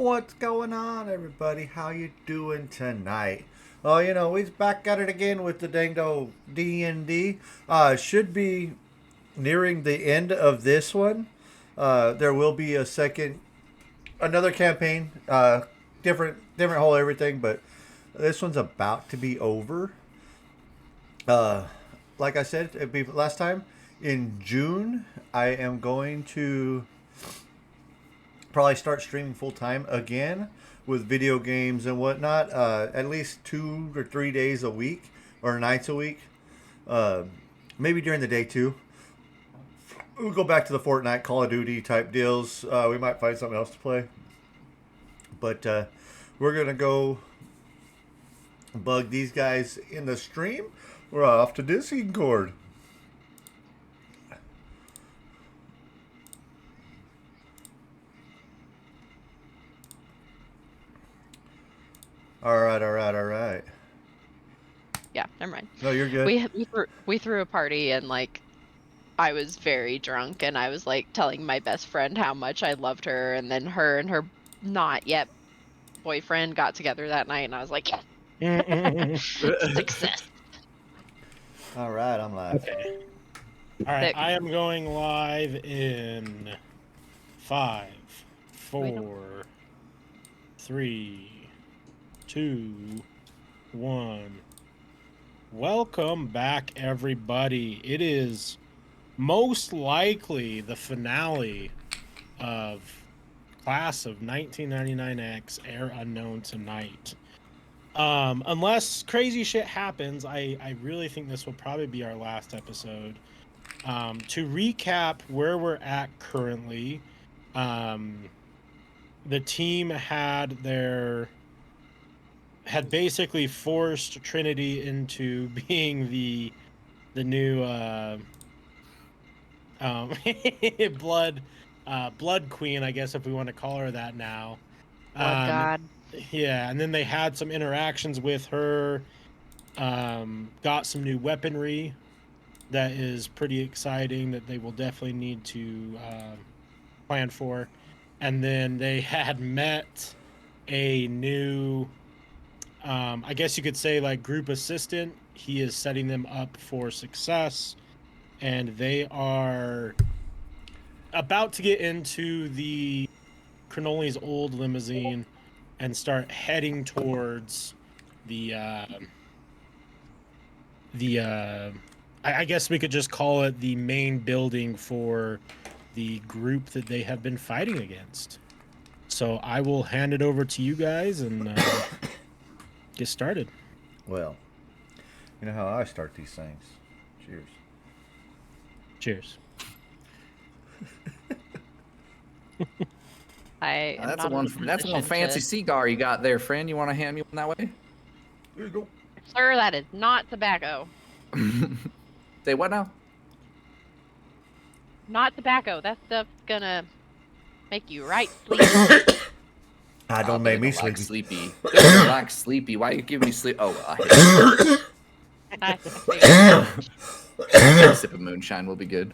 What's going on, everybody? How you doing tonight? Oh, we're back at it again with the dango DnD. Should be nearing the end of this one. There will be another campaign, different whole everything, but this one's about to be over. Uh, like I said, it'd be last time in June. I am going to probably start streaming full time again with video games and whatnot. At least 2 or 3 days a week or nights a week. Uh, Maybe during the day too. We'll go back to the Fortnite, Call of Duty type deals. We might find something else to play. But we're gonna go bug these guys in the stream. We're off to Discord. All right, all right, all right. Yeah, never mind. No, you're good. We threw a party and like I was very drunk and I was like telling my best friend how much I loved her, and then her and her not yet boyfriend got together that night and I was like, yeah. Success. All right, I'm live. Okay. All right, Sick. I am going live in 5, 4, 3, 2, 1. Welcome back, everybody. It is most likely the finale of Class of 1999X Air Unknown tonight. Unless crazy shit happens, I really think this will probably be our last episode. To recap where we're at currently, the team had basically forced Trinity into being the new blood queen, I guess, if we want to call her that now. Blood God. Yeah, and then they had some interactions with her, got some new weaponry that is pretty exciting that they will definitely need to plan for. And then they had met a new, I guess you could say, like, group assistant. He is setting them up for success, and they are about to get into the Cannoli's old limousine and start heading towards I guess we could just call it the main building for the group that they have been fighting against. So I will hand it over to you guys and get started. Well, you know how I start these things. Cheers. Cheers. That's one fancy cigar you got there, friend. You want to hand me one that way? Here you go. Sir, that is not tobacco. Say what now? Not tobacco. That stuff's gonna make you right sleepy. Don't make me like sleepy. Sleepy. Don't like sleepy. Why you give me sleep? Oh, I hate it. A sip of moonshine will be good.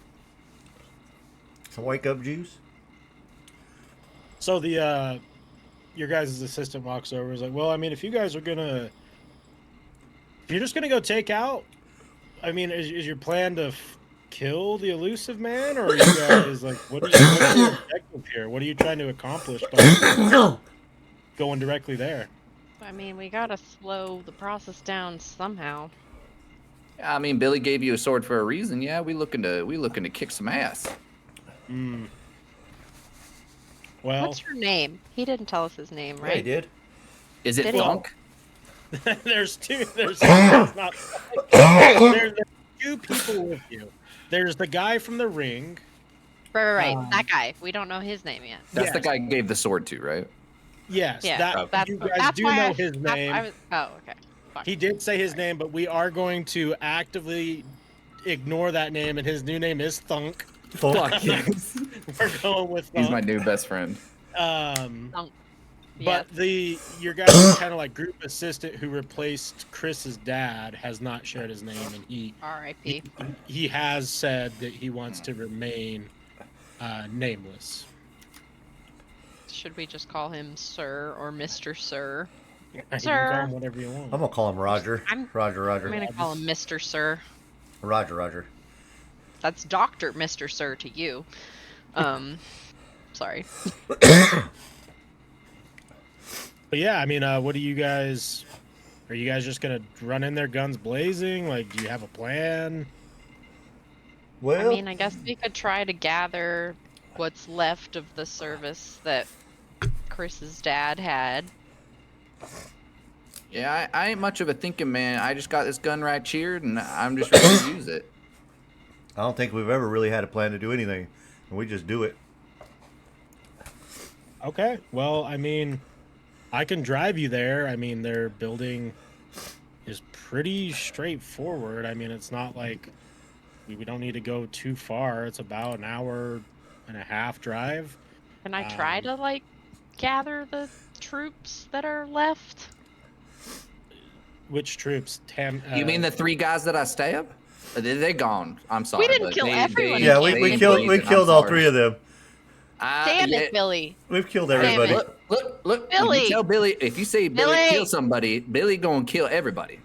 Some wake up juice. So your guys' assistant walks over and is like, well, I mean, if you guys are if you're just gonna go take out, I mean, is your plan to kill the elusive man, or are you guys like, what's your objective here? What are you trying to accomplish by going directly there? I mean, we gotta slow the process down somehow. I mean, Billy gave you a sword for a reason. Yeah, we looking to kick some ass. Well, what's your name? He didn't tell us his name, right? Yeah, he did. Is it Did he? Funk? there's two. There's two people with you. There's the guy from the ring. Right. That guy. We don't know his name yet. That's the guy I gave the sword to, right? Yes. Yeah, You guys do know his name. Oh, okay. Fine. He did say his name, but we are going to actively ignore that name, and his new name is Thunk. Fuck yes. We're going with Thunk. He's my new best friend. Thunk. But your guys' kind of like group assistant who replaced Chris's dad has not shared his name, and R.I.P. he has said that he wants to remain nameless. Should we just call him Sir or Mr. Sir? You can Sir. call him whatever you want. I'm gonna call him Roger. I'm Roger. gonna call him Mr. Sir. Roger. That's Dr. Mr. Sir to you. Sorry. But yeah, I mean, what do you guys? Are you guys just gonna run in there guns blazing? Like, do you have a plan? Well, I mean, I guess we could try to gather what's left of the service that Chris's dad had. Yeah, I ain't much of a thinking man. I just got this gun right cheered, and I'm just ready to use it. I don't think we've ever really had a plan to do anything, and we just do it. Okay. Well, I mean, I can drive you there. I mean, their building is pretty straightforward. I mean, it's not like we don't need to go too far. It's about an hour and a half drive. Can I try to, like, gather the troops that are left? Which troops? You mean the 3 guys that I stabbed? They're gone. I'm sorry. We didn't but kill everyone. Yeah, we killed all 3 of them. Damn it, Billy. We've killed Damn everybody. it. Look. Billy. When you tell Billy, if you say Billy Billy. kill somebody, Billy gonna kill everybody.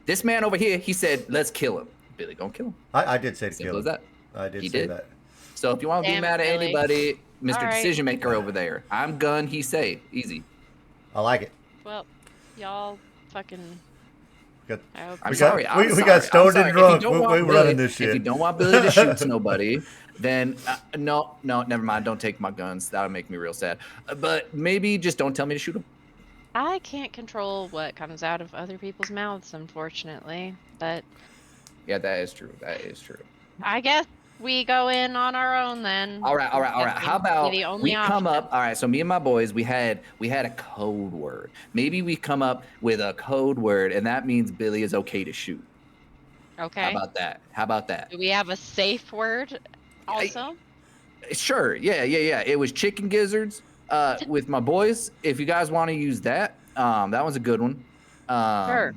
This man over here, he said, let's kill him. Billy gonna kill him. I did say to Simple kill as him. that. I did He say did. that. So if you want to be Damn mad it, at Billy. anybody, Mr. All right. Decision Maker over there. I'm gun, he say. Easy. I like it. Well, y'all fucking... Got- I hope I'm We sorry. got- I'm we sorry. got I'm stoned sorry. and If you drunk. don't want We're Billy- running this If shit. you don't want Billy to shoot nobody, then no, never mind. Don't take my guns. That'll make me real sad. But maybe just don't tell me to shoot him. I can't control what comes out of other people's mouths, unfortunately. But Yeah, that is true. That is true. I guess we go in on our own then. All right. That How seems to be about the only we come option. up? All right. So me and my boys, we had a code word. Maybe we come up with a code word, and that means Billy is okay to shoot. Okay. How about that? Do we have a safe word also? Sure. Yeah. It was chicken gizzards with my boys. If you guys want to use that, that one's a good one. Sure.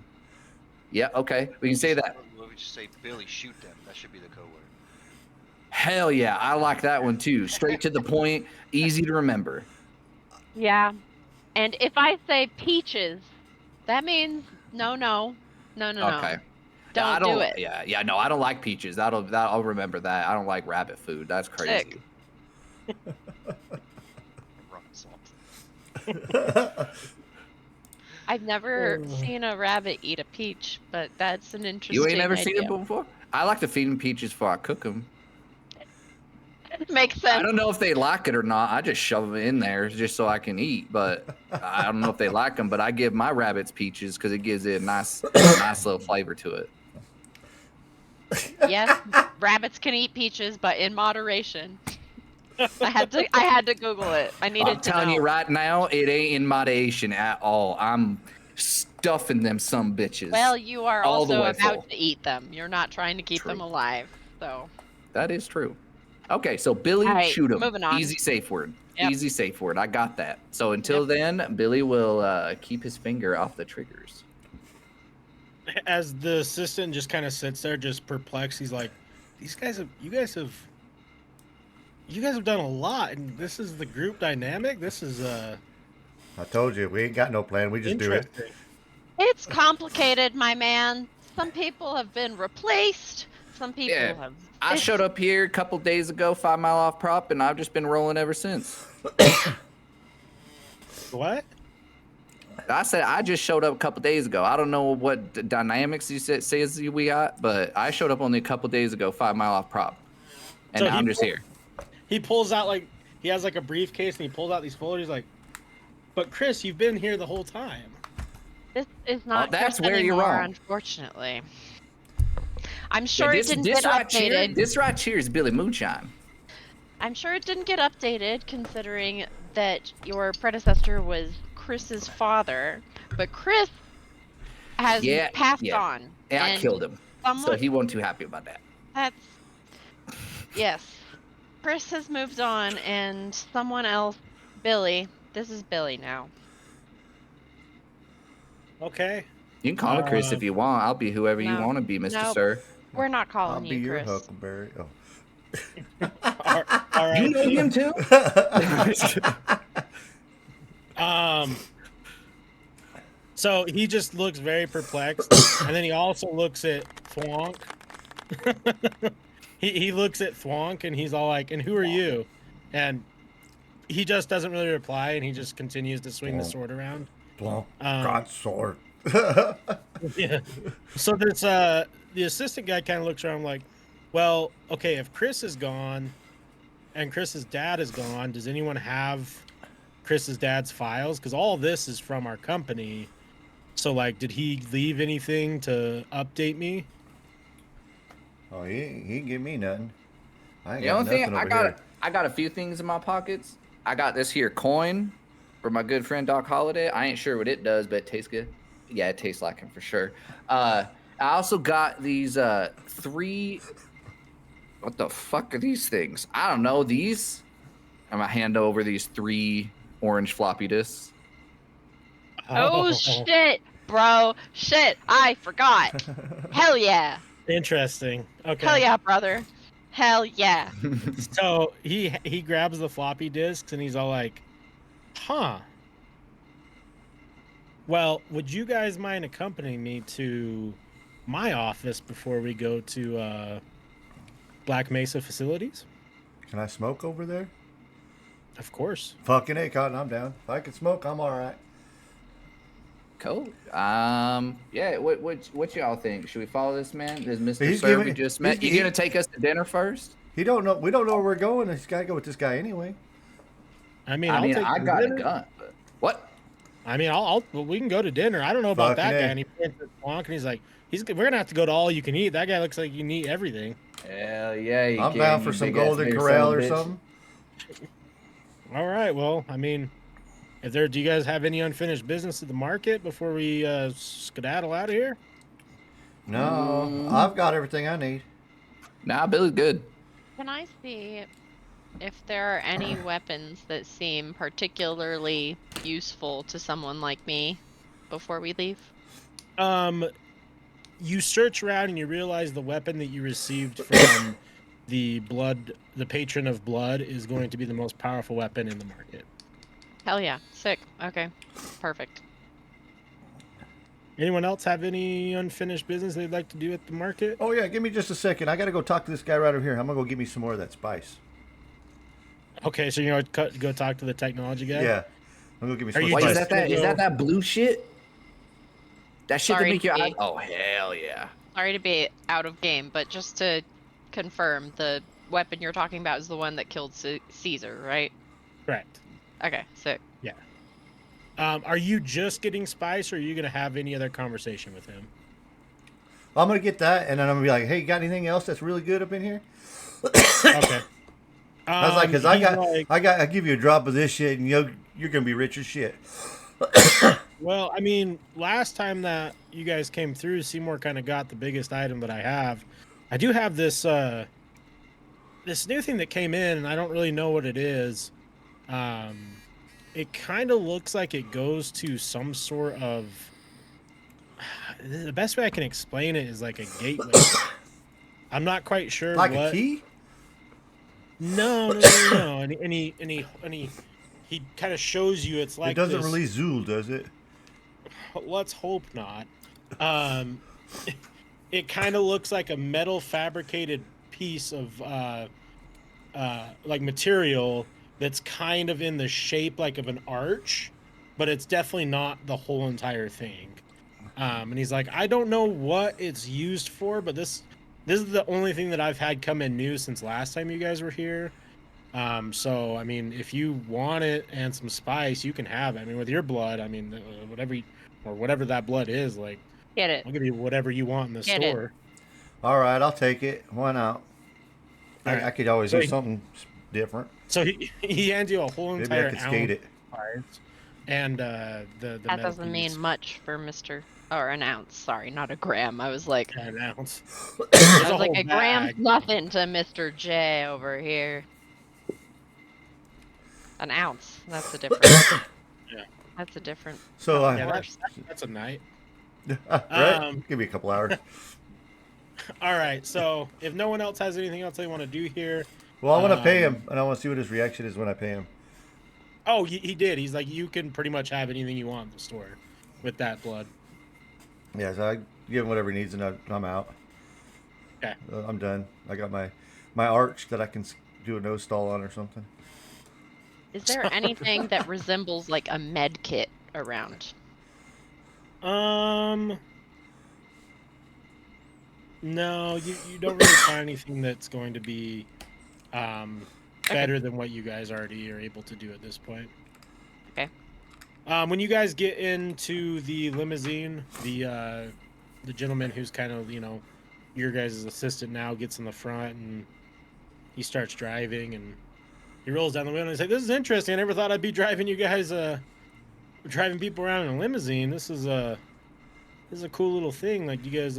Yeah. Okay. We can say that. What would you say, Billy? Shoot them. That should be the code word. Hell yeah, I like that one too. Straight to the point, easy to remember. Yeah. And if I say peaches, that means no. Okay. Don't do it. Yeah. No, I don't like peaches. I'll remember that. I don't like rabbit food. That's crazy. Sick. Rock salt. I've never seen a rabbit eat a peach, but that's an interesting You ain't never idea. seen it before? I like to feed them peaches before I cook them. Makes I sense. don't know if they like it or not. I just shove them in there just so I can eat. But I don't know if they like them. But I give my rabbits peaches because it gives it a nice little flavor to it. Yes, rabbits can eat peaches, but in moderation. I had to Google it. I needed I'm to telling know. you right now, it ain't in moderation at all. I'm stuffing them some bitches. Well, you are all the also way about full. to eat them. You're not trying to keep them True. alive. So That is true. Okay, so Billy, All right, shoot him. moving on. Easy safe word. Yep. Easy safe word. I got that. So until then, Billy will keep his finger off the triggers. As the assistant just kind of sits there, just perplexed, he's like, you guys have done a lot, and this is the group dynamic. This is I told you, we ain't got no plan. We just do it. interesting. it's complicated, my man. Some people have been replaced. Some people Yeah. have. I showed up here a couple days ago, 5 Mile Off prop, and I've just been rolling ever since. What? I said I just showed up a couple days ago. I don't know what dynamics you says we got, but I showed up only a couple days ago, 5 Mile Off prop, and So now he I'm just here. He pulls out he has a briefcase and he pulls out these folders. He's like, but Chris, you've been here the whole time. This is not. that's Chris where you're anymore, wrong. Unfortunately, I'm sure Yeah, it didn't get updated. This right here is Billy Moonshine. I'm sure it didn't get updated, considering that your predecessor was Chris's father, but Chris has passed on. And I killed him, so someone- he wasn't too happy about that. That's yes. Chris has moved on, and someone else, Billy. This is Billy now. Okay. You can call me Chris if you want. I'll be whoever you No. want to be, Mr. Nope. Sir. We're not calling I'll be you your Chris. Huckleberry. Oh. All You right. know him too? So he just looks very perplexed, and then he also looks at Thwonk. he looks at Thwonk, and he's all like, "And who are you?" And he just doesn't really reply, and he just continues to swing the sword around. Blump, Um, God's sword. Yeah. So this the assistant guy kind of looks around like, well, okay, if Chris is gone and Chris's dad is gone, does anyone have Chris's dad's files? Because all this is from our company. So like, did he leave anything to update me? Oh, he ain't give me nothing. I ain't The got only thing nothing over here. I got a few things in my pockets. I got this here coin for my good friend Doc Holliday. I ain't sure what it does, but it tastes good. Yeah, it tastes like him for sure. I also got these 3. What the fuck are these things? I don't know. These. I'm gonna hand over these 3 orange floppy disks. Oh shit, bro. Shit, I forgot. Hell yeah. Interesting. Okay. Hell yeah, brother. Hell yeah. So he grabs the floppy disks and he's all like, "Huh. Well, would you guys mind accompanying me to my office before we go to Black Mesa facilities?" Can I smoke over there? Of course. Fucking A, Cotton, I'm down. If I can smoke, I'm all right. Cool. Yeah. What y'all think? Should we follow this man? This Mr. He's Sir we giving- just met. he's- You gonna take us to dinner first? He don't know. We don't know where we're going. He's got to go with this guy anyway. I mean, I mean, take I you to got a dinner. gun. But what? I mean, well, we can go to dinner. I don't know about Fucking that guy. A. And he points at Wonk and he's like, we're gonna have to go to all you can eat. That guy looks like you can eat everything. Hell yeah, you I'm can, down you for some big-ass Golden bigger Corral son of or a bitch. something. All right. Well, I mean, do you guys have any unfinished business at the market before we skedaddle out of here? No, I've got everything I need. Nah, Billy's good. Can I see if there are any weapons that seem particularly useful to someone like me before we leave? You search around and you realize the weapon that you received from the patron of blood is going to be the most powerful weapon in the market. Hell yeah. Sick. Okay. Perfect. Anyone else have any unfinished business they'd like to do at the market? Oh yeah, give me just a second. I gotta go talk to this guy right over here. I'm gonna go get me some more of that spice. Okay, so you're gonna go talk to the technology guy? Yeah, I'm gonna give me some Are more you Wait, spice. is that is that blue shit? That shit that Sorry, make your eyes? Steve. Oh hell yeah! Sorry to be out of game, but just to confirm, the weapon you're talking about is the one that killed Caesar, right? Correct. Okay, sick. Yeah. Are you just getting spice, or are you gonna have any other conversation with him? I'm gonna get that, and then I'm gonna be like, "Hey, you got anything else that's really good up in here?" Okay. I was like, "Cause I give you a drop of this shit, and you're gonna be rich as shit." Well, I mean, last time that you guys came through, Seymour kind of got the biggest item that I have. I do have this this new thing that came in, and I don't really know what it is. It kind of looks like it goes to some sort of. The best way I can explain it is like a gateway. I'm not quite sure Like what. a key? No. And he kind of shows you it's like It doesn't this. release Zool, does it? Let's hope not. It kind of looks like a metal fabricated piece of like material that's kind of in the shape like of an arch, but it's definitely not the whole entire thing. And he's like, I don't know what it's used for, but this is the only thing that I've had come in new since last time you guys were here. So I mean, if you want it and some spice, you can have it. I mean, with your blood, I mean, whatever that blood is, like, Get it. I'll give you whatever you want in the Get it. store. All right, I'll take it. Why not? All right. I could always So do he- something different. So he hands you a whole Maybe I entire could skate it. ounce, and the That metal doesn't mean piece. much for Mr. Or an ounce. Sorry, not a gram. I was like, An ounce. I There's was a like, whole a gram's bag. nothing to Mr. J over here. An ounce. That's a different. Yeah. That's a different. So, Yeah, that's a night. right? Give me a couple hours. All right, so if no one else has anything else they want to do here, Well, I want to pay him, and I want to see what his reaction is when I pay him. Oh, he did. He's like, you can pretty much have anything you want in the store with that blood. Yeah, so I give him whatever he needs, and I'm out. Okay. I'm done. I got my arch that I can do a nose stall on or something. Is there anything that resembles like a med kit around? No, you don't really find anything that's going to be better than what you guys already are able to do at this point. Okay. When you guys get into the limousine, the gentleman who's kind of, your guys' assistant now gets in the front and he starts driving and he rolls down the window and he's like, "This is interesting. I never thought I'd be driving you guys driving people around in a limousine. This is a cool little thing. Like you guys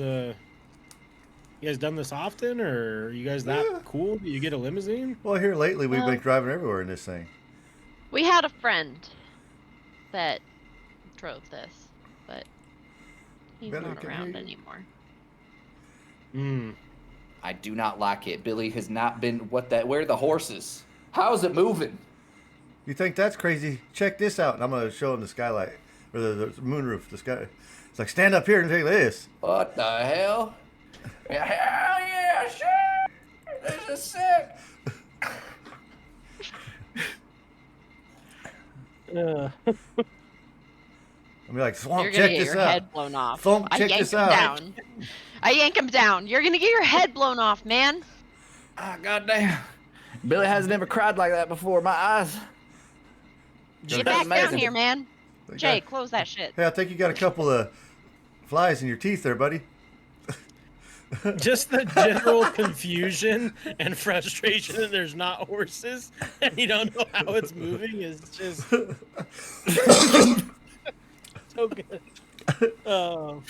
done this often, or are you guys that cool that you get a limousine?" Well, here lately we've been driving everywhere in this thing. We had a friend that drove this, but he's Billy, not can around you- anymore. I do not like it. Billy has not been. Where are the horses? How is it moving? You think that's crazy? Check this out. And I'm going to show him the skylight, or the moonroof, the sky. It's like, stand up here and take this. What the hell? Yeah, hell yeah, sure. This is sick. I'll be like, Swamp, You're gonna check get this your out. head blown off. Thump, I check yank this him out. down. I yank him down. You're gonna get your head blown off, man. Ah, goddamn. Billy has never cried like that before. My eyes. Get That's back down amazing. here, man. Like, Jay, close that shit. Hey, I think you got a couple of flies in your teeth there, buddy. Just the general confusion and frustration that there's not horses and you don't know how it's moving is just so good. Oh,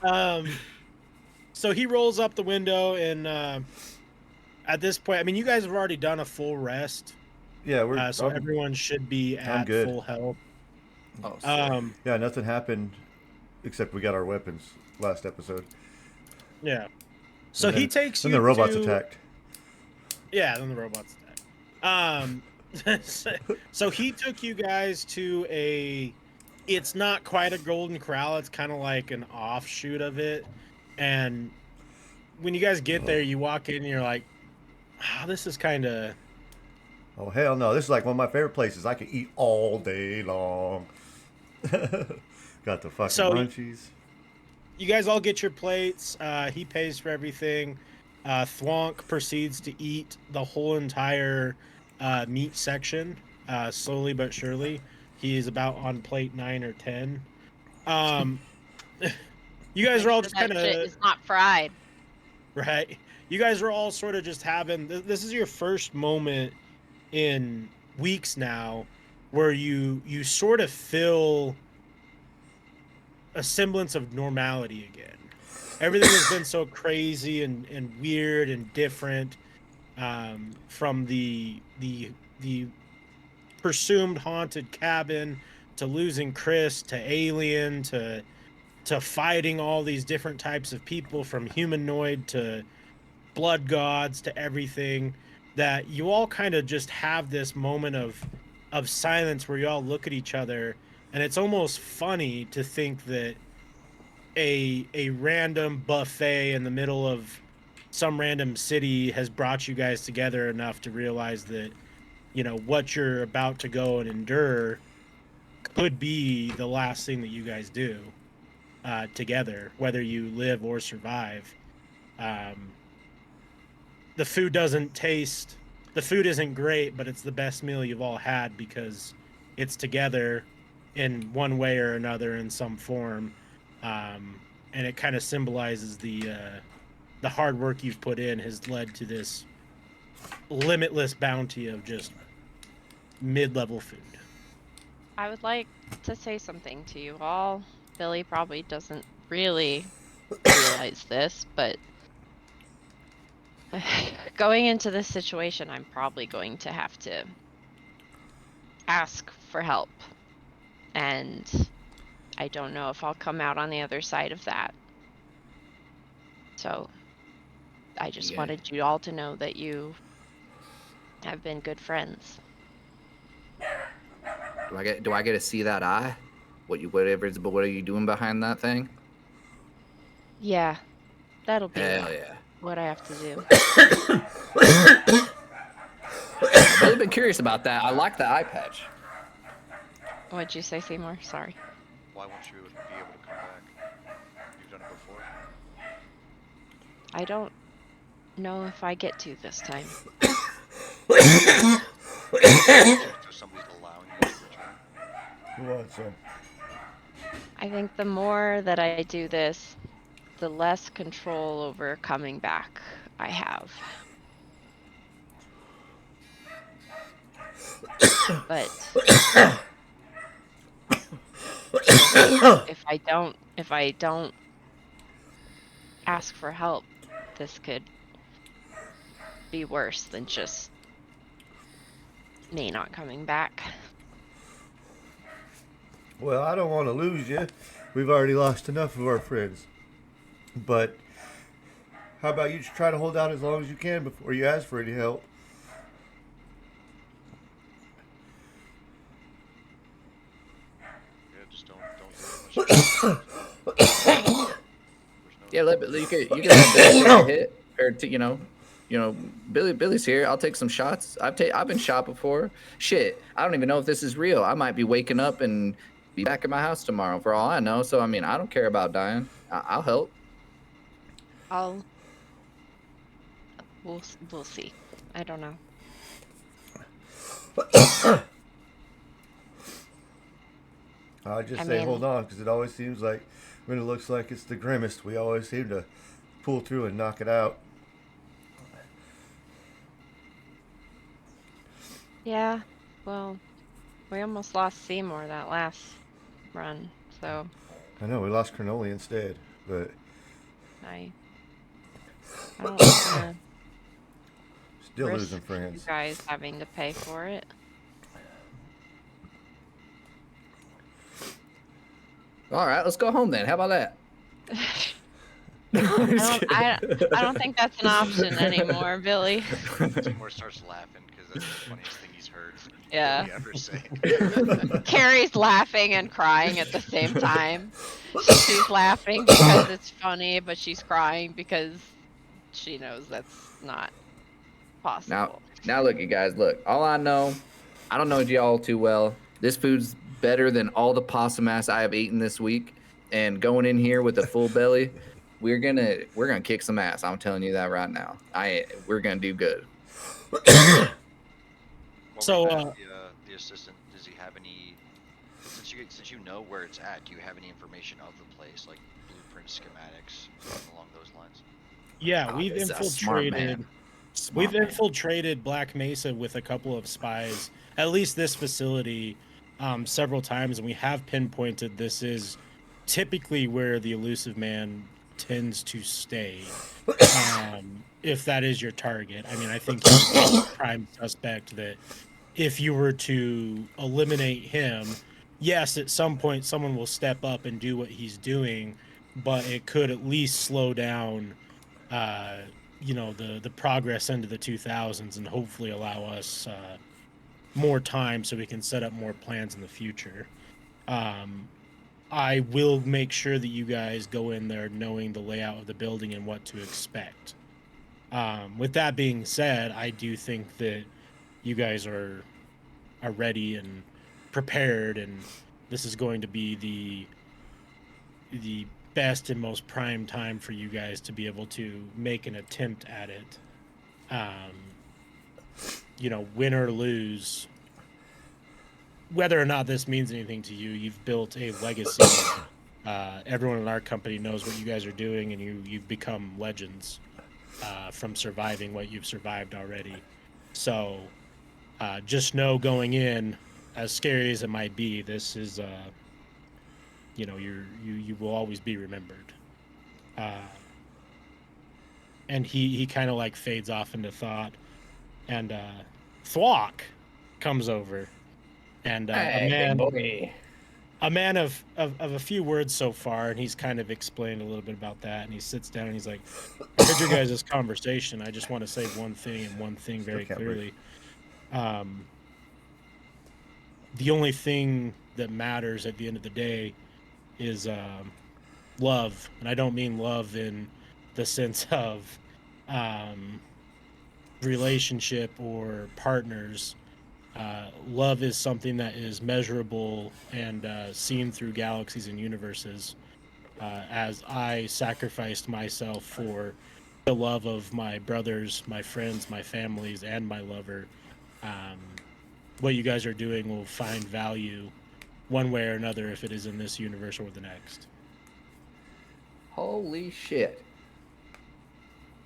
fuck. So he rolls up the window and at this point, I mean, you guys have already done a full rest, Yeah, we're. so everyone should be at good. full health. Oh, sick. Yeah, nothing happened except we got our weapons last episode. Yeah. So And he then- takes you. Then the robots to, attacked. Yeah, then the robots attack. So he took you guys to it's not quite a Golden Corral, it's kind of like an offshoot of it. And when you guys get there, you walk in and you're like, oh, this is kind of... Oh, hell no. This is like one of my favorite places. I could eat all day long. Got the fucking So- munchies. You guys all get your plates. He pays for everything. Thwonk proceeds to eat the whole entire meat section, slowly but surely. He is about on plate 9 or 10. You guys are all just That kind shit of is not fried. right. You guys are all sort of just having. This is your first moment in weeks now, where you sort of feel a semblance of normality again. Everything has been so crazy and weird and different, from the presumed haunted cabin to losing Chris to Alien to fighting all these different types of people, from humanoid to blood gods to everything, that you all kind of just have this moment of silence where you all look at each other, and it's almost funny to think that a random buffet in the middle of some random city has brought you guys together enough to realize that, what you're about to go and endure could be the last thing that you guys do together, whether you live or survive. The food isn't great, but it's the best meal you've all had because it's together in one way or another in some form. And it kind of symbolizes the hard work you've put in has led to this limitless bounty of just mid-level food. I would like to say something to you all. Billy probably doesn't really realize this, but going into this situation, I'm probably going to have to ask for help. And I don't know if I'll come out on the other side of that. So I just Yeah. wanted you all to know that you have been good friends. Do I get to see that eye? What are you doing behind that thing? Yeah, that'll be Hell yeah. what I have to do. I've really been curious about that. I like the eye patch. What'd you say, Seymour? Sorry. Why won't you be able to come back? You've done it before. I don't know if I get to this time. So somebody's allowing you to return. Who wants some? I think the more that I do this, the less control over coming back I have. But if I don't ask for help, this could be worse than just me not coming back. Well, I don't want to lose you. We've already lost enough of our friends. But how about you just try to hold out as long as you can before you ask for any help? Yeah, just don't do it much. Yeah, you can let Billy take a hit, or Billy's here. I'll take some shots. I've been shot before. Shit, I don't even know if this is real. I might be waking up and be back at my house tomorrow for all I know. So I mean, I don't care about dying. I'll help. We'll see. I don't know. I just say hold on, because it always seems like when it looks like it's the grimmest, we always seem to pull through and knock it out. Yeah, well, we almost lost Seymour that last run, so I know, we lost Cannoli instead, but I don't want still to losing risk you friends. guys having to pay for it. All right, let's go home then. How about that? I don't think that's an option anymore, Billy. Seymour starts laughing because that's the funniest thing he's heard. Yeah. Ever say. Carrie's laughing and crying at the same time. She's laughing because it's funny, but she's crying because she knows that's not possible. Now look, you guys, look. All I know, I don't know y'all too well. This food's better than all the possum ass I have eaten this week. And going in here with a full belly, we're gonna kick some ass. I'm telling you that right now. We're gonna do good. So, The assistant, does he have any? Since you know where it's at, do you have any information of the place, like blueprints, schematics, along those lines? yeah, we've He's a smart infiltrated. man. We've Smart man. infiltrated Black Mesa with a couple of spies, at least this facility, several times, and we have pinpointed this is typically where the elusive man tends to stay. If that is your target, I mean, I think he's a prime suspect that if you were to eliminate him, yes, at some point someone will step up and do what he's doing, but it could at least slow down the progress into the 2000s and hopefully allow us more time so we can set up more plans in the future. I will make sure that you guys go in there knowing the layout of the building and what to expect. With that being said, I do think that you guys are ready and prepared, and this is going to be the best and most prime time for you guys to be able to make an attempt at it. Win or lose, whether or not this means anything to you, you've built a legacy. Everyone in our company knows what you guys are doing, and you've become legends from surviving what you've survived already. So just know going in, as scary as it might be, this is you will always be remembered. And he kind of like fades off into thought, and Thwok comes over, and a man of a few words so far, and he's kind of explained a little bit about that, and he sits down and he's like, I heard your guys' conversation. I just want to say one thing and one thing very clearly. the only thing that matters at the end of the day is love. And I don't mean love in the sense of relationship or partners. Love is something that is measurable and seen through galaxies and universes. As I sacrificed myself for the love of my brothers, my friends, my families, and my lover, what you guys are doing will find value one way or another, if it is in this universe or the next. Holy shit.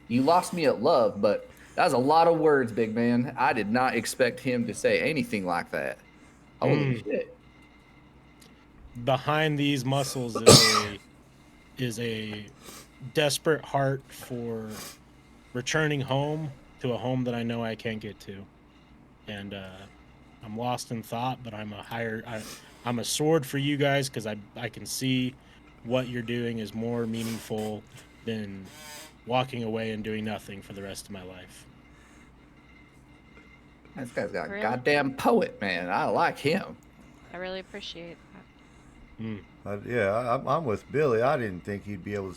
You lost me at love, but that was a lot of words, big man. I did not expect him to say anything like that. Holy shit. Behind these muscles is a desperate heart for returning home to a home that I know I can't get to. And I'm lost in thought, but I'm a sword for you guys, because I can see what you're doing is more meaningful than walking away and doing nothing for the rest of my life. This guy's got a Really? goddamn poet, man. I like him. I really appreciate that. I'm with Billy. I didn't think he'd be able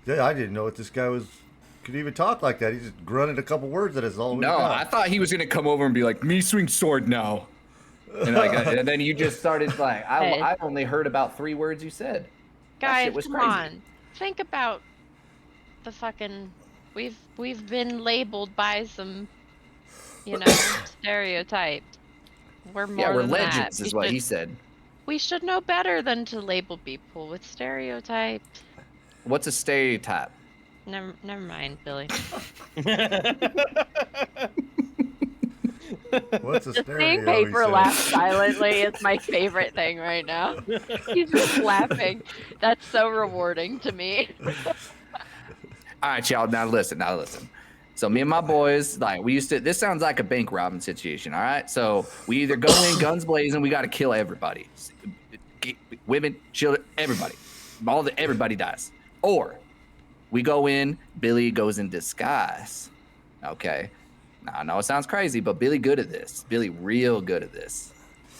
to. I didn't know if this guy could even talk like that. He just grunted a couple words. That is all we No, got. I thought he was gonna come over and be like, "Me swing sword now," and then you just started like, I only heard about 3 words you said. That shit Guys, was come crazy. on. Think about the fucking. We've been labeled by some, stereotypes. We're more Yeah, we're than legends, that. is what he said. We should know better than to label people with stereotypes. What's a stereotype? Never mind, Billy. What's a Just stereo? seeing he Paper said. laugh silently is my favorite thing right now. He's just laughing. That's so rewarding to me. All right, y'all. Now listen. So me and my boys, like we used to. This sounds like a bank robbing situation. All right. So we either go in guns blazing. We got to kill everybody, women, children, everybody. Everybody dies. Or we go in. Billy goes in disguise. Okay. Now I know it sounds crazy, but Billy good at this. Billy real good at this.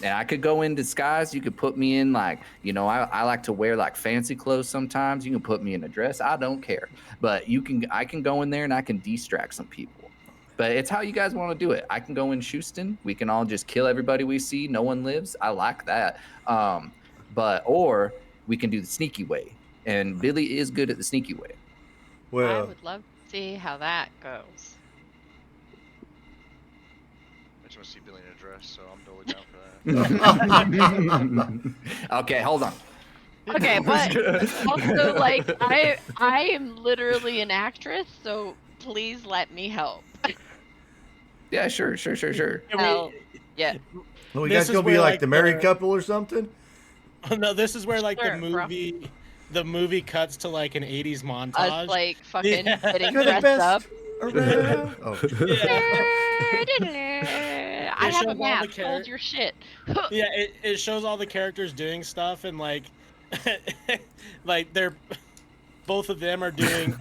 And I could go in disguise. You could put me in I like to wear like fancy clothes sometimes. You can put me in a dress. I don't care. But I can go in there and I can distract some people. But it's how you guys want to do it. I can go in Houston. We can all just kill everybody we see. No one lives. I like that. Or we can do the sneaky way. And Billy is good at the sneaky way. I Well, would love to see how that goes. I just want to see Billy in a dress, so I'm totally down for that. Okay, hold on. Okay, but also I am literally an actress, so please let me help. Yeah, sure. Hell, yeah. well, you This guys is gonna be where, like like, the married the- couple or something? Oh, no, this is where Sure, bro. the movie cuts to like an 80s montage. Us fucking Yeah. getting You're the dressed best up. around. Oh, I It have shows a all map. the Hold your shit. Yeah, it shows all the characters doing stuff, and like they're both of them are doing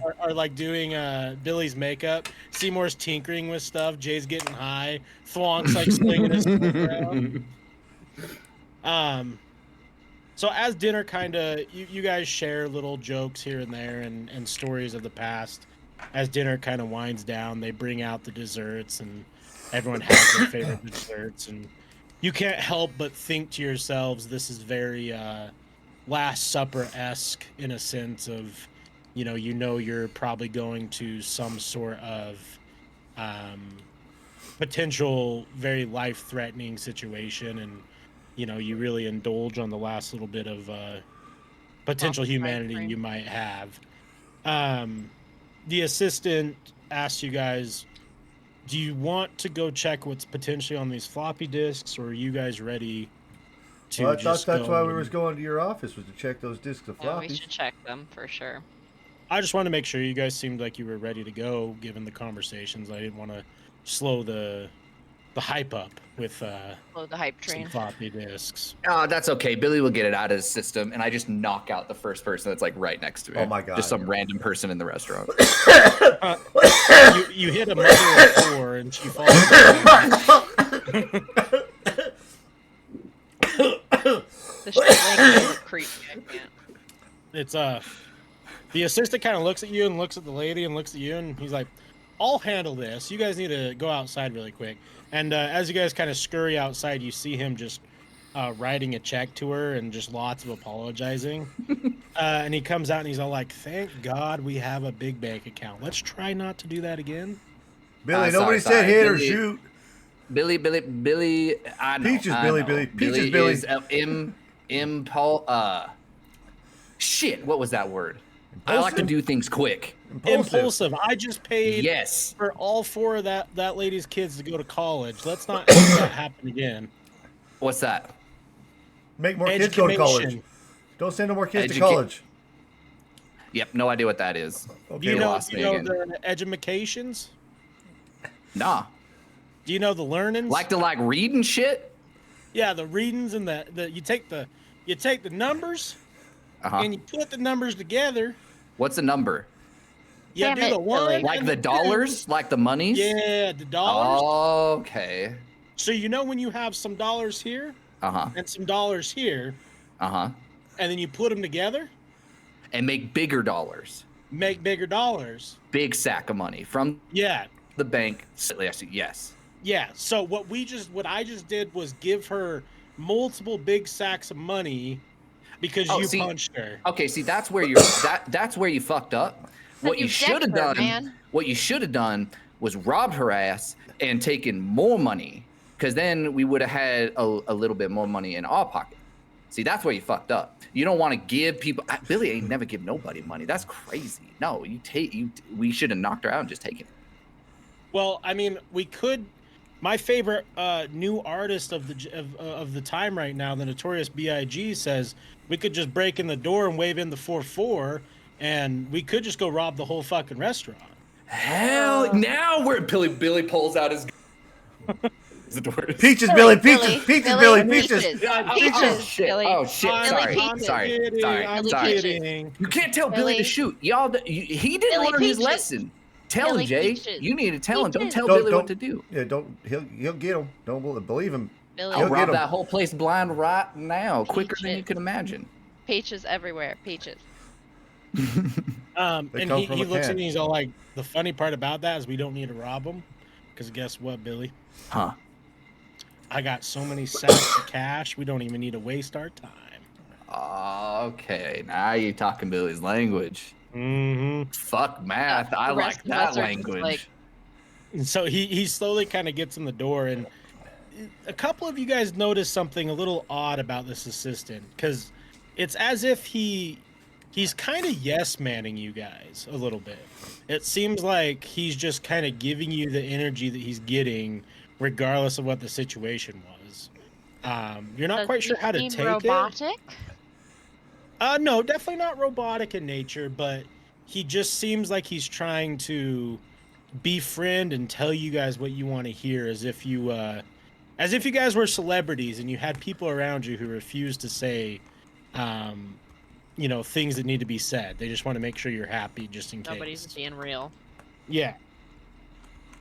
Billy's makeup. Seymour's tinkering with stuff. Jay's getting high. Thwonk's like swinging his foot around. So as dinner you guys share little jokes here and there and stories of the past. As dinner kind of winds down, they bring out the desserts and everyone has their favorite desserts, and you can't help but think to yourselves, this is very Last Supper-esque in a sense of, you're probably going to some sort of potential very life-threatening situation, and you really indulge on the last little bit of potential humanity you might have. The assistant asked you guys, do you want to go check what's potentially on these floppy disks, or are you guys ready to well, I thought just that's go why we and- was going to your office, was to check those discs of Yeah, we floppies. should check them for sure. I just want to make sure you guys seemed like you were ready to go, given the conversations. I didn't want to slow the hype up with Blow the hype some train. floppy disks. Oh, that's okay. Billy will get it out of his system, and I just knock out the first person that's like right next to me. Oh my God. Just some random person in the restaurant. You hit a mother of four, and she falls down. The shit makes me look creepy. I can't. It's the assistant kind of looks at you and looks at the lady and looks at you, and he's like, "I'll handle this. You guys need to go outside really quick." And as you guys kind of scurry outside, you see him just writing a check to her and just lots of apologizing. And he comes out and he's all like, "Thank God we have a big bank account. Let's try not to do that again." Billy, Sorry, nobody said hit or Billy- shoot. Billy. I know. Peaches, I Billy, know. Billy. Peaches, Billy. Is, shit. What was that word? I like to Impulsive? do things quick. Impulsive. I just paid Yes. for all 4 of that lady's kids to go to college. Let's not have that happen again. What's that? Make more kids go to college. Education. Don't send no more kids to Educa- college. Yep. No idea what that is. Do Okay, you know, lost do me you know again. the edumacations? Nah. Do you know the learnings? Like to read and shit. Yeah, the readings and the you take the numbers Uh-huh. and you put the numbers together. What's a number? You Damn do it, the one Billy. Like and the dollars? Like the monies? Yeah, the dollars. Okay. So you know when you have some dollars here Uh-huh. and some dollars here, Uh-huh. and then you put them together, And make bigger dollars. make bigger dollars. Big sack of money from Yeah. the bank. Yes. Yeah. So what I just did was give her multiple big sacks of money because Oh, you see- punched her. Okay, see that's where that's where you fucked up. What you you should have decked her, done man. what you should have done was robbed her ass and taken more money, because then we would have had a little bit more money in our pocket. See, that's where you fucked up. You don't want to give people. Billy ain't never give nobody money. That's crazy. No, we should have knocked her out and just taken it. Well, I mean, we could. My favorite new artist of the time right now, the Notorious B.I.G., says we could just break in the door and wave in the 4-4, and we could just go rob the whole fucking restaurant. Hell, now we're Billy pulls out his. Peaches, Billy. Peaches. Peaches, Billy. Peaches. Peaches, shit. Billy. Oh shit! Billy Sorry, Peaches. sorry, Kidding, sorry, I'm sorry. kidding. You can't tell Billy to Billy. shoot. He didn't Billy learn his Peaches. lesson. Tell Billy him, Jay. Peaches. You need to tell him. Don't Peaches. tell Don't- Billy don't- what to do. Yeah, don't. He'll get him. Don't believe him. Billy. I'll He'll get rob him. that whole place blind right now, quicker than you Peaches. can imagine. Peaches everywhere. Peaches. They And come he from a looks can. at me, he's all like, the funny part about that is we don't need to rob him, because guess what, Billy? Huh? I got so many sacks of cash, we don't even need to waste our time. Okay, now you're talking Billy's language. Mm-hmm. Fuck math. I The like rest of that us are just language. like- And so he slowly kind of gets in the door, and a couple of you guys notice something a little odd about this assistant, because it's as if he's kind of yes-manning you guys a little bit. It seems like he's just kind of giving you the energy that he's getting, regardless of what the situation was. You're not Does quite sure he how to seem take robotic? it. No, definitely not robotic in nature, but he just seems like he's trying to befriend and tell you guys what you want to hear, as if you guys were celebrities and you had people around you who refused to say things that need to be said. They just want to make sure you're happy, just in Nobody's case. being real. Yeah.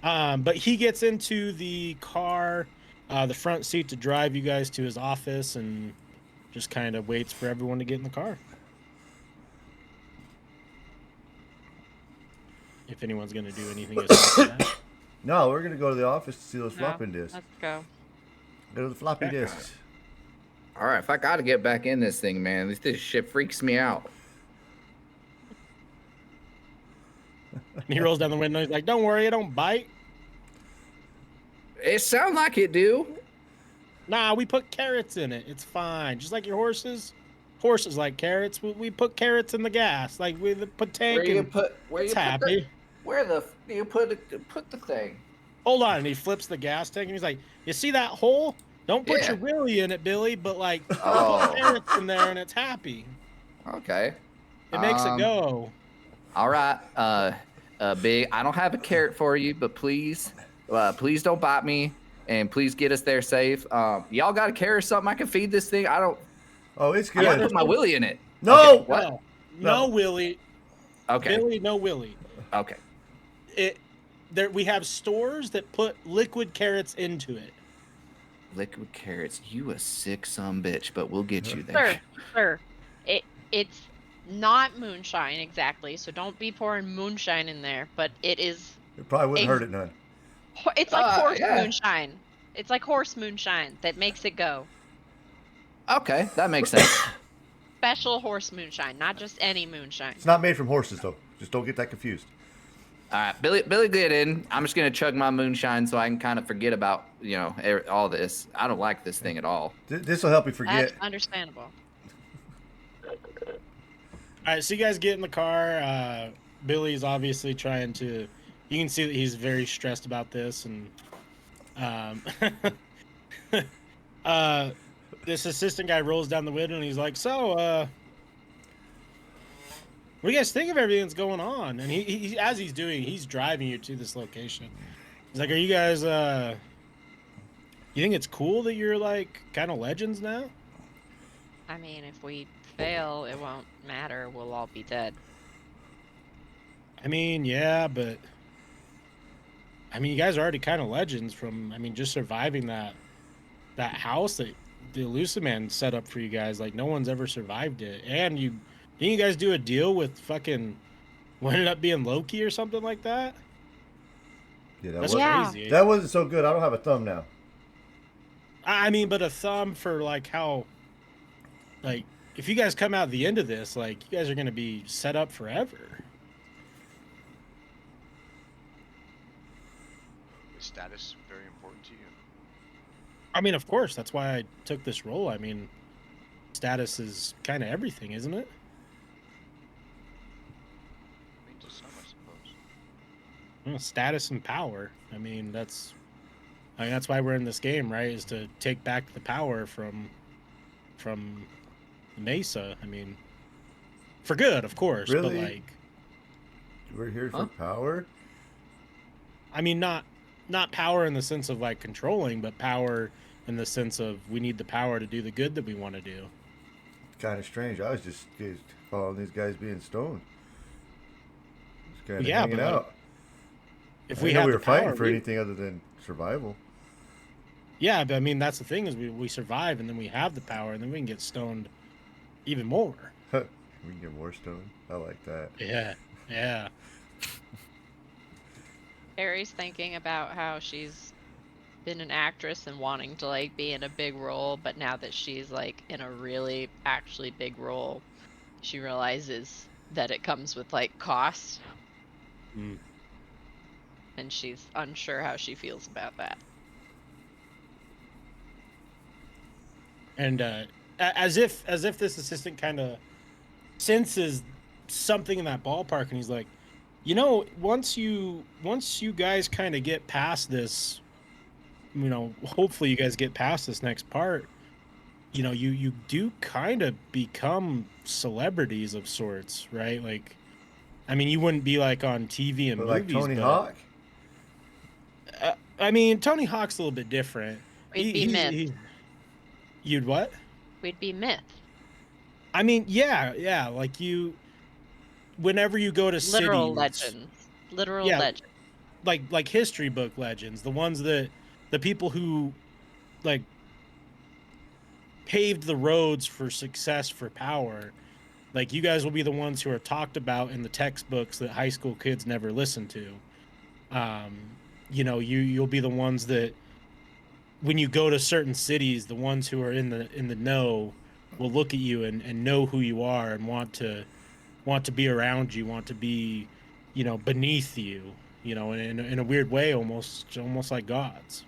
But he gets into the car, the front seat, to drive you guys to his office, and just kind of waits for everyone to get in the car. If anyone's going to do anything aside that. No, we're gonna go to the office to see those No, floppy disks. Let's go. Go to the floppy Okay. disks. All right, if I got to get back in this thing, man, this shit freaks me out. And he rolls down the window. He's like, "Don't worry, it don't bite. It sounds like it do. Nah, we put carrots in it. It's fine. Just like your horses. Horses like carrots. We put carrots in the gas. Like we put tank and it's happy. Where the you put the thing? Hold on." And he flips the gas tank and he's like, "You see that hole? Don't put Yeah. your willy in it, Billy, but like Oh. put carrots in there and it's happy. Okay. It makes it Um, go." All right, Big. I don't have a carrot for you, but please don't bite me, and please get us there safe. Y'all got a carrot or something I can feed this thing? I It's might good. put my willy in it. No. Okay, what? No No. willy. Okay. Billy, no willy. Okay. We have stores that put liquid carrots into it. Liquid carrots. You a sick son bitch, but we'll get you Sir, there. sir, it's not moonshine exactly, so don't be pouring moonshine in there. But it is It probably wouldn't a hurt it none. it's like horse Yeah. moonshine. It's like horse moonshine that makes it go. Okay, that makes sense. Special horse moonshine, not just any moonshine. It's not made from horses though. Just don't get that confused. All right, Billy, get in. I'm just gonna chug my moonshine so I can kind of forget about all this. I don't like this thing at all. This will help you That's forget. understandable. All right, so you guys get in the car. Billy's obviously trying to. You can see that he's very stressed about this, and this assistant guy rolls down the window and he's like, "So, what do you guys think of everything that's going on?" And he as he's driving you to this location. He's like, "Are you guys you think it's cool that you're like kind of legends now?" I mean, if we fail, it won't matter. We'll all be dead. I mean, yeah, but I mean, you guys are already kind of legends from, I mean, just surviving that house that the Elusive Man set up for you guys. Like, no one's ever survived it. And didn't you guys do a deal with fucking what ended up being Loki or something like that? Yeah, That's Yeah. crazy. that wasn't so good. I don't have a thumb now. I mean, but a thumb for like how, like, if you guys come out at the end of this, like, you guys are gonna be set up forever. Is status very important to you? I mean, of course, that's why I took this role. I mean, status is kind of everything, isn't it? I mean, to some, I suppose. Well, status and power. I mean, that's why we're in this game, right? Is to take back the power from Mesa. I mean, for good, of course. Really? But like, We're here Huh? for power. I mean, not power in the sense of like controlling, but power in the sense of we need the power to do the good that we want to do. Kind of strange. I was just following these guys being stoned. Just kind of Yeah, hanging but, like, out. If I we didn't know have we the were fighting power, for anything other than survival. yeah, but I mean, that's the thing is we survive and then we have the power and then we can get stoned even more. We can get more stoned. I like that. Yeah, yeah. Harry's thinking about how she's been an actress and wanting to like be in a big role, but now that she's like in a really actually big role, she realizes that it comes with like cost, Mm. and she's unsure how she feels about that. And as if this assistant kind of senses something in that ballpark, and he's like, once you guys kind of get past this, hopefully you guys get past this next part, you do kind of become celebrities of sorts, right? Like, I mean, you wouldn't be like on TV and But movies, like Tony but, Hawk? I mean, Tony Hawk's a little bit different. We'd be myth. You'd what? We'd be myth. I mean, yeah, like whenever you go to Literal cities, legends. Literal Yeah. legends. like history book legends, the ones that the people who like paved the roads for success for power, like you guys will be the ones who are talked about in the textbooks that high school kids never listen to. You'll be the ones that when you go to certain cities, the ones who are in the know will look at you and know who you are and want to be around you, want to be, beneath you, in a weird way, almost like gods.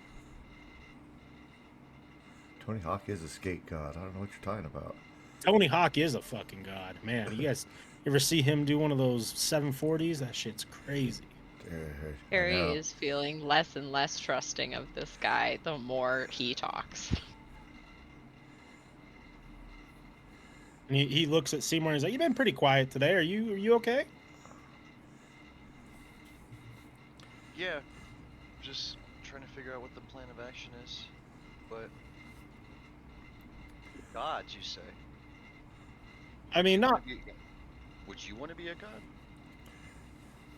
Tony Hawk is a skate god. I don't know what you're talking about. Tony Hawk is a fucking god, man. You guys ever see him do one of those 740s? That shit's crazy. I Harry know. is feeling less and less trusting of this guy the more he talks. And he looks at Seymour and he's like, "You've been pretty quiet today. Are you okay?" Yeah, just trying to figure out what the plan of action is. But gods, you say? I mean, not. Would you want to be a god?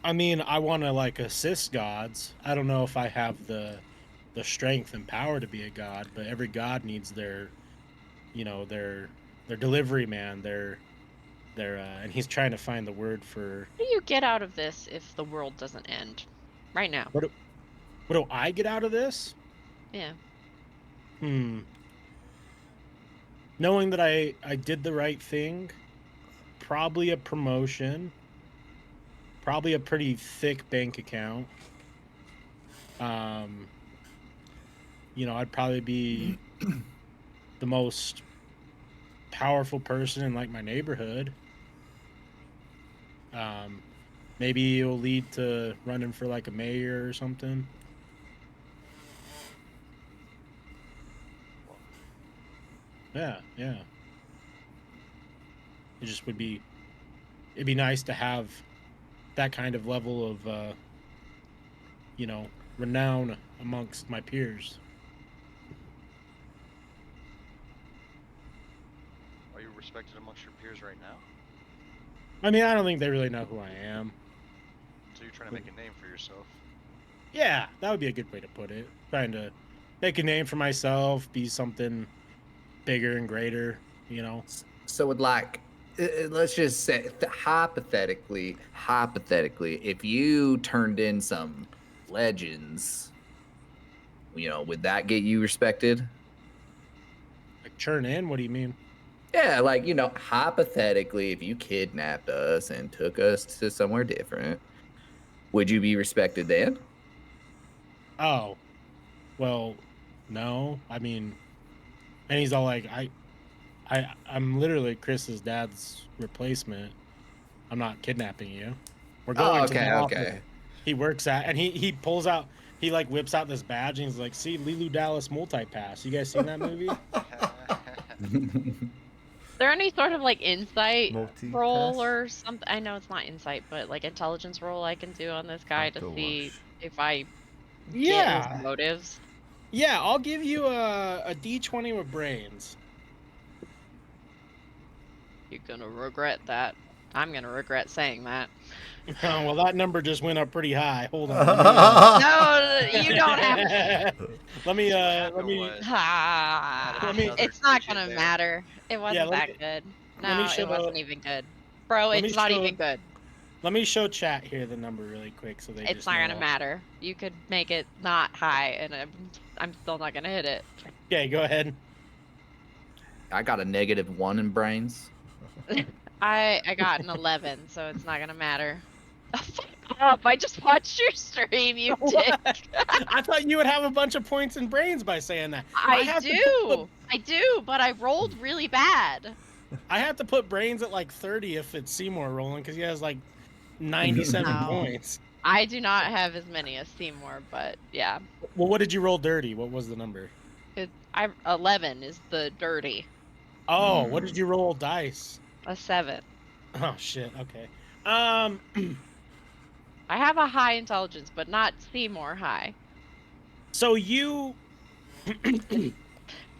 I mean, I want to like assist gods. I don't know if I have the the strength and power to be a god, but every god needs their, their delivery man, their and he's trying to find the word for. What do you get out of this if the world doesn't end right now? What do I get out of this? Yeah. Knowing that I did the right thing, probably a promotion, probably a pretty thick bank account. I'd probably be the most powerful person in like my neighborhood. Maybe it'll lead to running for like a mayor or something. Yeah. It just it'd be nice to have that kind of level of, renown amongst my peers. Are you respected amongst your peers right now? I mean, I don't think they really know who I am. So you're trying to make a name for yourself? Yeah, that would be a good way to put it. Trying to make a name for myself, be something bigger and greater, So would like, let's just say hypothetically, if you turned in some legends, would that get you respected? Like churn in? What do you mean? Yeah, like, hypothetically, if you kidnapped us and took us to somewhere different, would you be respected then? Oh, well, no. I mean, and he's all like, I'm literally Chris's dad's replacement. I'm not kidnapping you. We're going to the office okay. he works at, and he pulls out, he like whips out this badge, and he's like, "See, Lilu Dallas multi-pass. You guys seen that movie?" Is there any sort of like insight Multi-pass? roll or something? I know it's not insight, but like intelligence roll I can do on this guy to see if I get Yeah. his motives. Yeah, I'll give you a D20 with brains. You're gonna regret that. I'm gonna regret saying that. Oh, well, that number just went up pretty high. Hold on. No, you don't have. Let me. It's not gonna matter. It wasn't that good. No, it wasn't even good, bro. It's not even good. Let me show chat here the number really quick so they. It's not gonna matter. You could make it not high, and I'm still not gonna hit it. Okay, go ahead. I got a -1 in brains. I got an 11, so it's not gonna matter. Oh, fuck up! I just watched your stream, you dick. I thought you would have a bunch of points in brains by saying that. I do, but I rolled really bad. I have to put brains at like 30 if it's Seymour rolling because he has like 97 points. I do not have as many as Seymour, but yeah. Well, what did you roll dirty? What was the number? 11 is the dirty. Oh, what did you roll dice? A 7. Oh shit. Okay. I have a high intelligence, but not Seymour high. So you.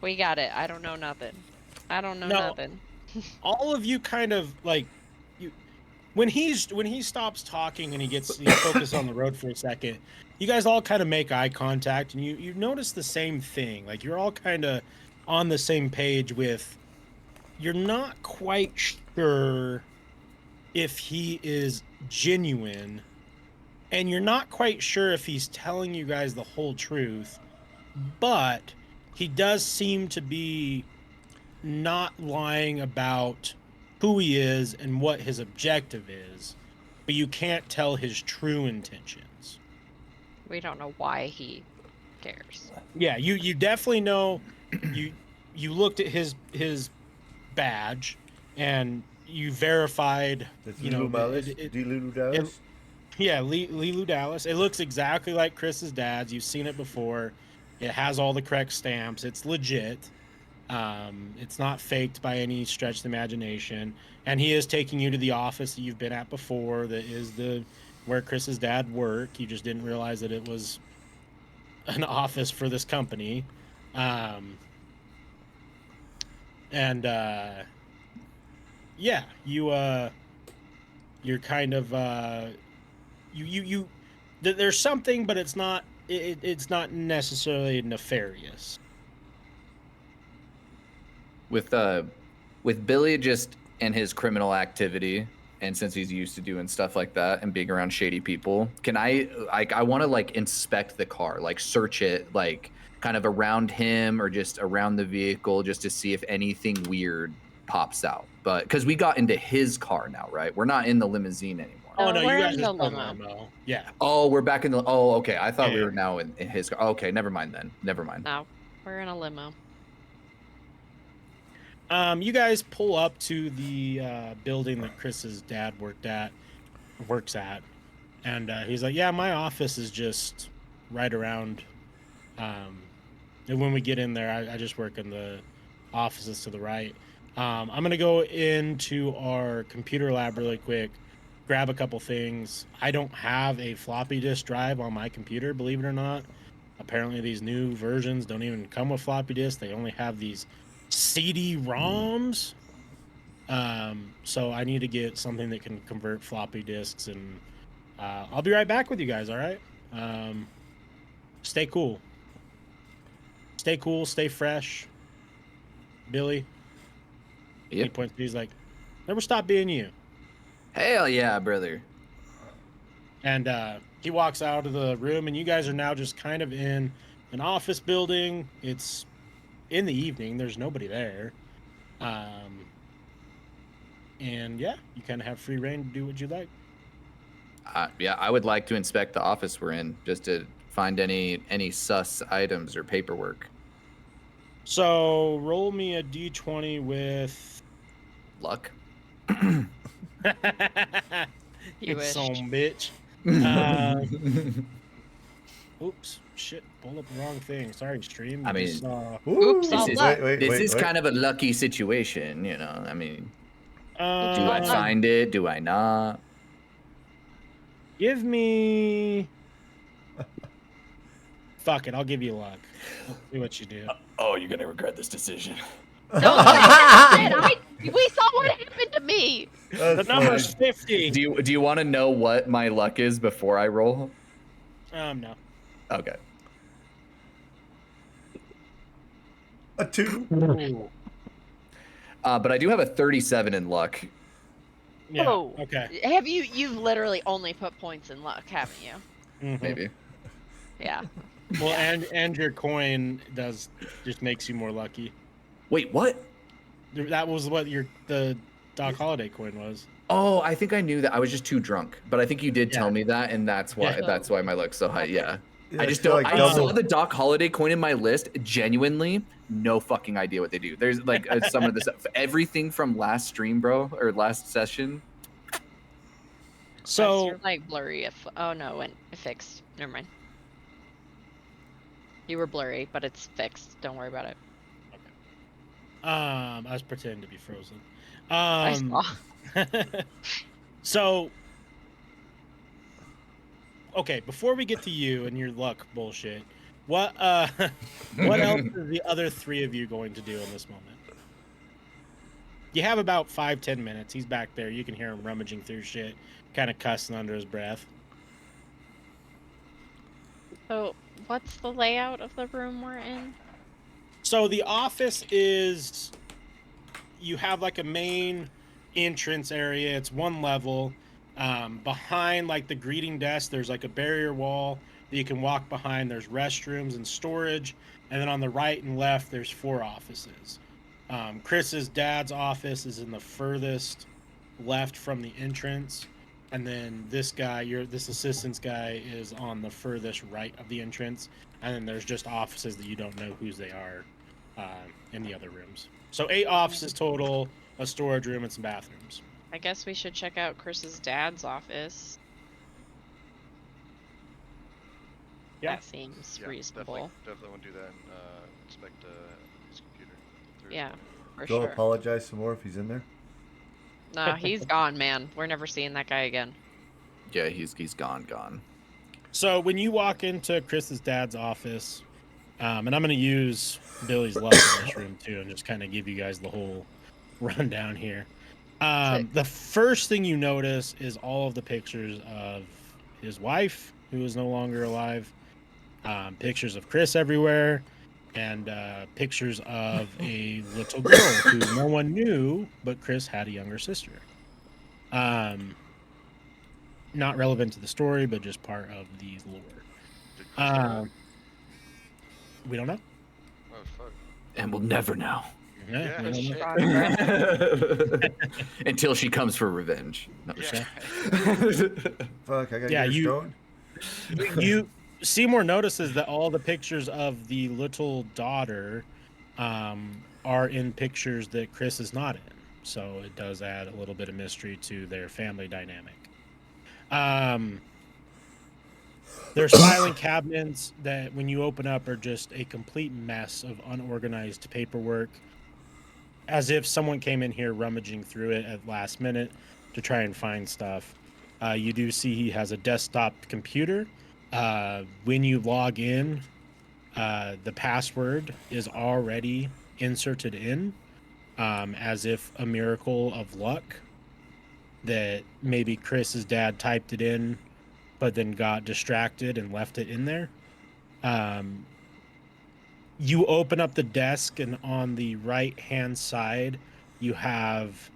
We got it. I don't know nothing. Nothing. All of you kind of like you when he stops talking and he's focused on the road for a second. You guys all kind of make eye contact, and you notice the same thing. Like you're all kind of on the same page with. You're not quite sure if he is genuine, and you're not quite sure if he's telling you guys the whole truth, but he does seem to be not lying about who he is and what his objective is, but you can't tell his true intentions. We don't know why he cares. Yeah, you definitely know. You looked at his badge, and you verified. Lilu Dallas. Yeah, Lilu Dallas. It looks exactly like Chris's dad's. You've seen it before. It has all the correct stamps. It's legit. It's not faked by any stretch of the imagination. And he is taking you to the office that you've been at before. That is where Chris's dad worked. You just didn't realize that it was an office for this company. Yeah, you're kind of you there's something, but it's not it's not necessarily nefarious. With Billy just and his criminal activity, and since he's used to doing stuff like that and being around shady people, can I want to like inspect the car, like search it, like kind of around him or just around the vehicle, just to see if anything weird pops out. But because we got into his car now, right? We're not in the limousine anymore. Oh no, you we're guys in are the still in the limo. limo. Yeah. Oh, we're back in the. Oh, okay. I thought we Yeah. were now in his car. Okay, never mind then. Never mind. No, we're in a limo. You guys pull up to the building that Chris's dad works at, and he's like, "Yeah, my office is just right around." And when we get in there, I just work in the offices to the right. I'm gonna go into our computer lab really quick, grab a couple things. I don't have a floppy disk drive on my computer, believe it or not. Apparently, these new versions don't even come with floppy disks. They only have these CD-ROMs. So I need to get something that can convert floppy disks, and I'll be right back with you guys. All right. Stay cool. Stay cool. Stay fresh. Billy. He Yep. points. He's like, never stop being you. Hell yeah, brother. And he walks out of the room, and you guys are now just kind of in an office building. It's in the evening. There's nobody there. And yeah, you kind of have free reign to do what you like. Yeah, I would like to inspect the office we're in just to find any sus items or paperwork. So roll me a d20 with Luck. You it's wished. some bitch. Oops, shit, pulled up the wrong thing. Sorry, stream. I mean, Just, Oops, this all is, luck. this is kind of a lucky situation, you know. I mean, do I luck. find it? Do I not? Give me. Fuck it, I'll give you luck. Let's see what you do. Oh, you're gonna regret this decision. No, we saw what happened to me. The number's 50. Do you want to know what my luck is before I roll? No. Okay. A 2. Ooh. But I do have a 37 in luck. Yeah. Oh. Okay. Have you've literally only put points in luck, haven't you? Mhm. Maybe. Yeah. Well, and your coin just makes you more lucky. Wait, what? That was what the Doc Holiday coin was. Oh, I think I knew that. I was just too drunk. But I think you did tell Yeah. me that, and that's why Yeah. my luck's so high. Yeah. Yeah, I just feel don't. like I double- saw the Doc Holiday coin in my list. Genuinely, no fucking idea what they do. There's like some of this everything from last stream, bro, or last session. So you're So like blurry. Oh no, it fixed. Never mind. You were blurry, but it's fixed. Don't worry about it. I was pretending to be frozen. I saw. So okay, before we get to you and your luck bullshit, what what else are the other three of you going to do in this moment? You have about 5-10 minutes. He's back there. You can hear him rummaging through shit, kind of cussing under his breath. So what's the layout of the room we're in? So the office is, you have like a main entrance area. It's one level. Behind like the greeting desk, there's like a barrier wall that you can walk behind. There's restrooms and storage. And then on the right and left, there's 4 offices. Chris's dad's office is in the furthest left from the entrance. And then this assistant's guy is on the furthest right of the entrance. And then there's just offices that you don't know whose they are in the other rooms. So 8 offices total, a storage room, and some bathrooms. I guess we should check out Chris's dad's office. Yeah. That seems Yeah, reasonable. definitely want to do that and inspect his computer. through. Yeah, for Go sure. apologize some more if he's in there. No, he's gone, man. We're never seeing that guy again. Yeah, he's gone. So when you walk into Chris's dad's office, and I'm going to use Billy's luck in this room too, and just kind of give you guys the whole rundown here. The first thing you notice is all of the pictures of his wife, who is no longer alive, pictures of Chris everywhere, and pictures of a little girl who no one knew, but Chris had a younger sister. Not relevant to the story, but just part of the lore. Did Chris do it? We don't know. Oh fuck. And we'll never know. Yeah, we don't know. shit. Progress. Until she comes for revenge. No, Yeah. Fuck, I gotta Yeah, get a you- stone. You Seymour notices that all the pictures of the little daughter are in pictures that Chris is not in. So it does add a little bit of mystery to their family dynamic. There's filing cabinets that when you open up are just a complete mess of unorganized paperwork, as if someone came in here rummaging through it at last minute to try and find stuff. You do see he has a desktop computer. When you log in, the password is already inserted in, as if a miracle of luck that maybe Chris's dad typed it in, but then got distracted and left it in there. You open up the desk, and on the right hand side, you have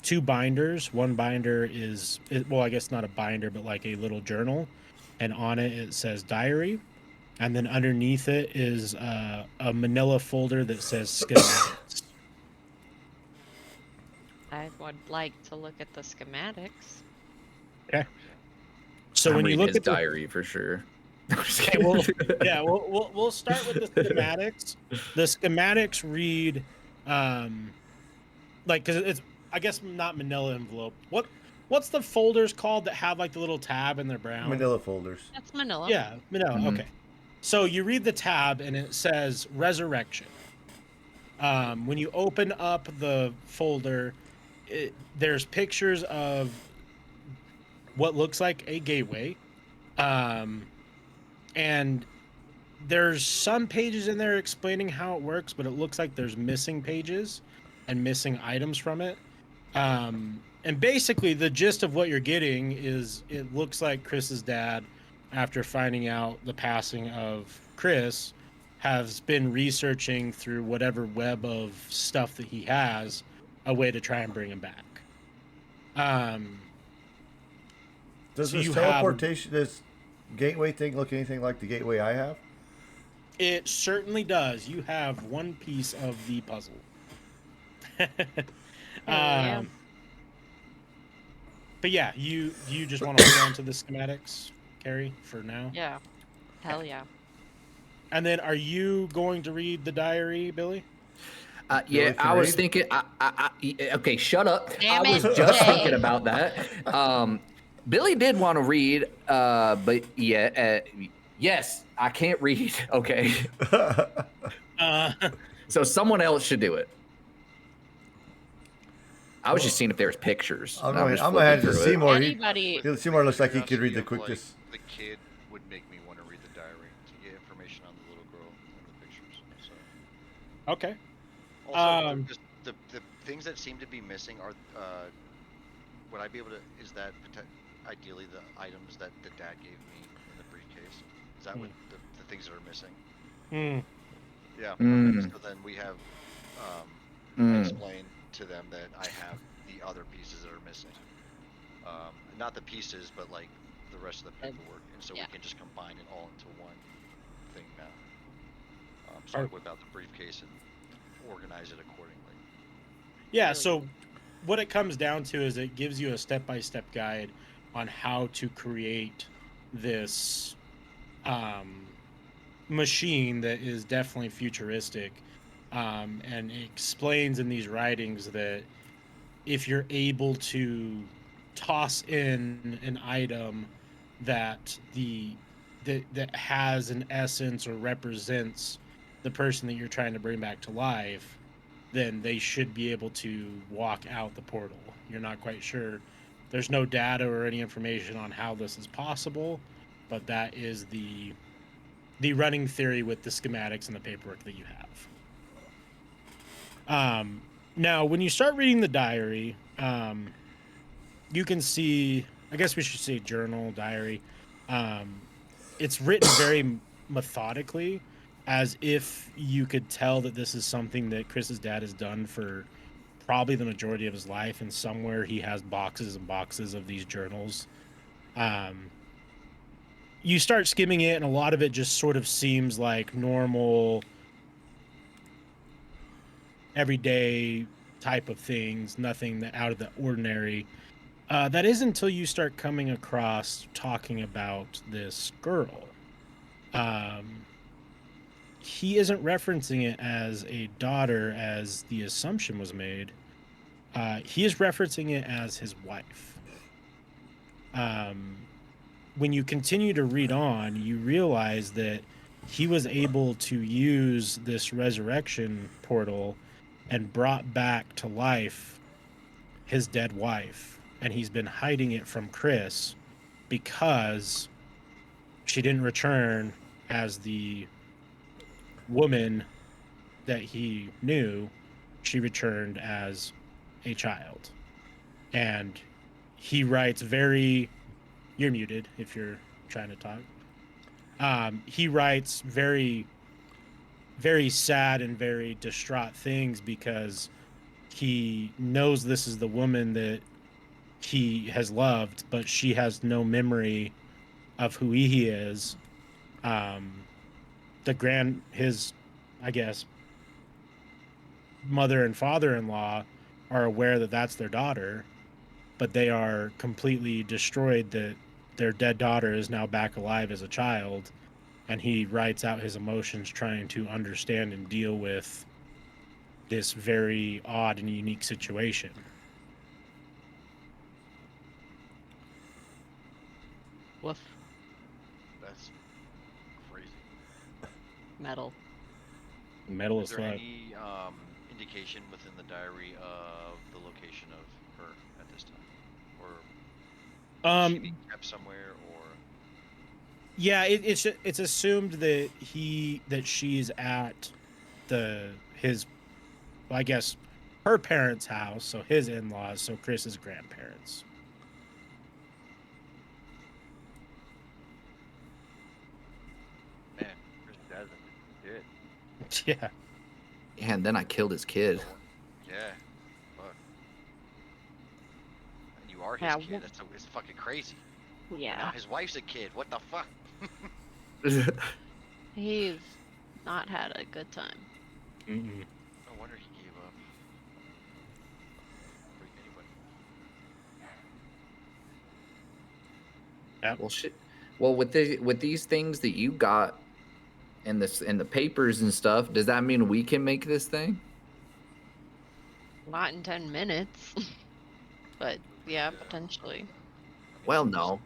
two binders. One binder is, well, I guess not a binder, but like a little journal. And on it says diary. And then underneath it is a manila folder that says schematics. I would like to look at the schematics. So I'm when you reading look his at the, diary for sure. okay, well, yeah, we'll start with the schematics. The schematics read, like, because it's, I guess not manila envelope. What's the folders called that have like the little tab and they're brown? Manila folders. That's Manila. Yeah, manila. Mhm. Okay. So you read the tab and it says resurrection. When you open up the folder, there's pictures of what looks like a gateway. And there's some pages in there explaining how it works, but it looks like there's missing pages and missing items from it. And basically the gist of what you're getting is it looks like Chris's dad, after finding out the passing of Chris, has been researching through whatever web of stuff that he has a way to try and bring him back. Does So this you have- teleportation, this gateway thing look anything like the gateway I have? It certainly does. You have one piece of the puzzle. yeah. But yeah, you just want to hold on to the schematics, Carrie, for now. Yeah. Hell yeah. And then, are you going to read the diary, Billy? Yeah, Billy can I was read? thinking. Okay, shut up. Damn I was it, just Jay. thinking about that. Billy did want to read, but yeah, yes, I can't read. Okay, so someone else should do it. I was just seeing if there was pictures. I'm and gonna just I'm gonna hand it flipping to through Seymour. Anybody. Seymour looks like he could read the Curiosity of, quickest. like, the kid would make me want to read the diary to get information on the little girl and the pictures. So. Okay. Also, the things that seem to be missing are, would I be able to? Is that ideally the items that the dad gave me in the briefcase? Is that what the things that are missing? Hmm. Yeah. Mm. So then we have explain to them that I have the other pieces that are missing. Not the pieces, but like the rest of the paperwork, and so Yeah. we can just combine it all into one thing now. So I whip out the briefcase and organize it accordingly. Yeah. Really So, what it comes down to is it gives you a step-by-step guide on how to create this machine that is definitely futuristic, and it explains in these writings that if you're able to toss in an item that that has an essence or represents the person that you're trying to bring back to life, then they should be able to walk out the portal. You're not quite sure. There's no data or any information on how this is possible, but that is the running theory with the schematics and the paperwork that you have. Now, when you start reading the diary, you can see, I guess we should say journal, diary. it's written very methodically, as if you could tell that this is something that Chris's dad has done for probably the majority of his life, and somewhere he has boxes and boxes of these journals. You start skimming it, and a lot of it just sort of seems like normal, everyday type of things, nothing that out of the ordinary. That is until you start coming across talking about this girl. He isn't referencing it as a daughter, as the assumption was made. He is referencing it as his wife. When you continue to read on, you realize that he was able to use this resurrection portal and brought back to life his dead wife. And he's been hiding it from Chris because she didn't return as the woman that he knew. She returned as a child. And he writes very... You're muted if you're trying to talk. He writes very, very sad and very distraught things because he knows this is the woman that he has loved, but she has no memory of who he is. His, I guess, mother and father-in-law are aware that that's their daughter, but they are completely destroyed that their dead daughter is now back alive as a child. And he writes out his emotions trying to understand and deal with this very odd and unique situation. Woof. That's crazy. Metal. Metal Is is there fuck. any indication within the diary of the location of her at this time, or is she being kept somewhere, or? Yeah, it's assumed that she's at his, I guess, her parents' house, so his in-laws, so Chris's grandparents. Man, Chris Dad's dead. Yeah. Yeah, and then I killed his kid. Yeah. Fuck. And you are his Yeah, kid. It's fucking crazy. Now Yeah. his wife's a kid. What the fuck? He's not had a good time. Mm-mm. No wonder he gave up. Break anybody. Yep. Well, shit. Well, with these things that you got in the papers and stuff, does that mean we can make this thing? Not in 10 minutes. But yeah, Yeah. potentially. I mean, Well, some of no.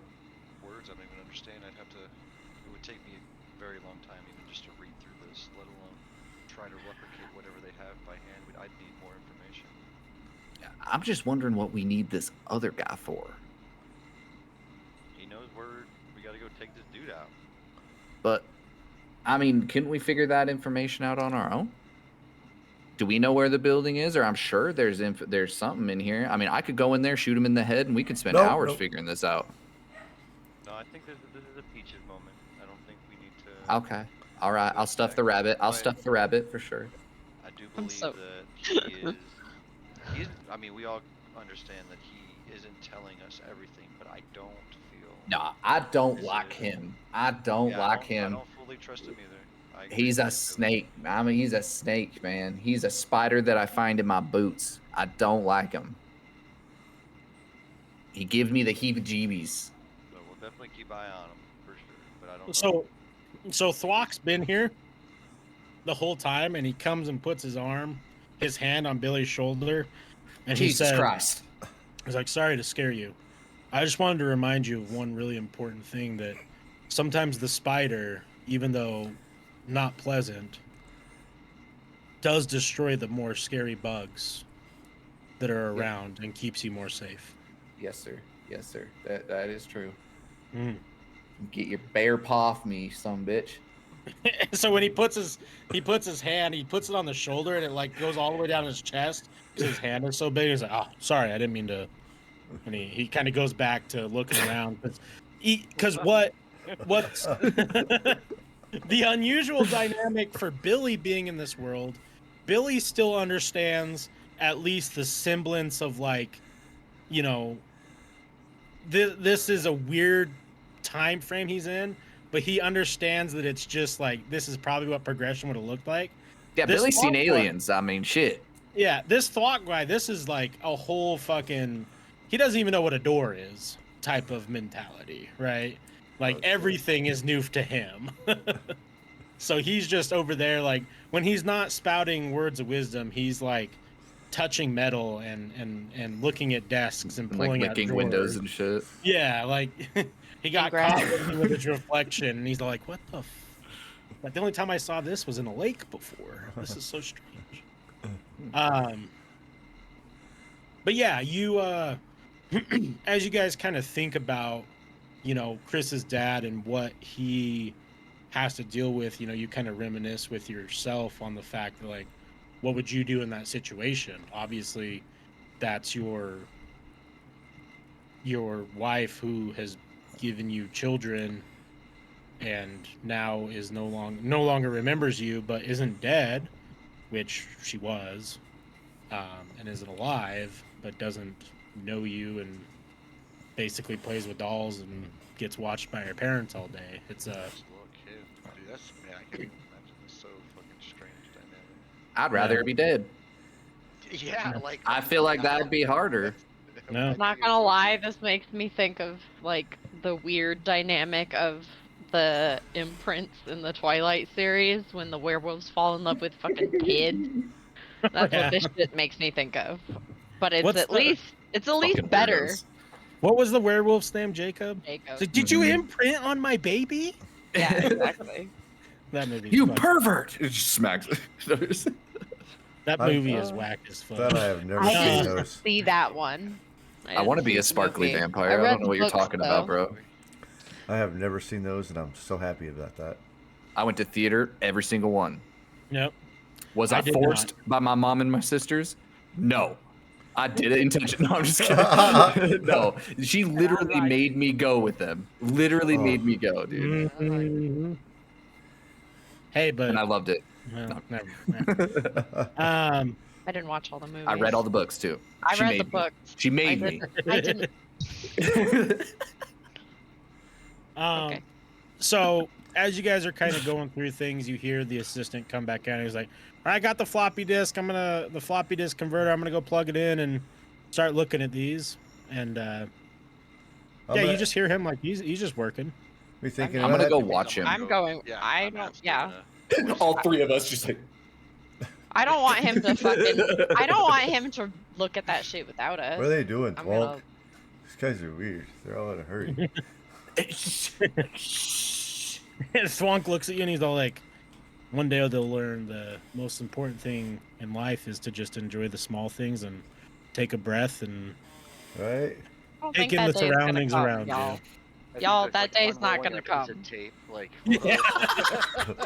these words I don't even understand. I'd have to. It would take me a very long time even just to read through this, let alone try to replicate whatever they have by hand. I'd need more information. I'm just wondering what we need this other guy for. He knows where we got to go take this dude out. But, I mean, couldn't we figure that information out on our own? Do we know where the building is? Or I'm sure there's something in here. I mean, I could go in there, shoot him in the head, and we could spend hours figuring this out. No, I think this is a Peaches moment. I don't think we need to. Okay. All right. I'll stuff the rabbit. I'll stuff the rabbit for sure. I do I'm believe so- that he is. I mean, we all understand that he isn't telling us everything, but I don't feel. No, I don't This like is- him. I don't like I him. don't fully trust him either. I agree He's with a you, Billy. snake. I mean, he's a snake, man. He's a spider that I find in my boots. I don't like him. He gives me the heebie-jeebies. But we'll definitely keep eye on him for sure. But I don't. So Thwock's been here the whole time, and he comes and puts his hand on Billy's shoulder, and Jesus he said, Christ. He's like, sorry to scare you. I just wanted to remind you of one really important thing, that sometimes the spider, even though not pleasant, does destroy the more scary bugs that are around and keeps you more safe. Yes, sir. Yes, sir. That is true. Mm. Get your bear paw off me, son bitch. So when he puts his hand, he puts it on the shoulder, and it like goes all the way down his chest because his hand is so big. He's like, "Oh, sorry, I didn't mean to." And he kind of goes back to looking around because what What's the unusual dynamic for Billy being in this world? Billy still understands at least the semblance of like, you know, this is a weird time frame he's in, but he understands that it's just like this is probably what progression would have looked like. Yeah, This Billy's seen Thwart guy- aliens. I mean, shit. Yeah, this Thwart guy, this is like a whole fucking. He doesn't even know what a door is type of mentality, right? Like everything is new to him. So he's just over there, like when he's not spouting words of wisdom, he's like touching metal and looking at desks and And, like pulling out licking drawers. windows and shit. Yeah, like he got Congrats. caught looking with his reflection, and he's like, "What the?" Like the only time I saw this was in a lake before. This is so strange. But yeah, you as you guys kind of think about, you know, Chris's dad and what he has to deal with, you know, you kind of reminisce with yourself on the fact that like, what would you do in that situation? Obviously, that's your wife who has given you children and now is no longer remembers you, but isn't dead, which she was, and isn't alive, but doesn't know you and basically plays with dolls and gets watched by her parents all day. It's a This little kid. Dude, that's, man, I can't even imagine. It's so fucking strange dynamic. I'd rather be dead. Yeah, like I feel like that'd be harder. No. Not gonna lie, this makes me think of like the weird dynamic of the imprints in the Twilight series when the werewolves fall in love with fucking kids. That's Yeah. what this shit makes me think of. But it's What's at the- least Fucking better. weirdos. What was the werewolf's name, Jacob? Jacob. So, did you Mhm. imprint on my baby? Yeah, exactly. That movie. You pervert! It just smacks. That movie is whack as fuck. That I have never I seen didn't those. see that one. I want to be a didn't see the sparkly movie. vampire. I read don't know the what you're books, talking about, though. bro. I have never seen those, and I'm so happy about that. I went to theater, every single one. Yep. Was I I did forced by my mom and my sisters? No. I did it intentionally. No, I'm just kidding. No, she literally made me go with them. Literally Oh. made me go, dude. Mhm. Hey, but And I loved it. well, never. I didn't watch all the movies. I read all the books too. I She read made the me. books. She made me. I didn't. Okay. So as you guys are kind of going through things, you hear the assistant come back in. He's like, "All right, I got the floppy disk. The floppy disk converter. I'm gonna go plug it in and start looking at these." And you just hear him like he's just working. be thinking I'm about gonna it. go watch him. I'm going. Yeah, I I'm don't. absolutely Yeah. gonna- All three of us just like. I don't want him to fucking. I don't want him to look at that shit without us. What are they doing, I'm Twonk? gonna. These guys are weird. They're all in a hurry. And Swank looks at you and he's all like, "One day they'll learn the most important thing in life is to just enjoy the small things and take a breath and Right? I don't take think in the that day's gonna surroundings come, around y'all. you." I think Y'all, there's, that like, day's not unrolling gonna a piece of come. tape, like, Yeah.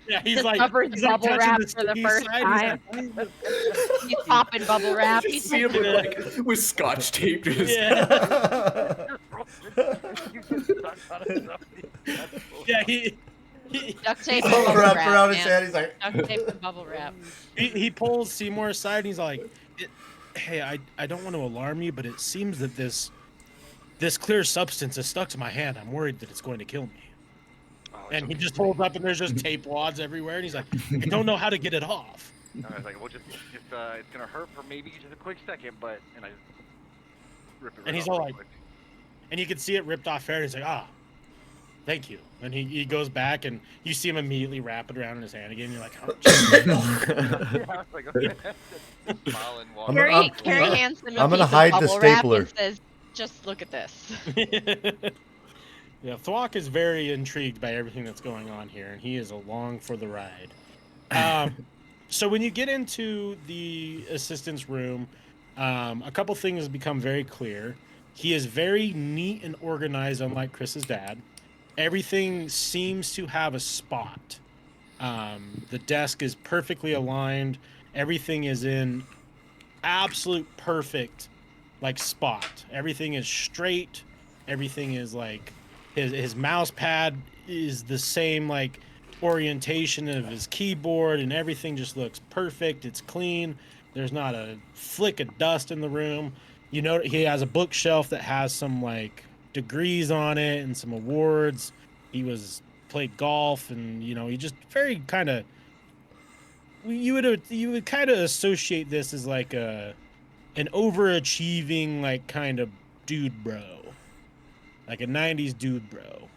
Yeah, he's like, Discovers he's like bubble touching wrap the for the sticky first side, time. he's like, He's popping bubble wrap. He's See him with like with scotch tape. Just... yeah, yeah, he duct tape and Bubble bubble wrap wrap. around his man. head. He's like, Duct tape and bubble wrap. he pulls Seymour aside and he's like, "Hey, I don't want to alarm you, but it seems that this clear substance is stuck to my hand. I'm worried that it's going to kill me." oh, it's And he okay. just holds up and there's just tape wads everywhere and he's like, "I don't know how to get it off." I was like, well, just it's gonna hurt for maybe just a quick second, but and I rip it. And right he's off all real like- quick. And you can see it ripped off hair and he's like, "Ah, thank you." And he goes back and you see him immediately wrap it around in his hand again. You're like, "Oh, Yeah, I was like, okay. Smile and walk I'm Carrie, gonna- Carrie hands him a I'm gonna piece hide of the bubble wrap stapler. and says, "Just look at this." Yeah, Thwok is very intrigued by everything that's going on here, and he is along for the ride. So when you get into the assistant's room, a couple things become very clear. He is very neat and organized, unlike Chris's dad. Everything seems to have a spot. The desk is perfectly aligned. Everything is in absolute perfect, like, spot. Everything is straight. Everything is like His mouse pad is the same like orientation of his keyboard, and everything just looks perfect. It's clean. There's not a flick of dust in the room. You know, he has a bookshelf that has some like degrees on it and some awards. He played golf, and you know, he just very kind of you would kind of associate this as like an overachieving like kind of dude bro, like a 90s dude bro.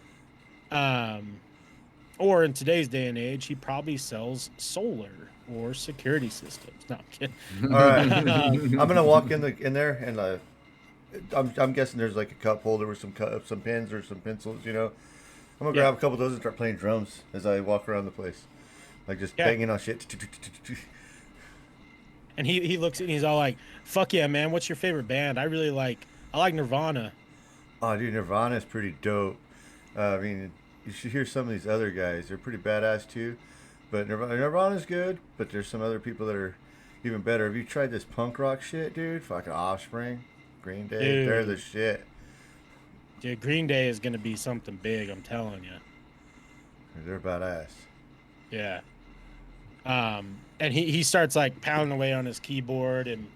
Or in today's day and age, he probably sells solar or security systems. No, I'm kidding. All right, I'm gonna walk in there, and I'm guessing there's like a cup holder with some pens or some pencils. You know, I'm gonna grab a couple of those and start playing drums as I walk around the place, like just banging on shit. And he looks and he's all like, "Fuck yeah, man! What's your favorite band? I like Nirvana." Oh, dude, Nirvana is pretty dope. I mean, you should hear some of these other guys. They're pretty badass too. But Nirvana's good, but there's some other people that are even better. Have you tried this punk rock shit, dude? Fucking Offspring, Green Day, Dude. they're the shit. Dude, Green Day is gonna be something big. I'm telling you. They're badass. Yeah. And he starts like pounding away on his keyboard, and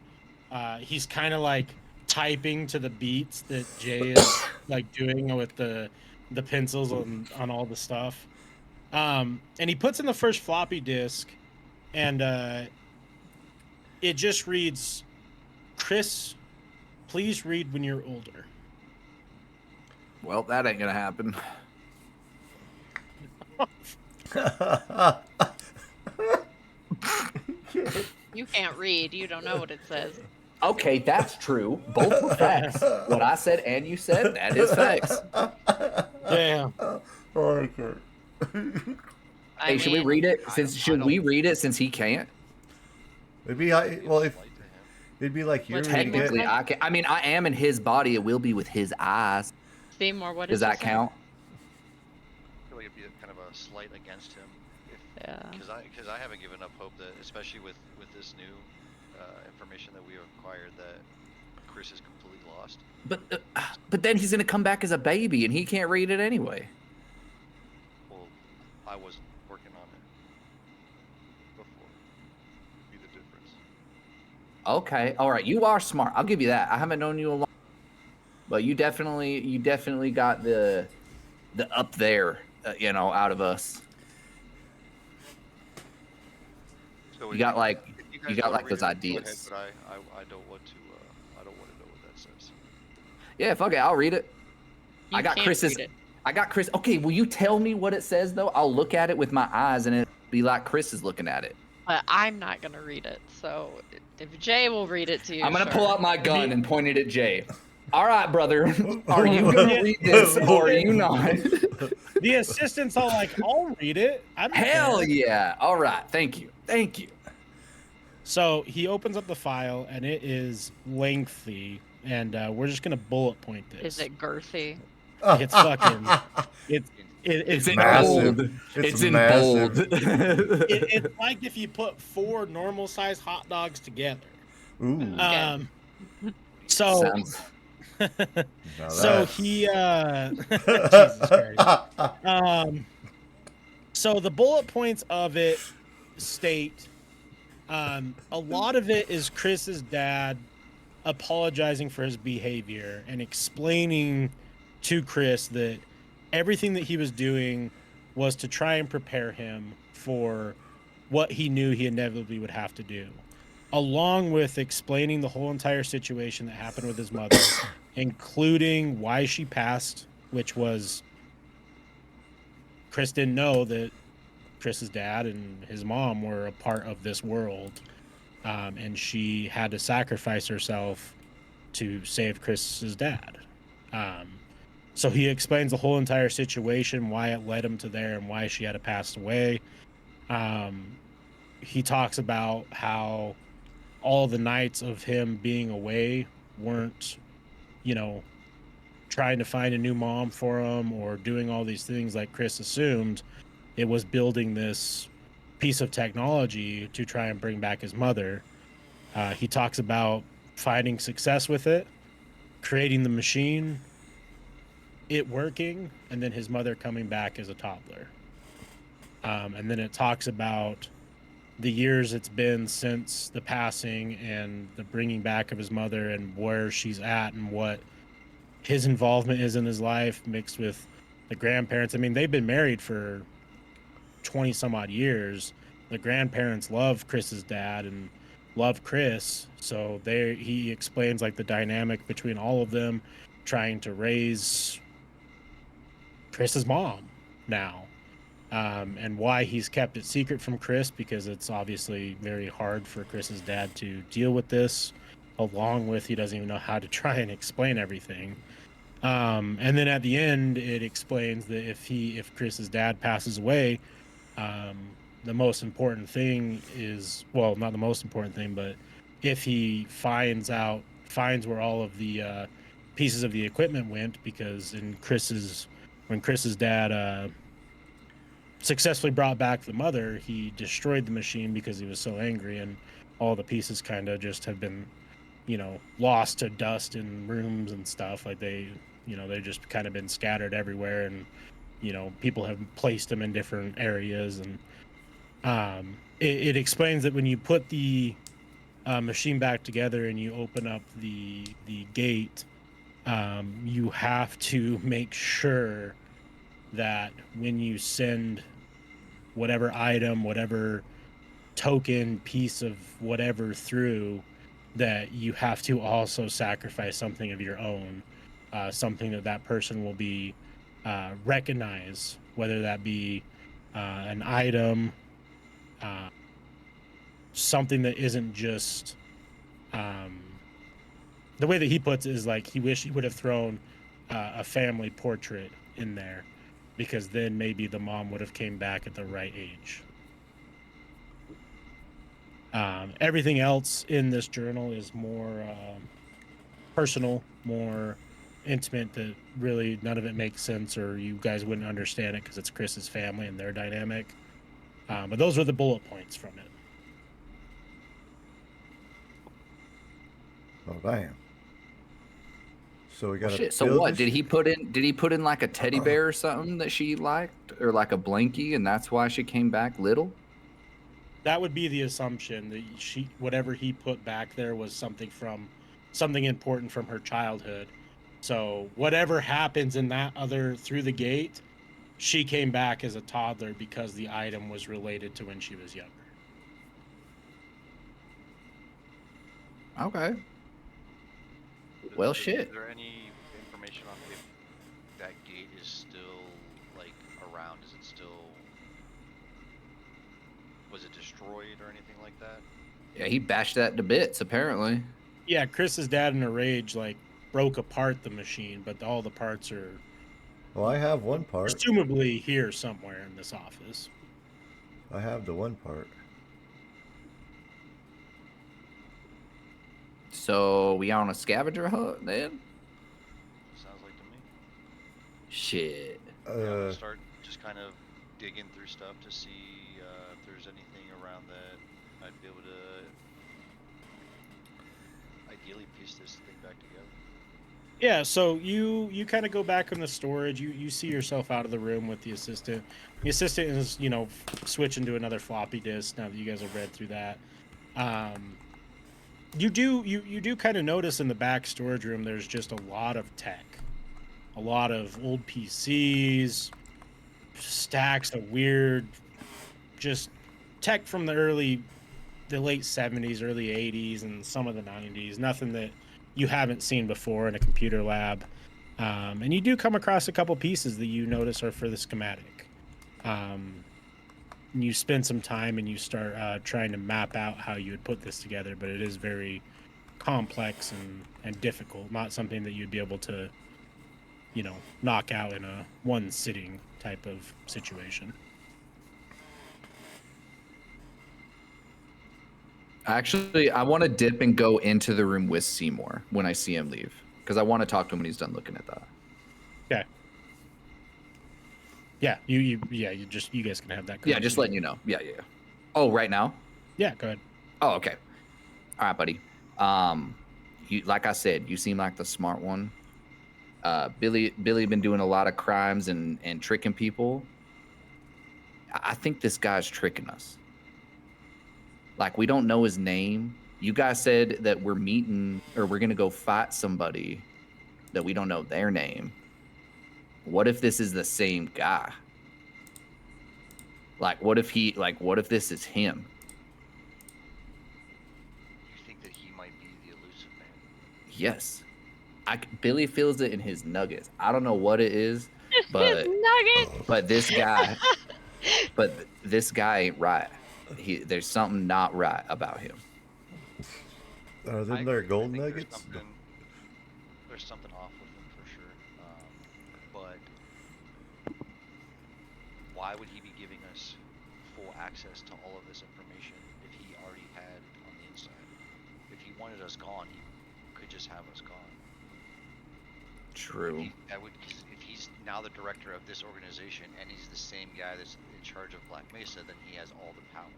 he's kind of like typing to the beats that Jay is like doing with the pencils on all the stuff. And he puts in the first floppy disk, and it just reads, "Chris, please read when you're older." Well, that ain't gonna happen. You can't read. You don't know what it says. Okay, that's true. Both were facts. What I said and you said, that is facts. Yeah. Hey, should we read it? Should we read it since he can't? It'd be well if it'd be like you're Technically, I can. I mean, I am in his body. It will be with his eyes. Seymour, what Does that count? I feel like it'd be kind of a slight against him. Yeah. Because I haven't given up hope that, especially with this new information that we acquired, that Chris is completely lost. But then he's gonna come back as a baby, and he can't read it anyway. Well, I wasn't working on it before. Be the difference. Okay, all right. You are smart. I'll give you that. I haven't known you a long, but you definitely got the up there, out of us. So You got like guys those wanna read it, go ideas. ahead, but I don't want to. I don't want to know what that says. Yeah, fuck it. I'll read it. You I got can't Chris's. read it. I got Chris. Okay, will you tell me what it says though? I'll look at it with my eyes, and it'll be like Chris is looking at it. But I'm not gonna read it. So if Jay will read it to you, I'm gonna sure. pull out my gun and point it at Jay. All right, brother. Are you gonna read this or are you not? The assistant's all like, "I'll read it." I don't Hell care. yeah! All right, thank you. So he opens up the file, and it is lengthy, and we're just gonna bullet point this. Is it girthy? It's fucking. It's in massive. bold. It's It's in massive. bold. It's like if you put 4 normal-sized hot dogs together. Ooh. So. Sounds- Now So that's- he Jesus Christ. So the bullet points of it state a lot of it is Chris's dad apologizing for his behavior and explaining to Chris that everything that he was doing was to try and prepare him for what he knew he inevitably would have to do, along with explaining the whole entire situation that happened with his mother, including why she passed, which was Chris didn't know that Chris's dad and his mom were a part of this world, and she had to sacrifice herself to save Chris's dad. So he explains the whole entire situation, why it led him to there, and why she had to pass away. He talks about how all the nights of him being away weren't, trying to find a new mom for him or doing all these things like Chris assumed. It was building this piece of technology to try and bring back his mother. He talks about finding success with it, creating the machine, it working, and then his mother coming back as a toddler. And then it talks about the years it's been since the passing and the bringing back of his mother and where she's at and what his involvement is in his life mixed with the grandparents. I mean, they've been married for 20 some odd years. The grandparents love Chris's dad and love Chris. So he explains like the dynamic between all of them trying to raise Chris's mom now. And why he's kept it secret from Chris, because it's obviously very hard for Chris's dad to deal with this, along with he doesn't even know how to try and explain everything. And then at the end, it explains that if Chris's dad passes away, the most important thing is, well, not the most important thing, but if he finds where all of the pieces of the equipment went, because when Chris's dad successfully brought back the mother, he destroyed the machine because he was so angry, and all the pieces kind of just have been, lost to dust in rooms and stuff. Like they've just kind of been scattered everywhere, and people have placed them in different areas. And it explains that when you put the machine back together and you open up the gate, you have to make sure that when you send whatever item, whatever token, piece of whatever through, that you have to also sacrifice something of your own, something that person will be recognize, whether that be an item, something that isn't just the way that he puts it is like he wished he would have thrown a family portrait in there, because then maybe the mom would have came back at the right age. Everything else in this journal is more personal, more intimate, that really none of it makes sense, or you guys wouldn't understand it because it's Chris's family and their dynamic. But those were the bullet points from it. Oh damn! So we got. Shit. So what did he put in? Did he put in like a teddy bear or something that she liked, or like a blankie, and that's why she came back little? That would be the assumption, that whatever he put back there was something important from her childhood. So whatever happens in that through the gate, she came back as a toddler because the item was related to when she was younger. Okay. Well, Is shit. there any information on if that gate is still like around? Is it still? Was it destroyed or anything like that? Yeah, he bashed that to bits, apparently. Yeah, Chris's dad in a rage broke apart the machine, but all the parts are Well, I have one part. presumably here somewhere in this office. I have the one part. So we on a scavenger hunt then? Sounds like to me. Shit. Yeah, I'm gonna start just kind of digging through stuff to see if there's anything around that I'd be able to ideally piece this thing back together. Yeah, so you kind of go back in the storage. You see yourself out of the room with the assistant. The assistant is, switching to another floppy disk now that you guys have read through that. You do kind of notice in the back storage room there's just a lot of tech. A lot of old PCs, stacks of weird just tech from the late 70s, early 80s, and some of the 90s. Nothing that you haven't seen before in a computer lab. And you do come across a couple pieces that you notice are for the schematic. You spend some time and you start trying to map out how you would put this together, but it is very complex and difficult. Not something that you'd be able to, knock out in a one sitting type of situation. Actually, I want to dip and go into the room with Seymour when I see him leave, because I want to talk to him when he's done looking at that. Okay. Yeah, you guys can have that. Yeah, just letting you know. Yeah. Oh, right now? Yeah, go ahead. Oh, okay. All right, buddy. You, like I said, you seem like the smart one. Billy been doing a lot of crimes and tricking people. I think this guy's tricking us. Like, we don't know his name. You guys said that we're meeting or we're gonna go fight somebody that we don't know their name. What if this is the same guy? Like, what if this is him? You think that he might be the elusive man? Yes. Billy feels it in his nuggets. I don't know what it is, but Nugget. this guy ain't right. There's something not right about him. Are I there there agree. gold I think nuggets? there's something off with him for sure. But why would he be giving us full access to all of this information if he already had it on the inside? If he wanted us gone, he could just have us gone. True. If he's now the director of this organization and he's the same guy that's in charge of Black Mesa, then he has all the power.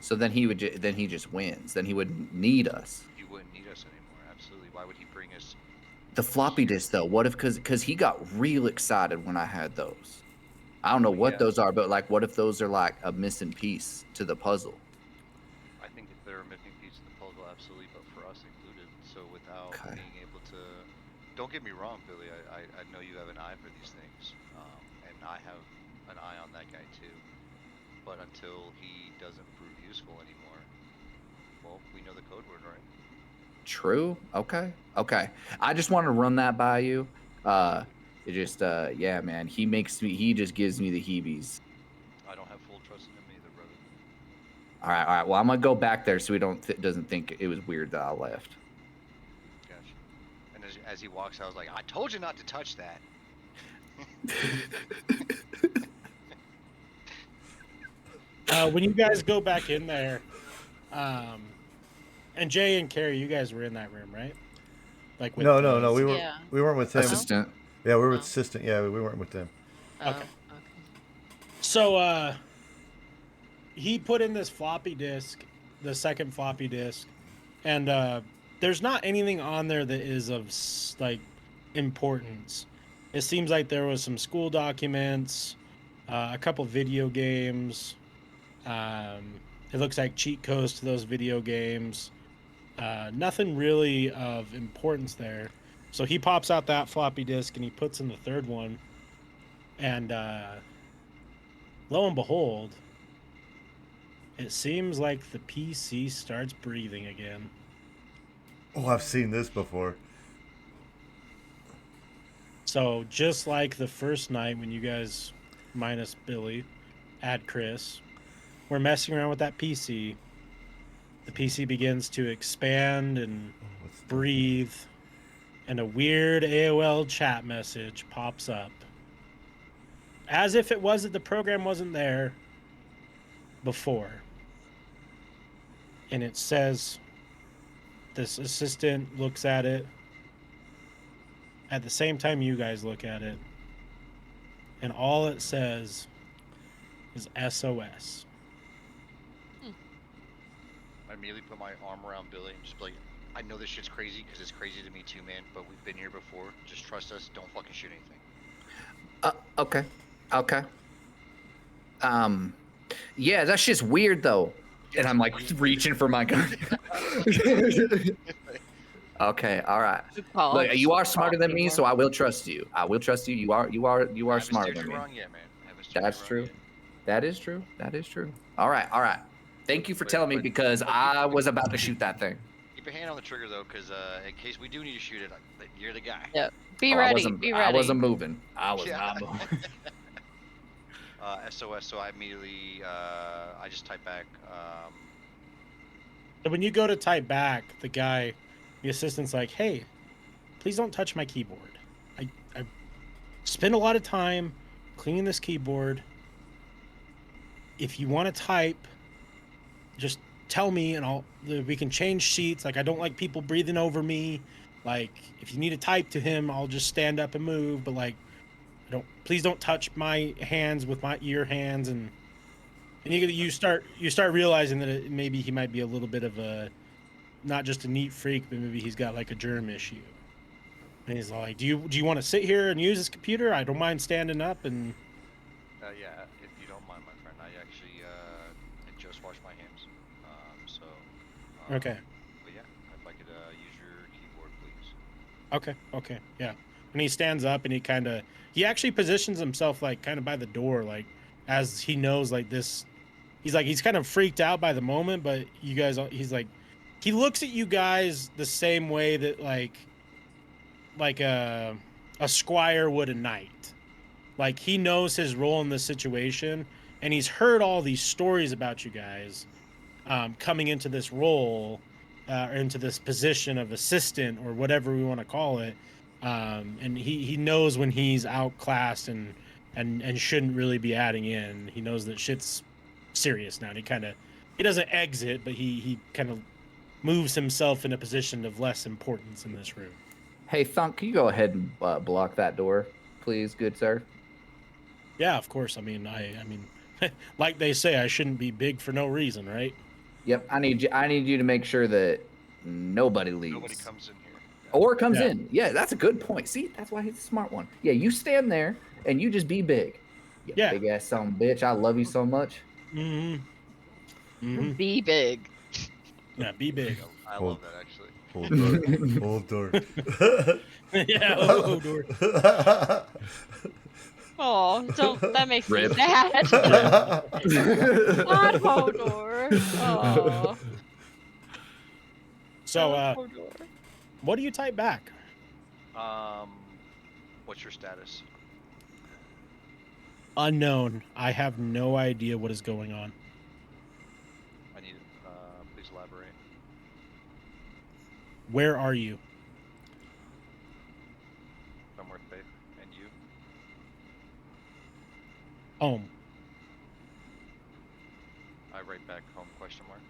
So then he just wins. Then he wouldn't need us. He wouldn't need us anymore. Absolutely. Why would he bring us? The floppy disk though. What if because he got real excited when I had those. I don't know what those are, but like, what if those are like a missing piece to the puzzle? I think if they're a missing piece of the puzzle, absolutely, but for us included. So without being able to, don't get me wrong, Billy. I know you have an eye for these things, and I have an eye on that guy too. But until he doesn't prove useful anymore, well, we know the code word, right? True. Okay. I just want to run that by you. It just yeah, man. He just gives me the heebies. I don't have full trust in him either, brother. All right. Well, I'm gonna go back there so he doesn't think it was weird that I left. Gotcha. And as he walks out, I was like, I told you not to touch that. When you guys go back in there, and Jay and Carrie, you guys were in that room, right? Like with No. We weren't with him. Assistant. Yeah, we were with assistant. Yeah, we weren't with them. Okay. So he put in this floppy disk, the second floppy disk, and there's not anything on there that is of like importance. It seems like there was some school documents, a couple video games. It looks like cheat codes to those video games. Nothing really of importance there. So he pops out that floppy disk and he puts in the third one. And lo and behold, it seems like the PC starts breathing again. Oh, I've seen this before. So just like the first night when you guys, minus Billy, add Chris, we're messing around with that PC. The PC begins to expand and breathe, and a weird AOL chat message pops up. As if it wasn't, the program wasn't there before. And it says, this assistant looks at it at the same time you guys look at it. And all it says is SOS. I immediately put my arm around Billy and just be like, I know this shit's crazy because it's crazy to me too, man, but we've been here before. Just trust us. Don't fucking shoot anything. Okay. Yeah, that's just weird though. And I'm like reaching for my gun. Okay, all right. Look, you are smarter than me, so I will trust you. You are smarter than me. Wrong yet, man. That's true. That is true. All right. Thank you for telling me because I was about to shoot that thing. Keep your hand on the trigger though, because in case we do need to shoot it, you're the guy. Yep. Be ready. I wasn't moving. I was not moving. SOS. So I immediately, I just type back. So when you go to type back, the assistant's like, "Hey, please don't touch my keyboard. I spend a lot of time cleaning this keyboard. If you want to type, just tell me and we can change sheets. Like, I don't like people breathing over me. Like, if you need to type to him, I'll just stand up and move. But like, please don't touch my hands with your hands." And you start realizing that maybe he might be a little bit of a, not just a neat freak, but maybe he's got like a germ issue. And he's like, "Do you want to sit here and use this computer? I don't mind standing up." And Yeah, if you don't mind, my friend, I actually I just washed my hands. So. okay, But yeah, if I could use your keyboard, please. okay, yeah. And he stands up and he actually positions himself like kind of by the door, like as he knows like this. He's kind of freaked out by the moment, but you guys, he's like, he looks at you guys the same way that like a squire would a knight. Like he knows his role in this situation, and he's heard all these stories about you guys coming into this role, into this position of assistant or whatever we want to call it. And he knows when he's outclassed and shouldn't really be adding in. He knows that shit's serious now. And he doesn't exit, but he kind of moves himself in a position of less importance in this room. Hey, Thunk, can you go ahead and block that door, please, good sir? Yeah, of course. I mean, like they say, I shouldn't be big for no reason, right? Yep, I need you to make sure that nobody leaves. Nobody comes in here. Or comes Yeah. in. Yeah, that's a good point. See, that's why he's a smart one. Yeah, you stand there and you just be big. You Yeah. big ass son of a bitch. I love you so much. Be big. Yeah, be big. I love that actually. Hold door. Yeah. Oh, door. Oh, don't. That makes me Rip. sad. Yeah. Not Hodor. Oh. So, Hodor. what do you type back? What's your status? Unknown. I have no idea what is going on. I need. Please elaborate. Where are you? Somewhere safe. And you? Home. I write back home? Question mark.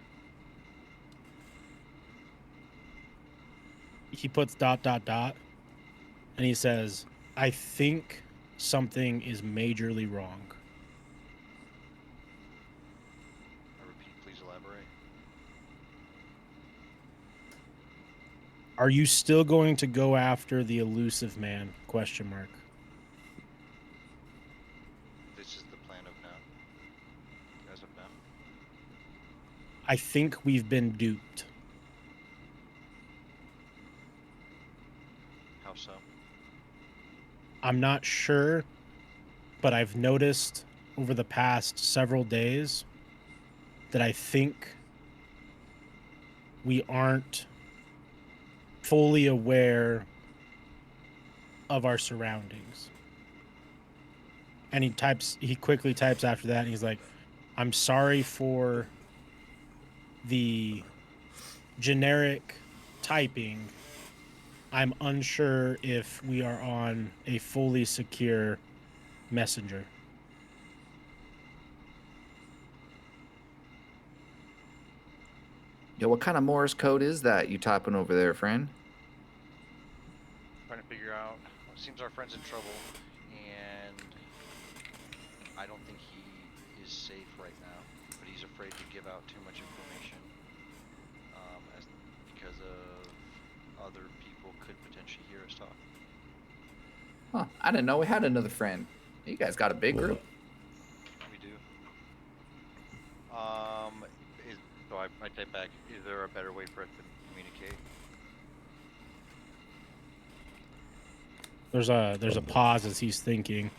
He puts ... and he says, I think something is majorly wrong. I repeat. Please elaborate. Are you still going to go after the elusive man? Question mark. This is the plan of now. As of now. I think we've been duped. How so? I'm not sure, but I've noticed over the past several days that I think we aren't fully aware of our surroundings. And he quickly types after that, and he's like, I'm sorry for the generic typing. I'm unsure if we are on a fully secure messenger. Yo, what kind of Morse code is that you typing over there, friend? Trying to figure out. Well, it seems our friend's in trouble, and I don't think he is safe right now. But he's afraid to give out too much information, because of other people could potentially hear us talk. Huh, I didn't know we had another friend. You guys got a big group. We do. So I type back. Is there a better way for us to communicate? There's a pause as he's thinking.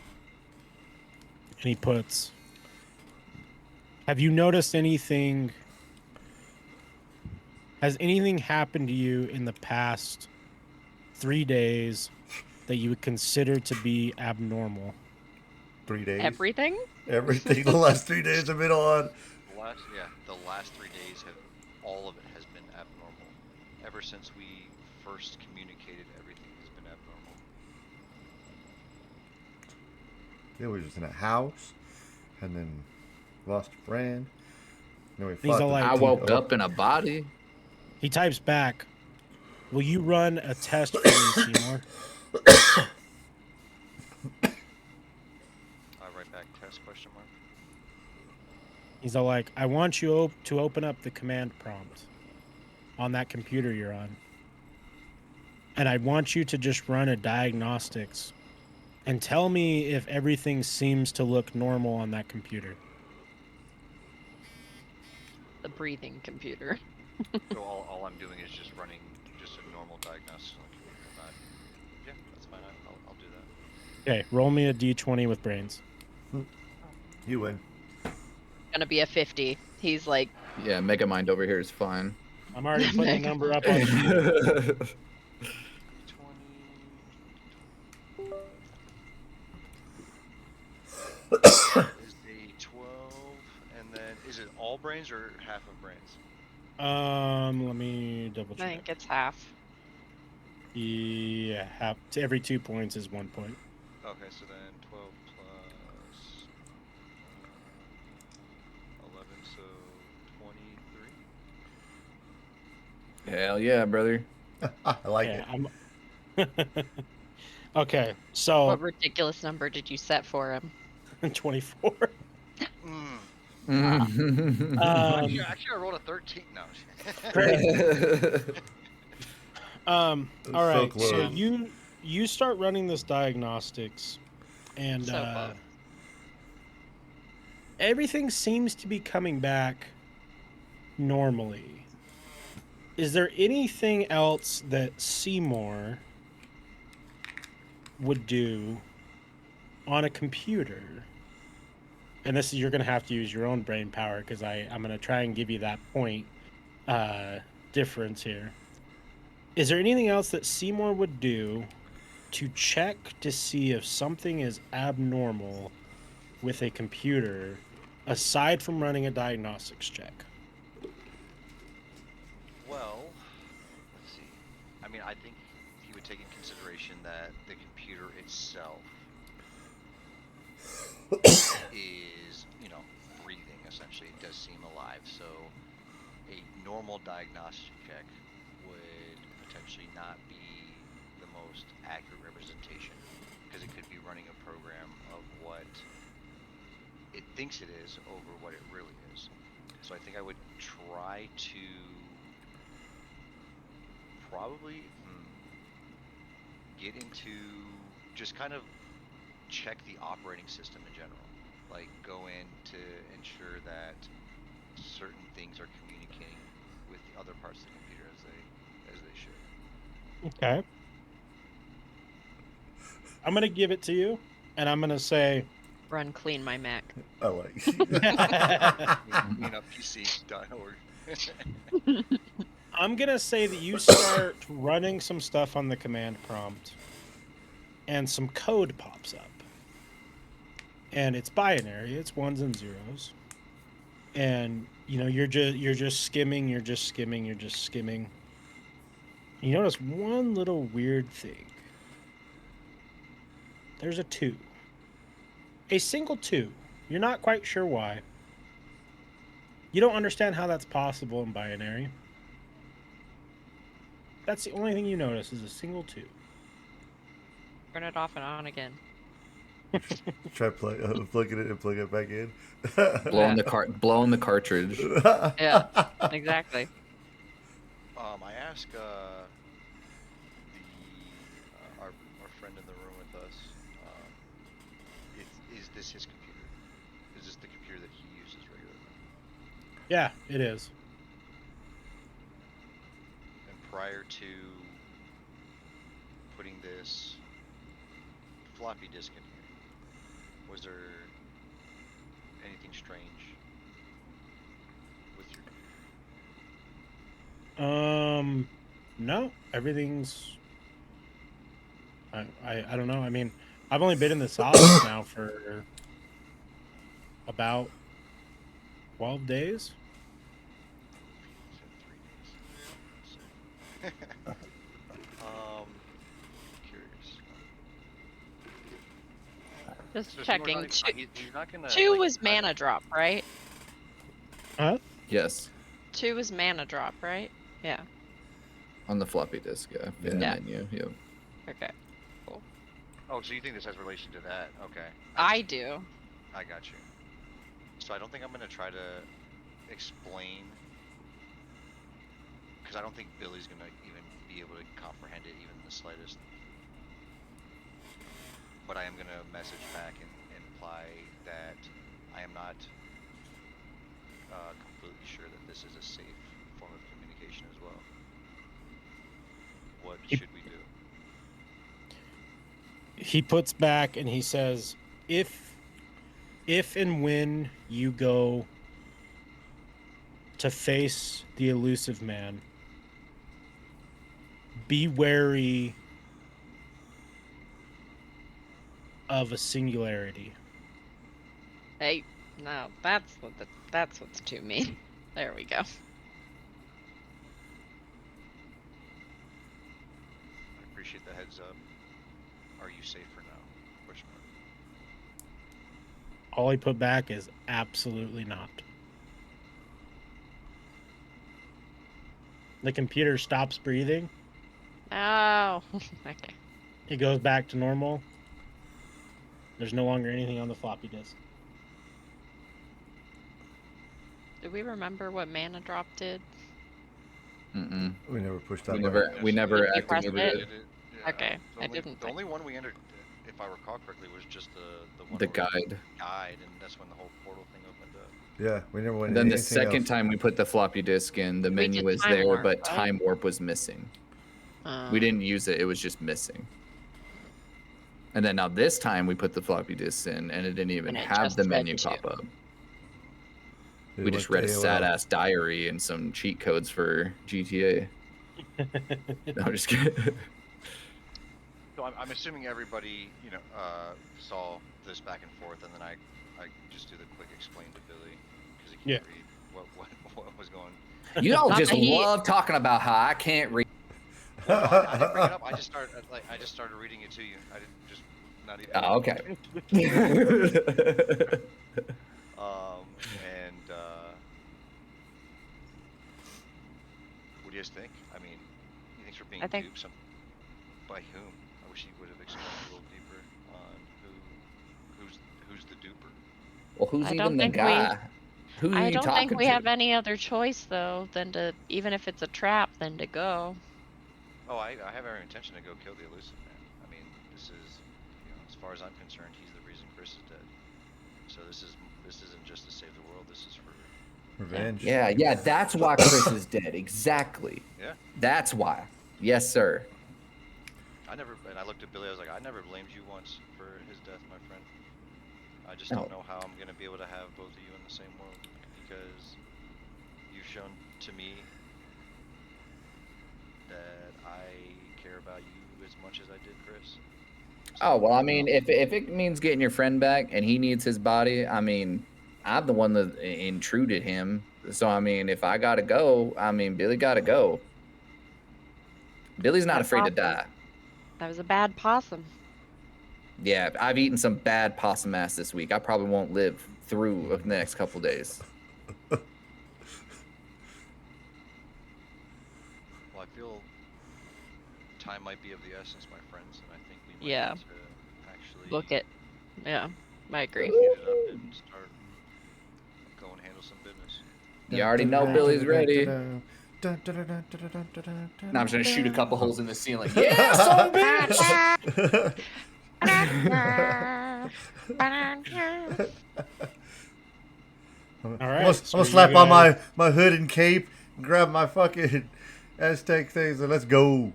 And he puts, have you noticed anything? Has anything happened to you in the past 3 days that you would consider to be abnormal? 3 days. Everything? Everything. The last 3 days have been on. The last 3 days all of it has been abnormal. Ever since we first communicated, everything has been abnormal. Then we was just in a house, and then lost a friend. Then we He's fought all the like- I team- woke up in a body. He types back, will you run a test for me, Seymour? I write back test question mark. He's all like, I want you to open up the command prompt on that computer you're on. and I want you to just run a diagnostics and tell me if everything seems to look normal on that computer. The breathing computer. So all I'm doing is just running just a normal diagnosis on the computer. I'm not. Yeah, that's fine. I'll do that. Okay, roll me a d20 with brains. You win. Gonna be a 50. He's like, Yeah, Mega Mind over here is fine. I'm already putting the Mega number up on the sheet. 20. Is the 12, and then is it all brains or half of brains? Let me double I check. think it's half. Yeah, half to every 2 points is 1 point. Okay, so then 12 plus 11, so 23. Hell yeah, brother. I like it. I'm okay, so What ridiculous number did you set for him? 24. Mm. Actually, I rolled a 13. No. All So right, close. so you start running this diagnostics, and So close. everything seems to be coming back normally. Is there anything else that Seymour would do on a computer? And this is, you're going to have to use your own brain power, because I'm going to try and give you that point difference here. Is there anything else that Seymour would do to check to see if something is abnormal with a computer, aside from running a diagnostics check? Well, let's see. I mean, I think he would take in consideration that the computer itself is, breathing, essentially. It does seem alive. So a normal diagnostic check would potentially not be the most accurate representation, because it could be running a program of what it thinks it is over what it really is. So I think I would try to probably get into just kind of check the operating system in general. Like, go in to ensure that certain things are communicating with the other parts of the computer as they should. Okay. I'm going to give it to you, and I'm going to say... Run clean my Mac. I like. CleanupPC.org. I'm going to say that you start running some stuff on the command prompt, and some code pops up. And it's binary, it's ones and zeros. And you're just skimming. You notice one little weird thing. There's a 2. A single 2. You're not quite sure why. You don't understand how that's possible in binary. That's the only thing you notice, is a single 2. Turn it off and on again. Try plugging it and plug it back in. blowing the cartridge. Yeah, exactly. I asked our friend in the room with us, is this his computer? Is this the computer that he uses regularly? Yeah, it is. And prior to putting this floppy disk in here, was there anything strange with your computer? No, everything's... I don't know. I mean, I've only been in this office now for about 12 days. Curious. Just So checking. he's not gonna, 2 like, was try to- mana drop, right? Huh? Yes, 2 was mana drop, right? Yeah. on the floppy disk. Yeah, in the menu. Yep. Okay. Oh, so you think this has relation to that? Okay. I do. I got you. So I don't think I'm gonna try to explain, because I don't think Billy's gonna even be able to comprehend it even the slightest. But I am going to message back and imply that I am not completely sure that this is a safe form of communication as well. What should we do? He puts back and he says, if and when you go to face the elusive man, be wary of a singularity. Hey, no, that's what's to me. There we go. I appreciate the heads up. Are you safe for now? Question mark. All he put back is absolutely not. The computer stops breathing. Oh, okay. It goes back to normal. There's no longer anything on the floppy disk. Do we remember what mana drop did? Mm-mm. We never pushed that We button. never Did you press activated it? it. Okay, The I only, didn't The think- only one we entered, if I recall correctly, was just the one. The where we guide. Guide, and that's when the whole portal thing opened up. Yeah, we never went And then the anything second else. time we put the floppy disk in, the We menu did was Time there, Warp, but right? time warp was missing. We didn't use it; it was just missing. And then now this time we put the floppy disk in, and it didn't even And it have just the said menu two. pop up. It We went just to read a AOL. sad ass diary and some cheat codes for GTA. No, I'm just kidding. So I'm assuming everybody, saw this back and forth, and then I just do the quick explain to Billy because he can't read what was going. You all Not just that he- love talking about how I can't read. Well, no, I didn't bring it up. I just started reading it to you. I didn't just not even. Oh, okay. And what do you guys think? I mean, he thinks we're being I think- duped. By whom? I wish he would have explained a little deeper on who's the duper. Well, who's I even don't the think we- guy? Who are I you don't talking think we to? have any other choice though than to, even if it's a trap, than to go. Oh, I have every intention to go kill the elusive man. I mean, this is, as far as I'm concerned, he's the reason Chris is dead. So this isn't just to save the world. This is for. Revenge. Yeah, that's why Chris is dead. Exactly. Yeah. That's why. Yes, sir. And I looked at Billy. I was like, I never blamed you once for his death, my friend. I just No. don't know how I'm gonna be able to have both of you in the same world because you've shown to me that I care about you as much as I did Chris. Oh well, I mean, if it means getting your friend back and he needs his body, I mean, I'm the one that intruded him. So I mean, if I gotta go, I mean, Billy gotta go. Billy's not That's afraid to awesome. die. That was a bad possum. Yeah, I've eaten some bad possum ass this week. I probably won't live through the next couple days. Well, I feel time might be of the essence, my friends, and I think we might Yeah. need to actually Look it. Yeah, I agree. heat it up and start go and handle some business. You already know Billy's ready. Now I'm just gonna shoot a couple holes in the ceiling. Yeah, son of a bitch! All right. I'm gonna so slap you on guys- my hood and cape, and grab my fucking Aztec things, and let's go.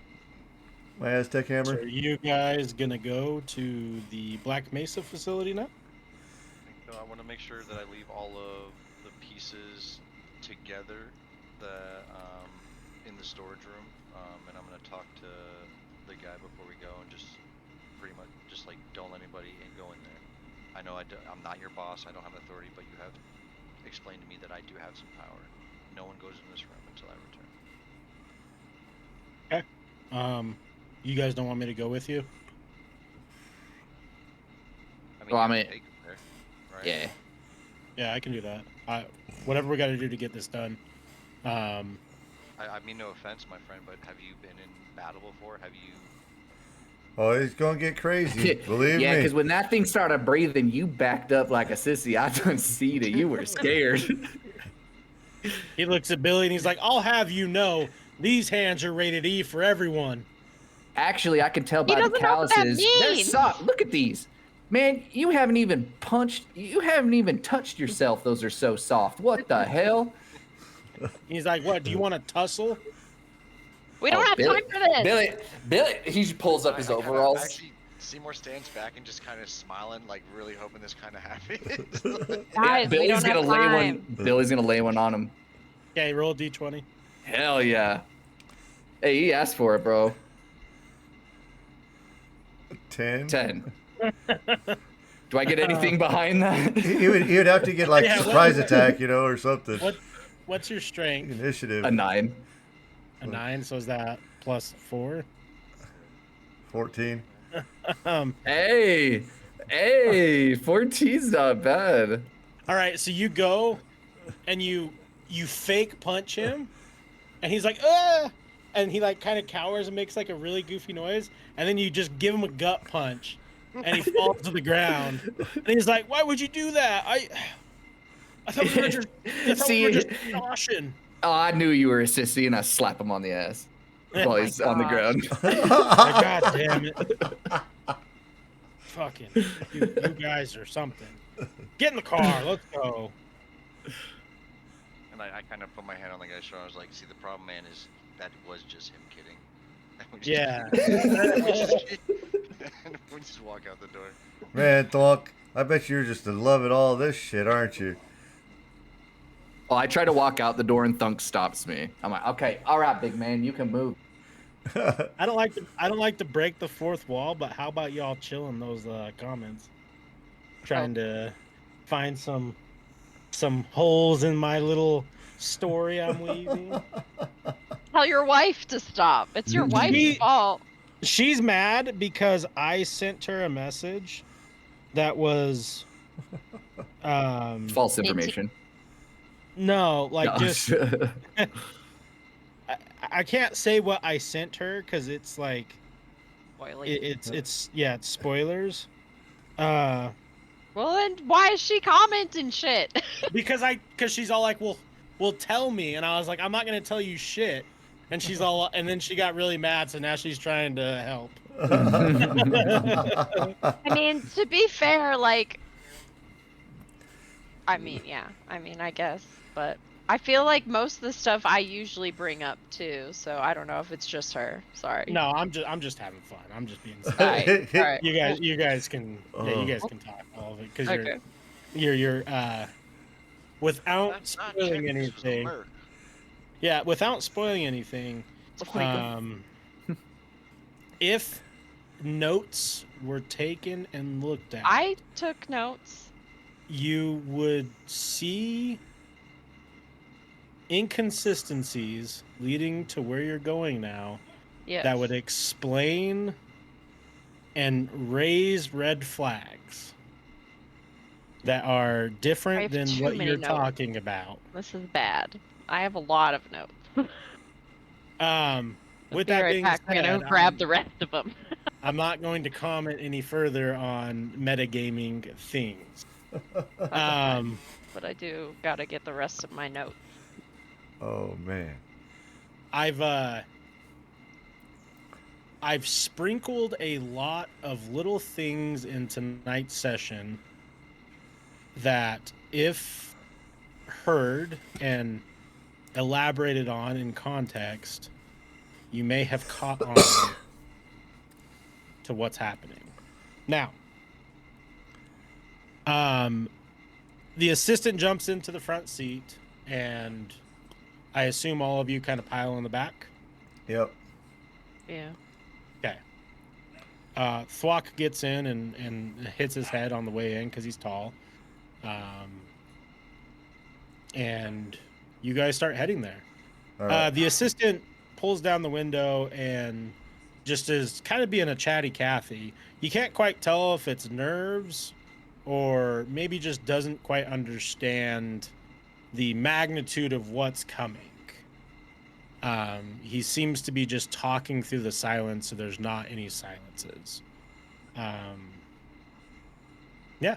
My Aztec So hammer. are you guys gonna go to the Black Mesa facility now? I want to make sure that I leave all of the pieces together in the storage room, and I'm gonna talk to the guy before we go and just pretty much just like don't let anybody go in there. I know I'm not your boss. I don't have authority, but you have explained to me that I do have some power. No one goes in this room until I return. You guys don't want me to go with you? Well, I you mean- can take them there, right? Yeah. Yeah, I can do that. Whatever we got to do to get this done. I mean no offense, my friend, but have you been in battle before? Have you? Oh, it's gonna get crazy. Believe Yeah, me. because when that thing started breathing, you backed up like a sissy. I done see that you were scared. He looks at Billy and he's like, "I'll have you know These hands are rated E for everyone. Actually, I can tell He by the doesn't know what that calluses. They're means. soft. Look at these. Man, you haven't even touched yourself. Those are so soft. What the hell? He's like, what, do you want to tussle? We don't have time for this. Billy, he pulls up his overalls. Actually, Seymour stands back and just kind of smiling, like really hoping this kind of happens. Guys, we Billy's don't gonna have lay time. one. Billy's gonna lay one on him. Okay, roll a d20. Hell yeah. Hey, he asked for it, bro. 10. 10. Do I get anything behind that? He would have to get like Yeah, surprise attack, or something. What's your strength? Initiative. A 9. A 9, so is that plus 4? 14. Hey, 14's not bad. All right, so you go and you fake punch him, and he's like, ah! And he like kind of cowers and makes like a really goofy noise, and then you just give him a gut punch, and he falls to the ground. And he's like, "Why would you do that? I thought we were just, caution." Oh, I knew you were a sissy, and I slap him on the ass while he's on the ground. God damn it! Fucking you guys are something. Get in the car. Let's go. And I kind of put my hand on the guy's shoulder. I was like, "See, the problem, man, is that was just him kidding." Yeah. We just walk out the door. Man, Thwonk, I bet you're just loving all this shit, aren't you? Well, I try to walk out the door, and Thunk stops me. I'm like, "Okay, all right, big man, you can move." I don't like to break the fourth wall, but how about y'all chill in those comments? Trying to find some holes in my little story I'm weaving. Tell your wife to stop. It's your wife's fault. She's mad because I sent her a message that was false information. No, like No. just I can't say what I sent her because it's like it's spoilers. Well, then why is she commenting shit? because she's all like, well, tell me, and I was like, I'm not gonna tell you shit, and she's all, and then she got really mad, so now she's trying to help. I mean, to be fair, like, I guess, but I feel like most of the stuff I usually bring up too, so I don't know if it's just her. Sorry. No, I'm just having fun. I'm just being silly. All right. You guys can talk all of it because Okay. you're without spoiling anything. Yeah, without spoiling anything. If notes were taken and looked at, I took notes. You would see inconsistencies leading to where you're going now. Yes. That would explain and raise red flags that are different than what you're talking about. This is bad. I have a lot of notes. With that being said, I'm gonna grab the rest of them. I'm not going to comment any further on metagaming things. But I do gotta get the rest of my notes. Oh man. I've sprinkled a lot of little things in tonight's session that, if heard and elaborated on in context, you may have caught on to what's happening. Now, the assistant jumps into the front seat, and I assume all of you kind of pile in the back. Yep. Yeah. Okay. Thwok gets in and hits his head on the way in because he's tall. And you guys start heading there. All right. The assistant pulls down the window and just is kind of being a chatty Cathy. You can't quite tell if it's nerves or maybe just doesn't quite understand the magnitude of what's coming. He seems to be just talking through the silence, so there's not any silences. Yeah,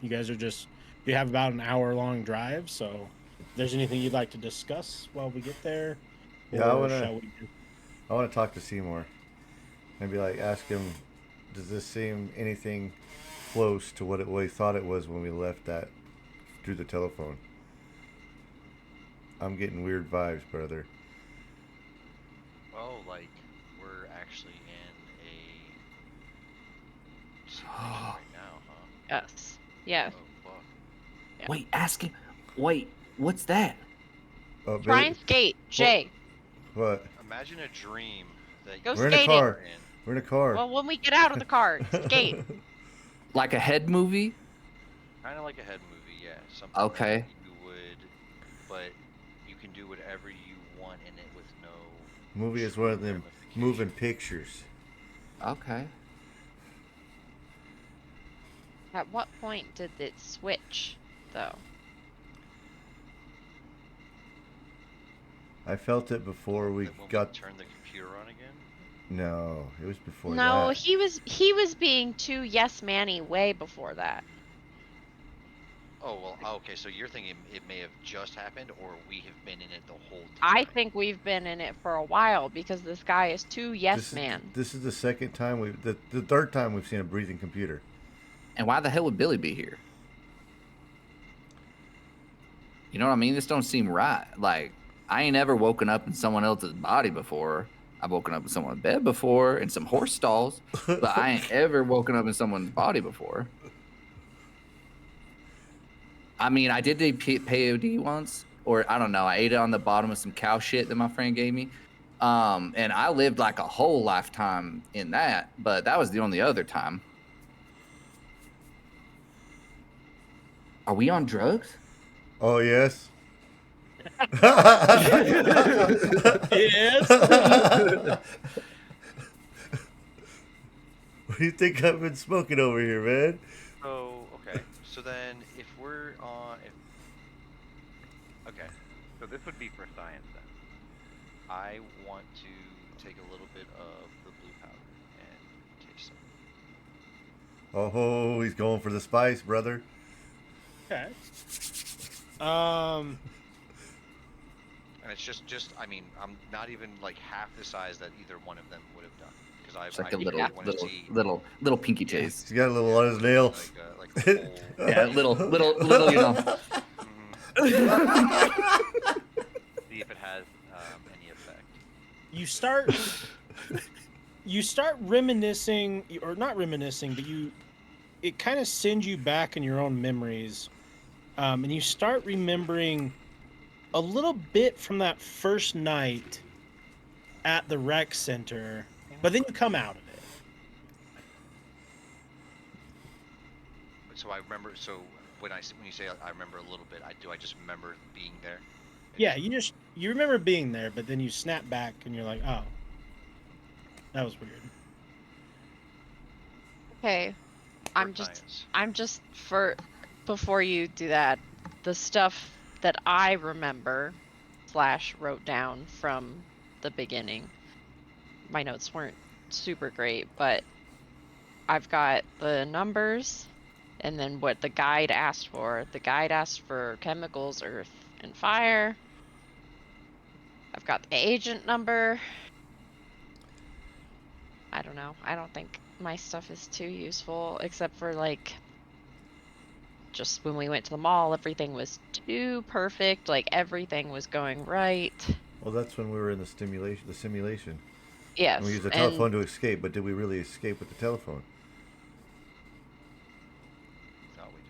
you guys you have about an hour-long drive, so if there's anything you'd like to discuss while we get there, Yeah, Or shall we? I wanna talk to Seymour. And be like, ask him, does this seem anything close to what we thought it was when we left that through the telephone? I'm getting weird vibes, brother. Oh, like we're actually in a simulation right now, huh? Yes. Yeah. Oh fuck. Yeah. Wait, ask him. Wait, what's that? Oh, Try Billy, and skate, Jay. what? Imagine a dream that Go you We're in a skating. car. are in. We're in a car. Well, when we get out of the car, skate. Like a head movie? Kind of like a head movie, yeah. Something Okay. that you would, but you can do whatever you want in it with no Movie is one of true them ramifications. moving pictures. Okay. At what point did it switch, though? I felt it before we When got. we turn the computer on again. No, it was before No, that. he was being too yes manny way before that. Oh well, okay. So you're thinking it may have just happened, or we have been in it the whole time. I think we've been in it for a while because this guy is too yes This is, man. this is the second time the third time we've seen a breathing computer. And why the hell would Billy be here? You know what I mean? This don't seem right. Like, I ain't ever woken up in someone else's body before. I've woken up in someone's bed before, in some horse stalls, but I ain't ever woken up in someone's body before. I mean, I did the peyote once, or I don't know. I ate it on the bottom of some cow shit that my friend gave me. And I lived like a whole lifetime in that, but that was the only other time. Are we on drugs? Oh yes. Yes. What do you think I've been smoking over here, man? So okay. So then, if we're on, okay, So this would be for science then. I want to take a little bit of the blue powder and taste some. Oh, he's going for the spice, brother. Okay. And it's just I mean, I'm not even like half the size that either one of them would have done, because It's like I a really want to see little pinky taste. He's got a little on his nail. like a whole. Yeah, little, you know. Mhm. See if it has any effect. You start reminiscing, or not reminiscing, but it kind of sends you back in your own memories, and you start remembering a little bit from that first night at the rec center, but then you come out of it. So I remember. So when you say I remember a little bit, I just remember being there. Yeah, you remember being there, but then you snap back and you're like, oh, that was weird. Okay. For science. I'm just for before you do that, the stuff that I remember / wrote down from the beginning. My notes weren't super great, but I've got the numbers and then what the guide asked for. The guide asked for chemicals, earth, and fire. I've got the agent number. I don't know. I don't think my stuff is too useful, except for like just when we went to the mall, everything was too perfect. Like everything was going right. Well, that's when we were in the simulation. Yes. And we used the and telephone to escape, but did we really escape with the telephone? Thought we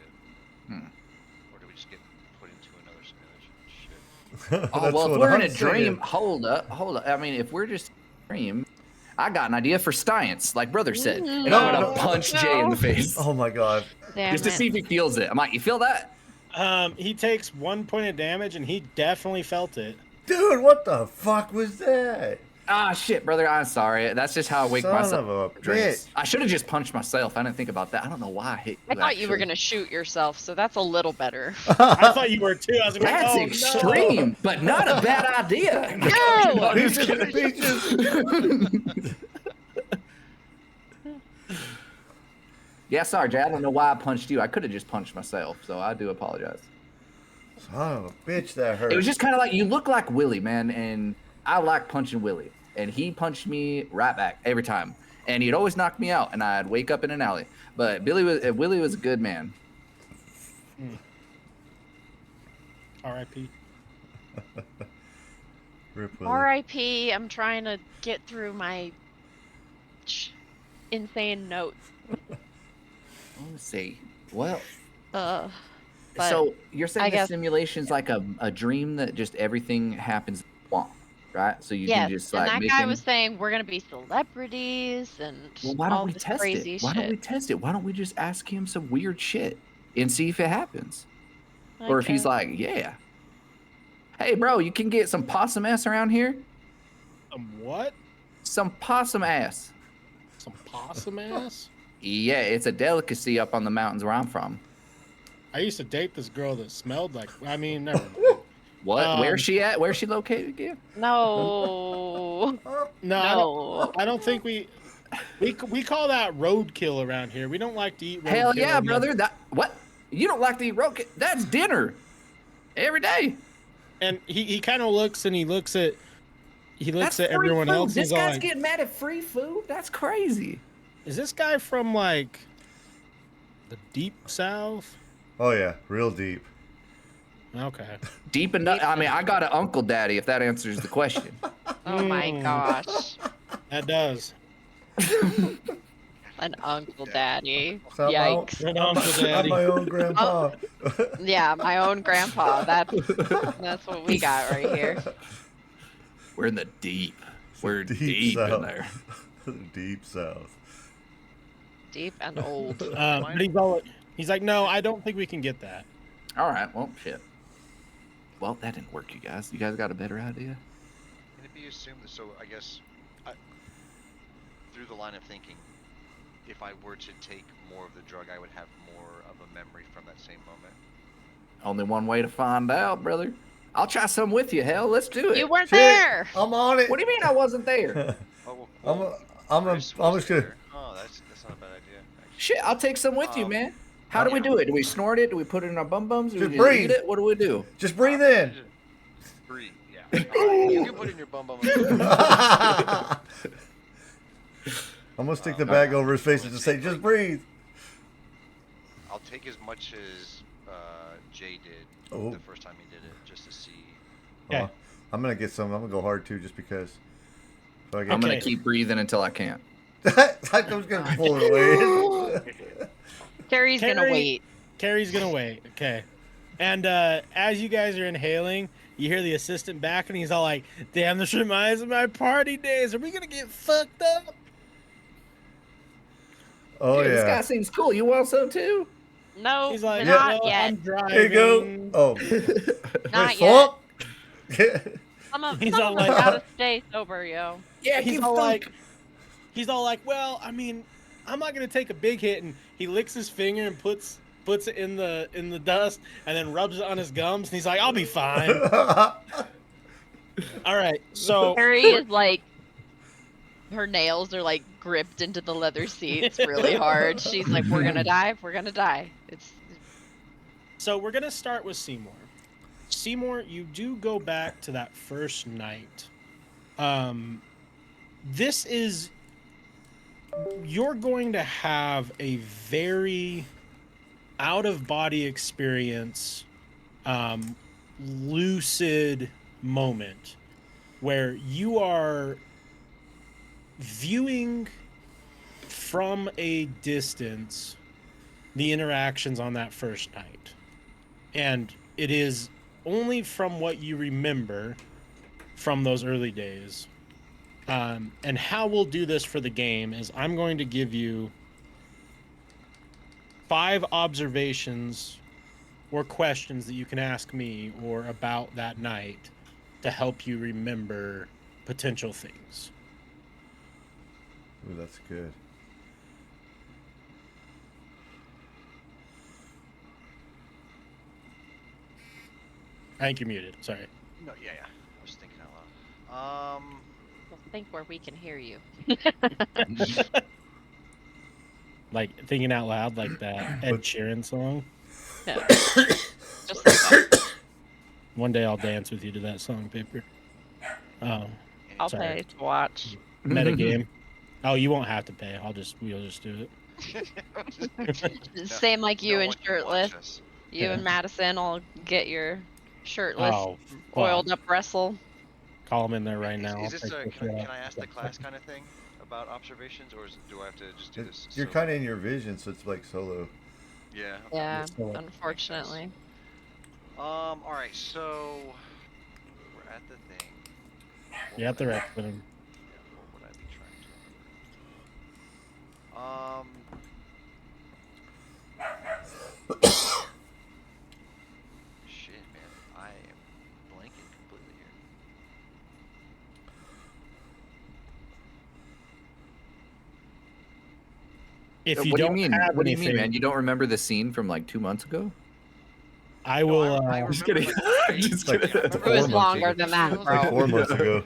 did. Hmm. Or did we just get put into another simulation? Shit. Oh, That's well, if what we're in I'm a dream, saying. hold up. I mean, if we're just in a dream, I got an idea for science, like brother said. And I'm No, going to punch Jay in the face. Oh my god. Damn Just to it. see if he feels it. I'm like, you feel that? He takes 1 point of damage, and he definitely felt it. Dude, what the fuck was that? Ah, shit, brother. I'm sorry. That's just how I wake Son myself of a up. for dreams. bitch. I should have just punched myself. I didn't think about that. I don't know why I hit I you. thought you were actually. gonna shoot yourself, so that's a little better. I thought you were too. I was like, That's oh, extreme, but not a bad idea. No! I'm just Peaches, kidding. peaches. Yeah, sorry, Jay. I don't know why I punched you. I could have just punched myself, so I do apologize. Son of a bitch, that hurt. It was just kind of like, you look like Willie, man, and I like punching Willie, and he punched me right back every time. And he'd always knock me out, and I'd wake up in an alley. But Willie was a good man. R.I.P. Rip Willie. R.I.P. I'm trying to get through my insane notes. Let's see. Well, But so you're saying I the guess- simulation's like a dream that just everything happens right? So you yes, can just and like that make guy him... was saying we're gonna be celebrities and Well, why don't all we this test crazy it? Why shit. don't we test it? Why don't we just ask him some weird shit and see if it happens? I Or if he's guess. like, yeah. Hey, bro, you can get some possum ass around here? What? Some possum ass. Some possum ass? Yeah, it's a delicacy up on the mountains where I'm from. I used to date this girl that smelled like. I mean, never mind. What? Where's she at? Where's she located again? No. No, I don't think we call that roadkill around here. We don't like to eat roadkill. Hell yeah, brother. What? You don't like to eat roadkill? That's dinner every day. And he kind of looks and he looks at That's everyone free food. else. This He's guy's like, getting mad at free food. That's crazy. is this guy from like the deep south? Oh yeah, real deep. Okay. Deep enough. I mean, I got an uncle daddy. If that answers the question. Oh my Mm. gosh. That does. An uncle daddy. So I'm Yikes. An uncle I'm daddy. my own grandpa. Yeah, my own grandpa. That's what we got right here. We're in the deep. We're Deep deep in south. there. Deep south. Deep and old. But he's like, no, I don't think we can get that. All right. Well, shit. Well, that didn't work, you guys. You guys got a better idea? Can it be assumed that, so I guess, through the line of thinking, if I were to take more of the drug, I would have more of a memory from that same moment? Only one way to find out, brother. I'll try some with you. Hell, let's do it. You weren't Shit, there. I'm on it. What do you mean I wasn't there? Oh, I'm Chris just was gonna. there. Oh, that's not a bad idea, actually. Shit, I'll take some with you, man. How do we do it? Do we snort it? Do we put it in our bum bums? Do we Just just breathe. eat it? What do we do? Just breathe in. Just breathe, yeah. You can put it in your bum bum. I'm gonna stick the bag over his face and just say, "Just breathe." I'll take as much as Jay did Oh. the first time he did it, just to see. Okay. Oh, I'm gonna get some. I'm gonna go hard too, just because. So I I'm gonna Okay. keep breathing until I can't. I was gonna pull it away. Carrie's gonna Carrie- wait. Carrie's gonna wait. Okay. And as you guys are inhaling, you hear the assistant back, and he's all like, "Damn, this reminds me of my party days. Are we gonna get fucked up?" Oh Dude, This guy yeah. seems cool. You want some too? No, He's like, not "Well, yet. I'm driving." Here you go. Oh. Not Wait, yet. fuck? Some of He's some all of us like- gotta stay sober, yo. Yeah, He's give all thunk. he's all like, "Well, I mean, I'm not gonna take a big hit," and he licks his finger and puts it in the dust, and then rubs it on his gums, and he's like, "I'll be fine." All right, so Carrie is like, her nails are like gripped into the leather seats really hard. She's like, "We're gonna die. We're gonna die." we're gonna start with Seymour. Seymour, you do go back to that first night. This is you're going to have a very out of body experience, lucid moment where you are viewing from a distance the interactions on that first night. And it is only from what you remember from those early days. And how we'll do this for the game is I'm going to give you 5 observations or questions that you can ask me or about that night to help you remember potential things. Ooh, that's good. I think you're muted. Sorry. No, yeah. I was thinking out loud. Well, think where we can hear you. Like thinking out loud, like that Ed Sheeran song. Yeah. Just like that. One day I'll dance with you to that song, Paper. Oh, I'll sorry. pay to watch. Metagame. Oh, you won't have to pay. We'll just do it. Same like you no and one can watch shirtless. us. You Yeah. and Madison will get your shirtless, Oh, oiled fuck. up wrestle. Call him in there right now. Is this I'll take the shit can I ask the off. class kind of thing about observations, or do I have to just do this? You're solo? kind of in your vision, so it's like solo. Yeah. Okay. Yeah, So- unfortunately. All right. So we're at the thing. What You have would to I- reckon him. Yeah. What would I be trying to? Shit, man. I am blanking completely here. If you What do you don't mean? have What do you anything, mean, man? You don't remember the scene from like 2 months ago? I will. I Just remember, kidding. like, the Just face. kidding. I It's remember It Four was months longer ago. than that, It was bro. Like 4 months Yeah. ago.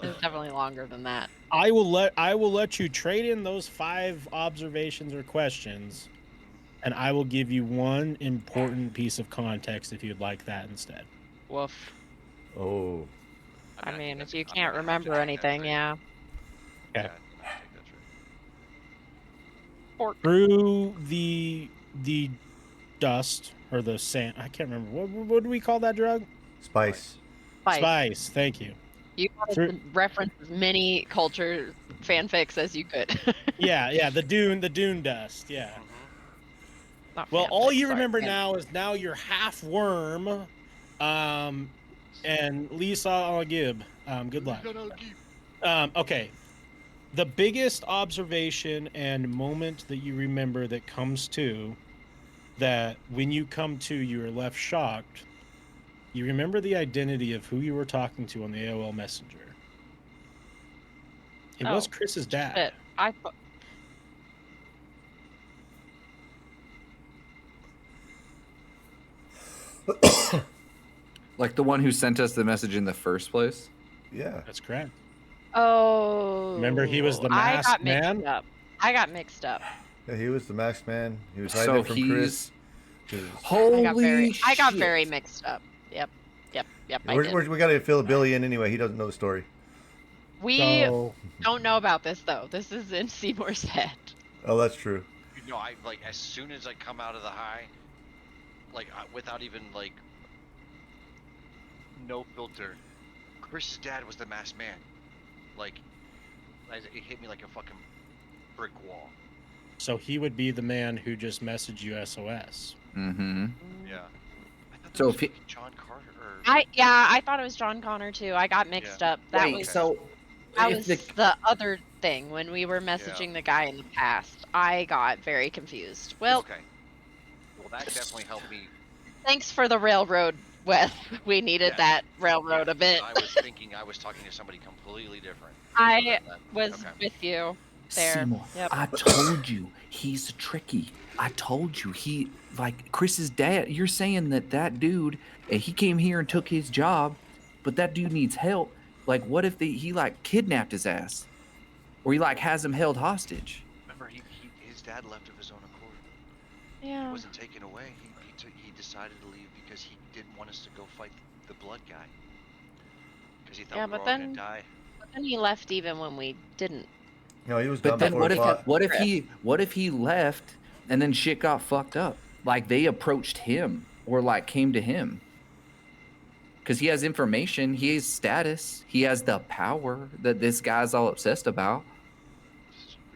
It was definitely longer than that. I will let you trade in those 5 observations or questions, and I will give you one important piece of context if you'd like that instead. Woof. Oh. I mean, that's- if you I'm can't gonna have to remember take that anything, trade. yeah. Okay. Yeah, I'm gonna have to take that trade. Through the dust or the sand, I can't remember what do we call that drug? Spice. Spice. Thank you. You wanted Through- to reference as many culture fanfics as you could. Yeah, the dune dust. Yeah. Not Well, all fanfics, you sorry, remember fan- now is now you're half worm, and Lisa Al-Gib. Good luck. Okay. The biggest observation and moment that you remember that comes to that when you come to, you are left shocked. You remember the identity of who you were talking to on the AOL Messenger. It was Oh, Chris's dad. Shit. I thought Like the one who sent us the message in the first place? Yeah. That's correct. Oh. Remember, he was the I got masked mixed man? up. I got mixed up. Yeah, he was the masked man. He was hiding So it from he's Chris. 'Cause holy I got shit. very mixed up. Yep. I did. we got to fill Billy in anyway. He doesn't know the story. We So don't know about this though. This is in Seymour's head. Oh, that's true. You know, I like as soon as I come out of the high, like without even like no filter, Chris's dad was the masked man. Like, it hit me like a fucking brick wall. So he would be the man who just messaged you SOS. Mm-hmm. Yeah. I thought that So was if he- fucking John Carter. Or... I thought it was John Connor too. I got mixed up. That Wait, was so that if was the other thing when we were messaging Yeah. the guy in the past. I got very confused. Well, Okay. Well, that definitely helped me. thanks for the railroad, Wes. We needed Yeah. that railroad a bit. I was thinking I was talking to somebody completely different. I other than that. was Okay. with you there. Seymour, Yep. I told you he's tricky. I told you he like Chris's dad. You're saying that dude, he came here and took his job, but that dude needs help. Like, what if he like kidnapped his ass, or he like has him held hostage? Remember, his dad left of his own accord. He Yeah. wasn't taken away. He decided to leave because he didn't want us to go fight the blood guy. Because he thought Yeah, we were but all gonna then- die. But then he left even when we didn't. No, he was But done then before what he if fought. what if he left and then shit got fucked up? Like they approached him or like came to him. Because he has information, he has status, he has the power that this guy's all obsessed about. This is true.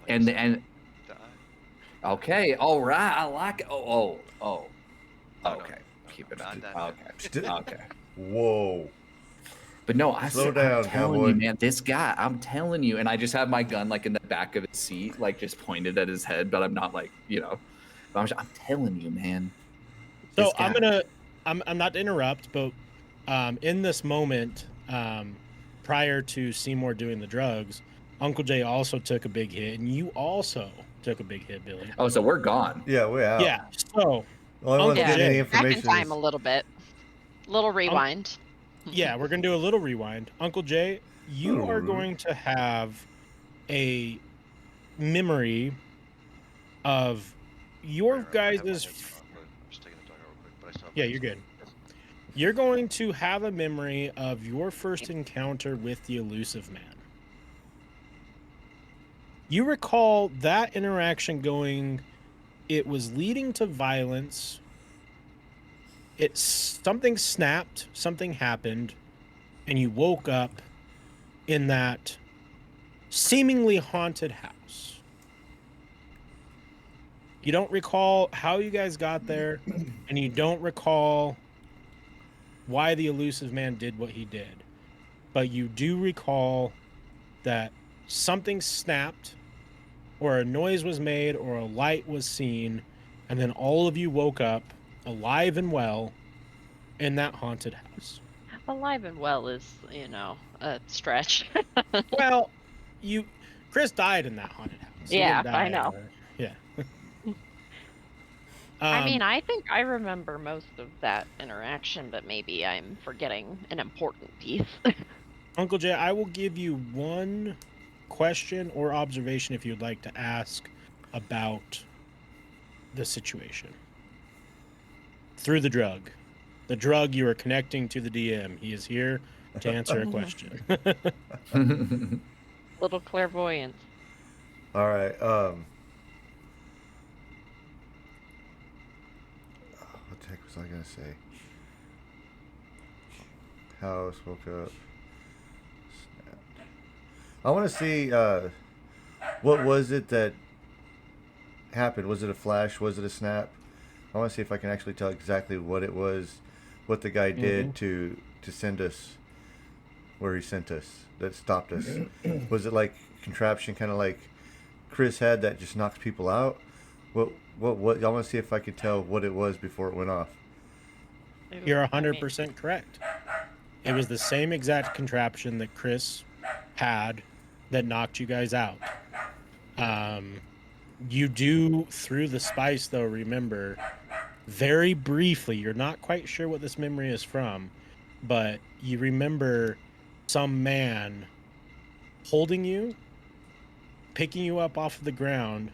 Like And I said, die. okay, all right, I like it. No, Okay, keep it not on. that Okay, Sti- okay. Whoa. But no, Slow I'm down, telling cowboy. you, man, this guy, I'm telling you, and I just have my gun like in the back of his seat, like just pointed at his head, but I'm not like, but I'm telling you, man. So this guy- I'm not to interrupt, but in this moment, prior to Seymour doing the drugs, Uncle Jay also took a big hit, and you also took a big hit, Billy. Oh, so we're gone. Yeah, we're out. Yeah. So The only ones Yeah. getting any Back in information time is a little bit. Little rewind. yeah, we're gonna do a little rewind. Uncle Jay, you Little are rude. going to have a memory of your Right, I have my guys' headset on, but I'm just taking a dog out real quick, but I still have Yeah, my you're headset good. You're going to have a memory of your first encounter with the elusive man. You recall that interaction going, it was leading to violence. Something snapped, something happened, and you woke up in that seemingly haunted house. You don't recall how you guys got there, and you don't recall why the elusive man did what he did. But you do recall that something snapped, or a noise was made, or a light was seen, and then all of you woke up alive and well in that haunted house. Alive and well is, a stretch. Well, Chris died in that haunted house. He Yeah, didn't I die, know. Yeah. I mean, I think I remember most of that interaction, but maybe I'm forgetting an important piece. Uncle Jay, I will give you one question or observation if you'd like to ask about the situation. Through the drug. The drug you are connecting to the DM. He is here to answer a question. Little clairvoyance. All right. What the heck was I gonna say? House woke up. Snapped. I want to see. What was it that happened? Was it a flash? Was it a snap? I want to see if I can actually tell exactly what it was, what the guy did to send us where he sent us, that stopped us. Was it like contraption, kind of like Chris had, that just knocks people out? What? I want to see if I could tell what it was before it went off. You're 100% correct. It was the same exact contraption that Chris had that knocked you guys out. You do, through the spice, though, remember very briefly, you're not quite sure what this memory is from, but you remember some man holding you, picking you up off of the ground,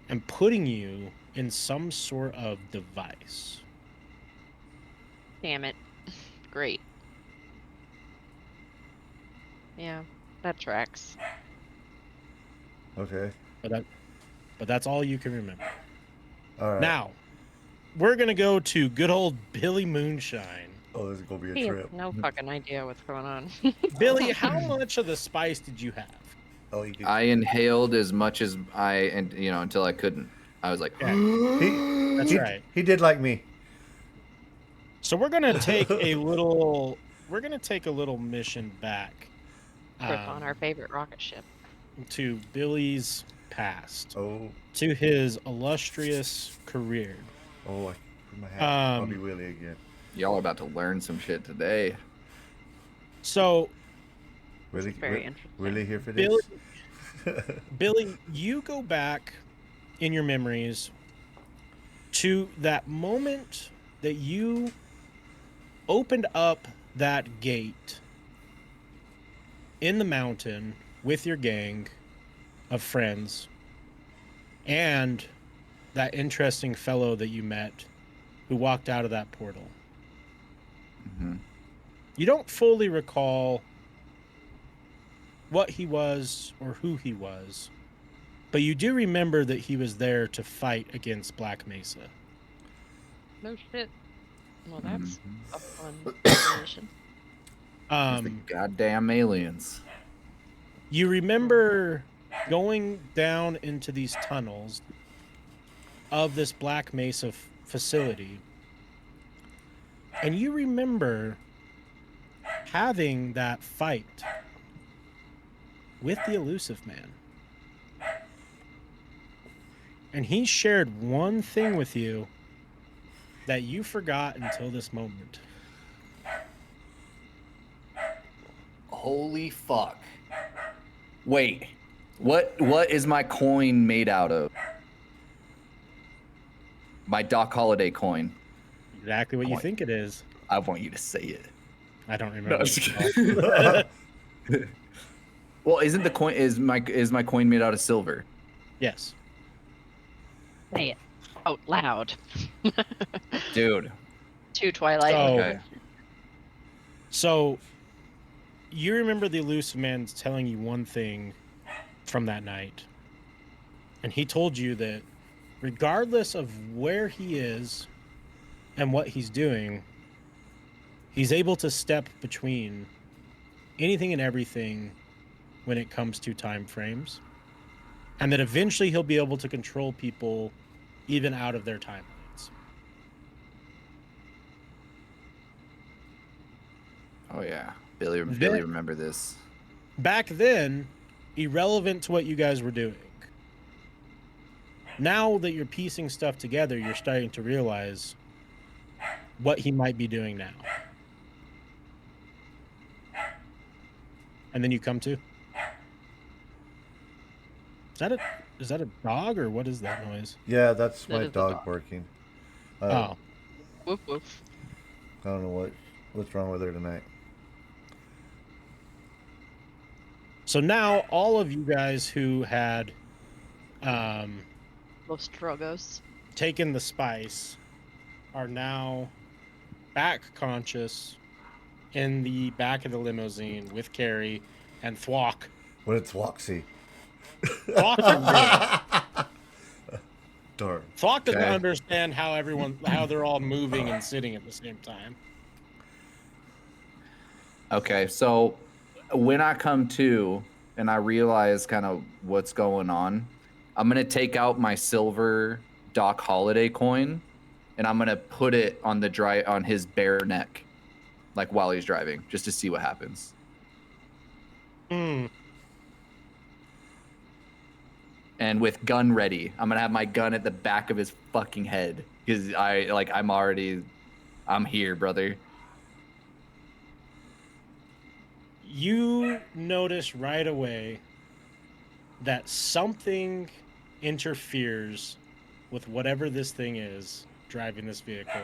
and putting you in some sort of device. Damn it. Great. Yeah, that tracks. Okay. But that's all you can remember. All right. Now, we're going to go to good old Billy Moonshine. Oh, this is gonna be He a has trip. no fucking idea what's going on. Billy, how much of the spice did you have? Oh, you can. I inhaled as much as until I couldn't. I was like, That's right. He did like me. So we're going to take a little mission back Trip on our favorite rocket ship. to Billy's past, Oh, to his illustrious career. oh, I put my hat. I'll be Willie again. y'all are about to learn some shit today. So, Really, Very interesting. really here for this. Billy, you go back in your memories to that moment that you opened up that gate in the mountain with your gang of friends and that interesting fellow that you met who walked out of that portal. Mm-hmm. You don't fully recall what he was or who he was, but you do remember that he was there to fight against Black Mesa. No shit. Well, that's Mm-hmm. a fun situation. The goddamn aliens. You remember going down into these tunnels of this Black Mesa facility, and you remember having that fight with the elusive man. And he shared one thing with you that you forgot until this moment. Holy fuck. Wait. What is my coin made out of? My Doc Holiday coin. Exactly what you think it is. I want you to say it. I don't remember. No, I'm just kidding. Well, isn't the coin is my coin made out of silver? Yes. Say it out loud. Dude. To Twilight. So, Okay. So, you remember the elusive man telling you one thing from that night. And he told you that regardless of where he is and what he's doing, he's able to step between anything and everything when it comes to time frames. And that eventually he'll be able to control people even out of their timelines. Oh yeah, Billy remember this. Back then, irrelevant to what you guys were doing. Now that you're piecing stuff together, you're starting to realize what he might be doing now. And then you come to. Is that a dog or what is that noise? Yeah, that's That my is a dog dog. barking. Oh. Woof woof. I don't know what's wrong with her tonight. So now all of you guys who had Los Drogos. taken the spice are now back conscious in the back of the limousine with Carrie and Thwok. When it's Woxy. Thwok, you're good. Darn. Thwok doesn't Okay. understand how they're all moving and sitting at the same time. Okay, so when I come to and I realize kind of what's going on, I'm gonna take out my silver Doc Holiday coin and I'm gonna put it on his bare neck, like while he's driving, just to see what happens. Hmm. And with gun ready, I'm gonna have my gun at the back of his fucking head because I'm here, brother. You notice right away that something interferes with whatever this thing is driving this vehicle.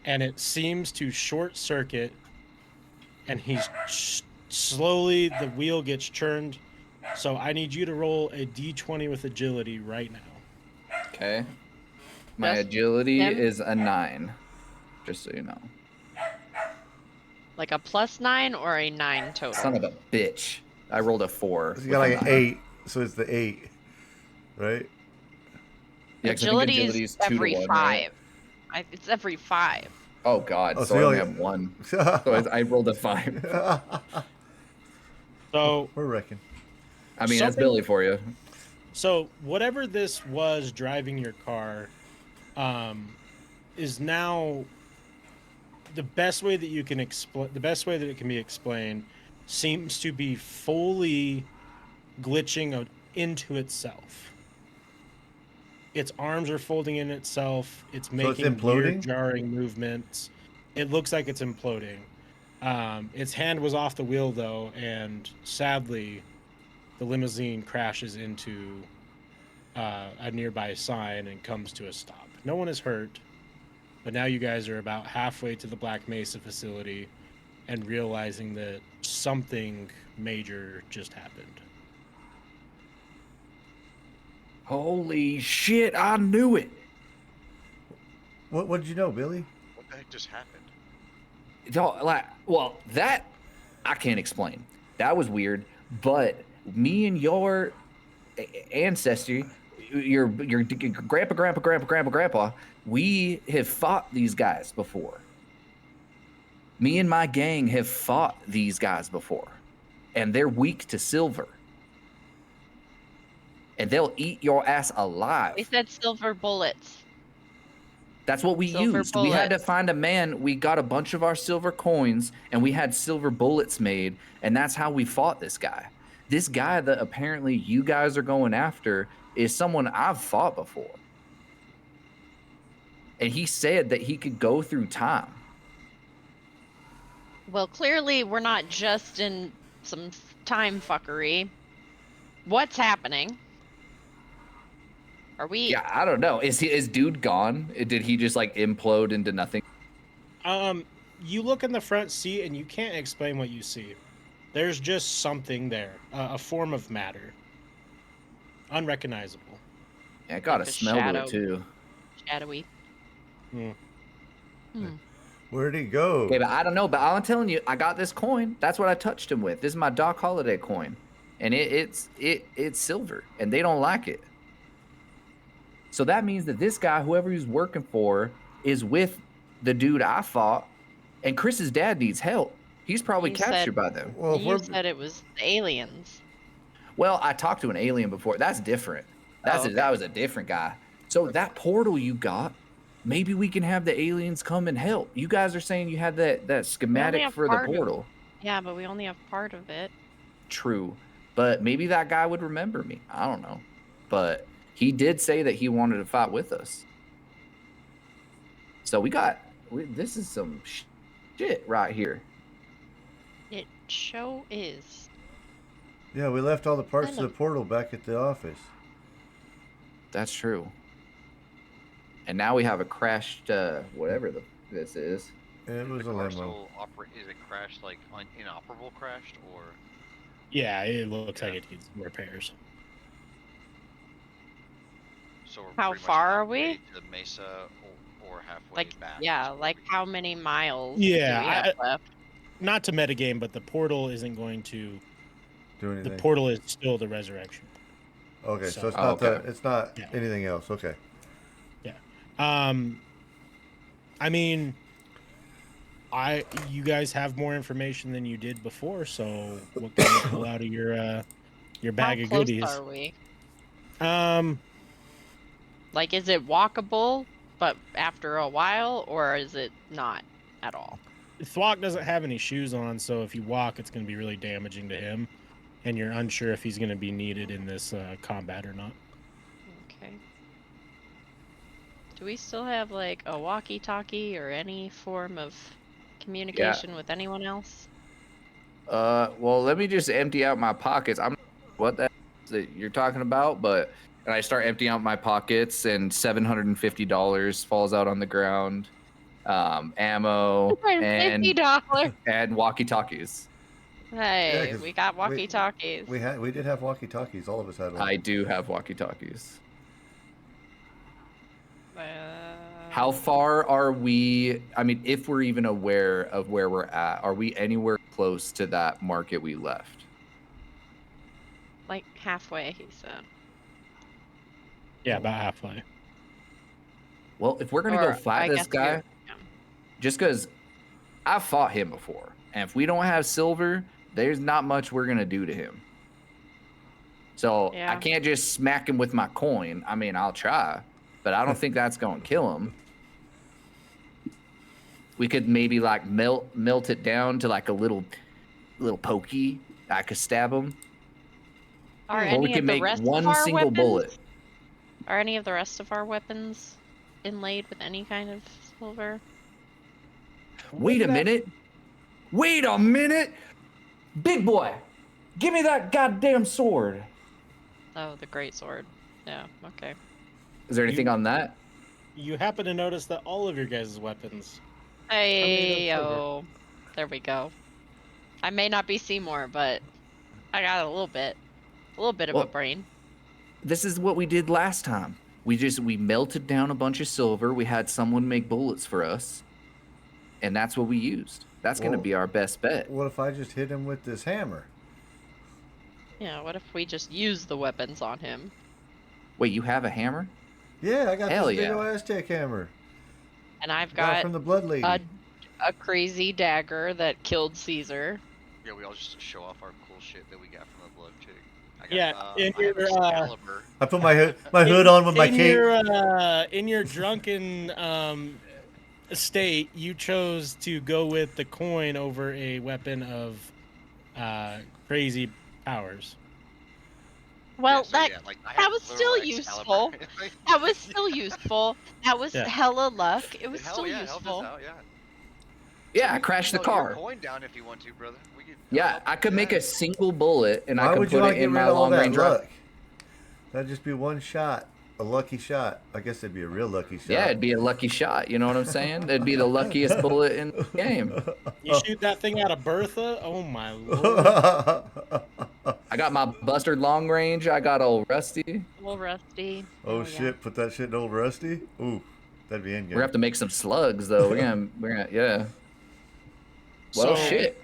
And it seems to short circuit, and slowly the wheel gets churned. So I need you to roll a d20 with agility right now. Okay. My Just agility him? is a 9, just so you know. Like a +9 or a 9 total? Son of a bitch. I rolled a 4. You got like an 8, so it's the 8, right? Yeah, 'cause I think Agility is agility's 2 to every 1, 5. right? It's every 5. Oh god, Oh, so so I you only only- have 1. So I rolled a 5. So We're wrecking. I mean, that's Something- Billy for you. So whatever this was driving your car, is now the best way that you can explain. The best way that it can be explained seems to be fully glitching into itself. Its arms are folding in itself. It's making imploding? weird, jarring movements. It looks like it's imploding. Its hand was off the wheel though, and sadly, the limousine crashes into a nearby sign and comes to a stop. No one is hurt, but now you guys are about halfway to the Black Mesa facility and realizing that something major just happened. Holy shit, I knew it. What did you know, Billy? What the heck just happened? Well, that I can't explain. That was weird, but me and your ancestry, your grandpa, we have fought these guys before. Me and my gang have fought these guys before, and they're weak to silver. And they'll eat your ass alive. They said silver bullets. That's what we Silver used. We had to bullets. find a man. We got a bunch of our silver coins and we had silver bullets made. And that's how we fought this guy. This guy that apparently you guys are going after is someone I've fought before. And he said that he could go through time. Well, clearly we're not just in some time fuckery. What's happening? Are we? Yeah, I don't know. Is dude gone? Did he just like implode into nothing? You look in the front seat and you can't explain what you see. There's just something there, a form of matter, unrecognizable. Yeah, it got Like a a smell to shadow. it too. Shadowy. Hmm. Hmm. Where'd he go? Okay, but I don't know. But I'm telling you, I got this coin. That's what I touched him with. This is my Doc Holiday coin, and it's silver, and they don't like it. So that means that this guy, whoever he's working for, is with the dude I fought, and Chris's dad needs help. He's probably You captured said- by them. Well, if You we're said it was aliens. Well, I talked to an alien before. That's different. That was a different guy. So that portal you got, maybe we can have the aliens come and help. You guys are saying you had that schematic have for the part of- portal. Yeah, but we only have part of it. True. But maybe that guy would remember me. I don't know. But he did say that he wanted to fight with us. So this is some shit right here. It show is. yeah, we left all the parts of Hello. the portal back at the office. That's true. And now we have a crashed whatever this is. It was The a car limo. still is it crashed like inoperable crashed or? Yeah, it looks like it needs repairs. So we're How pretty much far are halfway we? to Mesa or halfway Like, back? yeah, is where like we- how many miles Yeah, do we have left? Not to metagame, but the portal isn't going to. Do anything? The portal is still the resurrection. Okay, so it's Oh, not okay. it's not Yeah. anything else. Okay. I mean, you guys have more information than you did before, so what can you pull out of your bag How of close goodies? are we? Um, Like, is it walkable, but after a while, or is it not at all? Thwok doesn't have any shoes on, so if you walk, it's going to be really damaging to him, and you're unsure if he's going to be needed in this combat or not. Okay. Do we still have like a walkie-talkie or any form of communication with anyone else? Well, let me just empty out my pockets. I'm what that you're talking about, but and I start emptying out my pockets, and $750 falls out on the ground. Ammo and $50. walkie talkies. Hey, 'cause we got walkie-talkies. We did have walkie talkies. All of us had one. I do have walkie talkies. Uh, How far are we? I mean, if we're even aware of where we're at, are we anywhere close to that market we left? Like halfway, he said. Yeah, about halfway. Well, if we're gonna Or, go fight I this guess guy, yeah. just because I've fought him before, and if we don't have silver, there's not much we're gonna do to him. So I Yeah. can't just smack him with my coin. I mean, I'll try, but I don't think that's gonna kill him. We could maybe like melt it down to like a little pokey. I could stab him. Are Or we any could of the make rest one of our single weapons? bullet. Are any of the rest of our weapons inlaid with any kind of silver? Wait a minute. Wait a minute. Big boy, give me that goddamn sword. Oh, the great sword. Yeah, okay. Is there anything on that? You happen to notice that all of your guys' weapons. made Hey, of silver. oh, there we go. I may not be Seymour, but I got a little bit of Well, a brain. This is what we did last time. We melted down a bunch of silver. We had someone make bullets for us, and that's what we used. That's going to Well- be our best bet. What if I just hit him with this hammer? Yeah, what if we just use the weapons on him? Wait, you have a hammer? Yeah, I got Hell this big yeah. old Aztec hammer. And I've Got it got from the Blood Lady. a crazy dagger that killed Caesar. Yeah, we all just show off our cool shit that we got from the blood chick. I got, Yeah, in I have your, Excalibur. I put my hood on with my cape. In your drunken state, you chose to go with the coin over a weapon of crazy powers. Well, Yeah, so that yeah, like, I that have was literal still useful. Excalibur. That was still useful. That was Yeah. hella luck. It was Hell still yeah, help useful. us out, yeah. Yeah, I crashed the Melt your car. coin down if you want to, brother. We could, Yeah, help I you could with make that. a single bullet, and Why I could would you put want it to get in rid my of all long that range luck? rifle. That'd just be one shot. A lucky shot. I guess it'd be a real lucky shot. Yeah, it'd be a lucky shot. You know what I'm saying? It'd be the luckiest bullet in the game. You shoot that thing out of Bertha? Oh my lord! I got my Buster long range. I got old Rusty. Little rusty. Oh yeah. shit! Put that shit in old Rusty. Ooh, That'd be in We're gonna have good. to make some slugs though. We're gonna yeah. Well, So- shit.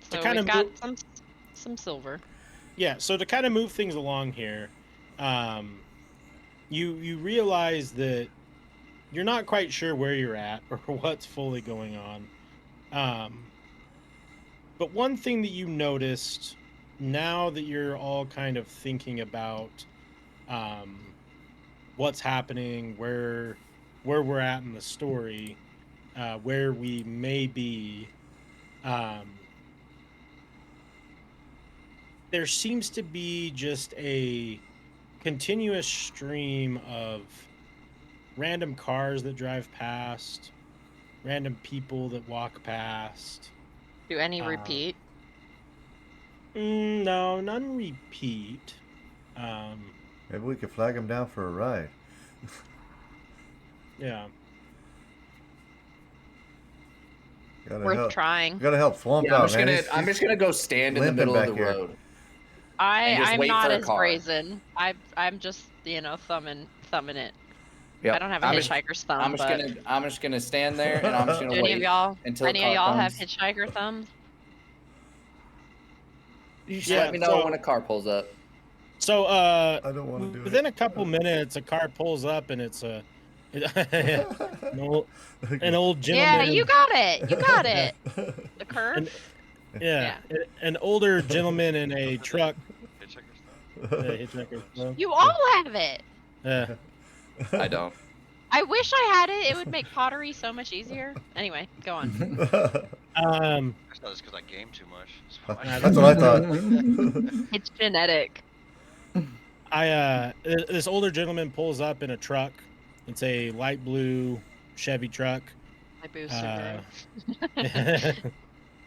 So kind we've of got some silver. Yeah, so to kind of move things along here, you realize that you're not quite sure where you're at or what's fully going on. But one thing that you noticed now that you're all kind of thinking about what's happening, where we're at in the story, where we may be, there seems to be just a continuous stream of random cars that drive past, random people that walk past. Do any repeat? No, none repeat. Maybe we could flag him down for a ride. Yeah. Gotta Worth help. trying. Gotta help Swamp Yeah, out, man. I'm just gonna go stand in the limping middle of the back here. road. And just I'm wait not for a as car. brazen. I'm just thumbing it. Yep. I don't have a I'm just- hitchhiker's thumb. I'm just gonna stand there and I'm just Do gonna any of wait y'all? until Any a of car y'all have comes. hitchhiker thumbs? You just Yeah, let me know so- when a car pulls up. So, I don't want to do within it. a couple minutes, a car pulls up and it's an old gentleman. Yeah, you got it. You got it. The curve. An older gentleman in a truck. Hitchhiker's thumb? Hitchhiker's thumb. You all have it. I don't. I wish I had it. It would make pottery so much easier. Anyway, go on. That's not just because I game too much. That's what I thought. It's genetic. This older gentleman pulls up in a truck. It's a light blue Chevy truck. My booster.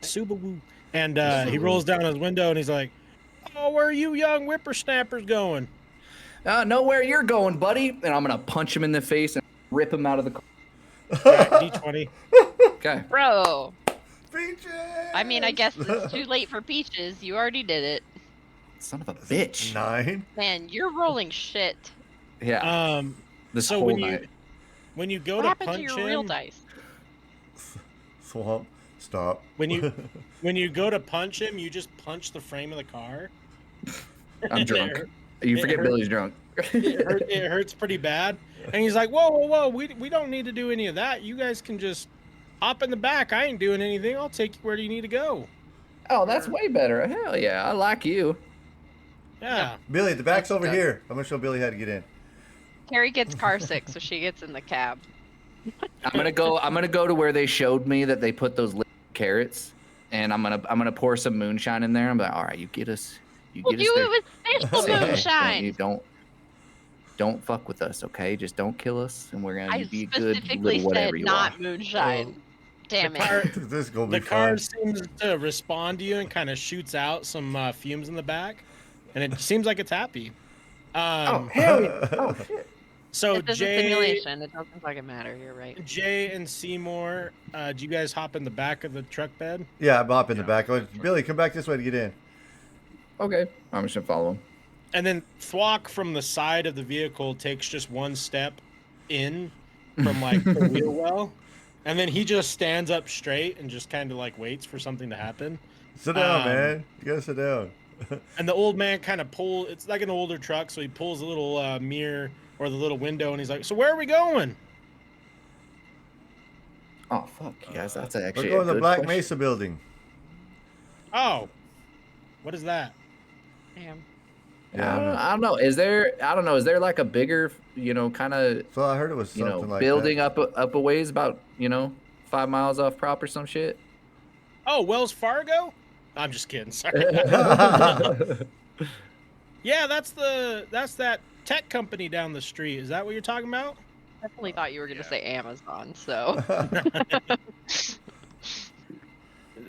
Subaru. And he rolls down his window and he's like, "Oh, where are you young whippersnappers going?" Know where you're going, buddy. And I'm gonna punch him in the face and rip him out of the car. Right, D20. Okay. Bro. Peaches! I mean, I guess it's too late for peaches. You already did it. Son of a bitch. 9. Man, you're rolling shit. Yeah. This So whole when night. you go What to happened punch to your him, real dice? Swamp, stop. when you go to punch him, you just punch the frame of the car. I'm drunk. You it forget hurt. Billy's drunk. It hurts pretty bad. And he's like, whoa, we don't need to do any of that. You guys can just hop in the back. I ain't doing anything. I'll take you where you need to go. Oh, that's way better. Hell yeah. I like you. Yeah. Billy, the back's over good. here. I'm gonna show Billy how to get in. Carrie gets car sick, so she gets in the cab. I'm gonna go to where they showed me that they put those carrots, and I'm gonna pour some moonshine in there. I'm like, all right, you get us We'll do there. it with official Say, moonshine. you don't fuck with us, okay? Just don't kill us, and we're gonna I be a good specifically little whatever said you not are. moonshine. Damn The it. car, This is gonna be the car fun. seems to respond to you and kind of shoots out some fumes in the back, and it seems like it's happy. Oh hell yeah! Oh shit! So If it's a Jay, simulation, it doesn't fucking matter. You're right. Jay and Seymour, do you guys hop in the back of the truck bed? Yeah, I'm up in the back. Oh, Billy, come back this way to get in. Okay, I'm just gonna follow him. And then Thwock from the side of the vehicle takes just one step in from like the wheel well, and then he just stands up straight and just kind of like waits for something to happen. Sit down, Um, man. You gotta sit down. And the old man kind of pulls. It's like an older truck, so he pulls a little mirror or the little window, and he's like, "So where are we going?" Oh fuck, yes, that's We're actually going a to the good Black question. Mesa building. Oh, what is that? Damn. I don't know. Is there? I don't know. Is there like a bigger, kind of, So I heard it was something like building that. up a ways about 5 miles off prop or some shit? Oh, Wells Fargo? I'm just kidding. Sorry. Yeah, that's that tech company down the street. Is that what you're talking about? Definitely thought you were gonna say Amazon. So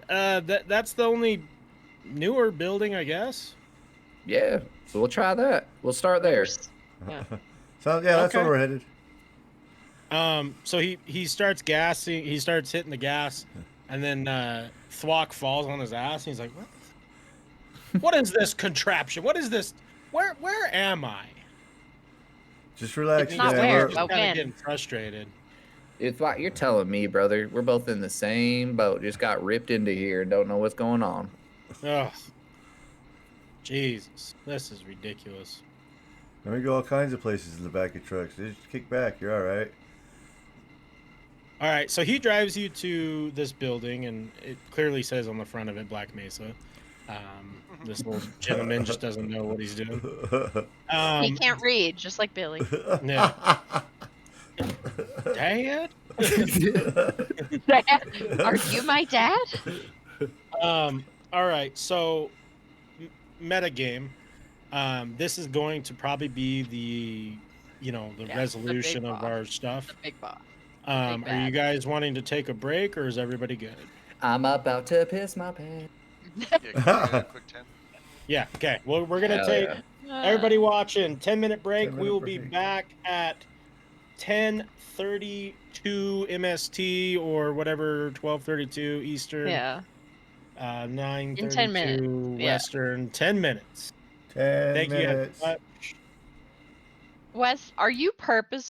That's the only newer building, I guess. Yeah, so we'll try that. We'll start there. yeah. So yeah, that's Okay. where we're headed. So he starts gassing. He starts hitting the gas, and then Thwock falls on his ass. And he's like, "What? What is this contraption? What is this? Where am I?" Just relax, It's not man. where, We're- but Kinda when. getting frustrated. It's like you're telling me, brother. We're both in the same boat. Just got ripped into here and don't know what's going on. Ugh. Jesus, this is ridiculous. Let me go all kinds of places in the back of trucks. Just kick back. You're all right. All right, so he drives you to this building, and it clearly says on the front of it Black Mesa. This little gentleman just doesn't know what he's doing. He can't read, just like Billy. Yeah. Dad? Dad, are you my dad? All right, so meta game. This is going to probably be the Yeah, the big resolution of boss. our stuff. The big boss. big Are you bad. guys wanting to take a break, or is everybody good? I'm about to piss my pants. Yeah, can we get a quick 10? Yeah. Okay. Well, we're gonna Hell take yeah. everybody watching 10-minute break. 10-minute We will be break. back at 10:32 MST or whatever 12:32 Eastern. Yeah. 9:32 10 minutes. Yeah. Western. 10 minutes. 10 Thank you guys minutes. so much. Wes, are you purpose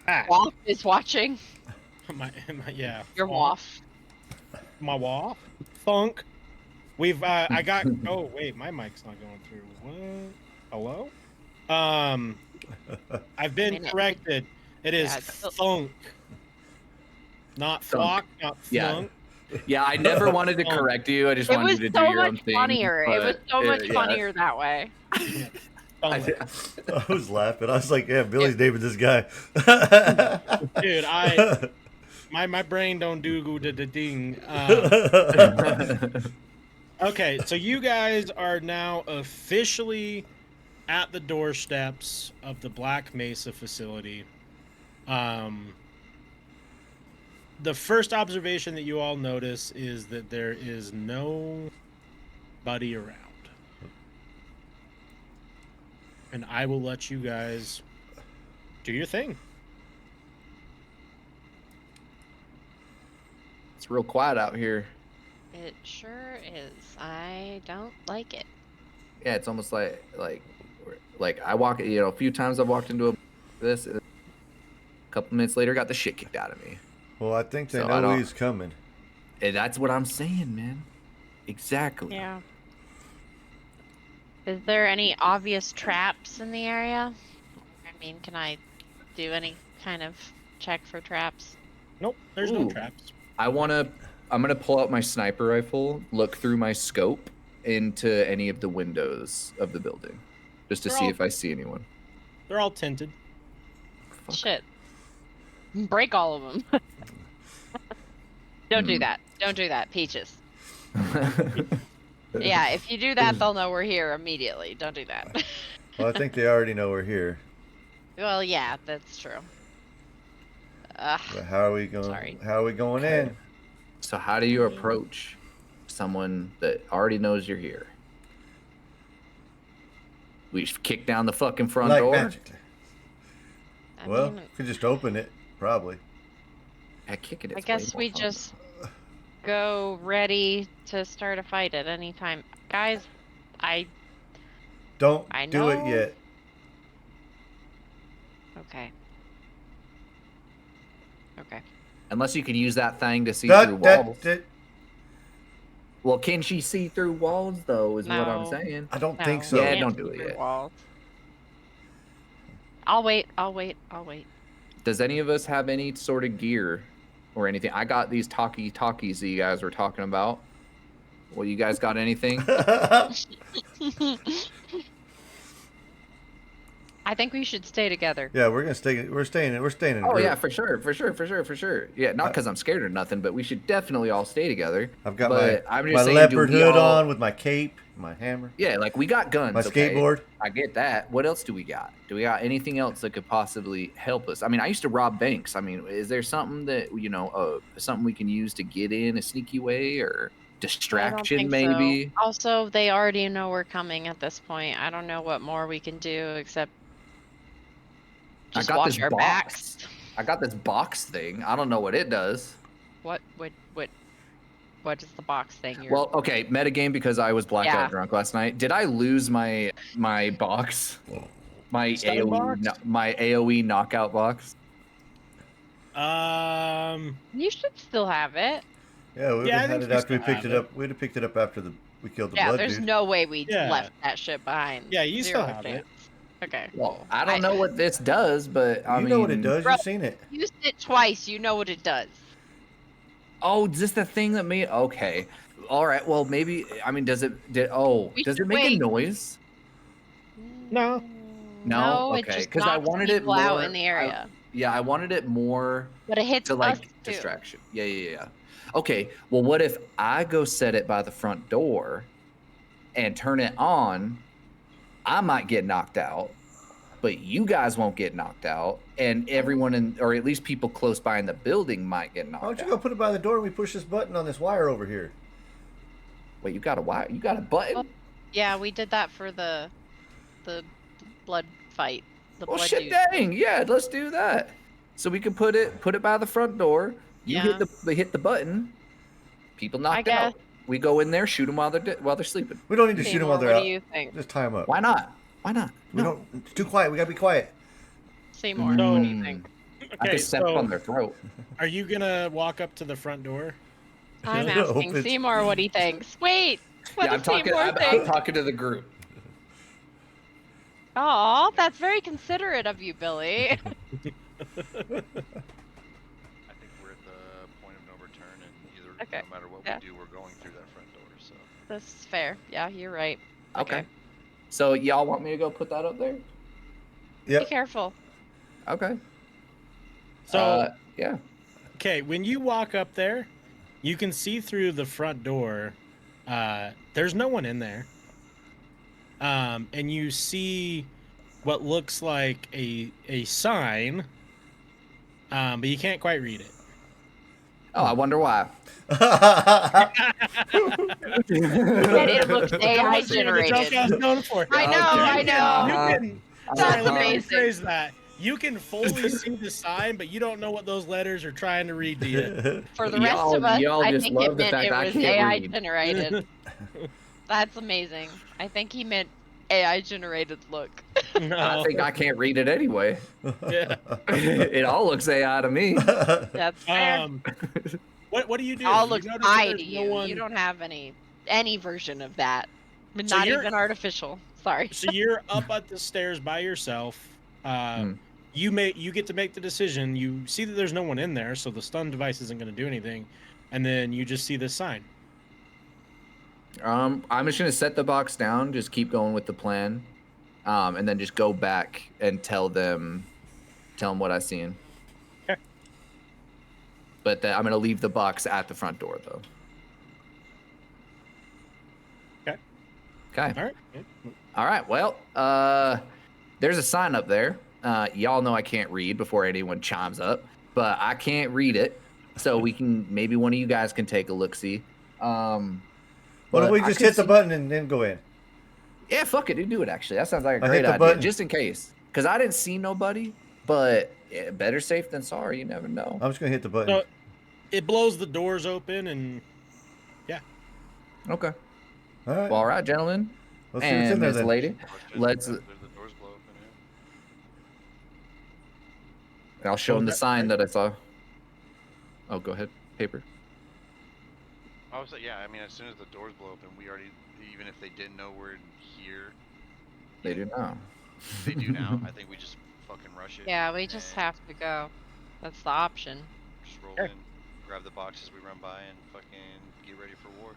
Waff is watching. Yeah. Your Funk. Waff. My wall. Funk. We've I got oh wait, my mic's not going through. What? Hello? I've been mean, corrected. It is yeah, it's still- funk. Not Thunk. flock, not Yeah. flunk. Yeah, I never wanted to Funk. correct you. I just It wanted was you to do so your own much thing. funnier. It was so much yeah. funnier that way. Funk. I was laughing. I was like, yeah, Billy's naming this guy. Dude, my brain don't do the ding. Okay, so you guys are now officially at the doorsteps of the Black Mesa facility. The first observation that you all notice is that there is nobody around. And I will let you guys do your thing. It's real quiet out here. It sure is. I don't like it. Yeah, it's almost like I walk. A few times I've walked into a couple minutes later, got the shit kicked out of me. Well, I think they So I know don't- he's coming. And that's what I'm saying, man. Exactly. Yeah. Is there any obvious traps in the area? I mean, can I do any kind of check for traps? Nope, there's no Ooh. traps. I'm gonna pull out my sniper rifle, look through my scope into any of the windows of the building, just to They're see all- if I see anyone. They're all tinted. Fuck. Shit. Break all of them. Don't do Hmm. that. Don't do that, Peaches. Yeah, if you do that, they'll know we're here immediately. Don't do that. Well, I think they already know we're here. Well, yeah, that's true. But how are we going? Sorry. How are we going in? So how do you approach someone that already knows you're here? We just kick down the fucking front Like door. magically. I Well, mean, could just open it, probably. Yeah, kick it. I it's guess way we more fun. just go ready to start a fight at any time. Guys, Don't I do it know. yet. okay. Okay. Unless you can use that thing to see That- through that- walls. that- Well, can she see through walls though? Is what I'm No. saying. I don't No, think we so. Yeah, can't don't see do it through yet. walls. I'll wait. Does any of us have any sort of gear or anything? I got these talkies that you guys were talking about. Well, you guys got anything? I think we should stay together. Yeah, we're staying in a Oh group. yeah, for sure. Yeah, not because I'm scared or nothing, but we should definitely all stay together. I've got But I'm just my saying, leopard do we hood all- on with my cape, my hammer, Yeah, like we got guns. my okay? skateboard. I get that. What else do we got? Do we got anything else that could possibly help us? I mean, I used to rob banks. I mean, is there something that something we can use to get in a sneaky way or distraction I don't think maybe? so. Also, they already know we're coming at this point. I don't know what more we can do except just I got watch this our box. backs. I got this box thing. I don't know what it does. What is the box thing? Well, okay, metagame because I was blackout Yeah. drunk last night. Did I lose my box? My Stun AoE box? my AoE knockout box? you should still have it. Yeah, we would Yeah, I have had think it we after we still picked have it it. up. We'd have picked it up after we killed the Yeah, blood there's dude. no way we Yeah. left that shit behind. Yeah, you still Zero have it. chance. Okay. Well, cool. I don't know what this does, but I You mean, know what it does. Bro. You've seen it. Used it twice. You know what it does. Oh, is this the thing that made? Okay, all right. Well, maybe. I mean, does it? We Does should it make a wait. noise? No. No? it Okay, just 'cause I knocks wanted it people out more- in the area. Yeah, I wanted it more But it hits to us like too. distraction. Yeah. Okay. Well, what if I go set it by the front door and turn it on? I might get knocked out, but you guys won't get knocked out, and everyone or at least people close by in the building might get knocked Why don't you out. go put it by the door and we push this button on this wire over here? Wait, you got a wire? You got a button? Oh, Yeah, we did that for the blood fight. The Well, blood shit, dude. dang, yeah, let's do that. So we can put it by the front door. You Yeah. hit the button. People knocked out. We go in there, shoot them while they're sleeping. We don't need to shoot them Seymour, while they're what out. do you think? Just tie them up. Why not? Why not? We don't. It's too quiet. We gotta be quiet. Seymour, No. what do you think? I Okay, could step so on their throat. are you gonna walk up to the front door? I'm Billy? asking Opens- Seymour what he thinks. Wait, what Yeah, does Seymour I'm think? talking to the group. Oh, that's very considerate of you, Billy. I think we're at the point of no return, and either Okay, no matter what yeah. we do, we're going through that front door. So That's fair. Yeah, you're right. Okay. So y'all want me to go put that up there? Be Yep. careful. Okay. So, Yeah. okay, when you walk up there, you can see through the front door. There's no one in there. And you see what looks like a sign, but you can't quite read it. Oh, I wonder why. Said it looks AI See what the joke I was generated. going for. I know, I know. You can, That's sorry, let me amazing. rephrase that. You can fully see the sign, but you don't know what those letters are trying to read to you. For the rest of us, y'all I just think it love the meant fact it I was can't AI read. generated. That's amazing. I think he meant AI generated look. I No. think I can't read it anyway. Yeah. It all looks AI to me. That's fair. What do you do? All You looks notice that I there's to no you. one- You don't have any version of that. So Not you're- even artificial. Sorry. So you're up at the stairs by yourself. You get to make the decision. You see that there's no one in there, so the stun device isn't going to do anything, and then you just see this sign. I'm just gonna set the box down, just keep going with the plan, and then just go back and tell them what I seen. Okay. But I'm gonna leave the box at the front door though. Okay. Okay. All right. All right. Well, there's a sign up there. Y'all know I can't read before anyone chimes up, but I can't read it, so maybe one of you guys can take a look see. What if But we I just can hit the see- button and then go in? Yeah, fuck it, do it actually. That sounds like a I hit great the idea, button. just in case. Because I didn't see nobody, but yeah, better safe than sorry. You never know. I'm just gonna hit the button. So it blows the doors open, and Okay. All right. Well, all right, gentlemen Let's see what's in and there Miss then. Lady. question, Let's. after the doors blow open. I'll show What him was the that, sign sorry? that I saw. Oh, go ahead. Paper. I was like, yeah. I mean, as soon as the doors blow open, we already, even if they didn't know we're in here, They do now. they do now. I think we just fucking rush it. Yeah, we just and have to go. That's the option. just roll Okay. in, grab the boxes we run by, and fucking get ready for war.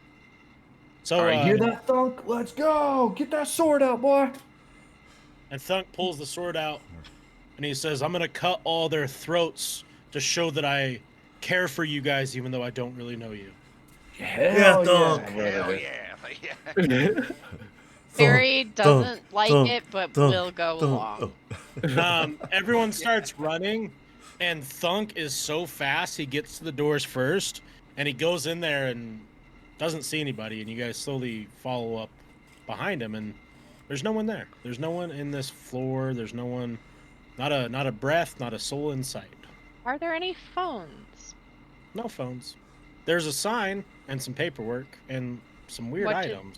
so All right, hear that thunk? Let's go. Get that sword out, boy. and Thunk pulls the sword out, and he says, "I'm gonna cut all their throats to show that I care for you guys, even though I don't really know you." Hell thunk. Hell yeah! Yeah. Barry doesn't like thunk, it, but thunk, will go thunk. along. Everyone starts running, and Thunk is so fast he gets to the doors first, and he goes in there and doesn't see anybody, and you guys slowly follow up behind him, and there's no one there. There's no one in this floor. There's no one, not a breath, not a soul in sight. Are there any phones? No phones. There's a sign and some paperwork and some weird What did- items.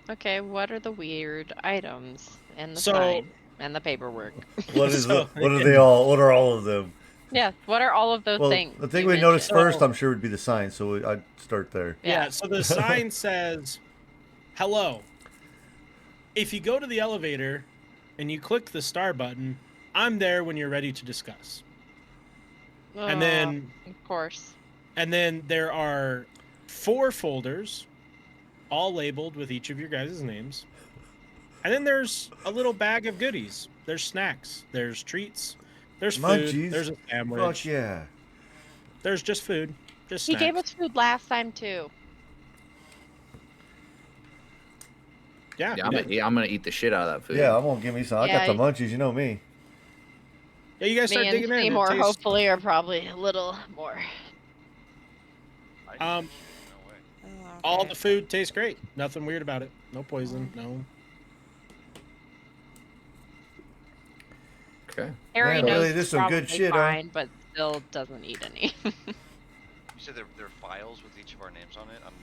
Okay, what are the weird items and the So- sign and the paperwork? What is So- what are they all? What are all of them? Yeah, what are all of those Well, things? the thing you we noticed mentioned? first, I'm sure, would be the sign. So I'd start there. Yeah, so the sign says, "Hello. If you go to the elevator and you click the star button, I'm there when you're ready to discuss." And then of course. there are 4 folders, all labeled with each of your guys' names. And then there's a little bag of goodies. There's snacks, there's treats, there's food, Munchies. there's a sandwich. Fuck yeah. There's just food, just He snacks. gave us food last time too. Yeah, Yeah, we I'm did. gonna eat the shit out of that food. Yeah, I'm gonna give me some. I got Yeah, the munchies. You know me. Yeah, you guys start Me and digging in. It Seymour tastes- hopefully are probably a little more. I Um, no way. all the food tastes great. Nothing weird about it. No poison. No. Okay. Harry Man, knows really, he's this is some good probably shit, huh? fine, but still doesn't eat any. You said there are files with each of our names on it. I'm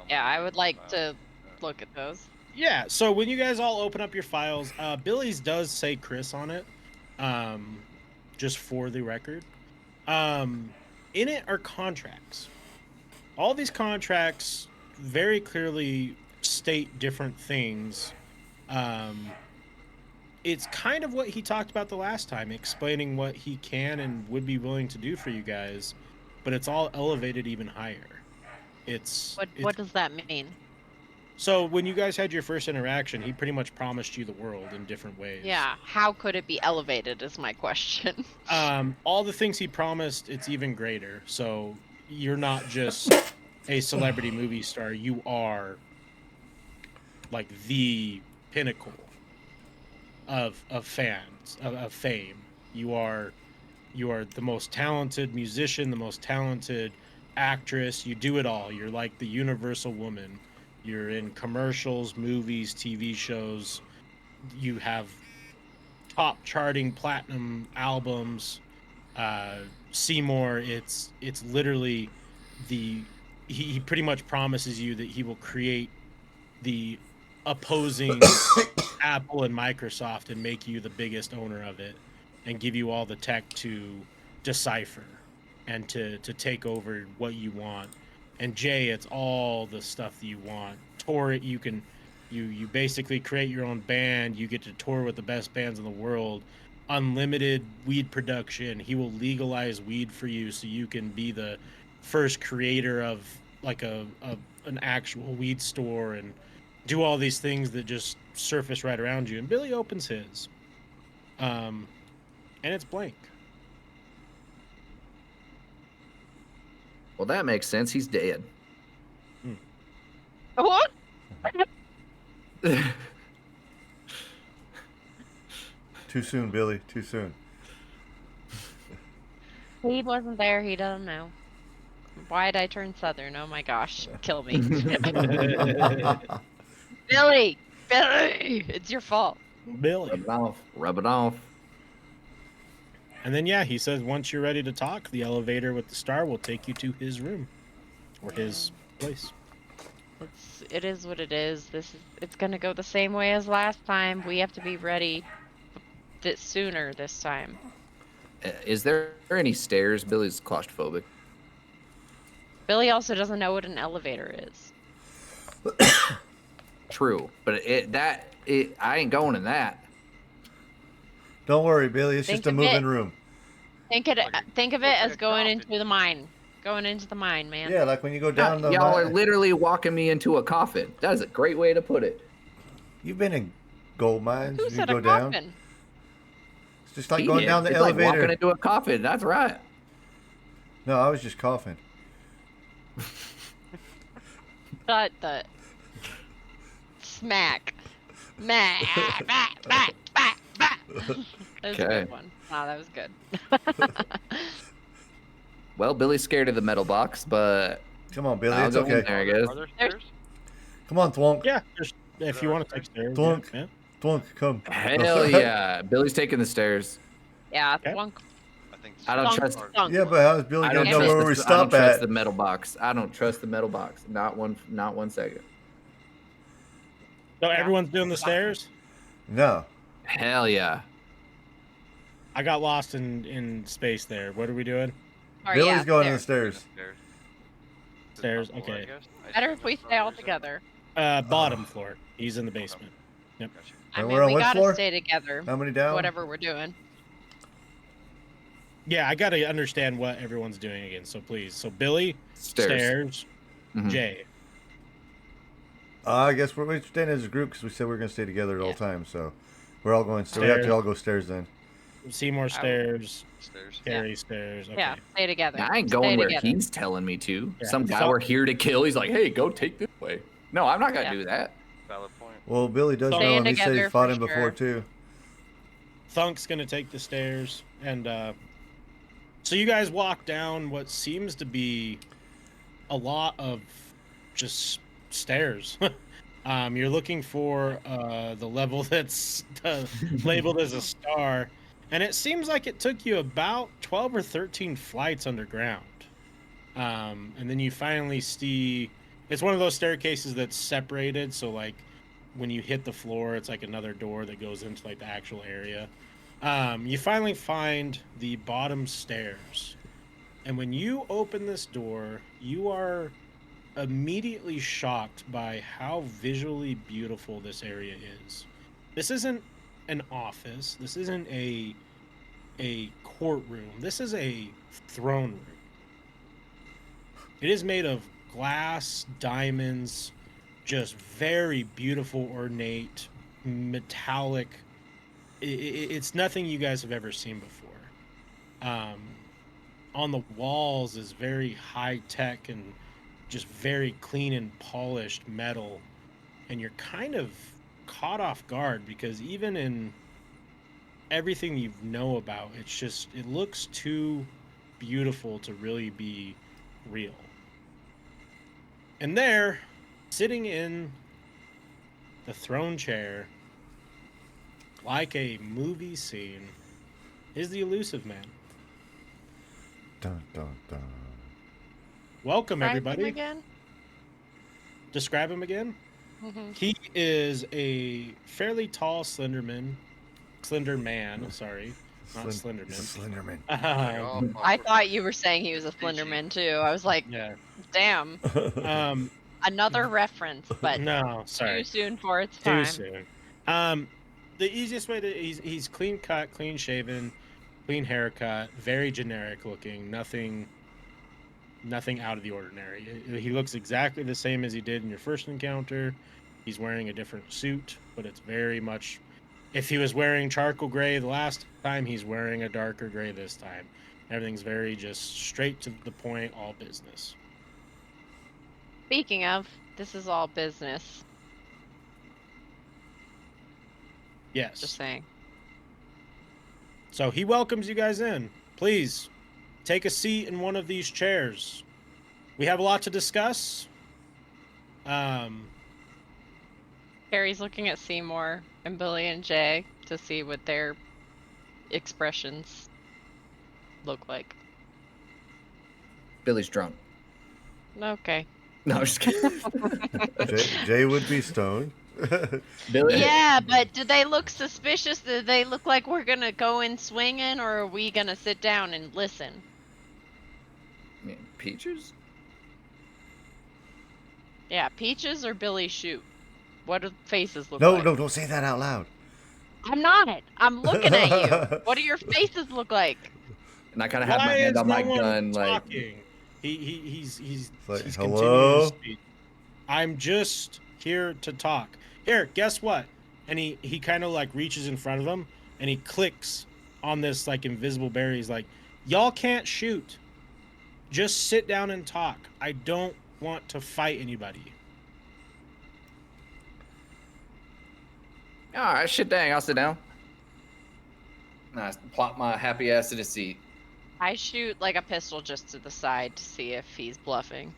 Yeah, I would like wondering, to look at those. Yeah, so when you guys all open up your files, Billy's does say Chris on it. just for the record. In it are contracts. All these contracts very clearly state different things. It's kind of what he talked about the last time, explaining what he can and would be willing to do for you guys, but it's all elevated even higher. What does that mean? So when you guys had your first interaction, he pretty much promised you the world in different ways. Yeah, how could it be elevated is my question. All the things he promised, it's even greater. So you're not just a celebrity movie star, you are like the pinnacle of fans of fame. You are the most talented musician, the most talented actress. You do it all. You're like the universal woman. You're in commercials, movies, TV shows. You have top charting platinum albums. Seymour, it's literally he pretty much promises you that he will create the opposing Apple and Microsoft and make you the biggest owner of it and give you all the tech to decipher and to take over what you want. And Jay, it's all the stuff that you want. Tour it, you basically create your own band, you get to tour with the best bands in the world, unlimited weed production. He will legalize weed for you so you can be the first creator of like an actual weed store and do all these things that just surface right around you. And Billy opens his. And it's blank. Well, that makes sense. He's dead. What? Too soon, Billy. Too soon. He wasn't there. He doesn't know. Why'd I turn southern? Oh my gosh. Kill me. Billy! Billy! It's your fault. Billy. Rub it off. Rub it off. And then, yeah, he says once you're ready to talk, the elevator with the star will take you to his room or his place. It is what it is. It's gonna go the same way as last time. We have to be ready sooner this time. Is there any stairs? Billy's claustrophobic. Billy also doesn't know what an elevator is. True, but I ain't going in that. Don't worry, Billy. It's just a moving room. Think of it looks like as a going coffin. into the mine. Going into the mine, man. Yeah, like when you go down the. Y'all are literally walking me into a coffin. That is a great way to put it. You've been in gold mines. Who You said go a down. coffin? It's just like He going did. down the It's elevator. like walking into a coffin. That's right. No, I was just coughing. But the smack. That was a Okay. good one. Wow, that was good. Well, Billy's scared of the metal box, but Come on, Billy. I'll It's go in okay. there, I guess. Are there stairs? Come on, Thwonk. Yeah, if you want to take stairs. Thwonk. Yeah. Thwonk, come. Hell yeah. Billy's taking the stairs. Yeah, Okay. Thwunk. I think I don't Thunk, trust. thunk. Yeah, but how's Billy I gonna don't know trust where we the, I stop don't trust at? the metal box. I don't trust the metal box. Not one second. So everyone's doing the stairs? No. Hell yeah. I got lost in space there. What are we doing? Or, Billy's yeah, going there. to the stairs. Stairs, Top floor, I okay. guess? I Better assume if we that's stay all probably reason. together. Bottom floor. He's in the basement. Yep. Gotcha. I And mean, we're on we what gotta floor? stay together. How many down? Whatever we're doing. Yeah, I gotta understand what everyone's doing again. So please. So Billy, Stairs. stairs. Mhm. Jay. I guess we're staying as a group because we said we are gonna stay together at all Yeah. times. So we're all going. So we have Stairs. to all go stairs then. Seymour stairs. Stairs. Carrie stairs. Okay. Yeah, stay together. I ain't Stay going where together. he's telling me to. Yeah. Some guy So- we're here to kill. He's like, hey, go take this way. No, I'm not gonna Yeah. do that. Valid point. Well, Billy does know Staying him. He said he together fought for him before sure. too. Thunk's gonna take the stairs, and so you guys walk down what seems to be a lot of just stairs. You're looking for the level that's labeled as a star, and it seems like it took you about 12 or 13 flights underground, and then you finally see it's one of those staircases that's separated, so like when you hit the floor, it's like another door that goes into like the actual area. You finally find the bottom stairs. And when you open this door, you are immediately shocked by how visually beautiful this area is. This isn't an office. This isn't a courtroom. This is a throne room. It is made of glass, diamonds, just very beautiful, ornate, metallic. It's nothing you guys have ever seen before. On the walls is very high tech and just very clean and polished metal, and you're kind of caught off guard because even in everything you know about, it looks too beautiful to really be real. And there, sitting in the throne chair, like a movie scene, is the elusive man. Dun, dun, dun. Welcome, Describe him everybody. again? Describe him again. Mhm. He is a fairly tall, slender man. Sorry, not He's a Slenderman. Slenderman. Oh, I thought you were saying he was a Slenderman too. I was like, Yeah. damn, Um. another reference, but No, too sorry. soon for its Too time. soon. The easiest way to he's clean cut, clean shaven, clean haircut, very generic looking. Nothing out of the ordinary. He looks exactly the same as he did in your first encounter. He's wearing a different suit, but it's very much. If he was wearing charcoal gray the last time, he's wearing a darker gray this time. Everything's very just straight to the point, all business. Speaking of, this is all business. Yes. Just saying. So he welcomes you guys in. Please take a seat in one of these chairs. We have a lot to discuss. Harry's looking at Seymour and Billy and Jay to see what their expressions look like. Billy's drunk. Okay. No, I'm just kidding. Jay would be stoned. Billy. Yeah, but do they look suspicious? Do they look like we're gonna go in swinging, or are we gonna sit down and listen? I mean, Peaches? Yeah, Peaches or Billy shoot? What do faces look No, like? no, don't say that out loud. I'm not. I'm looking at you. What do your faces look like? And I kind of have my Why hand is on no my one gun, like. talking? He's like, he's hello? continuing to speak. I'm just here to talk. Here, guess what? And he kind of like reaches in front of him and he clicks on this like invisible barrier. He's like, y'all can't shoot. Just sit down and talk. I don't want to fight anybody. All right, shit, dang, I'll sit down. Nice. Plop my happy ass to the seat. I shoot like a pistol just to the side to see if he's bluffing.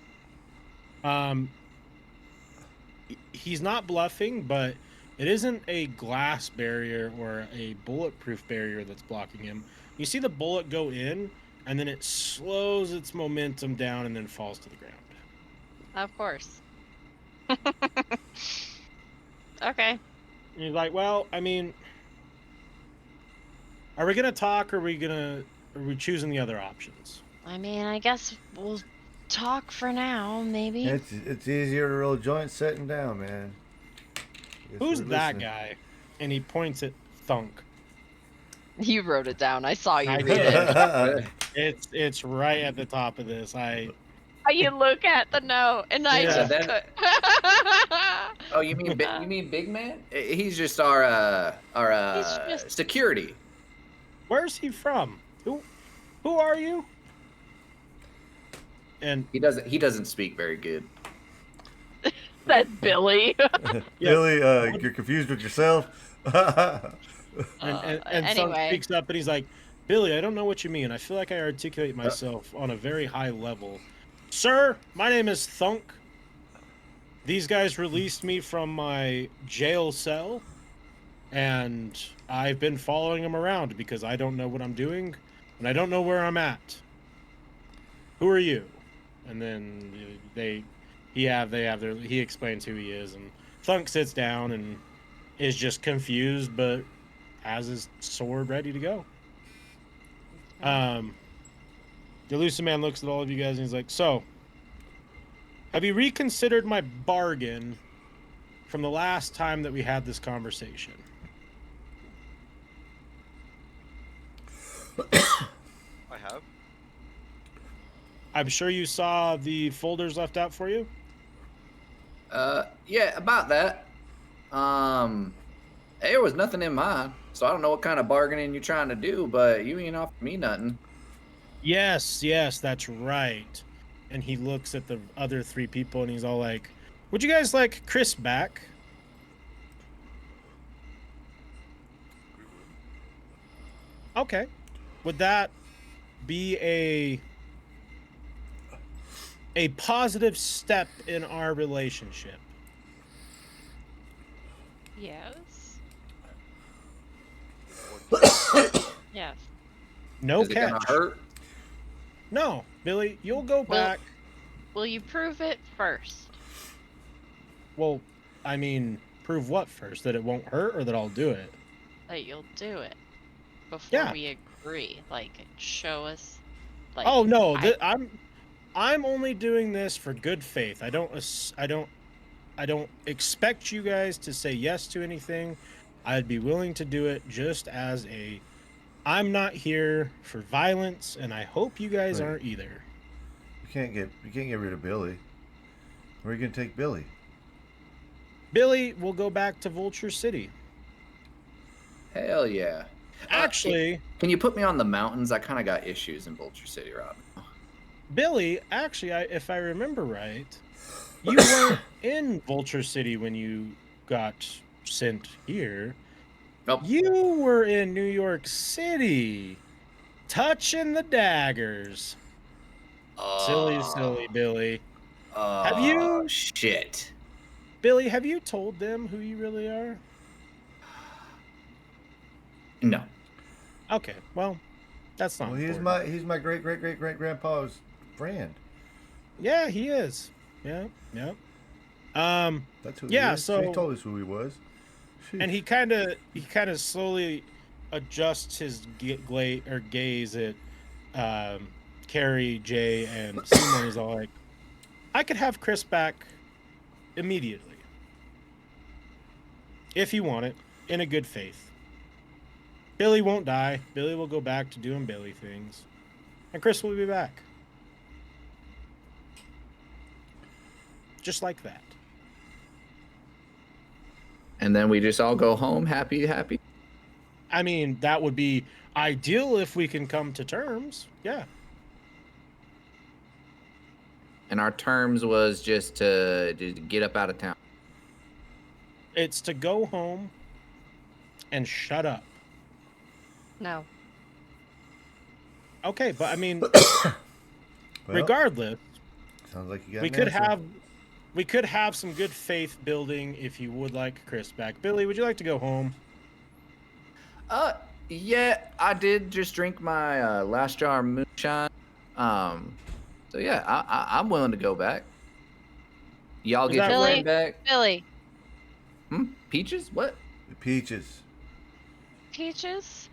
He's not bluffing, but it isn't a glass barrier or a bulletproof barrier that's blocking him. You see the bullet go in, and then it slows its momentum down and then falls to the ground. Of course. Okay. And you're like, well, I mean, are we gonna talk, or are we choosing the other options? I mean, I guess we'll talk for now, maybe. It's easier to roll joints sitting down, man. Guess Who's we're that listening. guy? And he points at Thunk. You wrote it down. I saw you I read did. it. It's right at the top of this. You look at the note, and I Yeah, just. Oh, you mean Big Man? He's just our He's just- security. Where's he from? Who are you? And He doesn't speak very good. Said Billy. Billy, you're confused with yourself. and Thunk Anyway. speaks up and he's like, Billy, I don't know what you mean. I feel like I articulate myself on a very high level. Sir, my name is Thunk. These guys released me from my jail cell, and I've been following them around because I don't know what I'm doing, and I don't know where I'm at. Who are you? And then he explains who he is, and Thunk sits down and is just confused but has his sword ready to go. The elusive man looks at all of you guys and he's like, so, have you reconsidered my bargain from the last time that we had this conversation? I have. I'm sure you saw the folders left out for you. Yeah, about that. There was nothing in mine, so I don't know what kind of bargaining you're trying to do, but you ain't offered me nothing. Yes, that's right. And he looks at the other three people and he's all like, would you guys like Chris back? Okay. Would that be a positive step in our relationship? Yes. Yes. No Is it gonna catch. hurt? No, Billy, you'll go back. Will you prove it first? Well, I mean, prove what first? That it won't hurt or that I'll do it? That you'll do it before Yeah. we agree. Like, show us. Like, Oh no, I'm only doing this for good faith. I don't expect you guys to say yes to anything. I'd be willing to do it just as I'm not here for violence, and I hope you guys Right. aren't either. You can't get rid of Billy. Where are you gonna take Billy? Billy will go back to Vulture City. Hell yeah. Actually, Can you put me on the mountains? I kind of got issues in Vulture City, Rob. Billy, actually, if I remember right, you weren't in Vulture City when you got sent here. Nope. You were in New York City, touching the daggers. Silly Billy. Have you- Shit. Billy, have you told them who you really are? No. Okay, well, that's not. Well, important. he's my great grandpa's friend. Yeah, he is. Yeah. That's who. Yeah, he is. so- he told us who he was. And he kind of slowly adjusts his gaze at Carrie, Jay, and Seymour. He's all like, I could have Chris back immediately if you want it, in a good faith. Billy won't die. Billy will go back to doing Billy things, and Chris will be back, just like that. And then we just all go home happy. I mean, that would be ideal if we can come to terms. Yeah. And our terms was just to get up out of town. It's to go home and shut up. No. Okay, but I mean, Well, regardless, sounds like you got. we an could answer. have some good faith building if you would like Chris back. Billy, would you like to go home? Yeah, I did just drink my last jar of moonshine. So yeah, I'm willing to go back. Y'all Is get that your Billy? friend back. Billy. Peaches? What? The peaches. Peaches?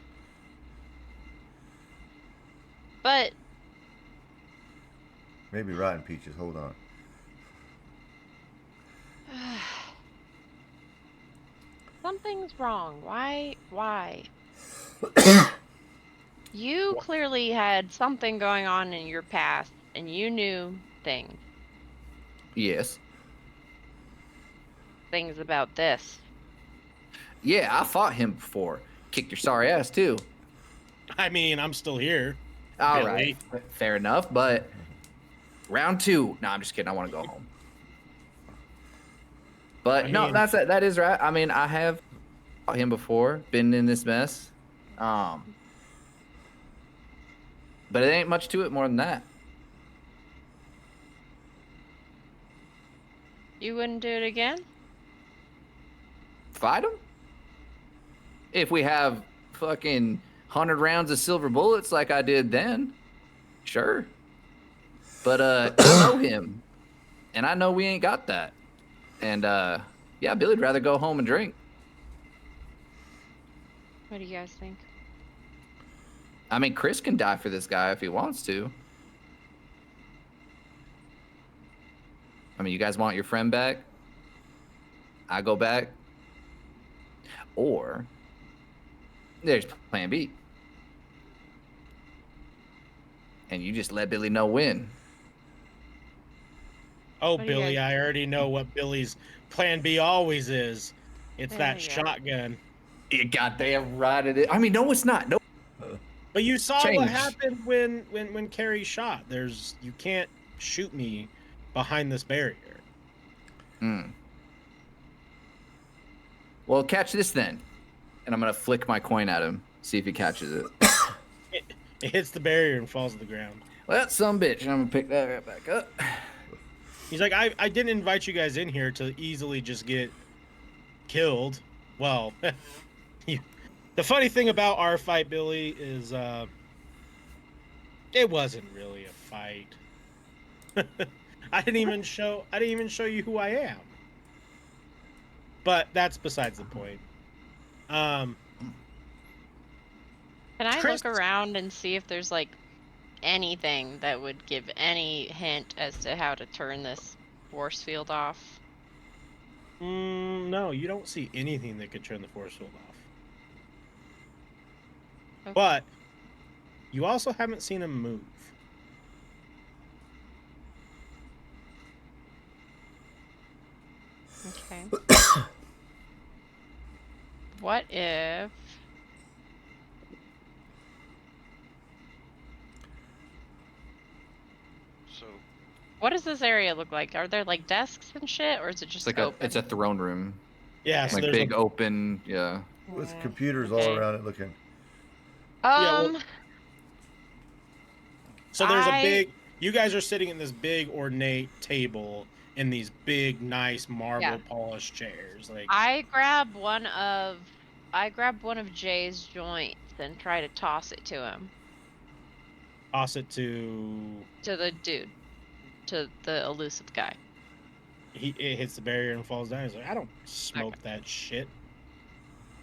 But Maybe rotten peaches. Hold on. something's wrong. Why? You clearly had something going on in your past, and you knew things Yes. about this. Yeah, I fought him before. Kicked your sorry ass too. I mean, I'm still here. All Billy. right, fair enough. But round 2. No, I'm just kidding. I want to go home. But I no, mean- that is right. I mean, I have fought him before. Been in this mess. But it ain't much to it more than that. You wouldn't do it again? Fight him? If we have fucking 100 rounds of silver bullets like I did then, sure. But I know him, and I know we ain't got that. And yeah, Billy'd rather go home and drink. What do you guys think? I mean, Chris can die for this guy if he wants to. I mean, you guys want your friend back? I go back. Or there's plan B. And you just let Billy know when. Oh, What do you Billy, guys- I already know what Billy's plan B always is. It's There that you go. shotgun. You goddamn right it is. I mean, no, it's not. No. But you saw what Change. happened when Carrie shot. You can't shoot me behind this barrier. Mm. Well, catch this then. And I'm going to flick my coin at him, see if he catches it. It hits the barrier and falls to the ground. Well, that's some bitch. I'm going to pick that right back up. He's like, I didn't invite you guys in here to easily just get killed. Well, the funny thing about our fight, Billy, is it wasn't really a fight. I didn't even show you who I am. But that's besides the point. Can I Chris- look around and see if there's like anything that would give any hint as to how to turn this force field off? No, you don't see anything that could turn the force field off. Okay. But you also haven't seen him move. Okay. What if... So What does this area look like? Are there like desks and shit, or is it just It's like open? it's a throne room. Yeah, so Like there's big open, yeah. With Yeah, computers okay. all around it looking. well- So there's a I- big. You guys are sitting in this big ornate table in these big, nice marble polished chairs. Like I grab one of Jay's joints and try to toss it to him, toss it to. to the dude, to the elusive guy. It hits the barrier and falls down. He's like, I don't smoke that shit.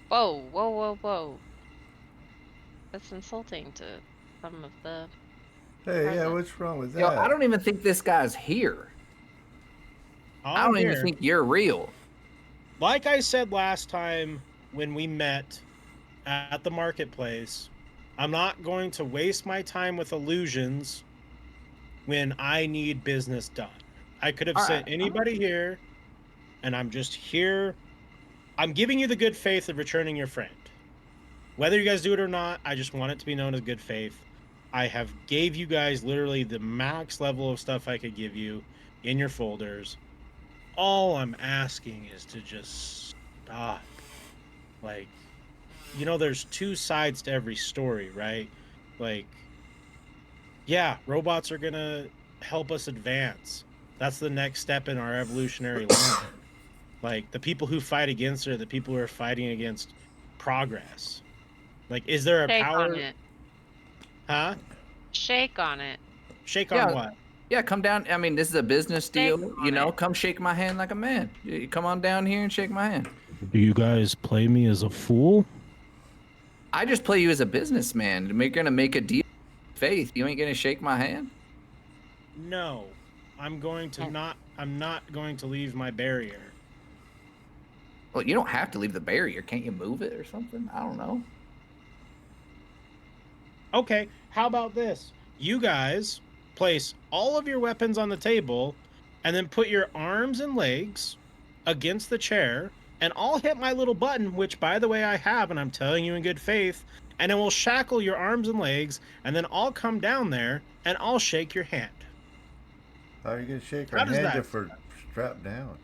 Whoa, whoa, whoa, whoa! That's insulting to some of the. Hey, yeah, Present. what's wrong with that? Yo, I don't even think this guy's here. I I'm don't even here. think you're real. Like I said last time when we met at the marketplace, I'm not going to waste my time with illusions when I need business done. I could have All sent right. anybody here, and I'm just here. I'm giving you the good faith of returning your friend. Whether you guys do it or not, I just want it to be known as good faith. I have gave you guys literally the max level of stuff I could give you in your folders. All I'm asking is to just stop. Like, you know, there's two sides to every story, right? Like, yeah, robots are gonna help us advance. That's the next step in our evolutionary line. Like, the people who fight against it are the people who are fighting against progress. Like, is there a Shake power? on it. Huh? Shake on it. Shake Yeah. on what? Yeah, come down. I mean, this is a business Shake deal. on You know, it. come shake my hand like a man. You come on down here and shake my hand. Do you guys play me as a fool? I just play you as a businessman. We're gonna make a deal. Faith, you ain't gonna shake my hand. No. I'm going to not. I'm not going to leave my barrier. Well, you don't have to leave the barrier. Can't you move it or something? I don't know. Okay, how about this? You guys place all of your weapons on the table and then put your arms and legs against the chair, and I'll hit my little button, which, by the way, I have, and I'm telling you in good faith, and it will shackle your arms and legs, and then I'll come down there and I'll shake your hand. How are you going to shake How our does hand that if we're strapped down?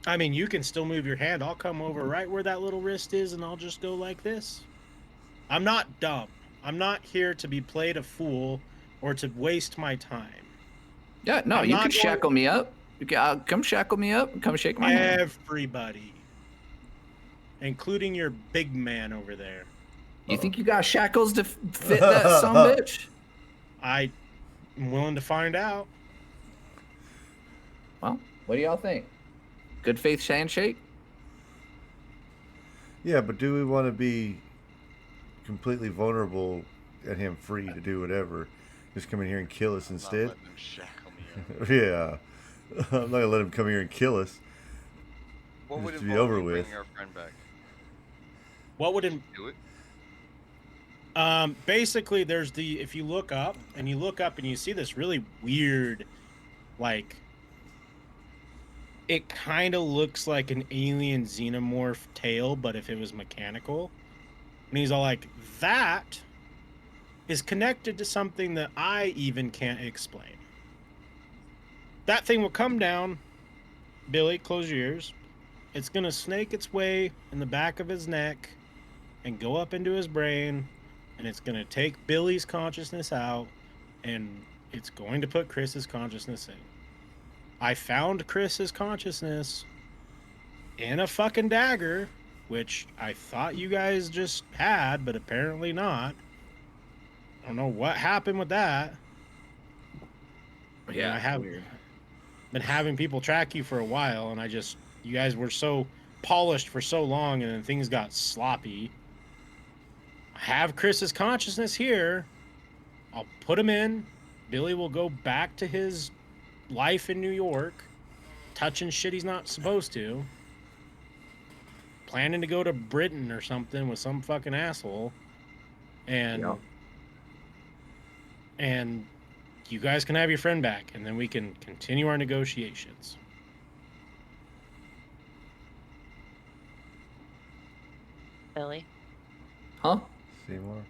I mean, you can still move your hand. I'll come over right where that little wrist is, and I'll just go like this. I'm not dumb. I'm not here to be played a fool or to waste my time. Yeah, no, I'm you not can going- shackle me up. You can, come shackle me up and come shake my hand. Everybody, including your big man over there. You think you got shackles to fit that son bitch? I'm willing to find out. Well, what do y'all think? Good faith handshake? Yeah, but do we want to be completely vulnerable and him free to do whatever. Just come in here and kill us I'm instead. not letting them shackle me up. Yeah. I'm not gonna let him come here and kill us. What Just would to be involve over you with. bringing our friend back? What would Do it. basically there's if you look up and you see this really weird, like, it kind of looks like an alien xenomorph tail, but if it was mechanical. And he's all like, that is connected to something that I even can't explain. That thing will come down. Billy, close your ears. It's going to snake its way in the back of his neck and go up into his brain, and it's going to take Billy's consciousness out, and it's going to put Chris's consciousness in. I found Chris's consciousness in a fucking dagger, which I thought you guys just had, but apparently not. I don't know what happened with that. Yeah, I have weird. been having people track you for a while, and you guys were so polished for so long, and then things got sloppy. I have Chris's consciousness here. I'll put him in. Billy will go back to his life in New York, touching shit he's not supposed to, planning to go to Britain or something with some fucking asshole, and Yeah. and you guys can have your friend back, and then we can continue our negotiations. Billy. Huh? Seymour.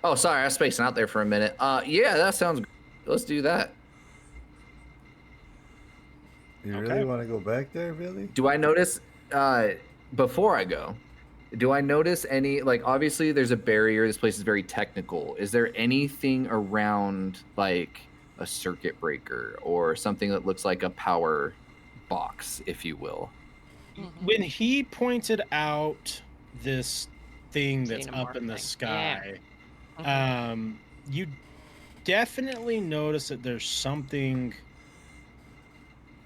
Oh, sorry, I was spacing out there for a minute. Yeah, that sounds great. Let's do that. You Okay. really want to go back there, Billy? Do I notice, before I go, do I notice any, like, obviously there's a barrier. This place is very technical. Is there anything around, like, a circuit breaker or something that looks like a power box, if you will? When he pointed out this thing that's up in the Xenomorph thing. sky, Yeah. you definitely notice that there's something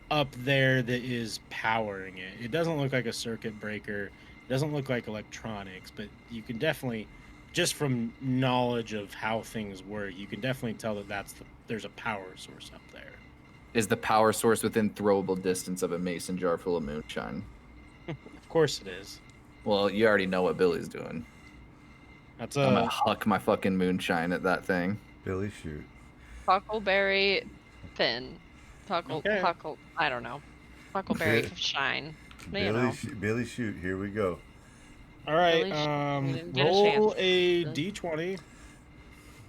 up there that is powering it. It doesn't look like a circuit breaker. It doesn't look like electronics, but you can definitely, just from knowledge of how things work, you can definitely tell that there's a power source up there. Is the power source within throwable distance of a mason jar full of moonshine? Of course it is. Well, you already know what Billy's doing. That's I'm gonna huck my fucking moonshine at that thing. Billy, shoot. Huckleberry Finn. Okay. I don't know. Huckleberry Shine. You know. Billy, shoot. Here we go. all right. Billy you didn't get a Roll chance. a d20.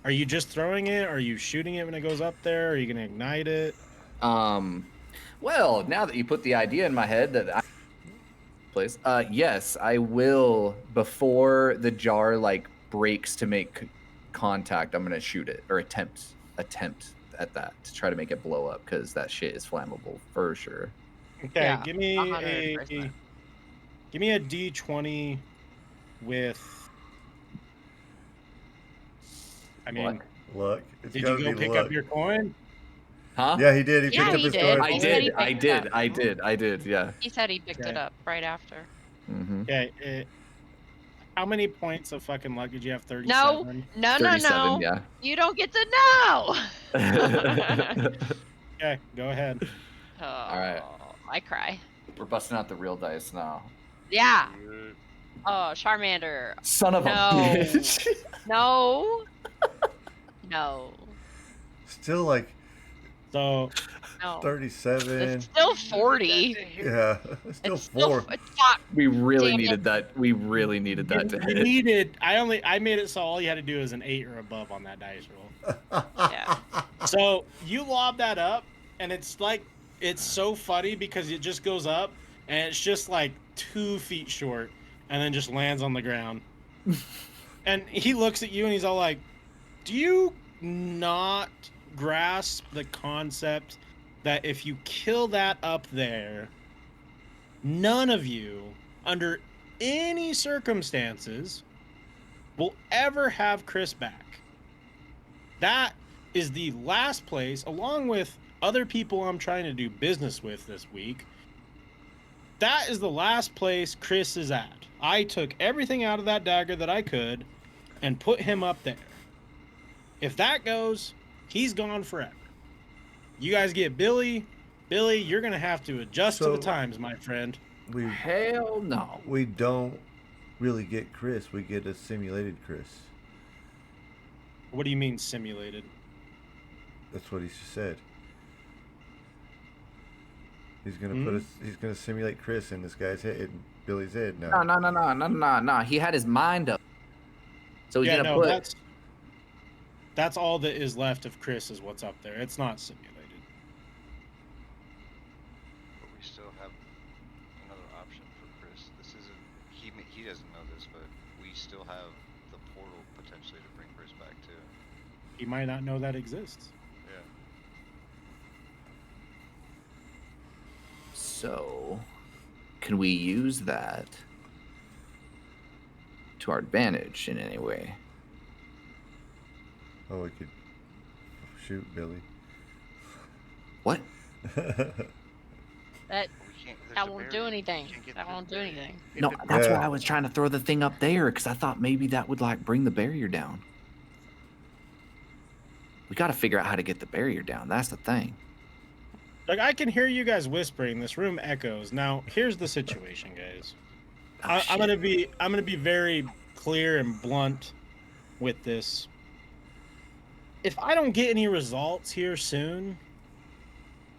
Are you just throwing it? Are you shooting it when it goes up there? Are you gonna ignite it? Well, now that you put the idea in my head that place, yes, I will. Before the jar like breaks to make contact, I'm gonna shoot it or attempt at that to try to make it blow up because that shit is flammable for sure. Okay, Yeah, give me 100%. a d20 with. I mean, Luck. It's did gotta you go be pick luck. up your coin? Huh? Yeah, he did. He Yeah, picked up he his did. coin. I He said he did. I picked did. up. I did. Yeah. He said he picked it Okay. up right after. Mm-hmm. Okay. How many points of fucking luck did you have? 37. No. 37. Yeah. You don't get to know. Okay, go ahead. Oh, All right. I cry. We're busting out the real dice now. Yeah. Oh, Charmander. Son of No. a bitch. No. No. Still like So No. 37. It's still 40. Yeah, still It's 4. still fuck. We really Damn it. needed that. We really needed that to you hit. needed. I made it so all you had to do is an 8 or above on that dice roll. Yeah. So you lob that up, and it's so funny because it just goes up, and it's just like 2 feet short, and then just lands on the ground. And he looks at you, and he's all like, "Do you not grasp the concept that if you kill that up there, none of you, under any circumstances, will ever have Chris back? That is the last place, along with other people I'm trying to do business with this week. That is the last place Chris is at. I took everything out of that dagger that I could. and put him up there. If that goes, he's gone forever. You guys get Billy. Billy, you're going to have to adjust to the times, my friend. Hell no. We don't really get Chris. We get a simulated Chris. What do you mean simulated? That's what he said. He's gonna put us. He's gonna simulate Chris in this guy's head, in Billy's head now. No. He had his mind up. So he's gonna put. That's all that is left of Chris is what's up there. It's not simulated. But we still have another option for Chris. This isn't. He doesn't know this, but we still have the portal potentially to bring Chris back too. He might not know that exists. Yeah. So, can we use that to our advantage in any way? Oh, we could shoot Billy. What? That won't do anything. That won't do anything. No, that's why I was trying to throw the thing up there, because I thought maybe that would like bring the barrier down. We got to figure out how to get the barrier down. That's the thing. Like, I can hear you guys whispering. This room echoes. Now, here's the situation, guys. I'm gonna be very clear and blunt with this. If I don't get any results here soon,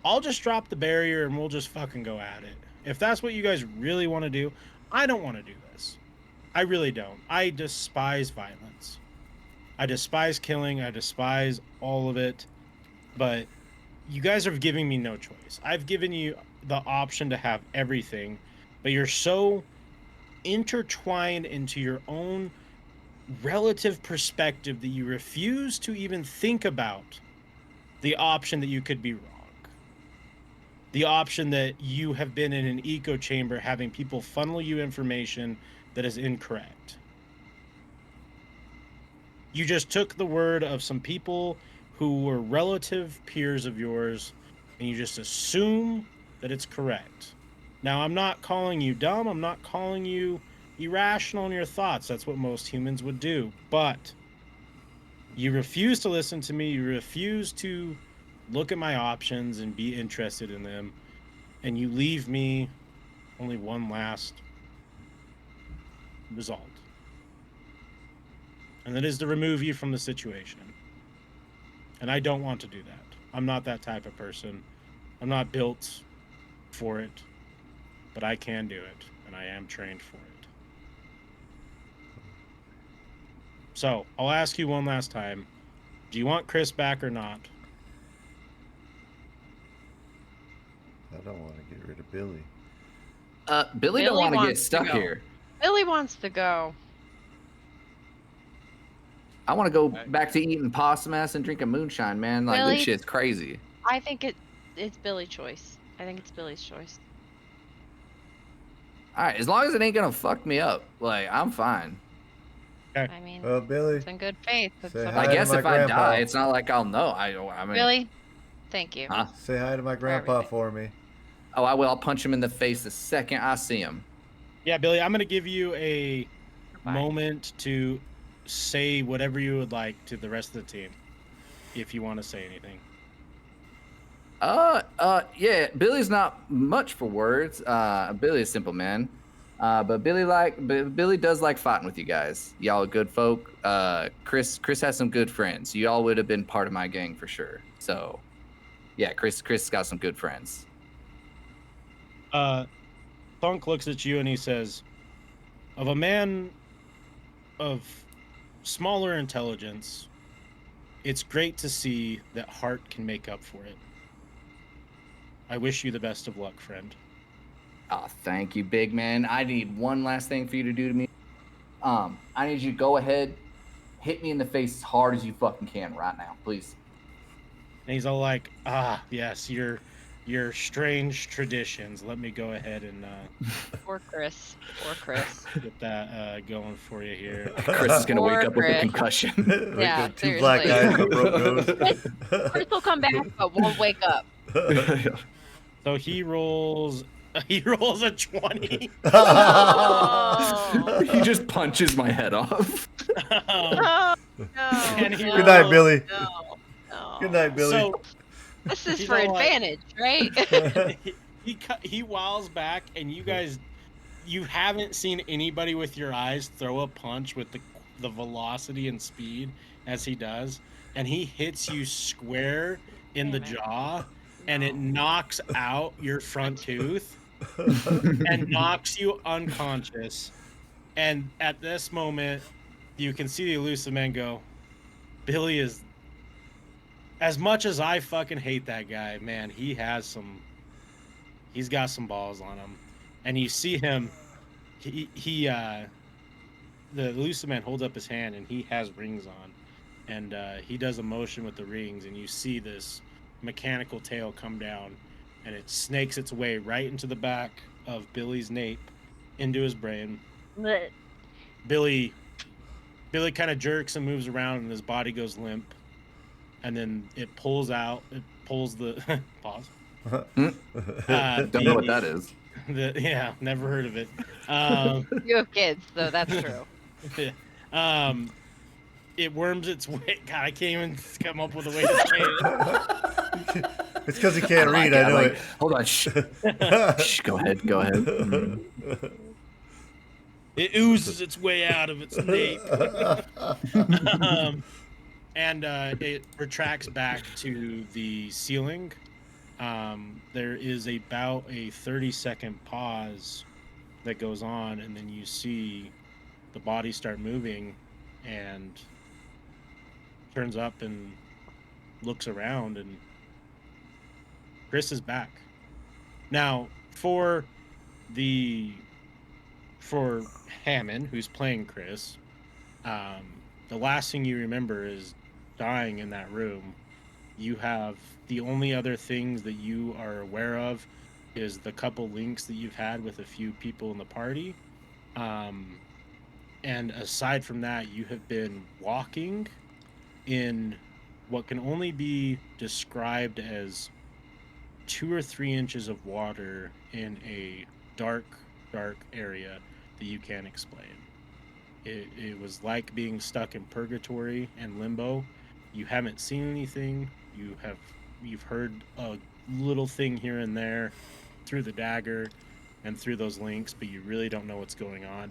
I'll just drop the barrier and we'll just fucking go at it. If that's what you guys really want to do, I don't want to do this. I really don't. I despise violence. I despise killing. I despise all of it. But you guys are giving me no choice. I've given you the option to have everything, but you're so intertwined into your own relative perspective that you refuse to even think about the option that you could be wrong. The option that you have been in an echo chamber having people funnel you information that is incorrect. You just took the word of some people who were relative peers of yours and you just assume that it's correct. Now, I'm not calling you dumb. I'm not calling you irrational in your thoughts. That's what most humans would do. But you refuse to listen to me. You refuse to look at my options and be interested in them. And you leave me only one last result. And that is to remove you from the situation. And I don't want to do that. I'm not that type of person. I'm not built for it. But I can do it. And I am trained for it. So, I'll ask you one last time. Do you want Chris back or not? I don't want to get rid of Billy. Billy don't want to get stuck here. Billy wants to go. I want to go back to eating possum ass and drinking moonshine, man. Like, Really? this shit's crazy. I think it's Billy's choice. I think it's Billy's choice. All right, as long as it ain't gonna fuck me up, like, I'm fine. I mean, Billy. it's in good faith. It's Say about- hi I to guess my if I grandpa. die, it's not like I'll know. I mean, Billy, thank you. Huh? Say hi to my grandpa everything. for me. Oh, I will. I'll punch him in the face the second I see him. Yeah, Billy, I'm going to give you a Goodbye. moment to say whatever you would like to the rest of the team, if you want to say anything. Yeah, Billy's not much for words. Billy's a simple man. But Billy does like fighting with you guys. Y'all are good folk. Chris has some good friends. You all would have been part of my gang for sure. So, yeah, Chris got some good friends. Thunk looks at you and he says, of a man of smaller intelligence, it's great to see that heart can make up for it. I wish you the best of luck, friend. Oh, thank you, big man. I need one last thing for you to do to me. I need you to go ahead, hit me in the face as hard as you fucking can right now, please. And he's all like, yes, your strange traditions. Let me go ahead and Or Chris. get that going for you here. Chris is gonna Or wake up with a Chris. concussion. We Yeah, got two black seriously. guys and a broke nose. Chris will come back, but won't wake up. So he rolls a 20. Oh. He just punches my head off. No, no, And he no, Good night, Billy. no, no. Good night, Billy. So This is you for know what? advantage, right? he wiles back, and you guys, you haven't seen anybody with your eyes throw a punch with the velocity and speed as he does, and he hits you square in the Damn it. jaw, and it knocks out your front tooth and knocks you unconscious. And at this moment, you can see the elusive man go, Billy is, as much as I fucking hate that guy, man, he's got some balls on him. And you see him, the elusive man holds up his hand and he has rings on. And he does a motion with the rings, and you see this mechanical tail come down, and it snakes its way right into the back of Billy's nape, into his brain. Blech. Billy kind of jerks and moves around, and his body goes limp. And then it pulls out. It pulls the pause. Don't know what that is. Yeah, never heard of it. You have kids, so that's true. It worms its way. God, I can't even come up with a way to say it. It's because he can't read. it. I know it. Hold on. Shh. Shh. Go ahead. Go ahead. It oozes its way out of its nape. And it retracts back to the ceiling. There is about a 30-second pause that goes on, and then you see the body start moving and turns up and looks around, and Chris is back. Now, for Hammond, who's playing Chris, the last thing you remember is dying in that room. You have the only other things that you are aware of is the couple links that you've had with a few people in the party. And aside from that, you have been walking in what can only be described as 2 or 3 inches of water in a dark area that you can't explain. It was like being stuck in purgatory and limbo. You haven't seen anything. You've heard a little thing here and there through the dagger and through those links, but you really don't know what's going on.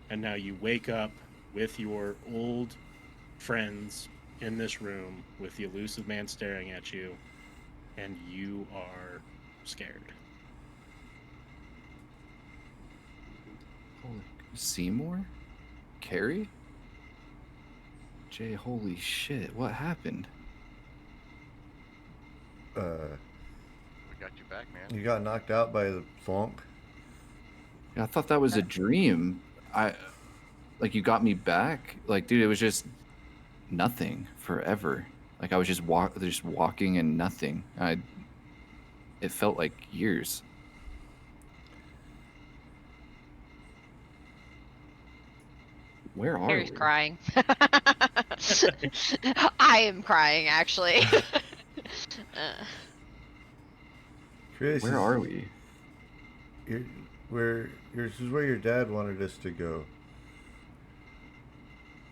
And now you wake up with your old friends in this room with the elusive man staring at you, and you are scared. Holy Seymour? Carrie? Jay, holy shit, what happened? We got you back, man. You got knocked out by the funk. I thought that was a dream. Like, you got me back? Like, dude, it was just nothing forever. Like, I was just walking and nothing. It felt like years. Where are Harry's we? crying. I am crying, actually. Chris, Where are we? This is where your dad wanted us to go.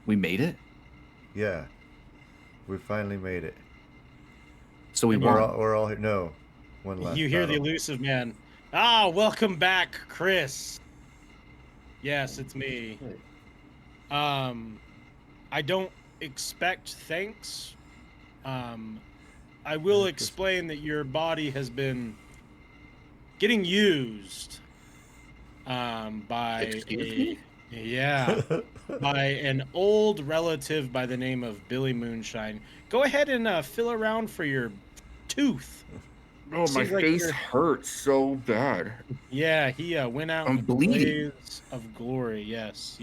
We made it? Yeah, we finally made it. So we We're won. all here. No, one last. You hear the battle. elusive man. Ah, welcome back, Chris. Yes, it's me. I don't expect thanks. I will explain that your body has been getting used by Excuse me? by an old relative by the name of Billy Moonshine. Go ahead and feel around for your tooth. Oh, my Seems like face you're- hurts so bad. Yeah, he went out I'm in a bleeding. blaze of glory. Yes.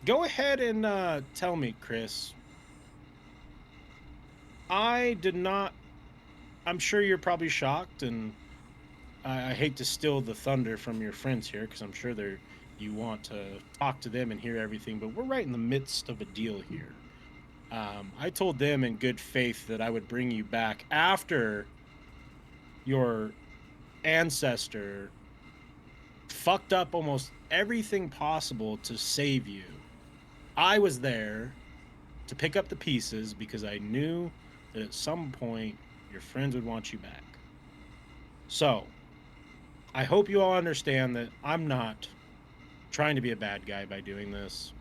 Go ahead and tell me, Chris. I'm sure you're probably shocked, and I hate to steal the thunder from your friends here, because I'm sure you want to talk to them and hear everything, but we're right in the midst of a deal here. I told them in good faith that I would bring you back after your ancestor fucked up almost everything possible to save you. I was there to pick up the pieces because I knew that at some point your friends would want you back. So, I hope you all understand that I'm not trying to be a bad guy by doing this.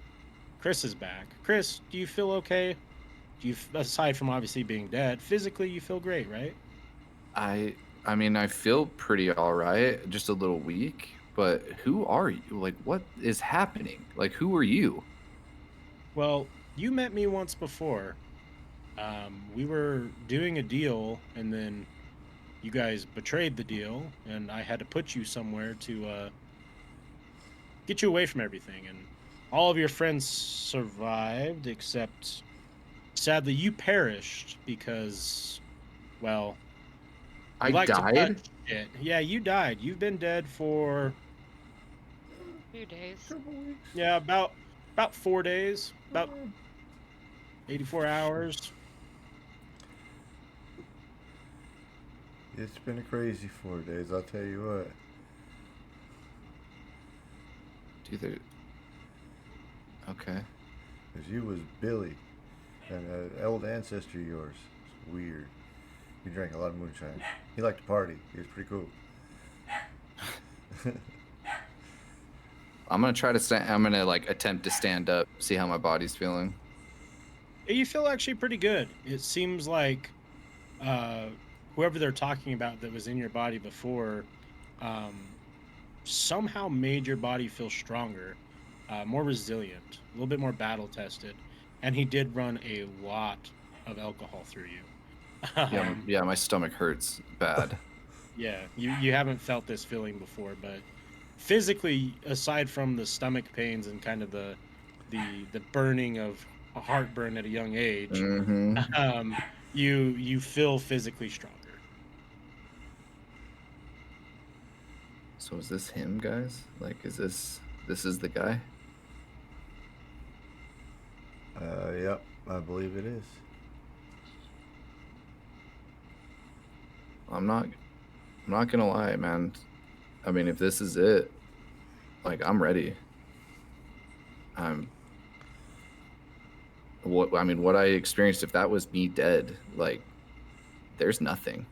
Chris is back. Chris, do you feel okay? Do you, aside from obviously being dead, physically you feel great, right? I mean, I feel pretty all right, just a little weak. But who are you? Like, what is happening? Like, who are you? Well, you met me once before. We were doing a deal, and then you guys betrayed the deal, and I had to put you somewhere to get you away from everything. And all of your friends survived, except sadly you perished because, well, I you like to touch died? shit. Yeah, you died. You've been dead for Few days. Couple weeks. yeah about 4 days, about 84 hours. It's been a crazy 4 days, I'll tell you what. Dude, okay. Because you was Billy, an old ancestor of yours. It's weird. He drank a lot of moonshine. He liked to party. He was pretty cool. I'm gonna try to stand. I'm gonna like attempt to stand up, see how my body's feeling. You feel actually pretty good. It seems like uh, whoever they're talking about that was in your body before um, somehow made your body feel stronger, more resilient, a little bit more battle tested, and he did run a lot of alcohol through you. Yeah, my stomach hurts bad. Yeah, you haven't felt this feeling before, but physically, aside from the stomach pains and kind of the burning of a heartburn at a young age, Mm-hmm. um, you feel physically stronger. So is this him, guys? Like, is this is the guy? Yep, I believe it is. I'm not gonna lie, man. I mean, if this is it, like, I'm ready. I'm what I experienced, if that was me dead, like, there's nothing.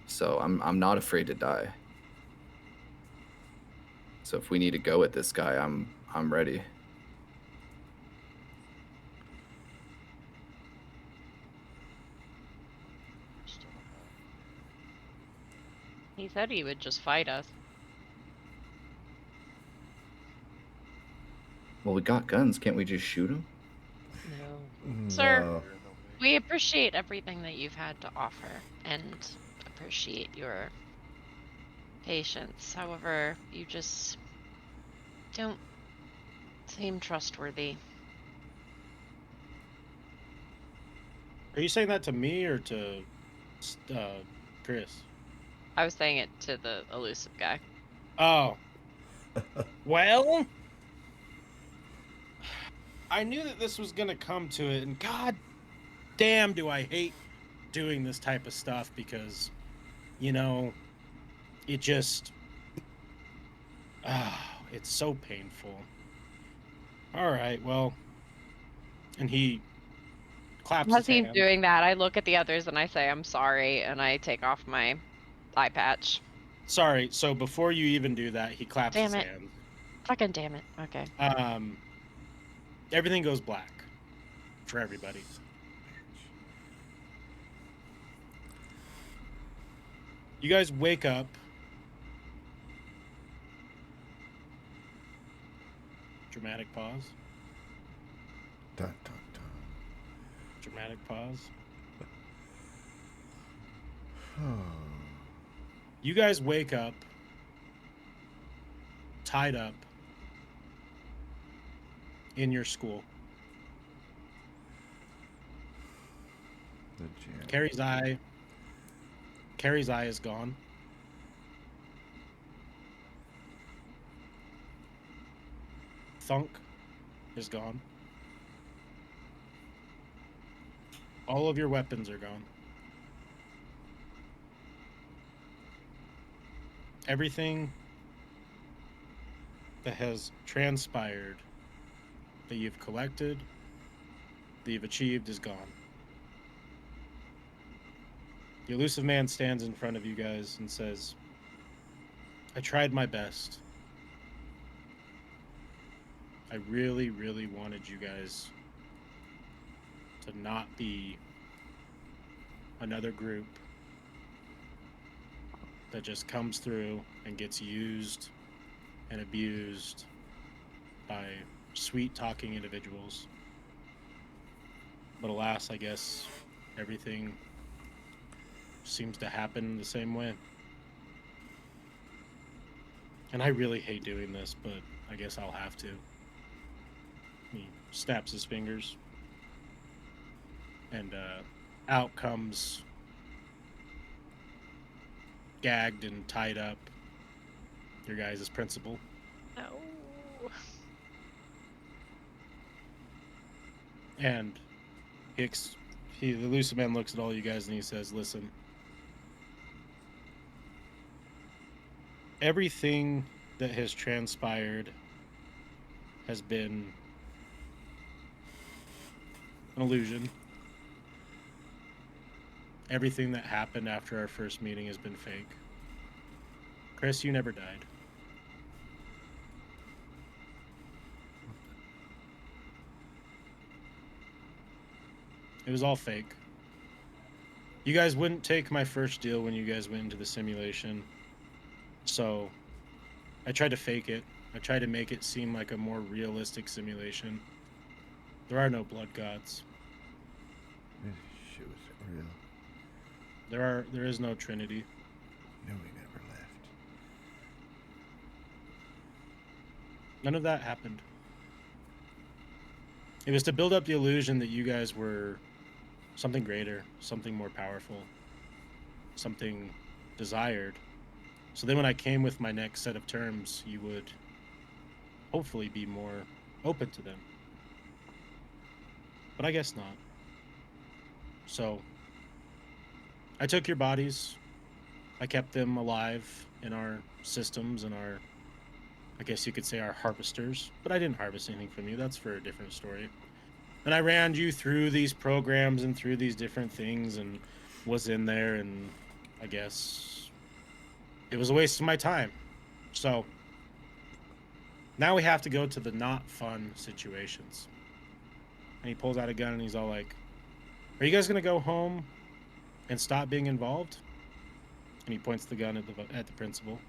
So I'm not afraid to die. So if we need to go at this guy, I'm ready. Still alive. He said he would just fight us. Well, we got guns. Can't we just shoot him? No. Sir, No. You're in the way. we appreciate everything that you've had to offer and appreciate your patience. However, you just don't seem trustworthy. Are you saying that to me or to Chris? I was saying it to the elusive guy. Oh, well, I knew that this was gonna come to it, and god damn, do I hate doing this type of stuff because, you know, it just, it's so painful. All right, well, and he claps As his he's hand. doing that, I look at the others and I say, I'm sorry, and I take off my eye patch. Sorry, so before you even do that, he claps Damn his it. hand. Fucking damn it. Okay. Everything goes black for everybody. You guys wake up. Dramatic pause. Dun, dun, dun. Dramatic pause. You guys wake up tied up in your school. The jam. Carrie's eye is gone. Thunk is gone. All of your weapons are gone. Everything that has transpired, that you've collected, that you've achieved, is gone. The elusive man stands in front of you guys and says, I tried my best. I really, really wanted you guys to not be another group that just comes through and gets used and abused by sweet-talking individuals. But alas, I guess everything seems to happen the same way. And I really hate doing this, but I guess I'll have to. He snaps his fingers, and out comes, gagged and tied up, your guys' principal. No. And the elusive man looks at all you guys and he says, listen, everything that has transpired has been an illusion. Everything that happened after our first meeting has been fake. Chris, you never died. It was all fake. You guys wouldn't take my first deal when you guys went into the simulation. So I tried to fake it. I tried to make it seem like a more realistic simulation. There are no blood gods. This shit was real. There is no Trinity. No, we never left. None of that happened. It was to build up the illusion that you guys were something greater, something more powerful, something desired. So then when I came with my next set of terms, you would hopefully be more open to them. But I guess not. So I took your bodies. I kept them alive in our systems and our, I guess you could say, our harvesters. But I didn't harvest anything from you. That's for a different story. And I ran you through these programs and through these different things and was in there, and I guess it was a waste of my time. So now we have to go to the not fun situations. And he pulls out a gun and he's all like, are you guys going to go home and stop being involved? And he points the gun at the principal.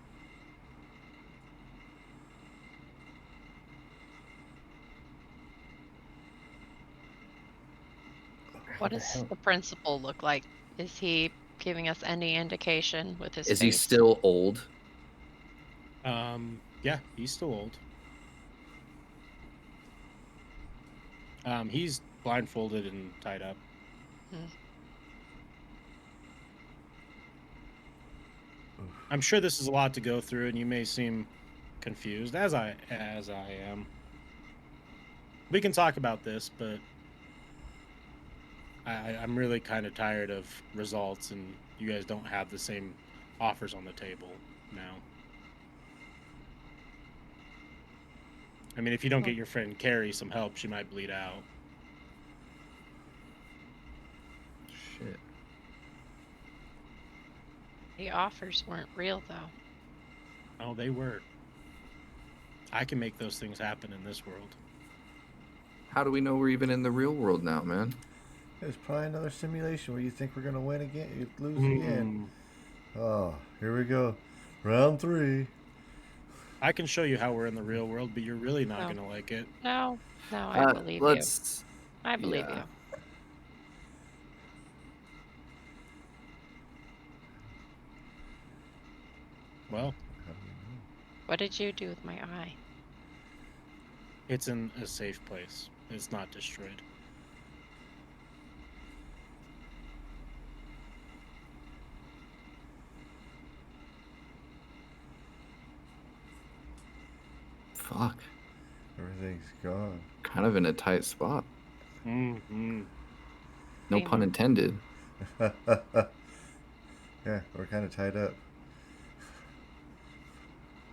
What does the principal look like? Is he giving us any indication with his Is face? he still old? Yeah, he's still old. He's blindfolded and tied up. I'm sure this is a lot to go through, and you may seem confused, as I am. We can talk about this, but I'm really kind of tired of results, and you guys don't have the same offers on the table now. I mean, if you don't get your friend Carrie some help, she might bleed out. Shit. The offers weren't real, though. Oh, they were. I can make those things happen in this world. How do we know we're even in the real world now, man? There's probably another simulation where you think we're gonna win again, you lose again. Oh, here we go, round 3. I can show you how we're in the real world, but you're really not going to like it. No, I believe you. I believe you. Well, what did you do with my eye? it's in a safe place. It's not destroyed. Fuck. Everything's gone. Kind of in a tight spot. Mm-hmm. No pun intended. Yeah, we're kind of tied up.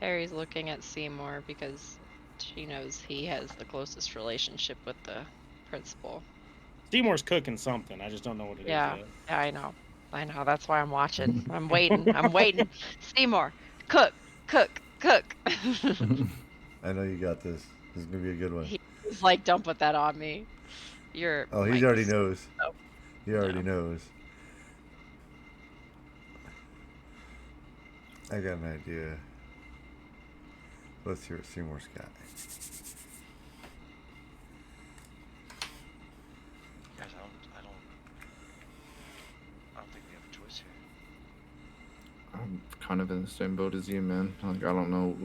Harry's looking at Seymour because she knows he has the closest relationship with the principal. Seymour's cooking something. I just don't know what it is Yeah, yet. yeah, I know. That's why I'm watching. I'm waiting. I'm waiting. Seymour, cook, cook, cook. I know you got this. This is gonna be a good one. He's like, don't put that on me. Your Oh, he mic already is knows. so- He already Yeah. knows. I got an idea. Let's hear what Seymour's got. Guys, I don't think we have a choice here. I'm kind of in the same boat as you, man. Like, I don't know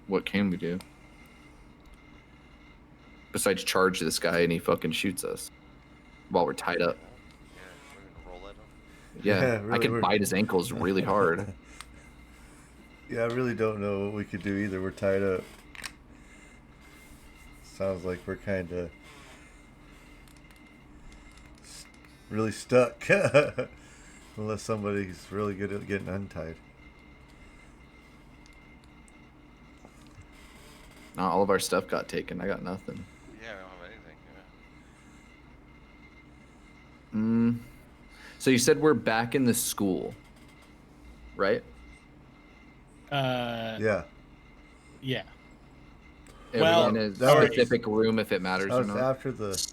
what can we do besides charge this guy and he fucking shoots us while we're tied up. Yeah, we're gonna roll at him. Yeah, Yeah, I really, could we're- bite his ankles really hard. Yeah, I really don't know what we could do either. We're tied up. Sounds like we're kind of really stuck. Unless somebody's really good at getting untied. Not all of our stuff got taken. I got nothing. Yeah, I don't have anything. Yeah. So you said we're back in the school, right? Yeah. Yeah. Are Well, we in a that was- specific room if it matters That or was not? after the.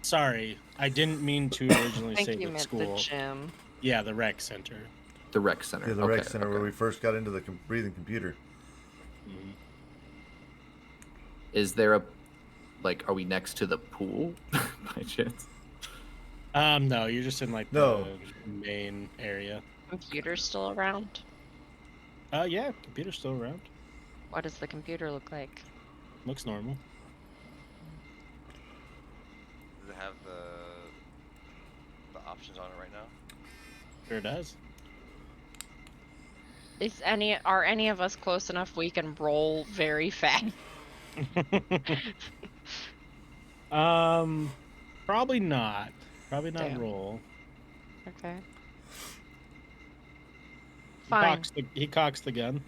Sorry, I didn't mean to originally I think say you the meant school. the gym. Yeah, the rec center. The rec center. Yeah, the Okay, rec center where okay. we first got into the breathing computer. Mhm. Is there are we next to the pool by chance? No, you're just in like No. the main area. Computer's still around. Yeah, computer's still around. What does the computer look like? Looks normal. Does it have the options on it right now? Sure does. Are any of us close enough we can roll very fast? Probably not. Probably not Damn. roll. Okay. He Fine. cocks the gun.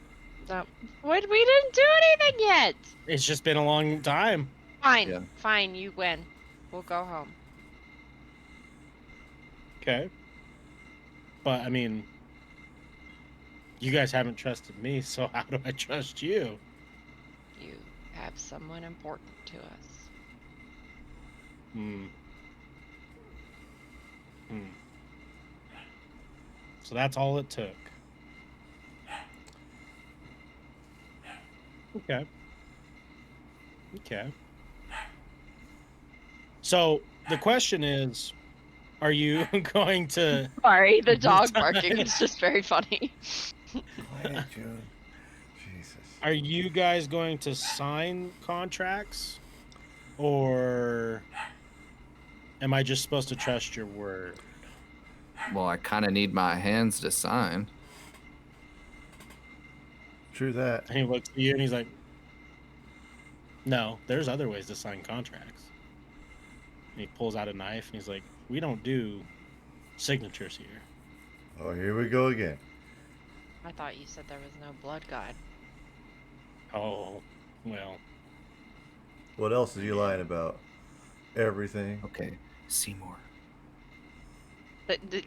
No. What? We didn't do anything yet. It's just been a long time. Fine. Yeah. Fine. You win. We'll go home. Okay. But I mean, you guys haven't trusted me, so how do I trust you? You have someone important to us. So that's all it took. Okay. Okay. So the question is, are you going to Sorry, the dog barking is just very funny. Quiet, June. Jesus. are you guys going to sign contracts, or am I just supposed to trust your word? Well, I kind of need my hands to sign. True that. And he looks at you and he's like, no, there's other ways to sign contracts. And he pulls out a knife and he's like, we don't do signatures here. Oh, here we go again. I thought you said there was no blood god. Oh, well, What else are you lying about? Everything. Okay, Seymour.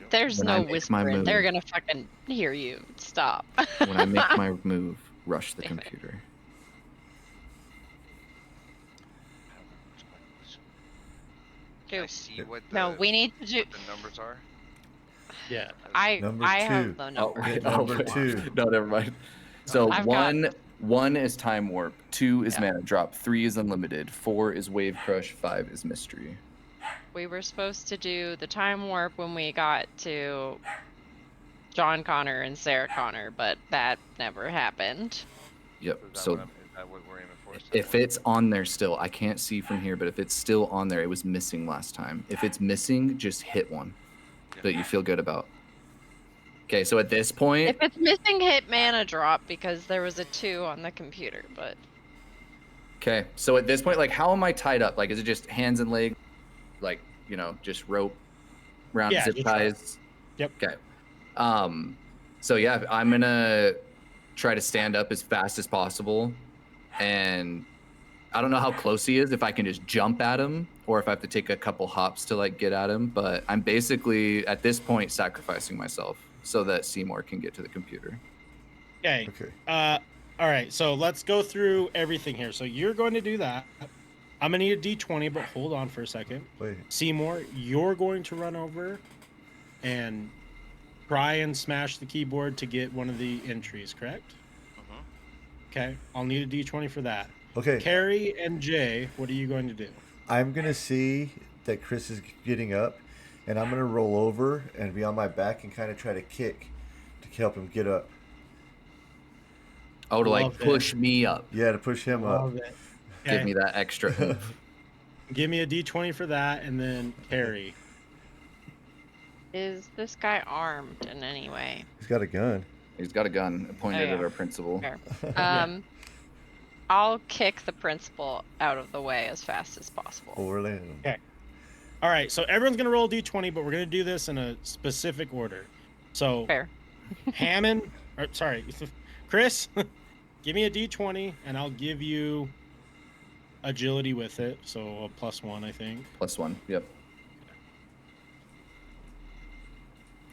There's When I no make my whispering. They're move- gonna fucking hear you. Stop. When I make my move, rush the Damn it. computer. Can I Do- see what the, No, we need to do. what the numbers are? yeah. Number I two. have the number. wait. Number two. No, never mind. So I've got- one is time warp, 2 is Yeah. mana drop, 3 is unlimited, 4 is wave crush, 5 is mystery. We were supposed to do the time warp when we got to John Connor and Sarah Connor, but that never happened. Yep. Is that, So is that what we're aiming for? if it's on there still, I can't see from here, but if it's still on there, it was missing last time. If it's missing, just hit one that you feel good about. Okay, so at this point, If it's missing, hit mana drop because there was a 2 on the computer, but okay, so at this point, like, how am I tied up? Like, is it just hands and legs, like, just rope around Yeah, zip just ties? Yep. Okay. So yeah, I'm gonna try to stand up as fast as possible. And I don't know how close he is, if I can just jump at him or if I have to take a couple hops to like get at him. But I'm basically at this point sacrificing myself so that Seymour can get to the computer. Okay. Okay. All right. So let's go through everything here. So you're going to do that. I'm gonna need a D20, but hold on for a second. Wait. Seymour, you're going to run over and try and smash the keyboard to get one of the entries, correct? Mhm. Okay. I'll need a D20 for that. Okay. Carrie and Jay, what are you going to do? I'm gonna see that Chris is getting up, and I'm gonna roll over and be on my back and kind of try to kick to help him get up. Oh, to like Love it. push me up. Yeah, to push him up. Love it. Give Okay. me that extra oomph. Give me a D20 for that, and then Carrie. Is this guy armed in any way? He's got a gun. He's got a gun pointed Oh, yeah. at our principal. Fair. I'll kick the principal out of the way as fast as possible. Orlando. Okay. All right. So everyone's gonna roll a D20, but we're gonna do this in a specific order. So Fair. Hammond, or sorry, Chris, give me a D20, and I'll give you agility with it. So a +1, I think. +1. Yep.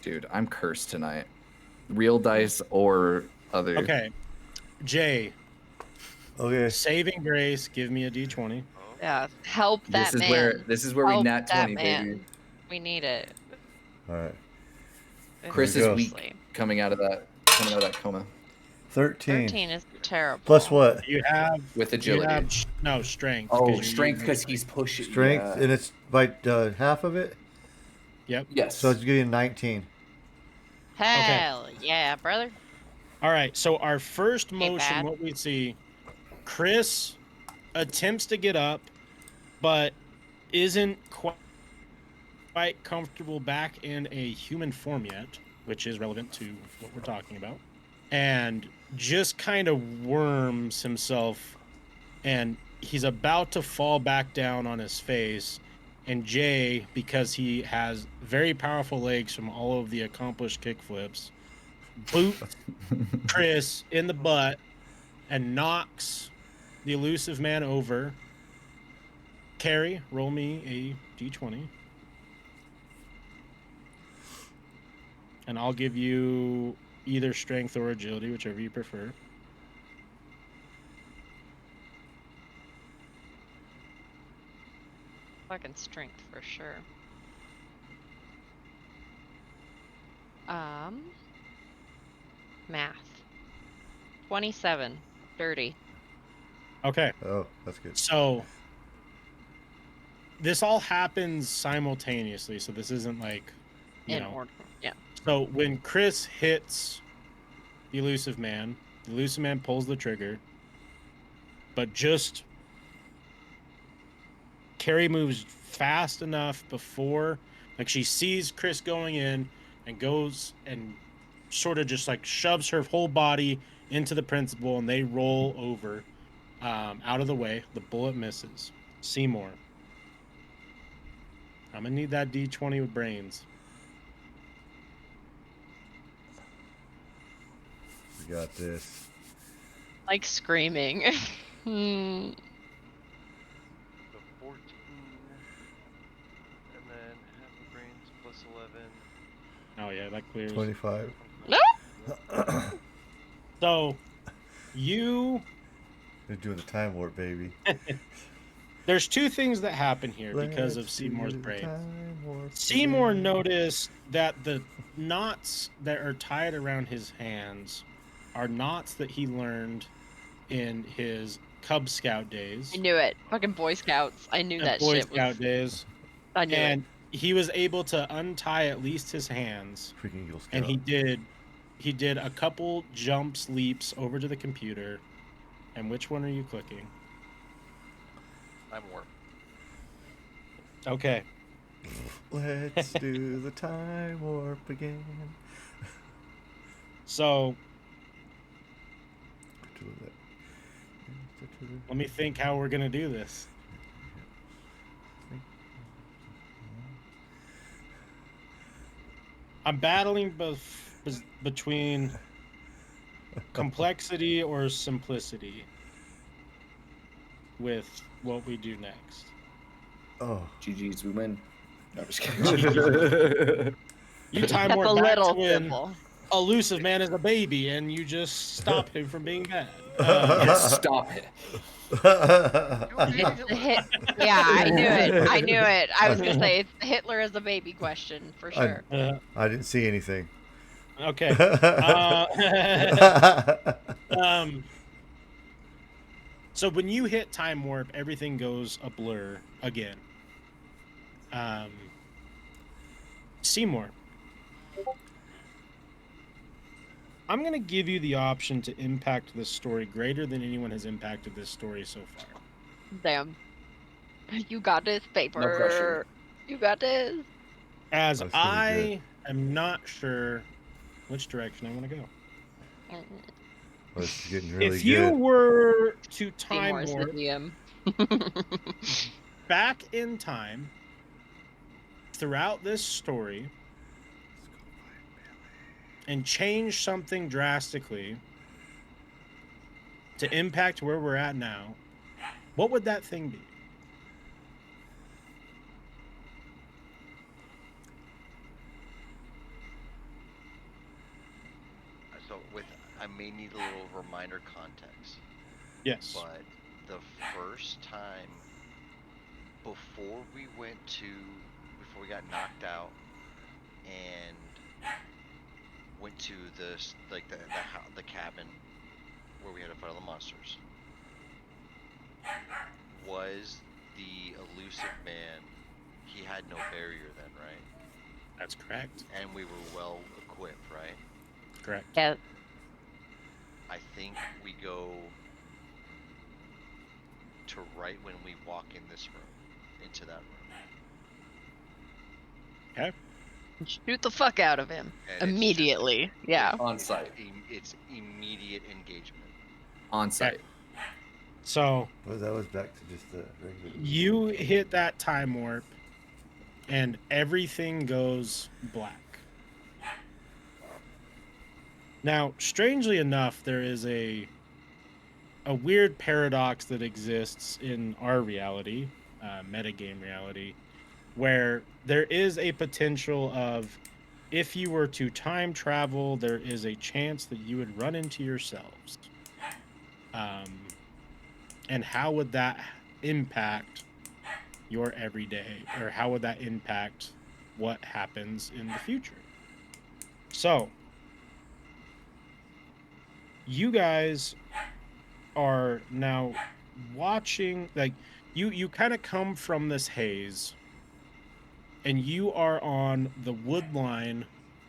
Dude, I'm cursed tonight. Real dice or other. Okay. Jay, Okay. saving grace. Give me a D20. Yeah. Help that This is man. where we Help nat that 20, man. baby. We need it. All right. Chris we is go. weak coming out of that coma 13. 13 is terrible. Plus what? You have with you agility. have no strength. Oh, 'cause you're strength using- because he's pushing. Strength, Yeah. and it's by half of it. Yep. Yes. So it's getting 19. Hell yeah, brother. All right. So our first Ain't motion, bad. what we see, Chris attempts to get up, but isn't quite comfortable back in a human form yet, which is relevant to what we're talking about, and just kind of worms himself, and he's about to fall back down on his face. And Jay, because he has very powerful legs from all of the accomplished kickflips, boots Chris in the butt and knocks the elusive man over. Carrie, roll me a D20. And I'll give you either strength or agility, whichever you prefer. Fucking strength for sure. Math. 27. Dirty. Okay. Oh, that's good. So this all happens simultaneously, so this isn't like, you In know. order. Yeah. So when Chris hits the elusive man pulls the trigger, but just Carrie moves fast enough before, like, she sees Chris going in and goes and sort of just like shoves her whole body into the principal, and they roll over out of the way. The bullet misses. Seymour, I'm gonna need that D20 with brains. We got this. Like screaming. Hmm. So 14, and then half the brains plus 11. Oh yeah, that clears. 25. So you They're doing the time warp, baby. there's two things that happen here because of Let's Seymour's do the brains. time warp Seymour again. noticed that the knots that are tied around his hands are knots that he learned in his Cub Scout days. I knew it. Fucking Boy Scouts. I knew and that Boy shit Scout was. days. I knew And he was able to untie at least his hands, Freaking Eagle Scout. and he did a couple jumps, leaps over to the computer. And which one are you clicking? I'm warm. Okay. Let's do the time warp again. So let me think how we're gonna do this. I'm battling between complexity or simplicity with what we do next. Oh, GG's, we win. No, I'm just GG's. kidding. You time That's warp a back to little when simple. Elusive Man is a baby, and you just stop him from being bad. Yes, stop it. It's the hit. Yeah, I knew it. I knew it. I was gonna say it's the Hitler as a baby question for sure. I didn't see anything. Okay. So when you hit time warp, everything goes a blur again. Seymour, I'm going to give you the option to impact this story greater than anyone has impacted this story so far. Damn. You got this, paper. No pressure. You got this. As That's gonna be good. I am not sure which direction I want to go. Oh, this is getting really If you good. were to time Seymour's the warp DM. back in time throughout this story and change something drastically to impact where we're at now, what would that thing be? So I may need a little reminder context, Yes. but the first time before we got knocked out and went to the cabin where we had to fight all the monsters, was the elusive man, he had no barrier then, right? That's correct. And we were well equipped, right? Correct. Yeah. I think we go to right when we walk in this room, into that room. Okay. Shoot the fuck out of him And immediately. Yeah. On site. It's immediate engagement. On site. So Well, that was back to just the regular. you hit that time warp and everything goes black. Now, strangely enough, there is a weird paradox that exists in our reality, metagame reality, where there is a potential of, if you were to time travel, there is a chance that you would run into yourselves. And how would that impact your everyday, or how would that impact what happens in the future? So, you guys are now watching, like, you kind of come from this haze and you are on the wood line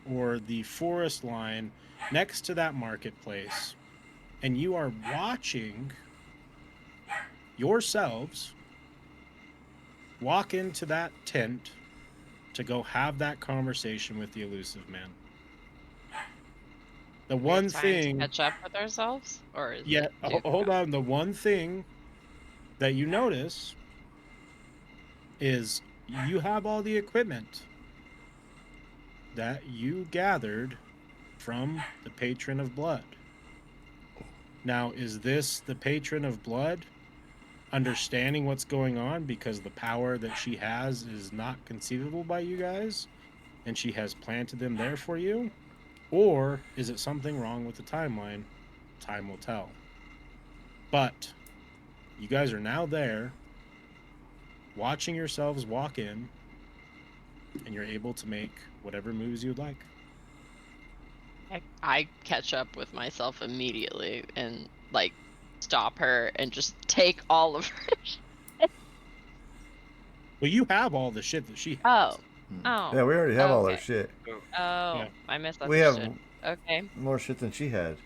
or the forest line next to that marketplace, and you are watching yourselves walk into that tent to go have that conversation with the elusive man. The We have one time thing, to catch up with ourselves, or is yeah, it too hold fast? on. The one thing that you notice is you have all the equipment that you gathered from the Patron of Blood. Now, is this the Patron of Blood understanding what's going on because the power that she has is not conceivable by you guys and she has planted them there for you? Or is it something wrong with the timeline? Time will tell. But you guys are now there, watching yourselves walk in, and you're able to make whatever moves you'd like. I catch up with myself immediately and like stop her and just take all of her. Well, you have all the shit that she has. Oh. Yeah, Oh. we already have all our Okay. shit. Oh. I misunderstood. We have Okay. more shit than she had.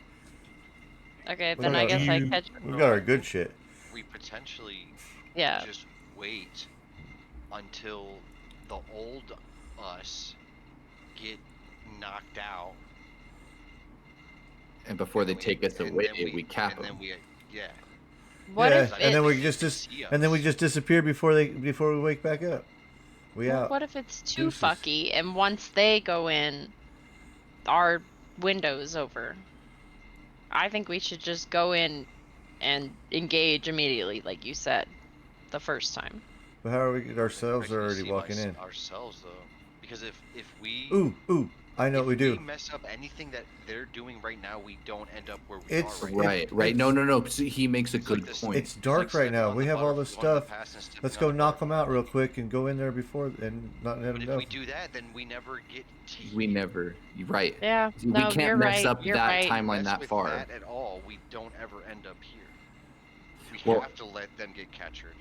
Okay, We then I got- guess I you- catch. We got our good shit. We potentially Yeah. just wait until the old us get knocked out. And before they and take us away, then we cap and them. then yeah. What yeah, if and then it- we just See and then we us. just disappear before we wake back up. We Well, out. what if it's too Deuces. fucky and once they go in, our window's over? I think we should just go in and engage immediately, like you said, the first time. But how are we? Ourselves I are can already see walking in. ourselves though, because if we Ooh! I know what we if do. we mess up anything that they're doing right now, we don't end up where we It's- are right It- now. Right. No, it's- no, no. See, he makes a It's like good this- point. It's dark like right stepping now. on We the have all butter- this going to the stuff. past and stepping Let's on go the knock them butterfly. out real quick and go in there before and not let But them if know. we do that, then we never get to We here. never. Right. Yeah. We No, can't you're mess right. up You're that right. timeline Mess that with far. that at all, we don't ever end up here. We Well- have to let them get captured.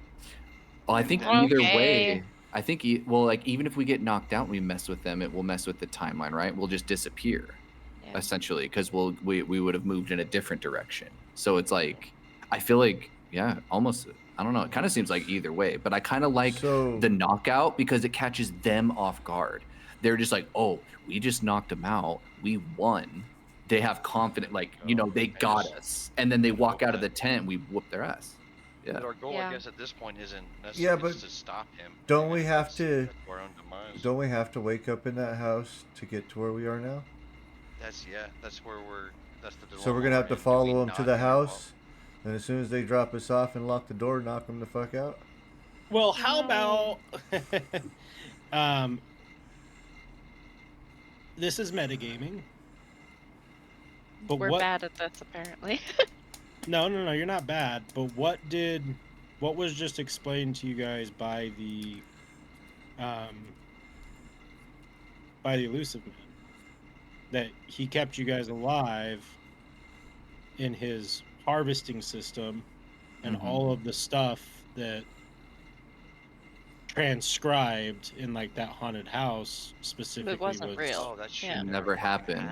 Well, I think then- either Okay. way, I think well, like even if we get knocked out, and we mess with them, it will mess with the timeline, right? We'll just disappear, Yeah. essentially, because we would have moved in a different direction. So it's like, I feel like, yeah, almost. I don't know. It kind of seems like either way, but I kind of like So- the knockout because it catches them off guard. They're just like, oh, we just knocked them out. We won. They have confidence, like, you know, they got us, and then they walk out of the tent. We whoop their ass. Yeah. But our goal, Yeah. I guess, at this point isn't Yeah, necessarily but just to stop him. don't we It's have to- our own demise. Don't we have to wake up in that house to get to where we are now? That's where we're. That's the. So we're dilemma gonna have we're to in. Do we follow them not to the get house, and as soon as they drop us off and lock the door, knock them the fuck out. Well, how about this is metagaming. But We're what bad at this, apparently. No, you're not bad. But what was just explained to you guys by the elusive man? That he kept you guys alive in his harvesting system and Mhm. all of the stuff that transcribed in like that haunted house specifically wasn't real. Oh, that should Yeah. Never happened.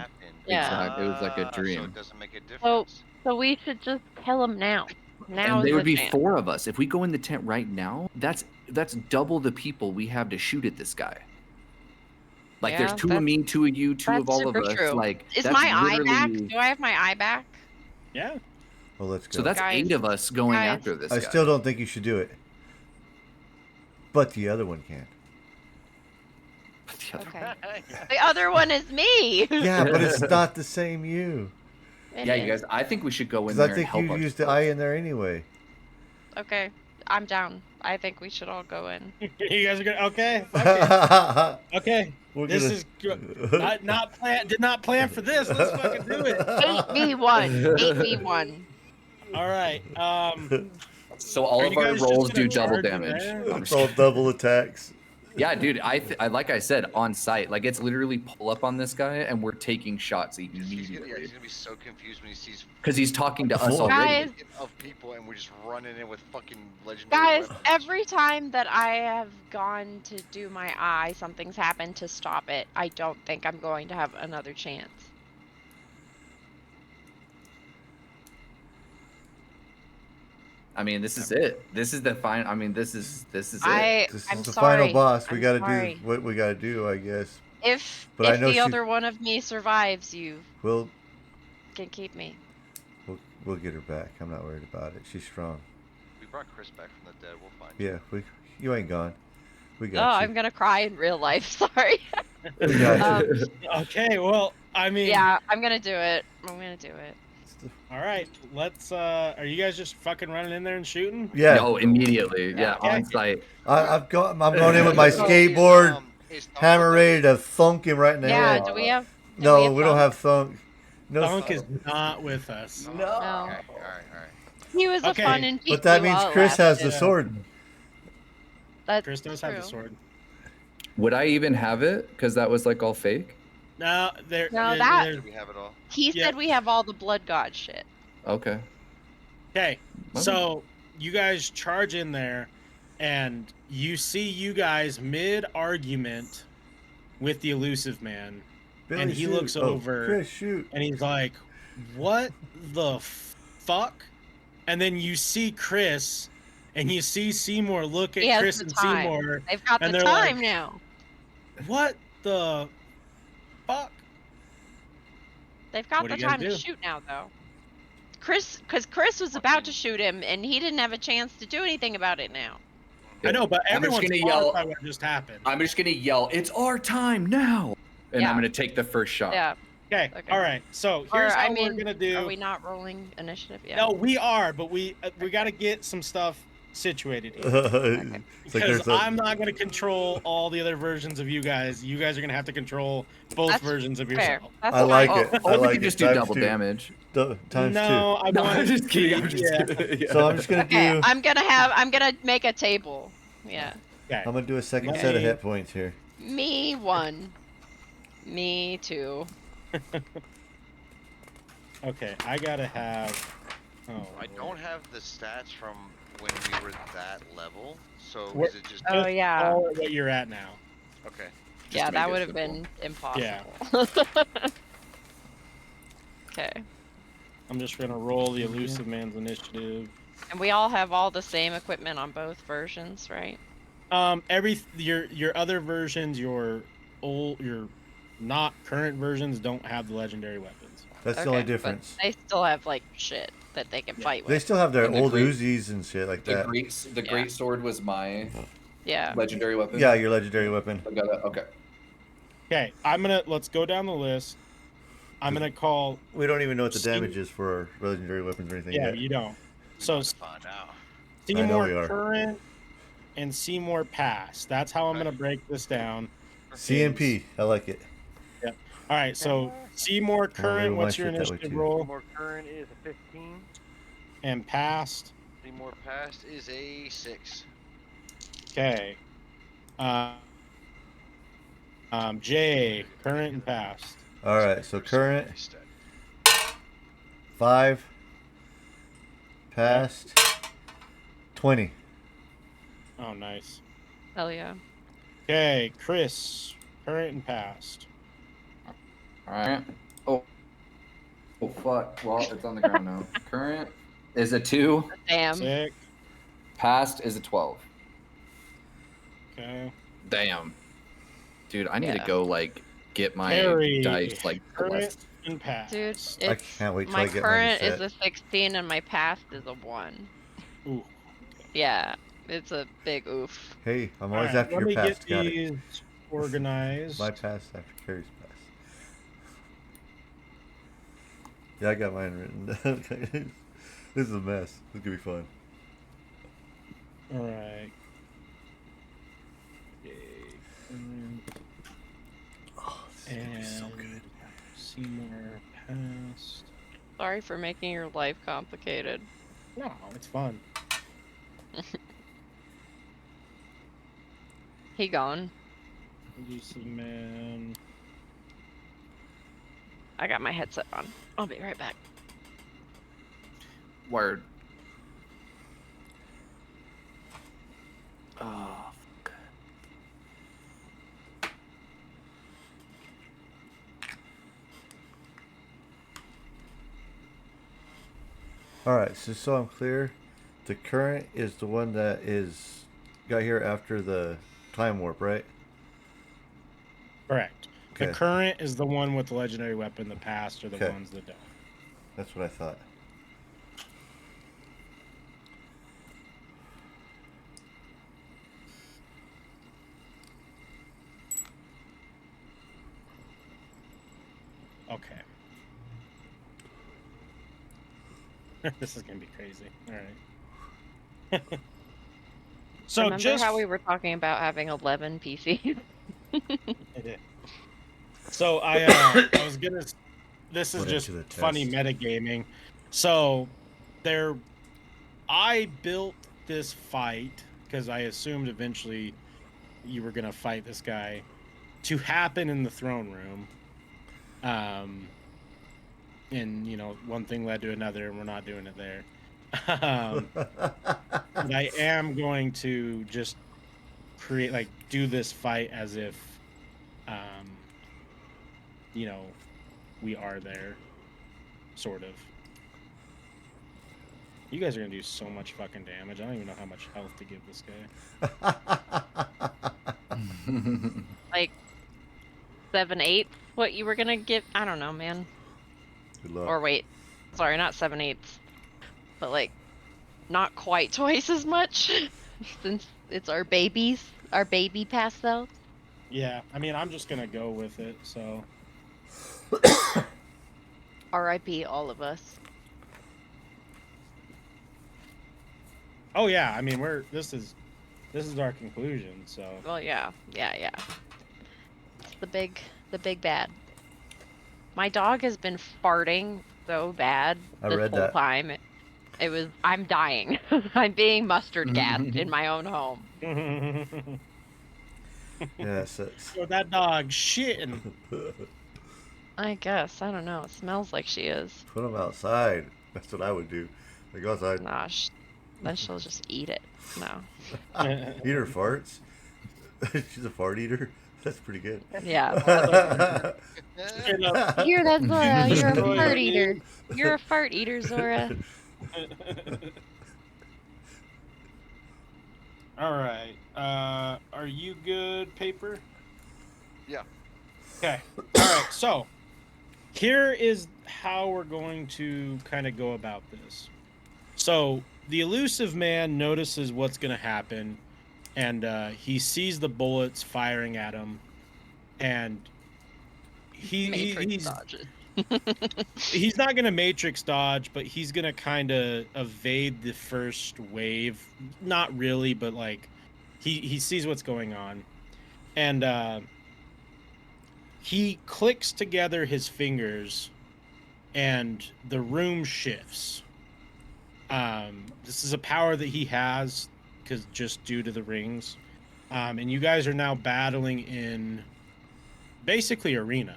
Yeah. Exactly. It was like a So dream. it doesn't make a So, difference. so we should just kill him now. Now And is there would the be chance. 4 of us. If we go in the tent right now, that's double the people we have to shoot at this guy. Like Yeah, there's 2 of that's- me, 2 of you, 2 of That's all of super us. true. Like Is that's my eye back? literally- Do I have my eye back? Yeah. Well, let's go. So that's Guys, 8 of us going guys. after this I guy. still don't think you should do it, but the other one can. The other- Okay. The other one is me. Yeah, but it's not the same you. It Yeah, is. you guys. I think we should go in Because there I and think help you our used the eye in there anyway. Okay, I'm down. I think we should all go in. You guys are gonna okay. Okay. We're This gonna- is good. Not plan. Did not plan for this. Let's fucking do it. 8v1. 8v1. All right. So all Are of you our guys just rolls gonna do double charge in damage. there? I'm It's just all kidding. double attacks. Yeah, dude. I like I said on site. Like it's literally pull up on this guy and we're taking shots He's gonna immediately be so confused when he sees because he's talking to us Guys, already. of people and we're just running in with fucking legendary Guys, weapons. every time that I have gone to do my eye, something's happened to stop it. I don't think I'm going to have another chance. I mean, this is it. This is the fine. I mean, this is it. This I'm is the sorry. final boss. We I'm gotta sorry. do what we gotta do, I guess. If But I if know the she- other one of me survives, you We'll can keep me. we'll get her back. I'm not worried about it. She's strong. We brought Chris back from the dead. We'll find Yeah, you ain't gone. We Oh, got I'm gonna cry in real life. Sorry. you. We got you. Okay. Well, I mean. Yeah, I'm gonna do it. I'm gonna do it. All right. Let's. Are you guys just fucking running in there and shooting? Yeah, No, immediately. Yeah, Okay. on site. I'm going in with my skateboard, hammer ready to thunk him right in the Yeah. head. Do we have? do No, we don't fun? have thunk. No, Thunk is not with us. No. No. Okay. All right. He was Okay, a fun and but that means Chris has the Yeah. sword. That's Chris does have the true. sword. Would I even have it? Because that was like all fake. No, there. No, there- that- there- Do we have it all? He Yeah. said we have all the blood god shit. Okay. Okay, so you guys charge in there, and you see you guys mid-argument with the elusive man, Billy, And he shoot. looks Oh, over- Chris, shoot. and he's like, "What the fuck?" And then you see Chris, and you see Seymour look at He has Chris the and time. Seymour. They've got And the they're time like- now. What the fuck? They've got What the are you gonna time to do? shoot now, though. Because Chris was about to shoot him, and he didn't have a chance to do anything about it now. I know, but I'm just everyone's gonna yell- horrified what just happened. I'm just gonna yell, "It's our time now!" And Yeah. I'm gonna take the first shot. Yeah. Okay. Okay. All right. So Or, here's how I we're mean, gonna do. are we not rolling initiative yet? No, we are, but we got to get some stuff situated here. It's like Because there's a I'm not going to control all the other versions of you guys. You guys are going to have to control both That's versions of fair. yourself. That's I like fine. it. I Or we like could it. just do Times double two. damage. Times No, I No, want I'm just kidding. I'm to just yeah. kidding. two. Yeah. So I'm just gonna Okay, do. I'm gonna make a table. Yeah. Okay. I'm gonna do a second Let set of me- hit points here. Me 1. Me 2. Okay, I gotta have. Oh, I don't have the stats from when we were that level, so What- is it just Oh just yeah. call it what you're at now. okay? Just Yeah, to make that it would have simple. been impossible. Okay. I'm just gonna roll the elusive man's initiative. And we all have all the same equipment on both versions, right? Your other versions, your not current versions don't have the legendary weapons. That's the only but difference. they still have like shit that they can Yeah. fight They with. still have their And the old great- Uzis and shit like that. The Yeah. great sword was my Yeah. legendary weapon. Yeah, your legendary weapon. I got it. Okay. Okay, let's go down the list. I'm gonna call. We don't even know what the See- damage is for our legendary weapons or anything Yeah, yet. you don't. So Find out. I know Seymour we are. current and Seymour past. That's how I'm Okay. gonna break this down. CMP. I like it. All right, so Seymour current. label my What's your shit that way, initiative too. roll? Seymour current is a 15. And past. Seymour past is a 6. Okay. Jay current and past. All right. So current Stat. 5. Past 20. Oh, nice. Hell yeah. Okay, Chris current and past. All right. Oh. Oh fuck. Well, it's on the ground now. Current is a 2. Damn. Sick. Past is a 12. Okay. Damn. Dude, I need Yeah. to go like get my Harry dice like current blessed. and past. Dude, I it's can't wait till my I get current mine is a 16 and my past is a 1. Ooh. Yeah, it's a big oof. Hey, I'm All always right, after let your me past. get Got it. these organized. My past after Carrie's past. Yeah, I got mine written. This is a mess. This is gonna be fun. All right. Okay, current Oh, this is gonna be so and good. Seymour past. Sorry for making your life complicated. No, it's fun. He gone. Elusive man. I got my headset on. I'll be right back. Word. Oh, fuck. All right, so I'm clear. The current is the one that is got here after the time warp, right? Correct. The Okay. current is the one with the legendary weapon. The past are the Okay. ones that don't. That's what I thought. Okay. This is gonna be crazy. All right. So Remember just how we were talking about having 11 PCs? I did. So I was gonna. This is Put it just to the funny test. metagaming. So I built this fight because I assumed eventually you were gonna fight this guy to happen in the throne room. And one thing led to another, and we're not doing it there. But I am going to just do this fight as if, we are there, sort of. You guys are gonna do so much fucking damage. I don't even know how much health to give this guy. Like 7/8? What you were gonna give? I don't know, man. Good luck. Or wait, sorry, not 7/8, but like not quite twice as much, since it's our baby pass though. Yeah, I mean, I'm just gonna go with it. So R.I.P. all of us. Oh yeah, I mean this is our conclusion. So Well, yeah. It's the big bad. My dog has been farting so bad I this read whole that. time. I'm dying. I'm being mustard gassed in my own home. Yes, it's so that dog shitting. I guess. I don't know. It smells like she is. put them outside. That's what I would do. Like go outside, Nah, then she'll just eat it. No. eat her farts. She's a fart eater. That's pretty good. Yeah. Straight up You hear that, Zora? You're a destroy fart the eater. You're a fart eater, Zora. All right. Are you good, Paper? Yeah. Okay. All right. So here is how we're going to kind of go about this. So the elusive man notices what's going to happen, and he sees the bullets firing at him, and Matrix dodge. he's not going to matrix dodge, but he's going to kind of evade the first wave. Not really, but like he sees what's going on, and he clicks together his fingers, and the room shifts. This is a power that he has because just due to the rings. And you guys are now battling in basically arena.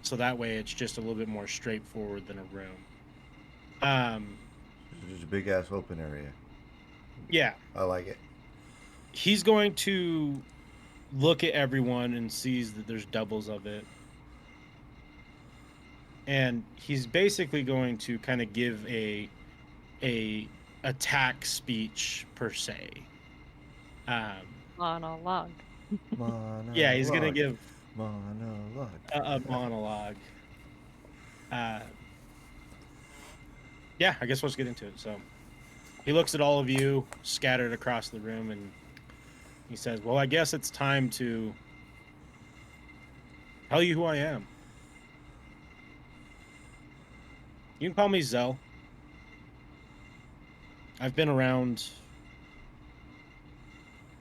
So that way it's just a little bit more straightforward than a room. It's a big ass open area. Yeah. I like it. He's going to look at everyone and sees that there's doubles of it. And he's basically going to kind of give a attack speech per se. Monologue. Yeah, he's gonna give monologue. a monologue. Yeah, I guess let's get into it. So he looks at all of you scattered across the room, and he says, "Well, I guess it's time to tell you who I am. You can call me Zell. I've been around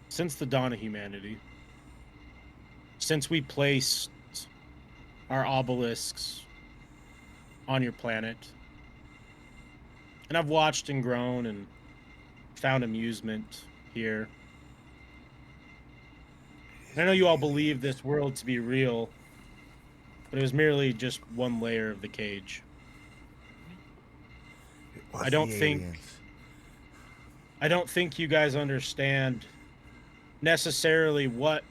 since the dawn of humanity. Since we placed our obelisks on your planet. And I've watched and grown and found amusement here. And I know you all believe this world to be real, but it was merely just one layer of the cage. I don't think you guys understand necessarily what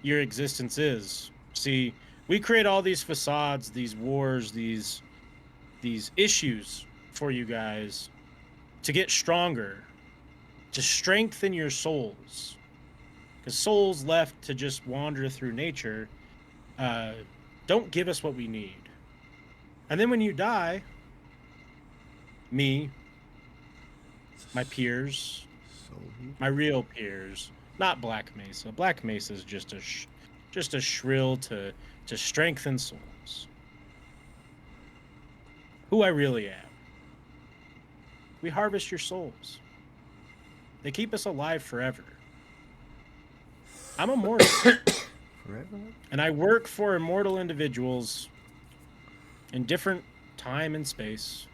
your existence is. See, we create all these facades, these wars, these issues for you guys to get stronger, to strengthen your souls. Because souls left to just wander through nature don't give us what we need. And then when you die, me, my peers, my real peers, not Black Mesa. Black Mesa is just a shrill to strengthen souls. Who I really am. We harvest your souls. They keep us alive forever. I'm immortal. Forever? And I work for immortal individuals in different time and space.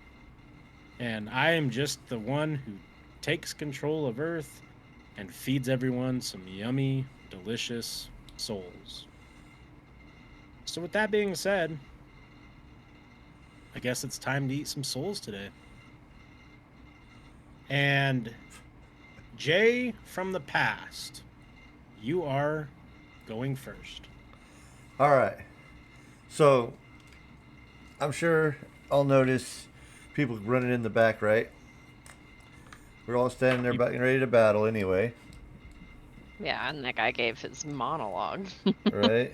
And I am just the one who takes control of Earth and feeds everyone some yummy, delicious souls. So with that being said, I guess it's time to eat some souls today. And Jay from the past, you are going first. All right. So, I'm sure I'll notice people running in the back, right? We're all standing there getting ready to battle anyway, Yeah, and that guy gave his monologue. right?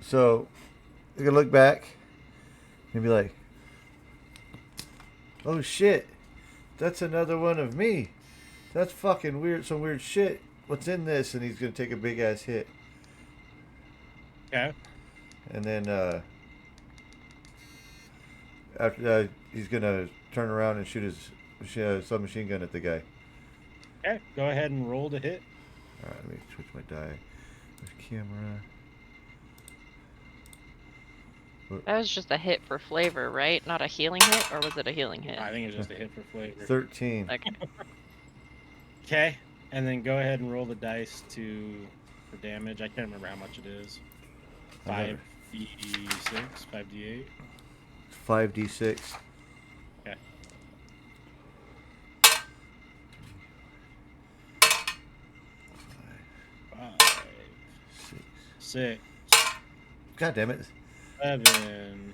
So, you can look back and be like, oh shit, that's another one of me. That's fucking weird, some weird shit. What's in this? And he's gonna take a big ass hit. Okay. And then After he's gonna turn around and shoot his submachine gun at the guy. Okay, go ahead and roll to hit. All right, let me switch my die. There's camera. That was just a hit for flavor, right? Not a healing hit, or was it a healing hit? I think it's just a hit for flavor. 13. Okay. Okay, and then go ahead and roll the dice for damage. I can't remember how much it is. I 5d6, 5d8. 5d6. Okay. Five, 6, God damn it. 7,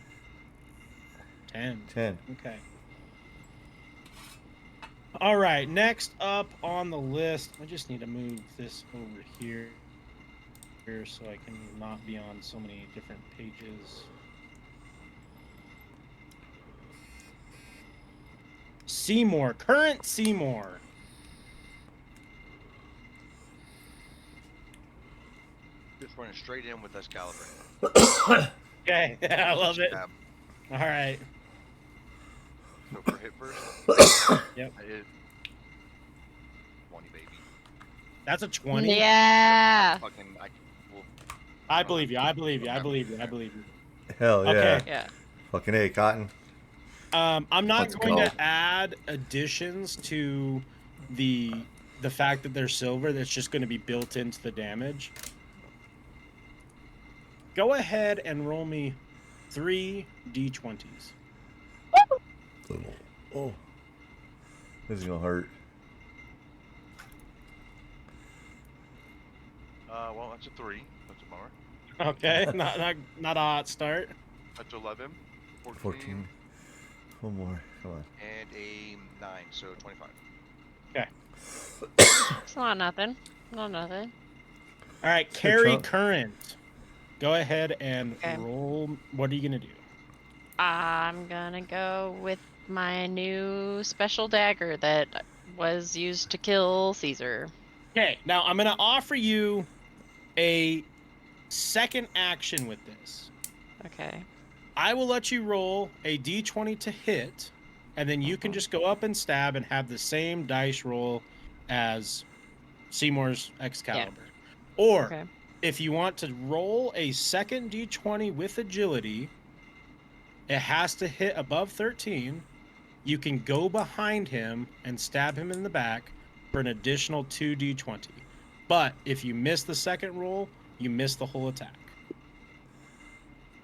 10. 10. Okay. All right, next up on the list, I just need to move this over here so I can not be on so many different pages. Seymour, current Seymour. Just running straight in with Excalibur. Okay, I love it. Stab. All right. So for hit first. Yep. I hit 20, baby. That's a 20. Yeah. Fucking, well, I believe you. I believe you. I believe you. I believe you. Hell yeah. Okay. Yeah. Fucking A, Cotton. I'm not Let's going go. to add additions to the fact that they're silver. That's just going to be built into the damage. Go ahead and roll me 3 d20s. Oh. This is gonna hurt. Well, that's a 3. That's a bummer. Okay, not a hot start. That's 11. 14. One more. Come on. and a 9, so 25. It's not nothing. Not nothing. All right, Good carry chunk. current. Go ahead and Okay. roll. What are you gonna do? I'm gonna go with my new special dagger that was used to kill Caesar. Okay, now I'm gonna offer you a second action with this. Okay. I will let you roll a d20 to hit, and then you can just go up and stab and have the same dice roll as Seymour's Excalibur. Or Okay. if you want to roll a second d20 with agility, it has to hit above 13. You can go behind him and stab him in the back for an additional 2 d20. But if you miss the second roll, you miss the whole attack.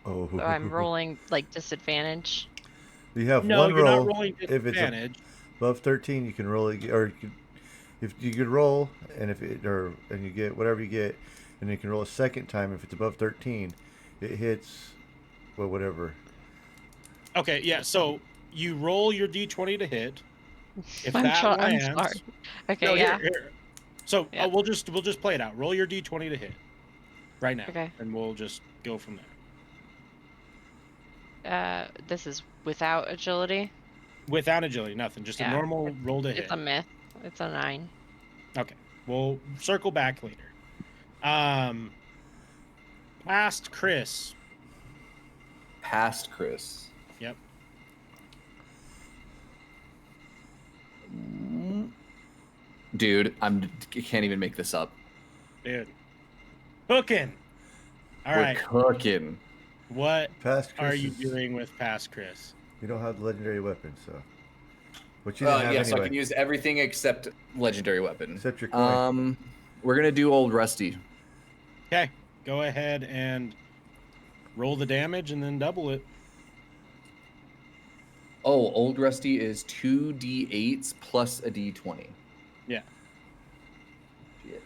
Oh. So I'm rolling like disadvantage. You have No, one you're roll. not rolling If it's disadvantage. above 13, you can roll it, or if you could roll, and if it and you get whatever you get, and you can roll a second time. If it's above 13, it hits, well, whatever. Okay, yeah. So you roll your d20 to hit. If I'm that I'm lands, sorry. Okay, no, yeah. here. So Yeah. we'll just play it out. Roll your d20 to hit right now, Okay. and we'll just go from there. This is without agility. Without agility, nothing. Just a Yeah, normal roll to hit. It's a myth. It's a 9. Okay, we'll circle back later. Past Chris. Past Chris. Yep. Dude, I can't even make this up. Dude. Cooking. All We're right. cooking. What Past are Chris you is- doing with Past Chris? You don't have the legendary weapon, so. What you didn't have Yeah, anyway. so I can use everything except legendary weapon. Except your coin. We're gonna do old Rusty. Okay. Go ahead and roll the damage and then double it. Oh, old Rusty is 2d8s plus a d20. Yeah. Shit.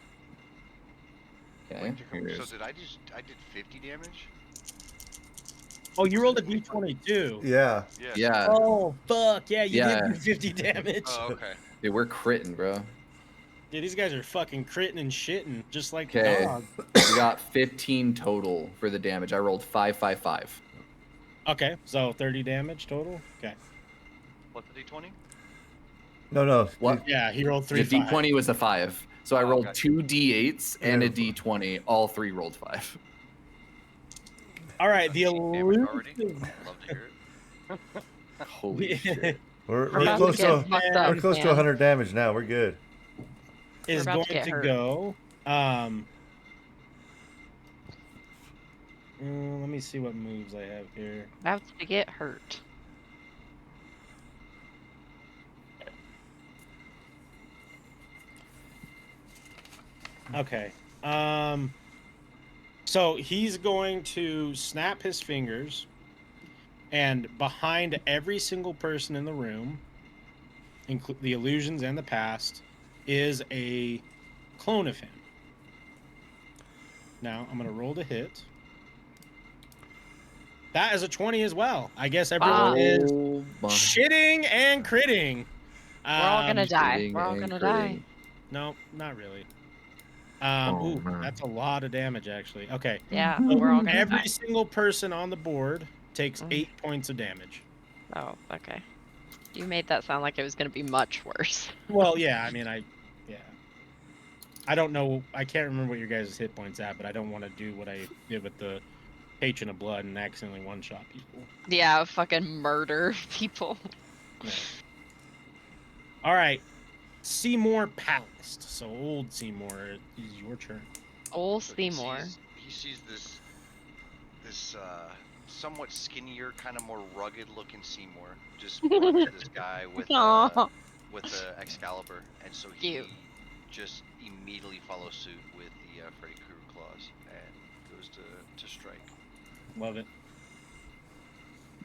Okay. Wait, so here's- did I did 50 damage? Oh, you rolled a d20 too. Yeah. Yeah. Yeah. Oh, fuck. Yeah, you Yeah. did do 50 damage. Oh, okay. Dude, we're critting, bro. Yeah, these guys are fucking critting and shitting, just like Okay. the dog. We got 15 total for the damage. I rolled 5, 5, 5. Okay, so 30 damage total. Okay. What's the d20? No. What? Yeah, he rolled 3 The d20 was a 5. So I Oh, rolled okay. 2 d8s and a Yeah. d20. All 3 rolled 5. All right, the Damage already? elusive. Love to hear it. Holy shit. We're We're about close to get fucked up, we're close to man. 100 damage now. We're good. Is about going to get to hurt. go. Let me see what moves I have here. About to get hurt. Okay. So he's going to snap his fingers, and behind every single person in the room, include the illusions and the past, is a clone of him. Now I'm gonna roll to hit. That is a 20 as well. I guess everyone is Oh my. shitting and critting. We're all gonna die. Shitting We're all and gonna critting. die. No, not really. Oh, Ooh, man. that's a lot of damage, actually. Okay. Yeah, we're all gonna Every die. single person on the board takes Mm. 8 points of damage. Oh, okay. You made that sound like it was gonna be much worse. Well, yeah, I mean, I don't know. I can't remember what your guys' hit points at, but I don't want to do what I did with the Patron of Blood and accidentally one-shot people. Yeah, fucking murder people. Yeah. All right. Seymour Past. So old Seymour, it is your turn. Old So Seymour. he sees this somewhat skinnier, kind of more rugged looking Seymour just punch this guy Aw. with the Excalibur, and so he Cute. just immediately follows suit with the Freddy Krueger claws and goes to strike. Love it.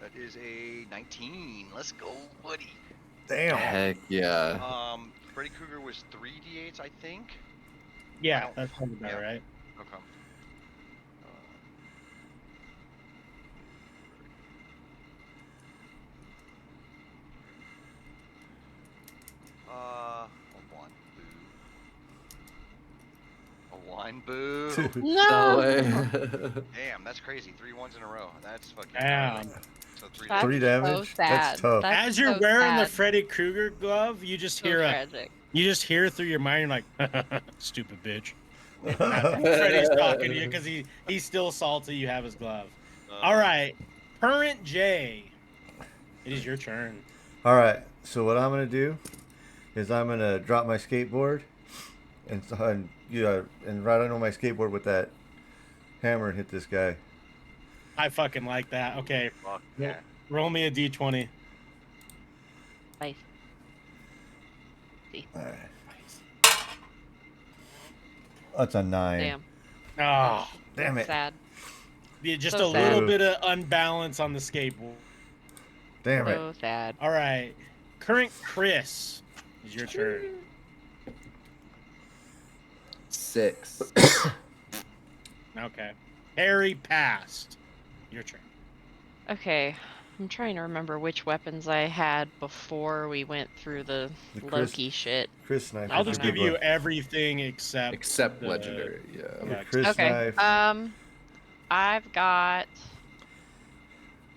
That is a 19. Let's go, buddy. Damn. Heck yeah. Freddy Krueger was 3d8s, I think. Yeah, that sounds about yeah. right. Okay. A one, boo. No No. way. Damn, that's crazy. 3 1s in a row. That's fucking. Damn. So 3 That's 3 damage. damage? So That's sad. tough. That's As you're so wearing the sad. Freddy Krueger glove, you just So hear tragic. you just hear through your mind, you're like, stupid bitch. Freddy's talking to you because he's still salty you have his glove. All right, Current J, it is your turn. All right. So what I'm gonna do is I'm gonna drop my skateboard and right on my skateboard with that hammer and hit this guy. I fucking like that. Okay, Fuck yeah. roll me a d20. Nice. All right. That's a 9. Damn. Oh, Damn it. Sad. yeah, just So a sad. little bit of unbalance on the skateboard. Damn it. So sad. All right, Current Chris, is your turn. 6. Okay, Harry Past, your turn. Okay. I'm trying to remember which weapons I had before we went through the The Chris- Loki shit. Chris knife. I'll is a just good give you one. everything except the- legendary, yeah. The Yeah. Chris Okay. knife. I've got.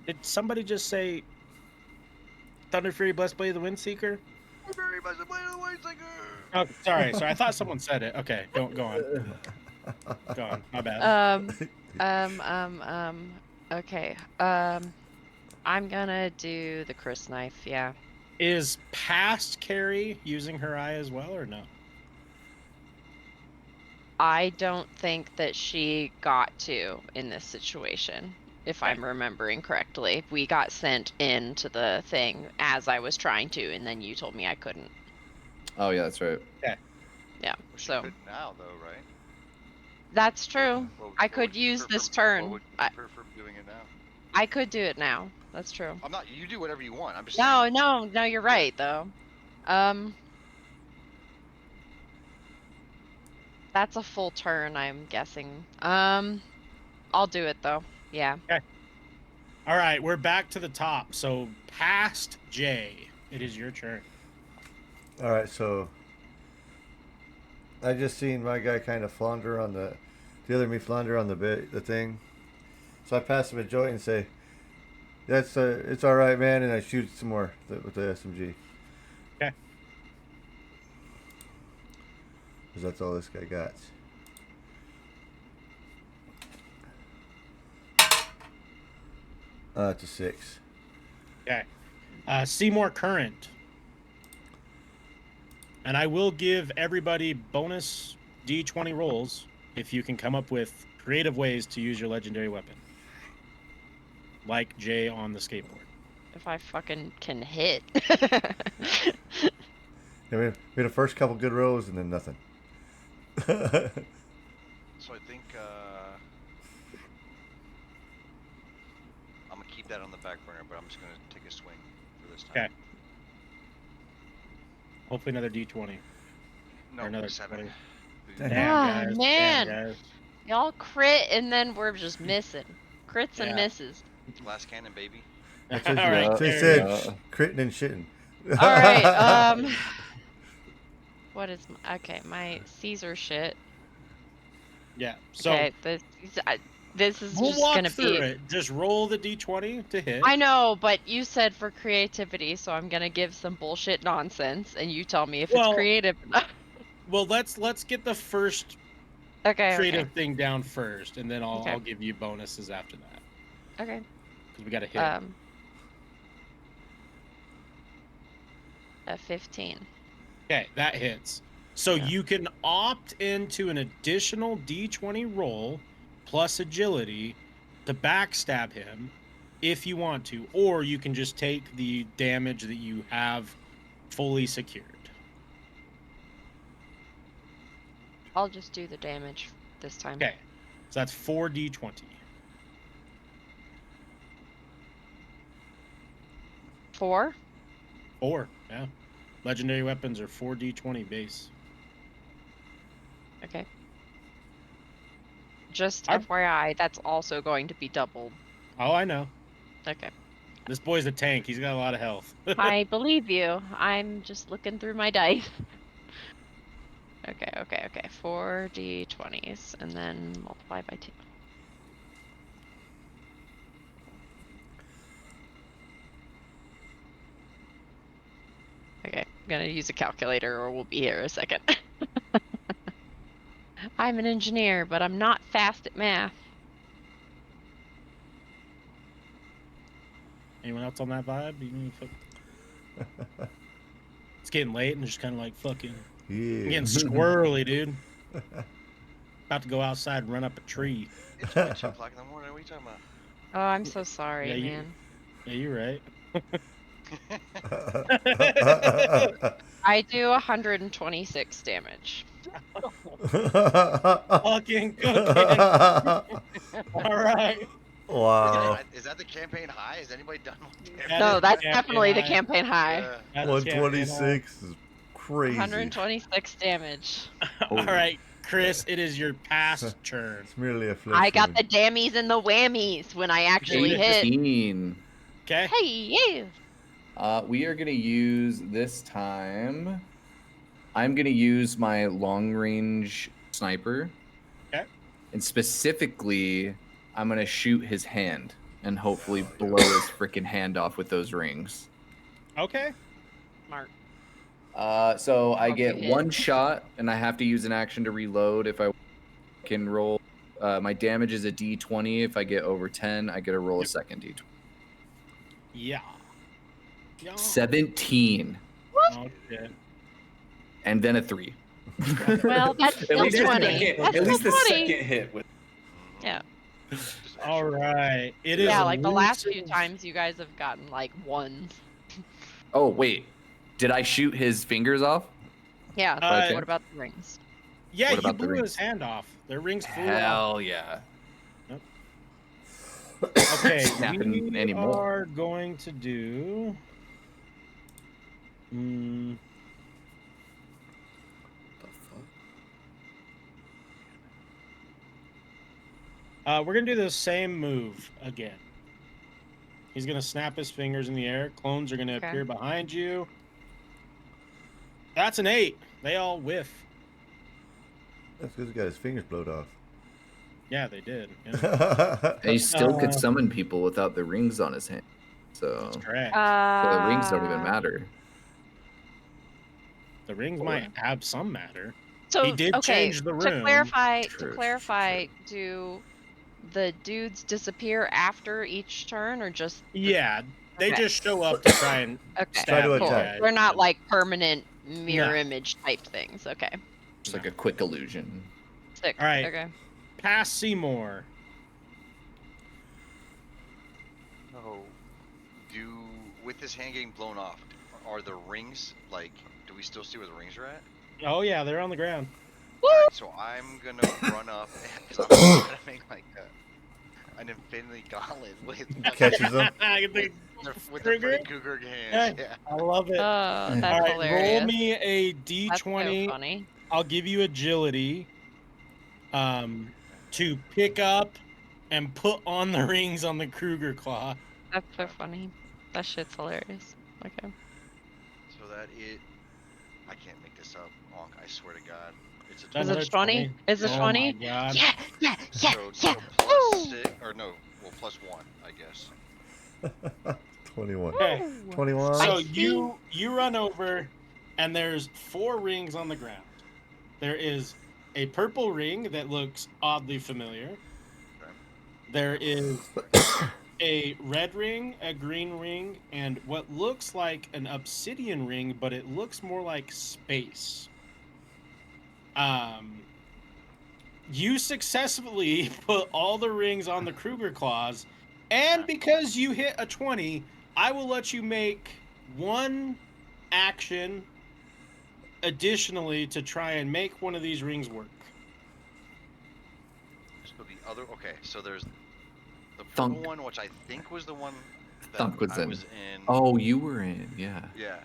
Did somebody just say Thunder Fury Blessed Blade of the Windseeker? Very much a blade of the Windseeker. Oh, sorry. I thought someone said it. Okay, go on. Go on. My bad. Okay. I'm gonna do the Chris knife. Yeah. Is Past Carrie using her eye as well, or no? I don't think that she got to in this situation, if I'm remembering correctly. We got sent into the thing as I was trying to, and then you told me I couldn't. Oh yeah, that's right. Yeah. Well, she So could now, though, right? that's true. What I what could would you use prefer this What turn. would you prefer for doing it now? I could do it now. That's true. I'm not. You do whatever you want. I'm just. No, saying. no, you're right though. That's a full turn, I'm guessing. I'll do it though. Yeah. All right, we're back to the top. So Past J, it is your turn. All right, so I just seen my guy kind of flounder on the other me flounder on the thing. So I pass him a joint and say, "That's it's all right, man," and I shoot some more with the SMG. Okay. Because that's all this guy got. It's a 6. Okay. Seymour Current. And I will give everybody bonus D20 rolls if you can come up with creative ways to use your legendary weapon. Like Jay on the skateboard. If I fucking can hit. Yeah, we had the first couple good rolls and then nothing. So I think I'm gonna keep that on the back burner, but I'm just gonna take a swing for this time. Okay. Hopefully another D20. No, Or another 7. 20. Damn. Damn, Ah, guys. man. Damn, guys. Y'all crit and then we're just missing. Crits and Yeah. misses. Last cannon, baby. That's All what right, they Karen. said, critting and shitting. All right. What is my Caesar shit? Yeah. So Okay, this is we'll just walk gonna through be. it. Just roll the D20 to hit. I know, but you said for creativity, so I'm gonna give some bullshit nonsense, and you tell me if it's Well, creative enough. Well, let's get the first Okay. creative thing down first, and then Okay. I'll give you bonuses after that. Okay. Because we got to hit. A 15. Okay, that hits. So Yeah. you can opt into an additional D20 roll plus agility to backstab him if you want to, or you can just take the damage that you have fully secured. I'll just do the damage this time. Okay, so that's 4d20. 4? 4, yeah. Legendary weapons are 4d20 base. Okay. Just I- FYI, that's also going to be doubled. Oh, I know. Okay. This boy's a tank. He's got a lot of health. I believe you. I'm just looking through my dice. Okay. 4 d20s, and then multiply by 2. Okay, I'm gonna use a calculator or we'll be here a second. I'm an engineer, but I'm not fast at math. Anyone else on that vibe? It's getting late and just kind of like fucking Yeah. getting squirrely, dude. About to go outside and run up a tree. It's only 2 o'clock in the morning. What are you talking about? Oh, I'm so sorry, Yeah, man. Yeah, you're right. I do 126 damage. Fucking cooking. All right. Wow. Is that the campaign high? Has anybody done one? That No, is that's campaign definitely the high. campaign high. That's 126 is crazy. 126 damage. All right, Chris, it is your past turn. It's merely a flesh I got wound. the dammies and the whammies when I actually hit. 18. Okay. Hey, yeah. We are going to use this time. I'm going to use my long range sniper. Okay. And specifically, I'm going to shoot his hand and hopefully blow his freaking hand off with those rings. Okay. Smart. So I Hope you get hit. 1 shot and I have to use an action to reload if I can roll. My damage is a d20. If I get over 10, I get to roll a second d20. Yeah. 17. Oh, shit. And then a 3. Well, that's still At least 20. That's at least still the 20. second hit with. Yeah. All right. It is. Yeah, like the last few elusive. times you guys have gotten like 1s. Oh wait, did I shoot his fingers off? Yeah. Uh, What about the rings? Yeah, What you about the blew rings? his hand off. The rings flew off. Hell yeah. Okay, Snapping we anymore. are going to do. We're gonna do the same move again. He's gonna snap his fingers in the air. Clones are gonna Okay. appear behind you. That's an 8. They all whiff. That's because he got his fingers blowed off. Yeah, they did. Yeah, He still Uh, could summon people without the rings on his hand. So, that's correct. so the rings don't even matter. The rings might have some matter. So He did okay, change the to room. True. clarify, do the dudes disappear after each turn or just Yeah, They Okay. just show up to try and Okay. Try to stab you attack. guys. They're not like permanent mirror image type things. Okay. Just like a quick illusion. Sick. All right. Okay. Pass Seymour. So, with this hand getting blown off, are the rings like? Do we still see where the rings are at? Oh yeah, they're on the ground. Alright, so I'm gonna run up because I'm gonna make like an infinity gauntlet with Catches them. with the Freddy Krueger hands. Yeah. I love it. Oh, All that's right, hilarious. roll me a That's so d20. funny. I'll give you agility to pick up and put on the rings on the Kruger claw. That's so funny. That shit's hilarious. Okay. So I can't make this up, Honk. I swear to God, it's a Is Another it 20? Is it Oh 20? my god. Yeah, yeah, yeah, So yeah. plus Woo! 6 or no, well plus 1, I guess. 21. Okay. Woo! 21. So Spicy. you run over, and there's 4 rings on the ground. There is a purple ring that looks oddly familiar. Okay. There is a red ring, a green ring, and what looks like an obsidian ring, but it looks more like space. You successfully put all the rings on the Kruger claws, and because you hit a 20, I will let you make one action additionally to try and make one of these rings work. So the other, okay, so there's the Thunk. purple one, which I think was the one that Thunk was I in. was in. Oh, you were in, yeah. Yeah.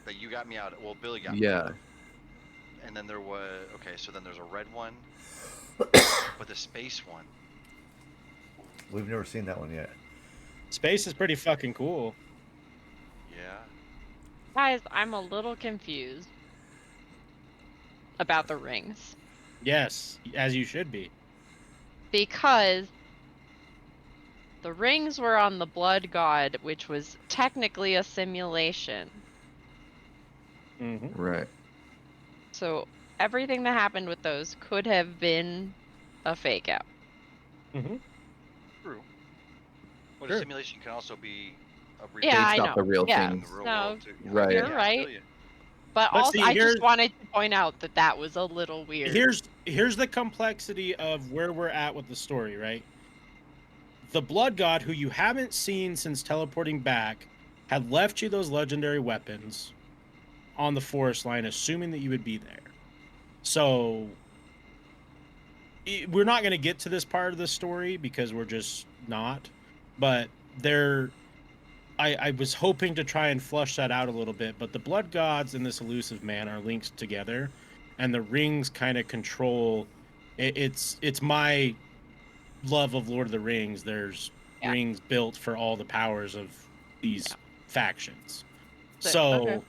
That you got me out. Well, Billy got me out. Yeah. And then there was, okay, so then there's a red one, but the space one. We've never seen that one yet. Space is pretty fucking cool. Yeah. Guys, I'm a little confused about the rings. Yes, as you should be. Because the rings were on the blood god, which was technically a simulation. Mm-hmm. Right. So everything that happened with those could have been a fake out. Mm-hmm. True. But Sure. a simulation can also be a real Yeah, I Based know. off the real Yeah. in things. the real No, world too. Right. You're Yeah, I right. feel you. But But also, see, I here's- just wanted to point out that that was a little weird. Here's the complexity of where we're at with the story, right? The blood god, who you haven't seen since teleporting back, had left you those legendary weapons on the forest line, assuming that you would be there. So we're not going to get to this part of the story because we're just not. But I was hoping to try and flush that out a little bit. But the blood gods and this elusive man are linked together, and the rings kind of control. It's my love of Lord of the Rings. There's rings built for all the powers of these factions. So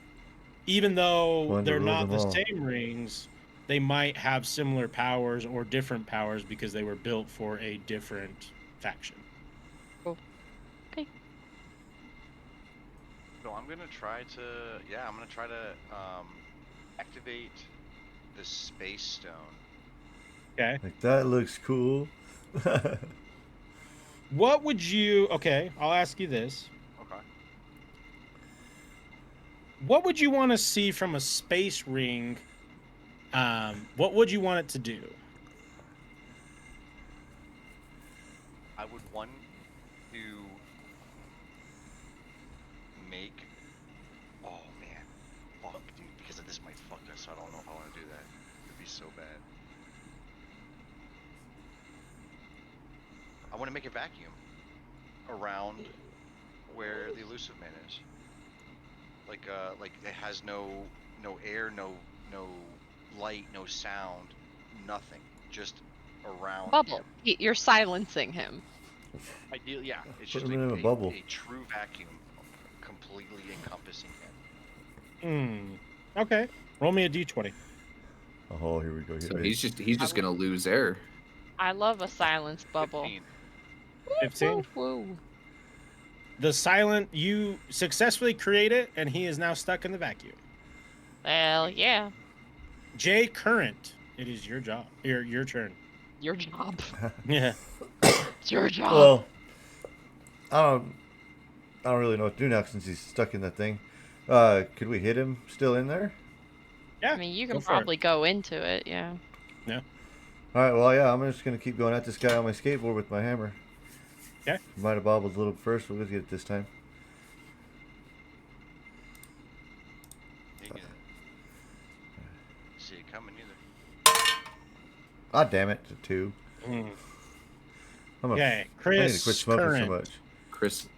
even though One to they're rule not them the all. same rings, they might have similar powers or different powers because they were built for a different faction. So I'm gonna try to activate the space stone. Okay. Like, that looks cool. What would you... Okay, I'll ask you this. Okay. What would you want to see from a space ring? What would you want it to do? I would want to make. Oh man, fuck, dude. Because of this might fuck us. So I don't know if I want to do that. It'd be so bad. I want to make a vacuum around where the elusive man is. Like it has no air, no light, no sound, nothing. Just around Bubble. him. You're silencing him. Ideally, yeah. It's Put just him in a bubble. a true vacuum, completely encompassing him. Okay. Roll me a d20. Oh, here we go. So he's just gonna lose air. I love a silence bubble. 15. 15. Woo. The silent, you successfully create it, and he is now stuck in the vacuum. Well, yeah. Jay Current, it is your job. Your turn. Your job. Yeah. It's your job. Well, I don't. I don't really know what to do now since he's stuck in that thing. Could we hit him still in there? Yeah. I mean, you go can for it. probably go into it, yeah. Yeah. All right. Well, yeah. I'm just gonna keep going at this guy on my skateboard with my hammer. Okay. Might have bobbled a little first, but we'll get it this time. You can see it coming either. Ah, damn it! To 2. Mm. I'm a, Okay, I need to Chris. quit smoking current. so much. Chris.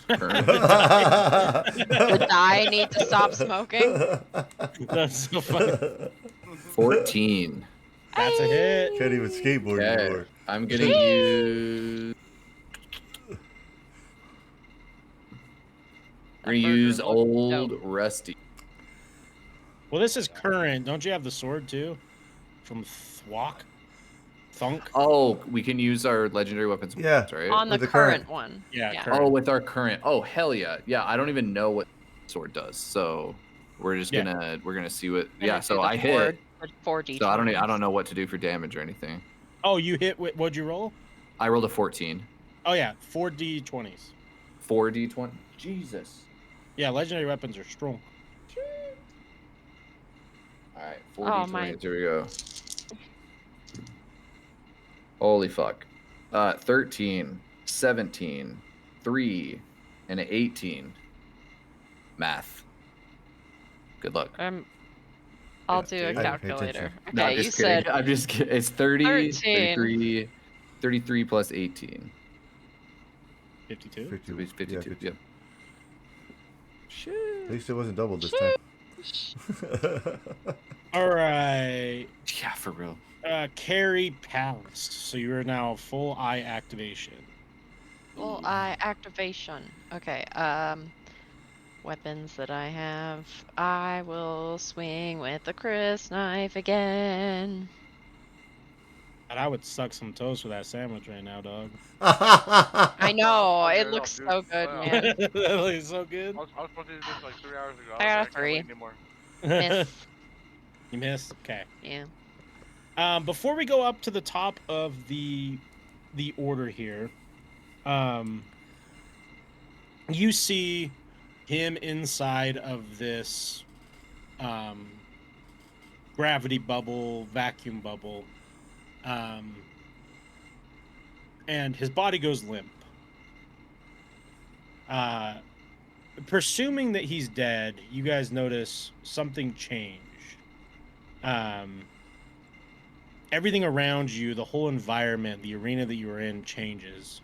Current. The die need to stop smoking. That's so funny. 14. That's a hit. Can't even skateboard Okay. anymore. I'm gonna use. We're gonna use old Rusty. Well, this is current. Don't you have the sword too? From Thwok? Thunk? Oh, we can use our legendary weapons. Yeah. Right. On the With the current current. one. Yeah, current. Oh, with our current. Oh, hell yeah. Yeah, I don't even know what sword does. So we're just Yeah. gonna see what. Gonna Yeah. do So the I hit. 4D. So I don't know what to do for damage or anything. Oh, you hit. What'd you roll? I rolled a 14. Oh yeah, 4d20s. 4d20. Jesus. Yeah, legendary weapons are strong. All right, Oh, 4d20. my. Here we go. Holy fuck. 13, 17, 3, and an 18. Math. Good luck. I'll do a I didn't pay calculator. attention. No, I'm Okay, you just kidding. said I'm just kidding. It's 30, 13. 33 plus 18. 52. 50, So it's 52. yeah, 50. Yep. Shit. At least it wasn't double this time. All right. Yeah, for real. Carry pounced. So you are now full eye activation. full eye activation. Okay, weapons that I have. I will swing with the Chris knife again. And I would suck some toast with that sandwich right now, dog. I know, I'll it get it looks off, dude. so good, Wow. man. That looks so good. I was supposed to do this like 3 hours ago. I got a was like, can't 3. wait anymore. Miss. You missed? Okay. Yeah. Before we go up to the top of the order here, you see him inside of this gravity bubble, vacuum bubble, and his body goes limp. Presuming that he's dead, you guys notice something change. Everything around you, the whole environment, the arena that you are in changes.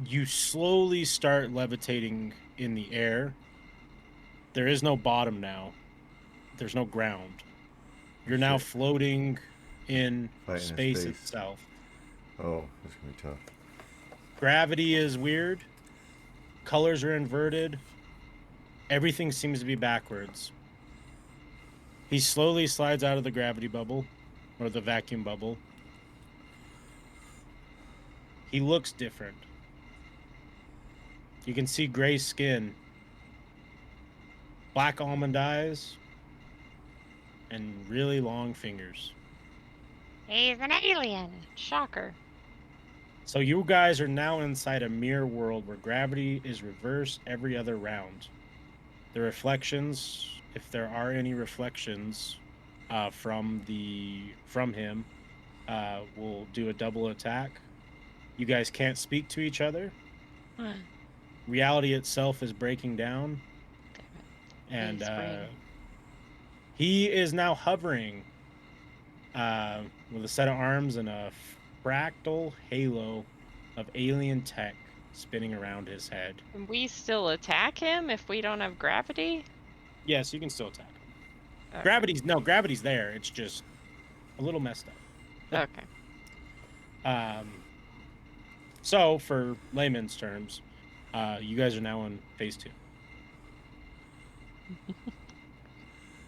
You slowly start levitating in the air. There is no bottom now. There's no ground. You're now Shit. floating in Fighting in space space. itself. Oh, that's gonna be tough. Gravity is weird. Colors are inverted. Everything seems to be backwards. He slowly slides out of the gravity bubble, or the vacuum bubble. He looks different. You can see gray skin, black almond eyes, and really long fingers. He's an alien. Shocker. So you guys are now inside a mirror world where gravity is reversed every other round. The reflections, if there are any reflections from him, will do a double attack. You guys can't speak to each other. Reality itself is breaking down, and He's screaming. he is now hovering with a set of arms and a fractal halo of alien tech spinning around his head. Can we still attack him if we don't have gravity? Yes, you can still attack him. Okay. Gravity's there. It's just a little messed up. Okay. So for layman's terms, you guys are now in phase 2.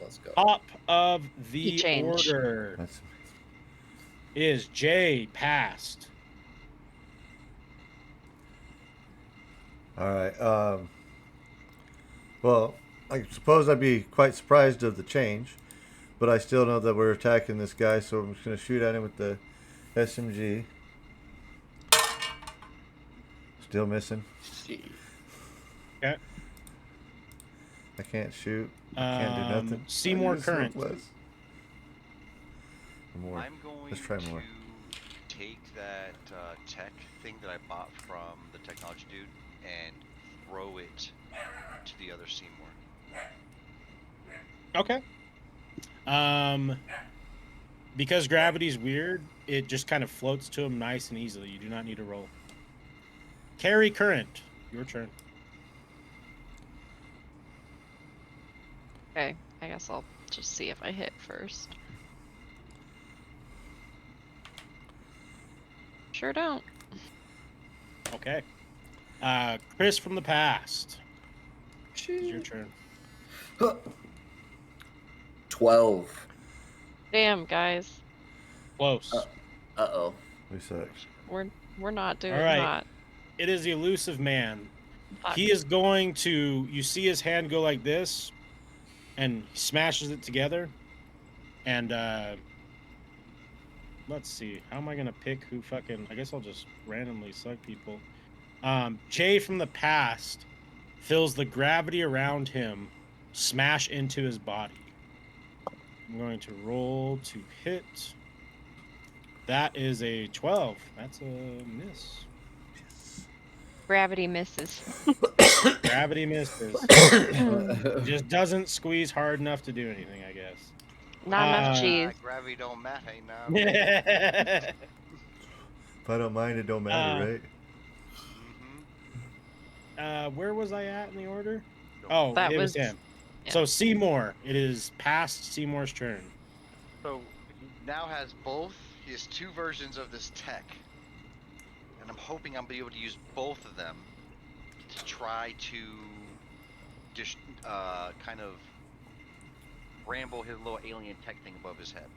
Let's go. Top of He the changed. order That's is Jay passed. all right. Well, I suppose I'd be quite surprised of the change, but I still know that we're attacking this guy, so I'm just gonna shoot at him with the SMG. Still missing. Shit. Okay. I can't shoot. I can't do nothing. Seymour I use Current. Surplus. More. I'm going Let's try to more. take that tech thing that I bought from the technology dude and throw it to the other Seymour. Okay. Because gravity's weird, it just kind of floats to him nice and easily. You do not need to roll. Carry Current. Your turn. Okay, I guess I'll just see if I hit first. Sure don't. Okay. Chris from the past. It's your turn. 12. Damn, guys. Close. Uh-oh. We suck. We're not doing All right. hot. It is the elusive man. Fuck. He is going to. You see his hand go like this, and he smashes it together. And let's see. How am I gonna pick who fucking? I guess I'll just randomly select people. Jay from the past feels the gravity around him smash into his body. I'm going to roll to hit. That is a 12. That's a miss. Gravity misses. Gravity misses. Just doesn't squeeze hard enough to do anything, I guess. Not enough cheese. Gravity don't matter now. If If I don't mind, it don't matter, right? where was I at in the order? Don't Oh, That it was was- him. yeah. So Seymour, it is past Seymour's turn. So he now has both. He has two versions of this tech, and I'm hoping I'll be able to use both of them to try to just kind of ramble his little alien tech thing above his head.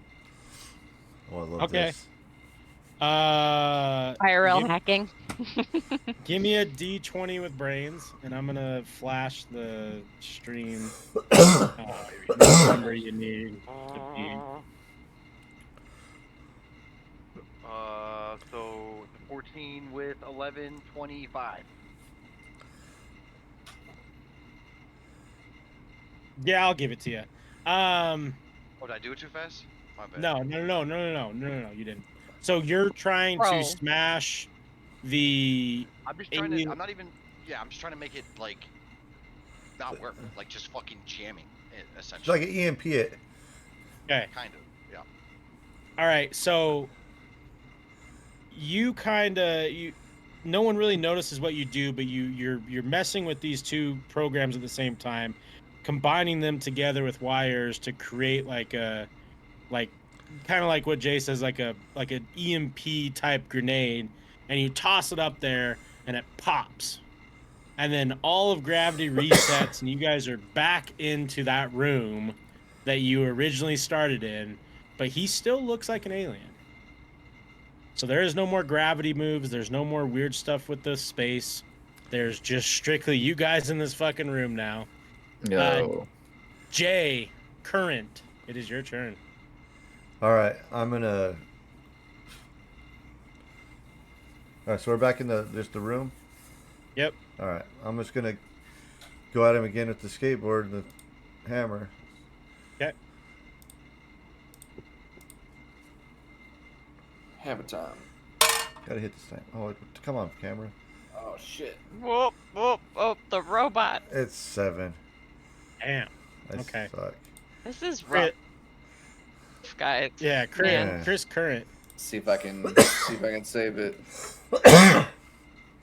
Oh, I love Okay. this. IRL hacking. Give me a D20 with brains, and I'm gonna flash the stream. The number you need to be. So 14 with 11, 25. Yeah, I'll give it to you. Oh, did I do it too fast? My bad. No, you didn't. So you're trying Bro. to smash the. I'm just trying alien- to. I'm not even. Yeah, I'm just trying to make it like not work. Like just fucking jamming it, It's essentially. like an EMP it. Okay. Kind of. Yeah. All right. So you no one really notices what you do, but you're messing with these two programs at the same time, combining them together with wires to create like kind of like what Jay says, like an EMP type grenade, and you toss it up there and it pops, and then all of gravity resets and you guys are back into that room that you originally started in, but he still looks like an alien. So there is no more gravity moves. There's no more weird stuff with the space. There's just strictly you guys in this fucking room now. No. Jay, Current, it is your turn. All right, I'm gonna. All right, so we're back in the room. Yep. All right, I'm just gonna go at him again with the skateboard and the hammer. Okay. Hammer time. Gotta hit this time. Oh, come on, camera. Oh, shit. Whoop, whoop, whoop, the robot. It's 7. Damn. I Okay. suck. This is rough, guys. Yeah, Yeah. Chris Current. See if I can save it.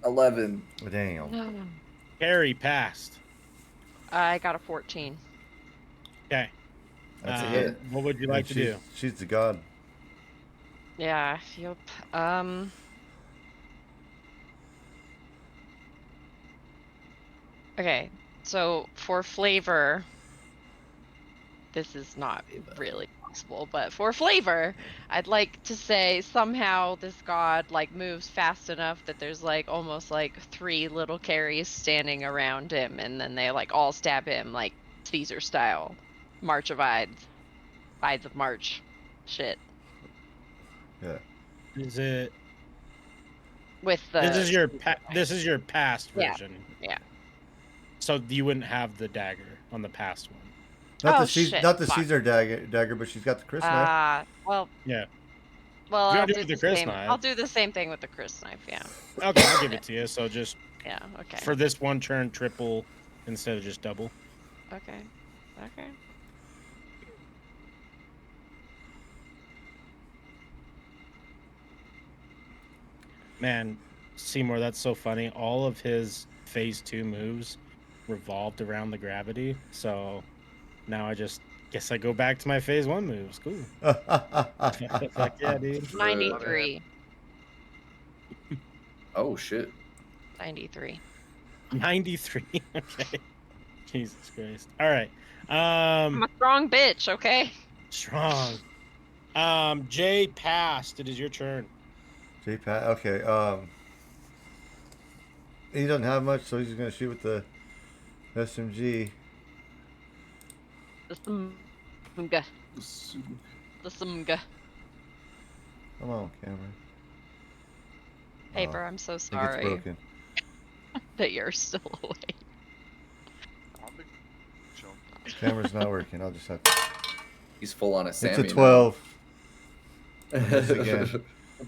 11. Damn. Harry passed. I got a 14. Okay. That's a hit. What would you like to do? She's the god. Yeah, yep. Okay, so for flavor, this is not really possible, but for flavor, I'd like to say somehow this god like moves fast enough that there's like almost like 3 little carries standing around him, and then they like all stab him like Caesar style, March of Ides, Ides of March, shit. Yeah. Is it? with the. This is your past Yeah. version. Yeah. So you wouldn't have the dagger on the past one. Shit. Not the Fuck. Caesar dagger, but she's got the Chris knife. Well, Yeah. well, You I'll gotta do do it with the the Chris same. knife. I'll do the same thing with the Chris knife. Yeah. Okay, I'll give it to you. So just Yeah. Okay. for this one turn, triple instead of just double. Okay. Okay. Man, Seymour, that's so funny. All of his phase 2 moves revolved around the gravity. So now I just guess I go back to my phase 1 moves. Cool. Fuck yeah, dude. 93. Oh shit. 93. 93. Okay. Jesus Christ. All right. I'm a strong bitch. Okay. Strong. Jay passed. It is your turn. Jay Pat. Okay. He doesn't have much, so he's gonna shoot with the SMG. The Sumga. The Sumga. Come on, Cameron. Paper, I'm so I think it's sorry broken. that you're still awake. I'll be chilling. Camera's not working. I'll just have to. He's full on a It's Sammy. a 12. Miss again.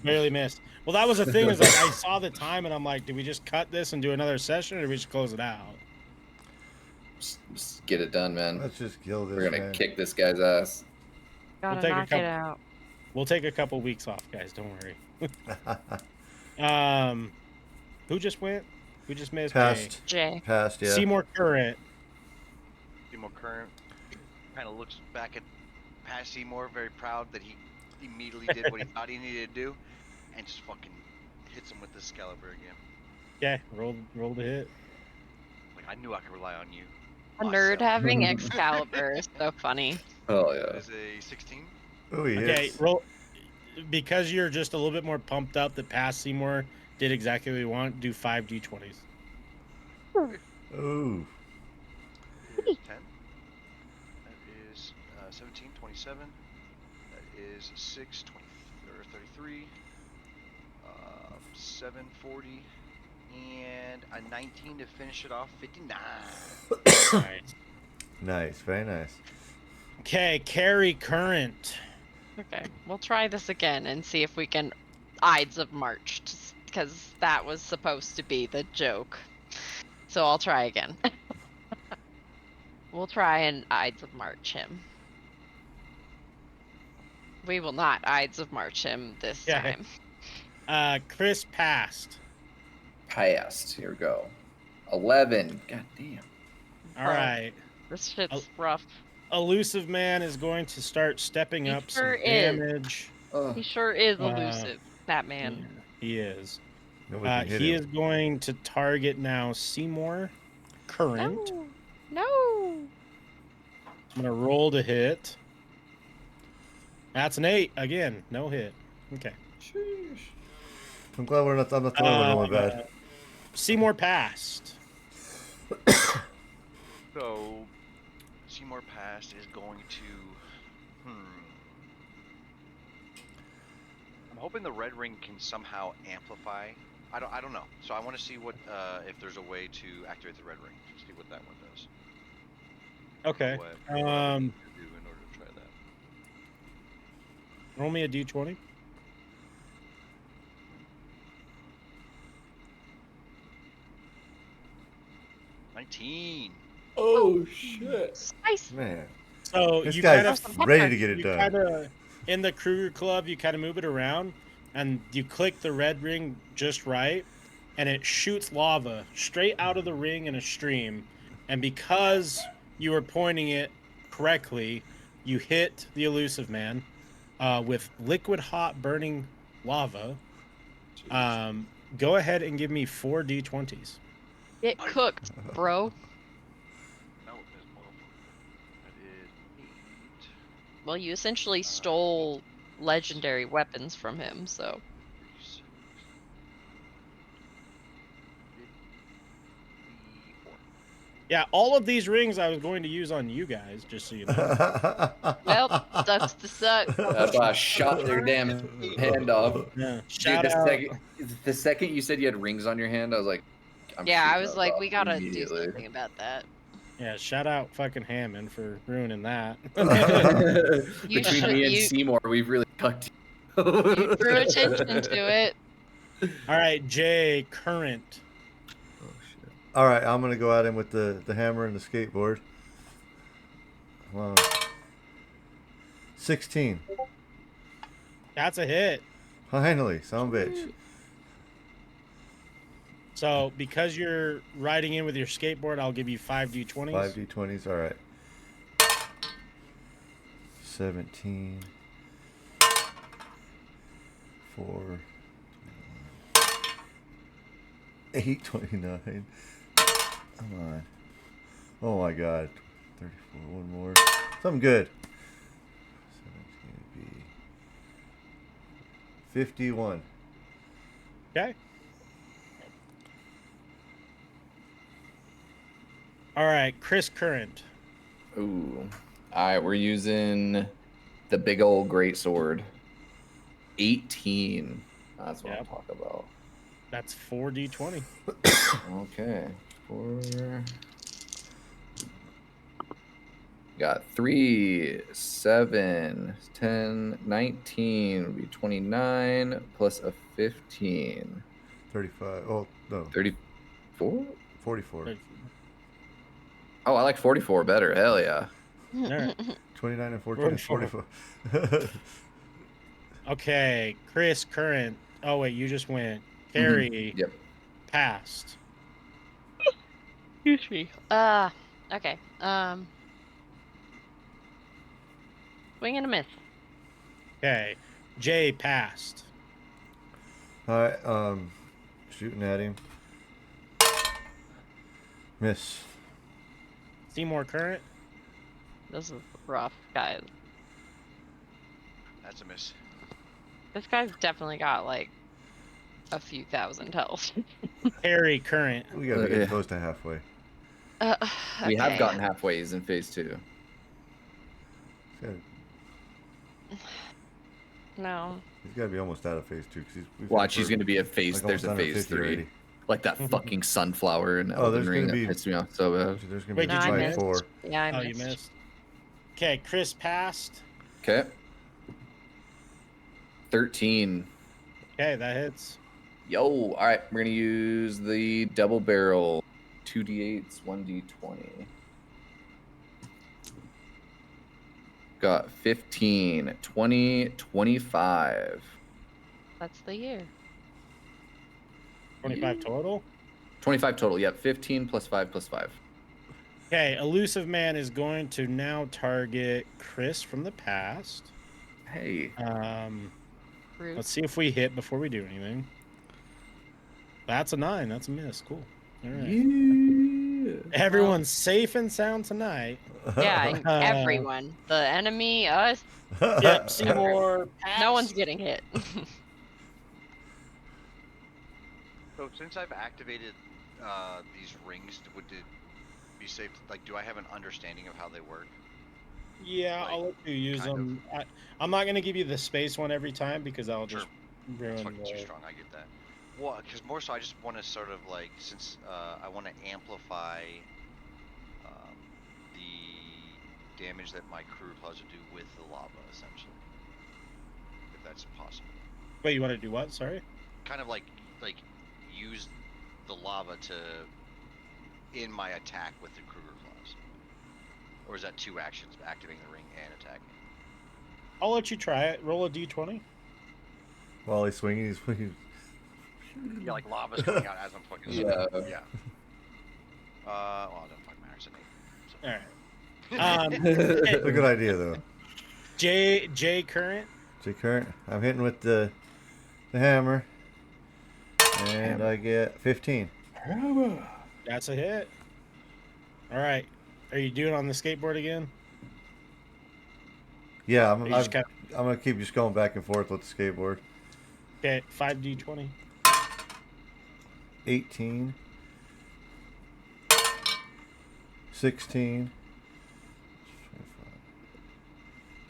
Barely missed. Well, that was the thing is like I saw the time and I'm like, do we just cut this and do another session or do we just close it out? Just get it done, man. Let's just kill this. We're gonna man. kick this guy's ass. Gotta take a knock it couple- out. We'll take a couple weeks off, guys. Don't worry. Who just went? Who just missed? Passed. Jay. Passed. Yeah. Seymour Current. Seymour Current kind of looks back at past Seymour, very proud that he immediately did what he thought he needed to do, and just fucking hits him with the Excalibur again. Yeah, roll the hit. Like, I knew I could rely on you. A nerd having Excalibur is so funny. Oh That yeah. is a 16. Oh, he Okay, is. roll. Because you're just a little bit more pumped up that past Seymour did exactly what you want. Do 5 d20s. Ooh. Is 10. That is 17, 27. That is 6, 20, or 33. 7, 40. And a 19 to finish it off, 59. Nice. Nice. Very nice. Okay, carry current. Okay, we'll try this again and see if we can Ides of March, because that was supposed to be the joke. So I'll try again. We'll try and Ides of March him. We will not Ides of March him this time. Chris passed. Passed. Here we go. 11. God damn. All right. This shit's rough. Elusive Man is going to start stepping He up sure some is. damage. He sure is elusive, that man. Yeah, he is. Nobody can hit He him. is going to target now Seymour Current. No. I'm gonna roll to hit. That's an 8 again. No hit. Okay. I'm glad I'm not the only one bad. Seymour passed. So, Seymour Pass is going to. I'm hoping the red ring can somehow amplify. I don't know. So I want to see what if there's a way to activate the red ring. See what that one does. Okay. What I need to do in order to try that. Roll me a d20. Oh shit. Nice. Man. So This you guy's kind ready to get it you done. kind of in the Kruger Club, you kind of move it around, and you click the red ring just right, and it shoots lava straight out of the ring in a stream. And because you were pointing it correctly, you hit the Elusive Man with liquid hot burning lava. Go ahead and give me 4 d20s. Get cooked, bro. No, this motherfucker. That is 8. Well, you essentially stole legendary weapons from him, so. 36, 54. Yeah, all of these rings I was going to use on you guys, just so you know. Well, sucks to suck. That's why I shot their damn hand off. Yeah. Dude, Shout out. the second you said you had rings on your hand, I was like, I'm Yeah, I shooting was those like, off we gotta do immediately. something about that. Yeah, shout out fucking Hammond for ruining that. Between me and Seymour, we've really cucked You drew attention to it. All right, Jay, current. Oh shit. All right, I'm gonna go at him with the hammer and the skateboard. Come on. 16. That's a hit. Finally, son of a bitch. So because you're riding in with your skateboard, I'll give you 5d20s. 5d20s. All right. 17. 4. 8, 29. Come on. Oh my god. 34. One more. Something good. 17 be 51. Okay. All right, Chris current. Ooh. All right, we're using the big old great sword. 18. That's what I'm talking about. That's 4d20. Okay. 4. Got 3, 7, 10, 19 would be 29 plus a 15. 35. Oh, no. 34? 44. Oh, I like 44 better. Hell yeah. All right. 29 and 14 is 44. Okay, Chris current. Oh wait, you just went. Carrie Yep. passed. Excuse me. Okay. Swing and a miss. Okay, Jay passed. All right, shooting at him. Miss. Seymour current. This is rough, guys. That's a miss. This guy's definitely got like a few thousand health. Harry current. We gotta be getting close to halfway. We have Okay. gotten halfway in phase 2. No. He's gotta be almost out of phase 2. Watch, he's going to be a phase. like There's a almost phase 150 3. already. Like that fucking sunflower in Oh, Elden there's Ring gonna that be- pissed me off so bad. There's gonna Wait, be did you like miss? 4. Yeah, I Oh, missed. you missed. Okay, Chris passed. Okay. 13. Okay, that hits. Yo, all right, we're gonna use the double barrel, 2d8s, 1d20. Got 15, 20, 25. That's the year. 25 total. 25 total. Yep, 15 plus 5 plus 5. Okay, Elusive Man is going to now target Chris from the past. Hey. Rude. Let's see if we hit before we do anything. That's a 9. That's a miss. Cool. All right. Yeah. Everyone's safe and sound tonight. Yeah, and everyone. The enemy, us. Yep, Seymour passed. No one's getting hit. So since I've activated these rings, would it be safe? Like, do I have an understanding of how they work? Yeah, Like, I'll let you use kind them. I'm not going to give you the space one every time because I'll Sure. just It's ruin fucking too the... strong. I get that. Well, because more so, I just want to sort of like, since I want to amplify the damage that my crew claws would do with the lava, essentially, if that's possible. Wait, you want to do what? Sorry? Kind of like use the lava to in my attack with the Kruger claws, or is that 2 actions, activating the ring and attacking? I'll let you try it. Roll a d20. While he's swinging, he's swinging. Yeah, like lava's coming out as I'm fucking swinging. Yeah. Well, it doesn't fucking matter. It's an 8. So. All right. It's a good idea, though. Jay current. J current. I'm hitting with the hammer. And I get 15. That's a hit. All right. Are you doing it on the skateboard again? Yeah, Or you just I'm going to keep just going back and forth with the skateboard. Okay, 5d20. 18. 16,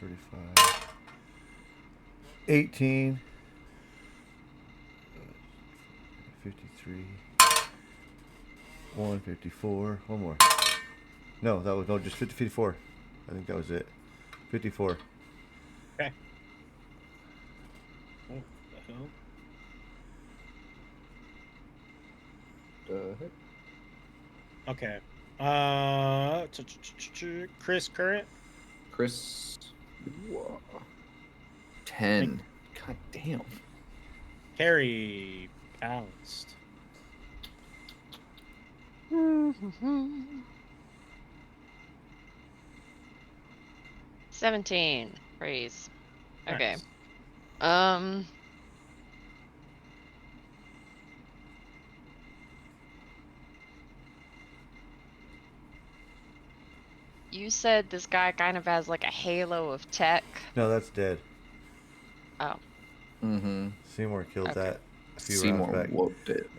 25, 35, 18, 53, 154. One more. No, that was no, just 54. I think that was it. 54. Okay. Oh, the hell? Okay. Chris Current. Chris. 10. God damn. Carrie Pounced. 17. Praise. Okay. Nice. You said this guy kind of has like a halo of tech. No, that's dead. Oh. Mm-hmm. Seymour killed Okay. that a few Seymour rounds back. whooped it.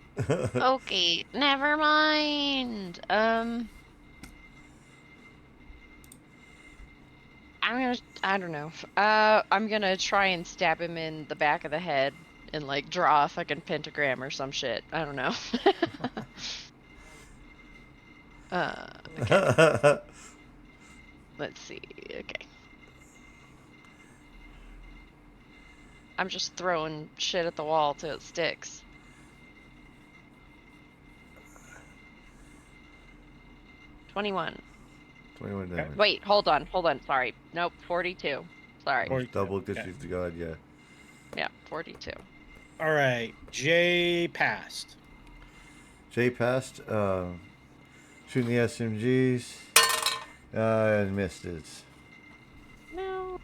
Okay, never mind. I don't know. I'm gonna try and stab him in the back of the head and like draw a fucking pentagram or some shit. I don't know. Okay. Let's see. Okay. I'm just throwing shit at the wall till it sticks. 21. 21 damage. Wait, hold on. Sorry. Nope, 42. Sorry. That was 42. double Okay. dishes to God, yeah. Yeah, 42. All right. Jay passed. Jay passed, shooting the SMGs, and missed it. No.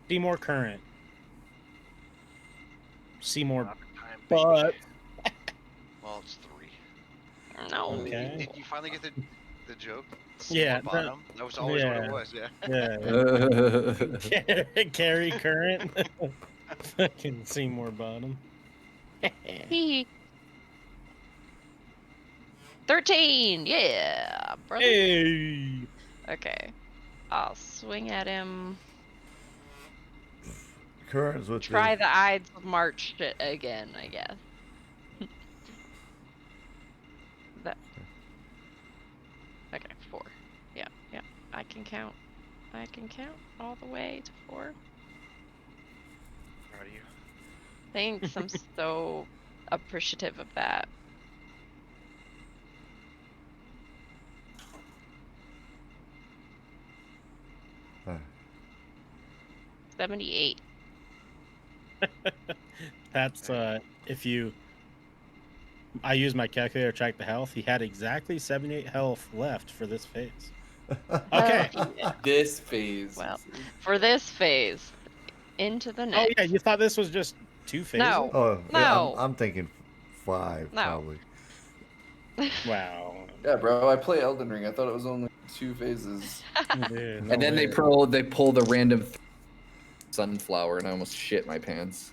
Seymour Current. Seymour. Not the time, But Well, it's 3. No. Okay. Did you finally get the joke? Yeah, Seymour Bottom? That was always what yeah. it was, yeah. Yeah. Carrie Current. Fucking Seymour Bottom. He 13. Yeah, brother. Hey. Okay. I'll swing at him. Currents with Try the Ides of March shit again, I guess. That. Okay, 4. Yeah. I can count. All the way to 4. Proud of you. Thanks. I'm so appreciative of that. the 78. That's if you. I use my calculator to track the health. He had exactly 78 health left for this phase. Okay. This phase. Well, for this phase, into the Oh next. yeah, you thought this was just 2 phases? No. Oh, No. I'm thinking 5, No. probably. Wow. Yeah, bro. I play Elden Ring. I thought it was only 2 phases. Dude, And then they pull the random sunflower, and I almost shit my pants.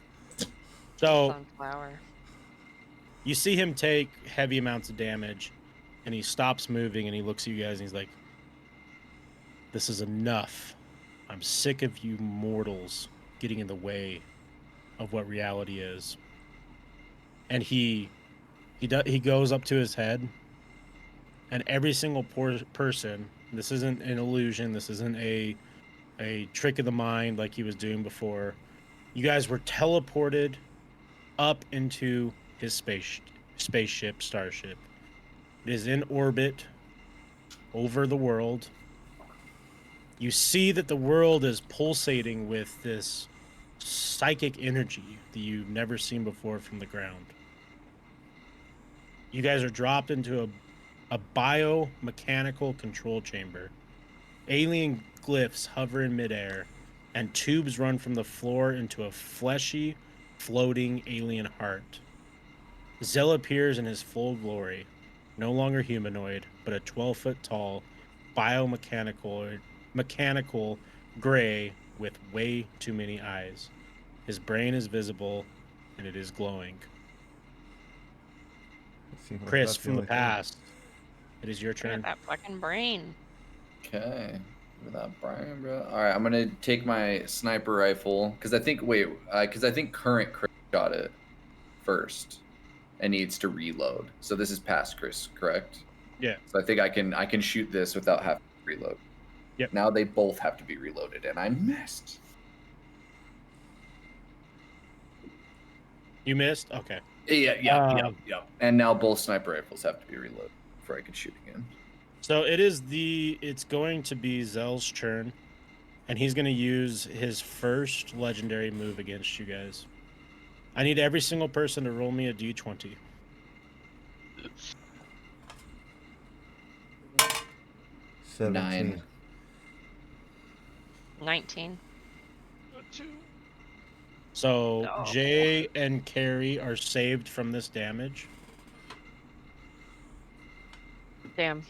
So Sunflower. you see him take heavy amounts of damage, and he stops moving, and he looks at you guys, and he's like, "This is enough. I'm sick of you mortals getting in the way of what reality is." And he goes up to his head, and every single person. This isn't an illusion. This isn't a trick of the mind like he was doing before. You guys were teleported up into his starship. It is in orbit over the world. You see that the world is pulsating with this psychic energy that you've never seen before from the ground. You guys are dropped into a biomechanical control chamber. Alien glyphs hover in midair, and tubes run from the floor into a fleshy, floating alien heart. Zell appears in his full glory, no longer humanoid, but a 12-foot tall, mechanical gray with way too many eyes. His brain is visible, and it is glowing. Seymour's Chris not the from the only thing. past It is your Bring turn. out that fucking brain. Okay. With that Brian, bro. All right, I'm gonna take my sniper rifle because I think current Chris shot it first and needs to reload. So this is past Chris, correct? Yeah. So I think I can shoot this without having to reload. Yep. Now they both have to be reloaded, and I missed. You missed? Okay. Yeah. And now both sniper rifles have to be reloaded before I can shoot again. So it's going to be Zell's turn, and he's going to use his first legendary move against you guys. I need every single person to roll me a d20. 17. 19. So No. Jay and Carrie are saved from this damage. Damn.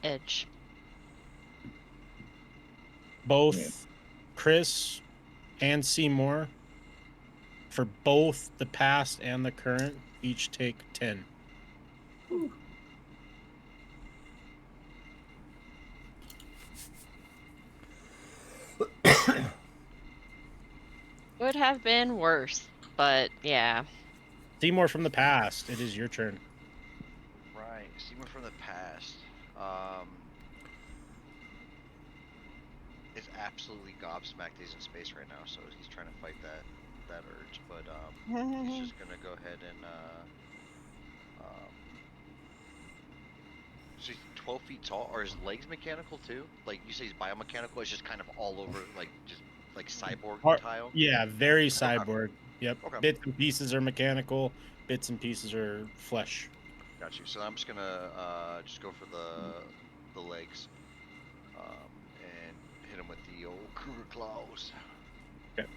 Edge. Both Chris and Seymour, for both the past and the current, each take 10. Would have been worse, but yeah. Seymour from the past, it is your turn. Right, Steamer from the past. Is absolutely gobsmacked. He's in space right now, so he's trying to fight that urge. But he's just gonna go ahead and so he's 12 feet tall. Are his legs mechanical too? Like you say, he's biomechanical. It's just kind of all over, like just like cyborg tile. Yeah, very cyborg. Yep. Okay. Bits and pieces are mechanical. Bits and pieces are flesh. Got you. So I'm just gonna just go for the legs, and hit him with the old Cougar claws. Okay.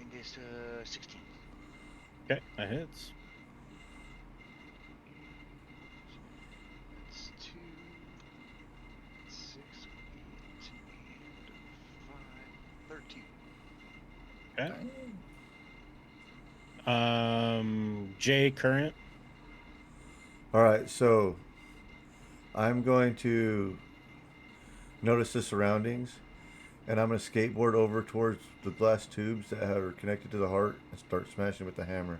And gets 16. Okay, that hits. That's 2, 6, 8, and 5, 13. Okay. Jay current. All right, so I'm going to notice the surroundings, and I'm going to skateboard over towards the glass tubes that are connected to the heart and start smashing with the hammer.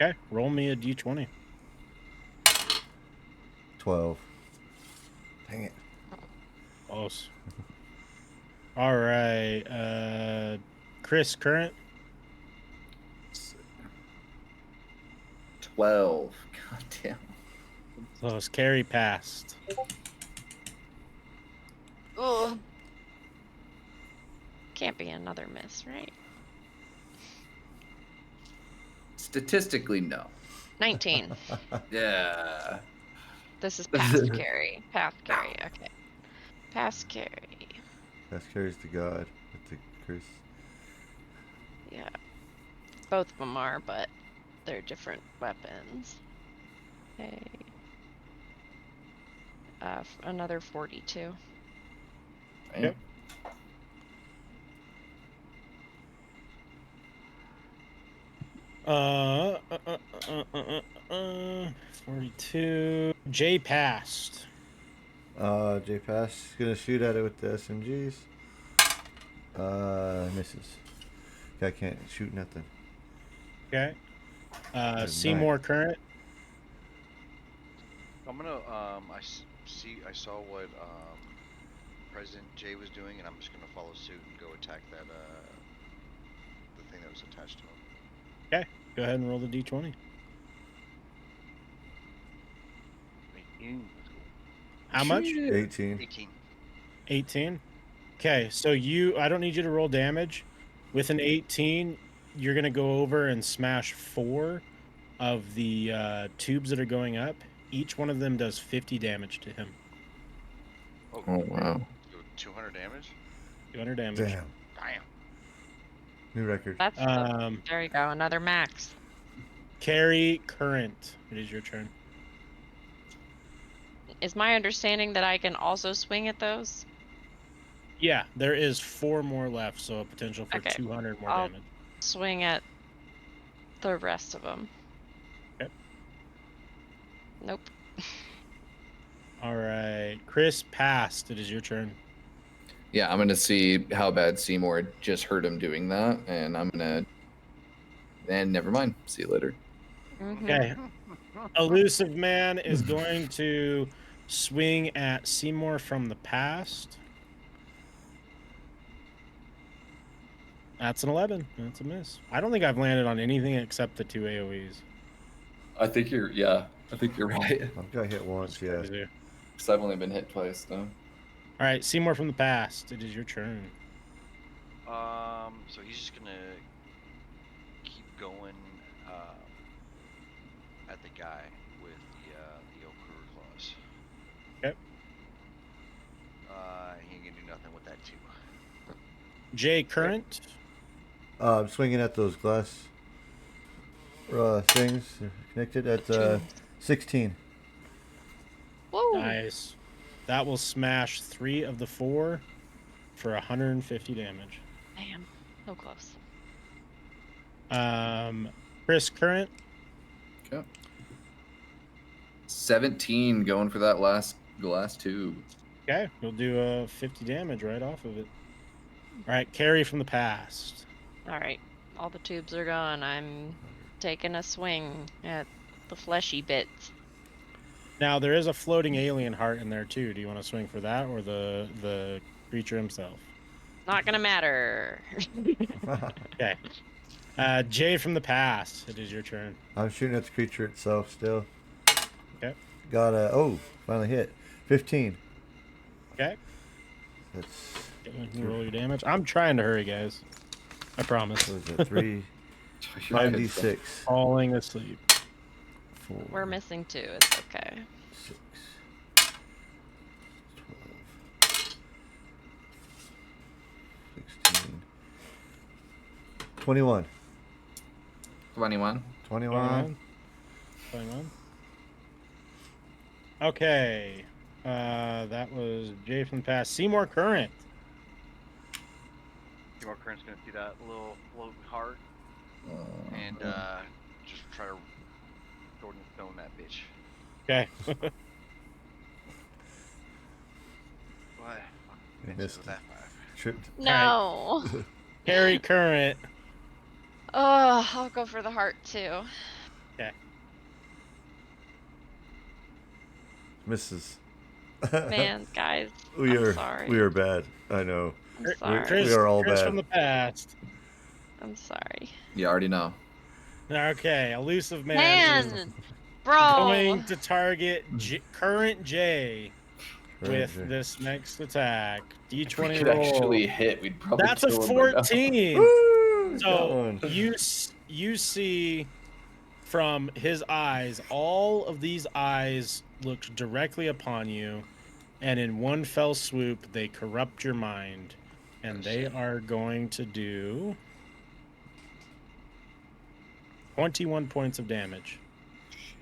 Okay, roll me a d20. 12. Dang it. Close. All right. Chris current. 12. God damn. Close. Carrie passed. Ugh. Can't be another miss, right? Statistically, no. 19. Yeah. This is past carry. Past carry. Okay. Past carry. That's carries to God with the Chris. Yeah. Both of them are, but they're different weapons. Okay. Another 42. Damn. 42. Jay passed. J Pass is gonna shoot at it with the SMGs. Misses. I can't shoot nothing. Okay. Good Seymour current. I'm gonna I saw what President Jay was doing, and I'm just gonna follow suit and go attack that the thing that was attached to him. Okay. Go ahead and roll the d20. 18. How much? 18. 18. 18. Okay, so I don't need you to roll damage. With an 18, you're going to go over and smash 4 of the tubes that are going up. Each one of them does 50 damage to him. Oh, wow. So 200 damage? 200 damage. Damn. Damn. New record. That's there you go, another max. Carry current. It is your turn. Is my understanding that I can also swing at those? Yeah, there is 4 more left, so a potential for Okay, 200 more I'll damage. swing at the rest of them. Okay. Nope. All right, Chris passed. It is your turn. Yeah, I'm gonna see how bad Seymour just heard him doing that, and I'm gonna. And never mind. See you later. Okay. Elusive Man is going to swing at Seymour from the past. That's an 11. That's a miss. I don't think I've landed on anything except the 2 AoEs. I think you're right. I've got hit once, yeah. Crazy. Because I've only been hit twice, though. All right, Seymour from the past. It is your turn. So he's just gonna keep going at the guy with the Okuru claws. Okay. He ain't gonna do nothing with that too. Jay Current. I'm swinging at those glass things connected at 16. Whoa. Nice. That will smash 3 of the 4 for 150 damage. Damn. So close. Chris Current. Okay. 17 going for that last glass tube. Okay, you'll do 50 damage right off of it. All right, Carrie from the past. All right. All the tubes are gone. I'm taking a swing at the fleshy bits. Now there is a floating alien heart in there too. Do you want to swing for that or the creature himself? Not gonna matter. Okay. Jay from the past. It is your turn. I'm shooting at the creature itself still. Okay. Got a finally hit 15. Okay. That's Roll your damage. I'm trying to hurry, guys. I promise. what is it 3 5d6 Falling asleep. 4 We're missing 2. It's okay. 6 12 16 21 21. 21 21. Okay. That was Jay from the past. Seymour Current. Seymour Current's gonna see that little floating heart and just try to sword and stone that bitch. Okay. What? You missed that it. 5. Tripped. No. Carrie Current. Oh, I'll go for the heart too. Okay. Misses. Man, guys. we I'm are sorry. we are bad. I know. I'm sorry. Chris, We are all Chris bad. from the past. I'm sorry. You already know. Okay, Elusive Man is Man, bro. going to target Current J with Current J. this next attack. If we D20 could roll. actually hit, we'd probably That's a kill him right now. 14. Woo! Got So one. you see from his eyes, all of these eyes looked directly upon you, and in one fell swoop, they corrupt your mind, and they are going to do 21 points of damage.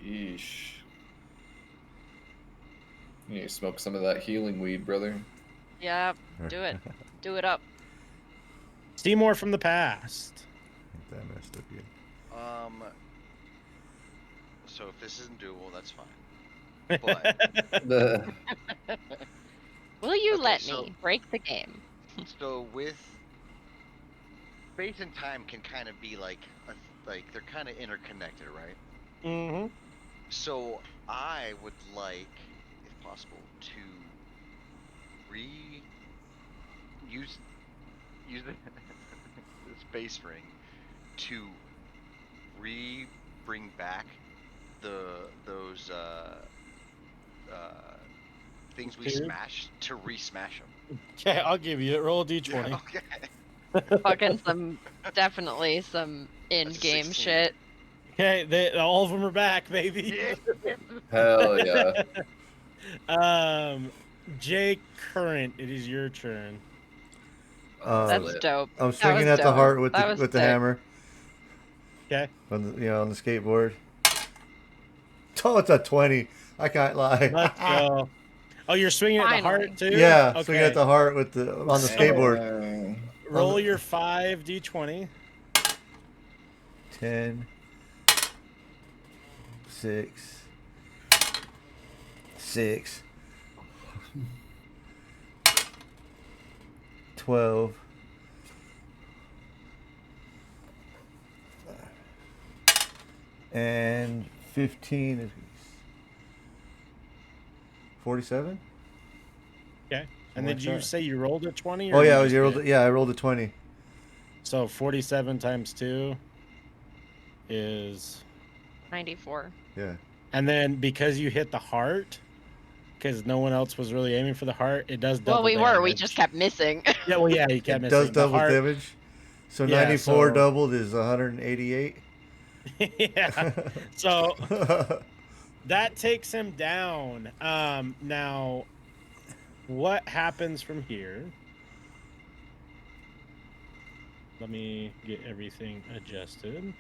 Sheesh. You need to smoke some of that healing weed, brother. Yeah, do it. Do it up. Seymour from the past. I think that messed up you. So if this isn't doable, that's fine. But The Will you Okay, let so- me break the game? so with space and time can kind of be like they're kind of interconnected, right? Mm-hmm. So I would like, if possible, to use the, the space ring to bring back those things we Dude. smashed to re-smash them. Okay, I'll give you it. Roll a d20. Okay. Fucking definitely some in-game 16. shit. Okay, all of them are back, baby. hell yeah. Jay Current, it is your turn. That's lit. dope. I'm That swinging was at the dope. heart with That the was with the sick. hammer Okay. on the on the skateboard. Oh, it's a 20. I can't lie. Let's go. Oh, you're swinging at the Finally. heart too? Yeah, Okay. swinging at the heart with the on the skateboard. Roll your 5d20. 10, 6, 6, 12, and 15 is 47. Okay. And did like you that. say you rolled a 20? Oh or yeah, you just hit? I rolled a 20. So 47 times 2 is... 94. Yeah. And then because you hit the heart, because no one else was really aiming for the heart, it does double Well, we damage. were. We just kept missing. Yeah, well, yeah, you kept It missing. does The double heart, damage. So Yeah, 94 so- doubled is 188. yeah. So that takes him down. Now, what happens from here? Let me get everything adjusted.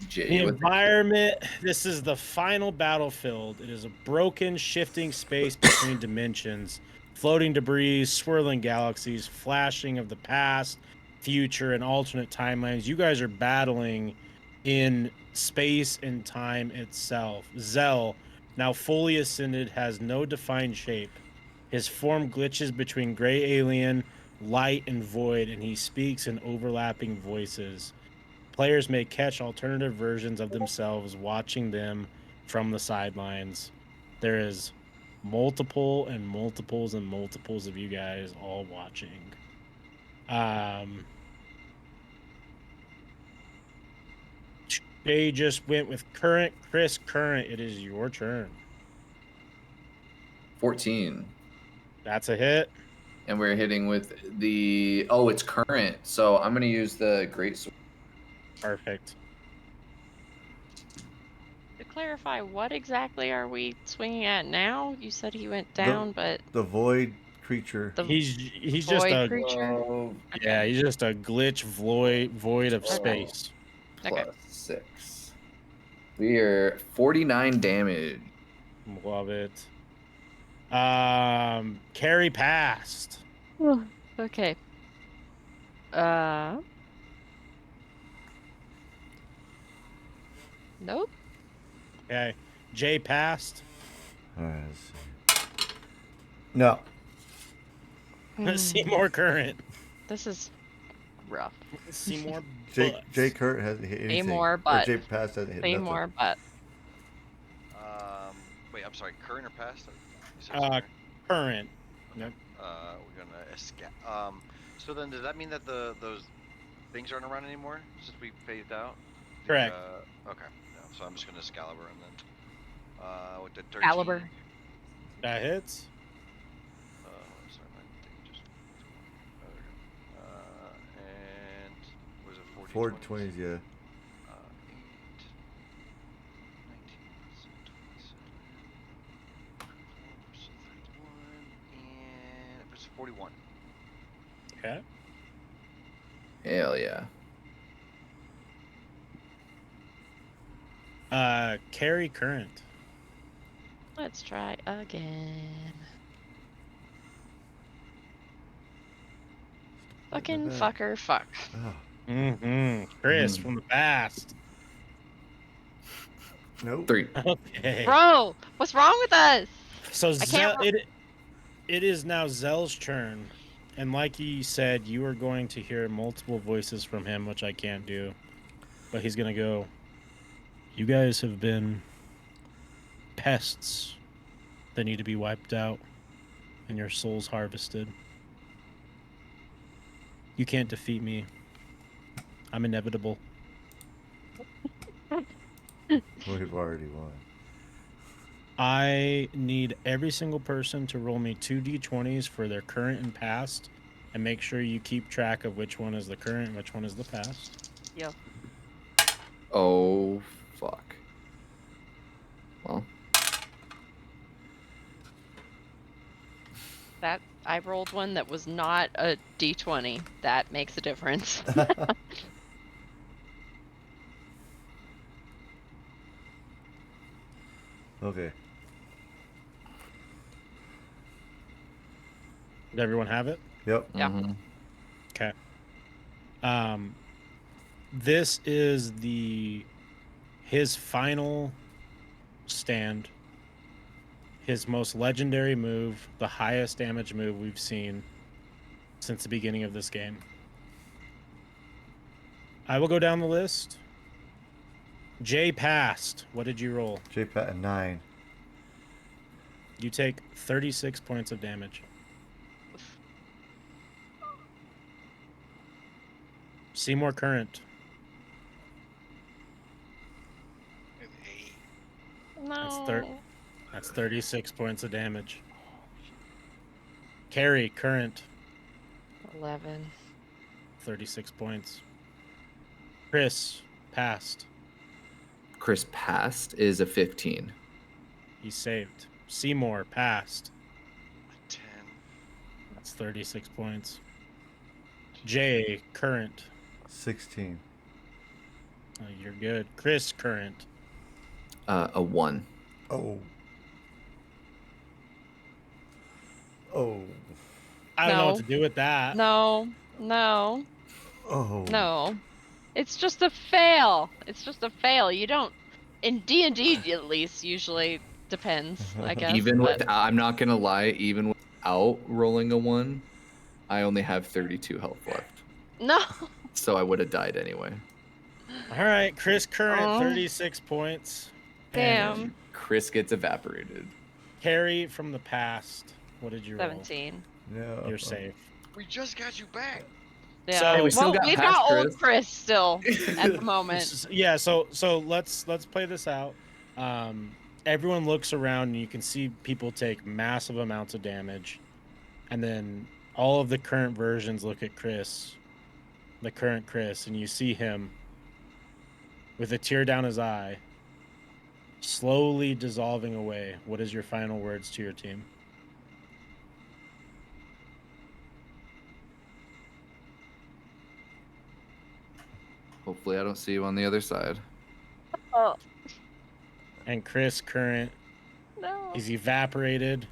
Jay The with environment, this is the final battlefield. It is a broken, shifting space between dimensions, floating debris, swirling galaxies, flashing of the past, future, and alternate timelines. You guys are battling in space and time itself. Zell, now fully ascended, has no defined shape. His form glitches between gray alien, light, and void, and he speaks in overlapping voices. Players may catch alternative versions of themselves watching them from the sidelines. There is multiple and multiples and multiples of you guys all watching. They just went with current. Chris, current. It is your turn. 14. That's a hit. And we're hitting with the... Oh, it's current. So I'm going to use the Great Sword. Perfect. To clarify, what exactly are we swinging at now? You said he went down, but The void creature. the He's just void a creature. Oh, yeah. He's just a glitch void of space. Okay. plus 6. We are 49 damage. Love it. Carry past. Okay. Nope. Okay. Jay passed. All right, let's see. No. Seymour current. This is rough. Seymour Jay Kurt hasn't hit anything. Seymour, Or but Jay Pass hasn't hit nothing. Seymour, but Wait, I'm sorry. Current or past? You said something, right? Current. Okay. Nope. We're gonna escape. So then, does that mean that those things aren't around anymore since we phased out? Correct. Okay. No, so I'm just gonna Excalibur and then with the 13. Caliber. That hits. Sorry, my thing just. Oh, there we go. And was it 40? 4 20s, yeah. 8, 19, so 27, 24, so 31, and it was 41. Okay. Hell yeah. Carry current. Let's try again. Fucking fucker, fuck. Oh, Chris from the past. nope. 3. Okay. Bro, what's wrong with us? So I can't it is now Zell's turn, and like he said, you are going to hear multiple voices from him, which I can't do. But he's gonna go. You guys have been pests that need to be wiped out, and your souls harvested. You can't defeat me. I'm inevitable. We've already won. I need every single person to roll me 2d20s for their current and past, and make sure you keep track of which one is the current and which one is the past. Yo. Oh, fuck. Well, That I rolled one that was not a d20. That makes a difference. Okay. Did everyone have it? Yep. Yeah. mhm. Okay. This is his final stand his most legendary move, the highest damage move we've seen since the beginning of this game. I will go down the list. Jay passed. What did you roll? Jay Pat 9. You take 36 points of damage. Seymour Current. An 8. No. That's 36 points of damage. Carrie Current. 11. 36 points. Chris passed. Chris passed is a 15. He saved. Seymour passed. 10. That's 36 points. Jay Current. 16. Oh, you're good. Chris Current. A 1. Oh. Oh. I don't know what No. to do with that. No. Oh. It's just a fail. You don't, in D&D at least, usually depends, I guess. Even but... with, I'm not gonna lie, even without rolling a 1, I only have 32 health left. No. So I would have died anyway. All right, Chris Current, Oh. 36 points. Damn. And Chris gets evaporated. Carrie from the past. What did you roll? 17. No. You're safe. We just got you back. Yeah. So- Hey, we still got we've past got old Chris. Chris still at the moment. Yeah, so let's play this out. Everyone looks around and you can see people take massive amounts of damage. And then all of the current versions look at Chris, the current Chris, and you see him with a tear down his eye, slowly dissolving away. What is your final words to your team? Hopefully I don't see you on the other side. Oh, And Chris Current no. is evaporated.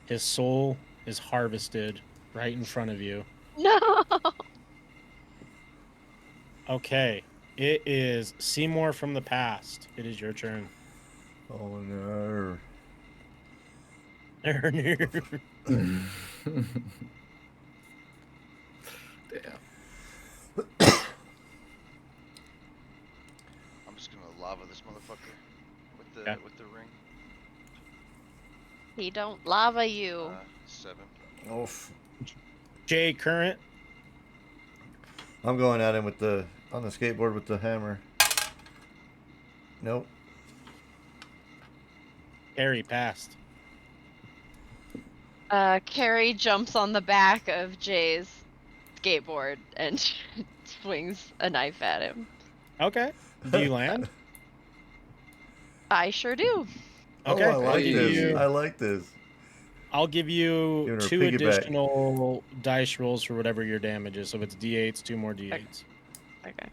His soul is harvested right in front of you. No. Okay. It is Seymour from the past. It is your turn. Oh no. Damn. I'm just gonna lava this motherfucker with the Yeah. with the ring. He don't lava you. 7. Oof. Jay Current. I'm going at him on the skateboard with the hammer. Nope. Harry passed. Carrie jumps on the back of Jay's skateboard and swings a knife at him. Okay. Do you land? I sure do. Okay. Oh, I like give this. you- I like this. I'll give you Giving her a 2 piggyback. additional dice rolls for whatever your damage is. So if it's D8s, 2 more D8s. Okay.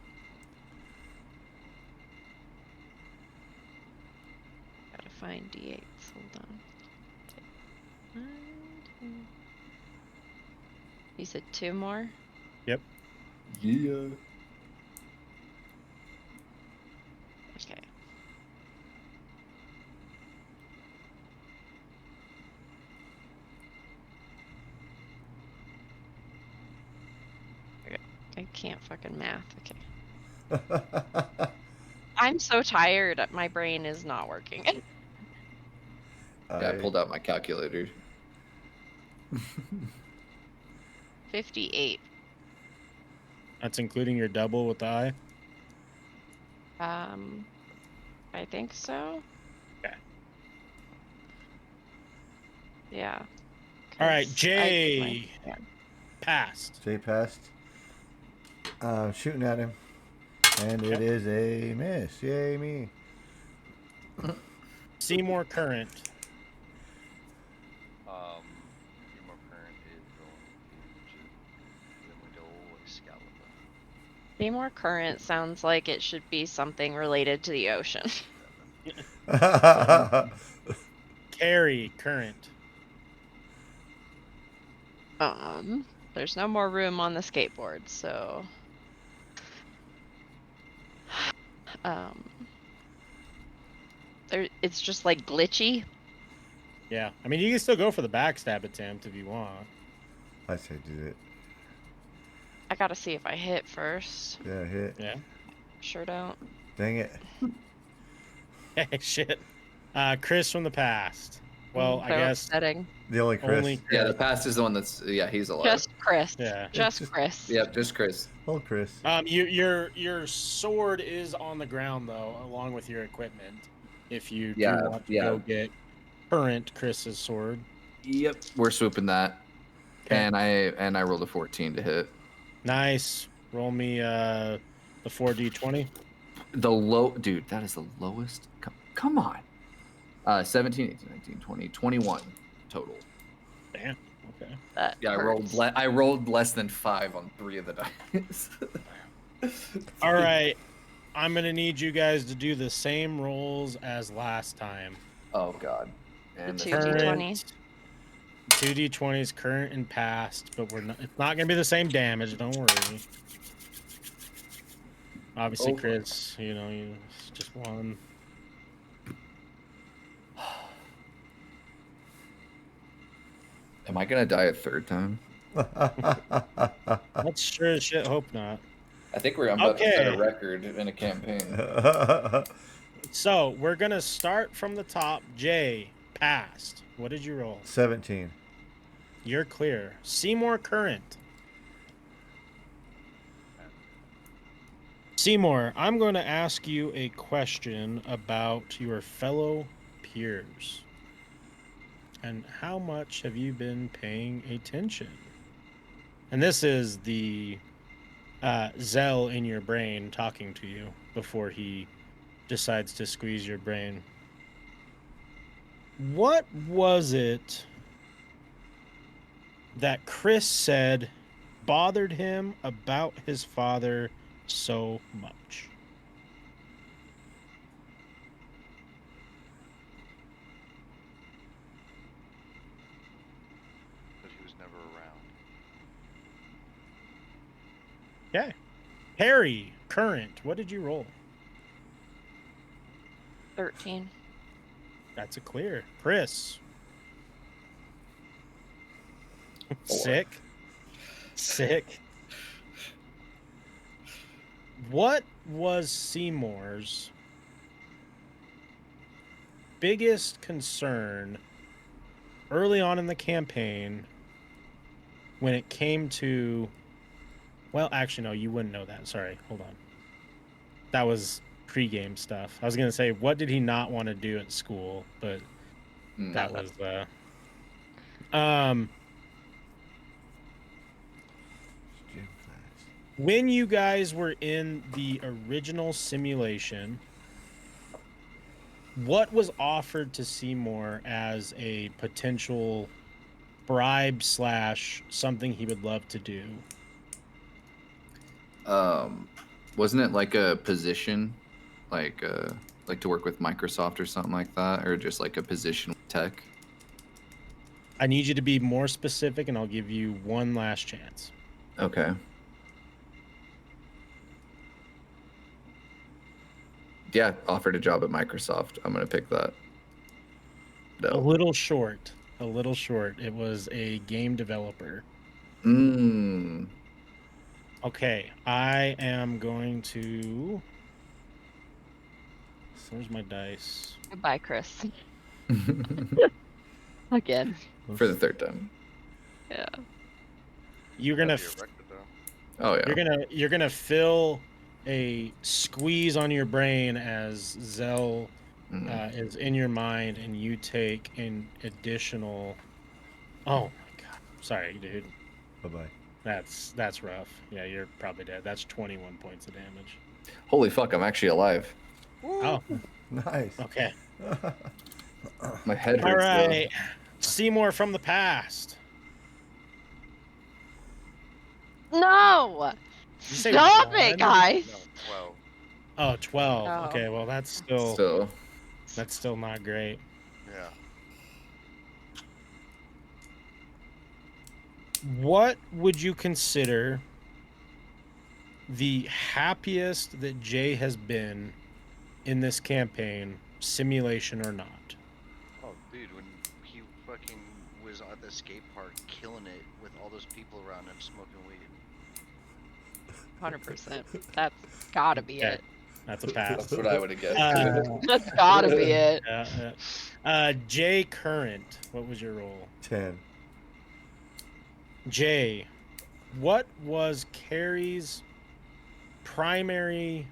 Gotta find D8s. Hold on. You said 2 more? Yep. Yeah. Okay. I can't fucking math. Okay. I'm so tired. My brain is not working. Yeah, I pulled out my calculator. 58. That's including your double with the eye. I think so. Okay. Yeah. All right, 'cause Jay yeah. passed. Jay passed. Shooting at him. And it Okay. is a miss. Yay, me. Seymour Current. More current is going to then we go Excalibur. Seymour Current sounds like it should be something related to the ocean. Carrie Current. There's no more room on the skateboard, so it's just like glitchy. Yeah, I mean, you can still go for the backstab attempt if you want. I say do it. I gotta see if I hit first. Yeah, hit. Yeah. Sure don't. Dang it. Hey, shit. Chris from the past. Well, I So guess upsetting. The only Chris. only Yeah, Chris. the past is the one that's he's alive. Just Chris. Yeah. Just Just- Chris. Yep, just Chris. Old Chris. Your sword is on the ground though, along with your equipment. If you do Yeah, want to yeah. go get current Chris's sword. Yep, we're swooping that. Okay. And I rolled a 14 to hit. Nice. Roll me the 4d20. The low dude, that is the lowest. Come on. 17, 18, 19, 20, 21 total. Damn. Okay. That Yeah, hurts. I rolled less than 5 on 3 of the dice. All right. I'm gonna need you guys to do the same rolls as last time. Oh god. And The this- 2d20. 2d20s current and past, but it's not gonna be the same damage, don't worry. Obviously, Oh. Chris, you just one. Am I gonna die a third time? Let's sure as shit hope not. I think I'm about to set Okay. a record in a campaign. So we're gonna start from the top. Jay, past. What did you roll? 17. You're clear. Seymour, current. Seymour, I'm going to ask you a question about your fellow peers. And how much have you been paying attention? And this is the Zell in your brain talking to you before he decides to squeeze your brain. What was it that Chris said bothered him about his father so much? But he was never around. Okay. Harry, current. What did you roll? 13. That's a clear. Chris. 4. Sick. What was Seymour's biggest concern early on in the campaign when it came to... Well, actually, no, you wouldn't know that. Sorry, hold on. That was pre-game stuff. I was going to say, what did he not want to do at school? But that was... When you guys were in the original simulation, what was offered to Seymour as a potential bribe / something he would love to do? Wasn't it like a position, like to work with Microsoft or something like that, or just like a position with tech? I need you to be more specific, and I'll give you one last chance. Okay. Yeah, offered a job at Microsoft. I'm gonna pick that. A No. little short. It was a game developer. Okay, I am going to... Where's my dice? Goodbye, Chris. Again. For the third time. Yeah. You're gonna That'd be a record, though. Oh yeah. you're gonna fill a squeeze on your brain as Zell is in your mind, and you take an additional... Oh my god, sorry, dude. Bye-bye. That's rough. Yeah, you're probably dead. That's 21 points of damage. Holy fuck! I'm actually alive. Oh, Nice. okay. My head All hurts. though. right, Seymour from the past. No! Did you say Stop one? it, guys! No, 12. Oh, 12. Oh. Okay, well that's still So not great. Yeah. What would you consider the happiest that Jay has been in this campaign, simulation or not? Oh, dude, when he at the skate park killing it with all those people around him smoking weed. 100%. That's gotta be Okay. it. That's a pass. That's what I would have guessed. That's gotta be it. Jay Current, what was your role? 10. Jay, what was Carrie's primary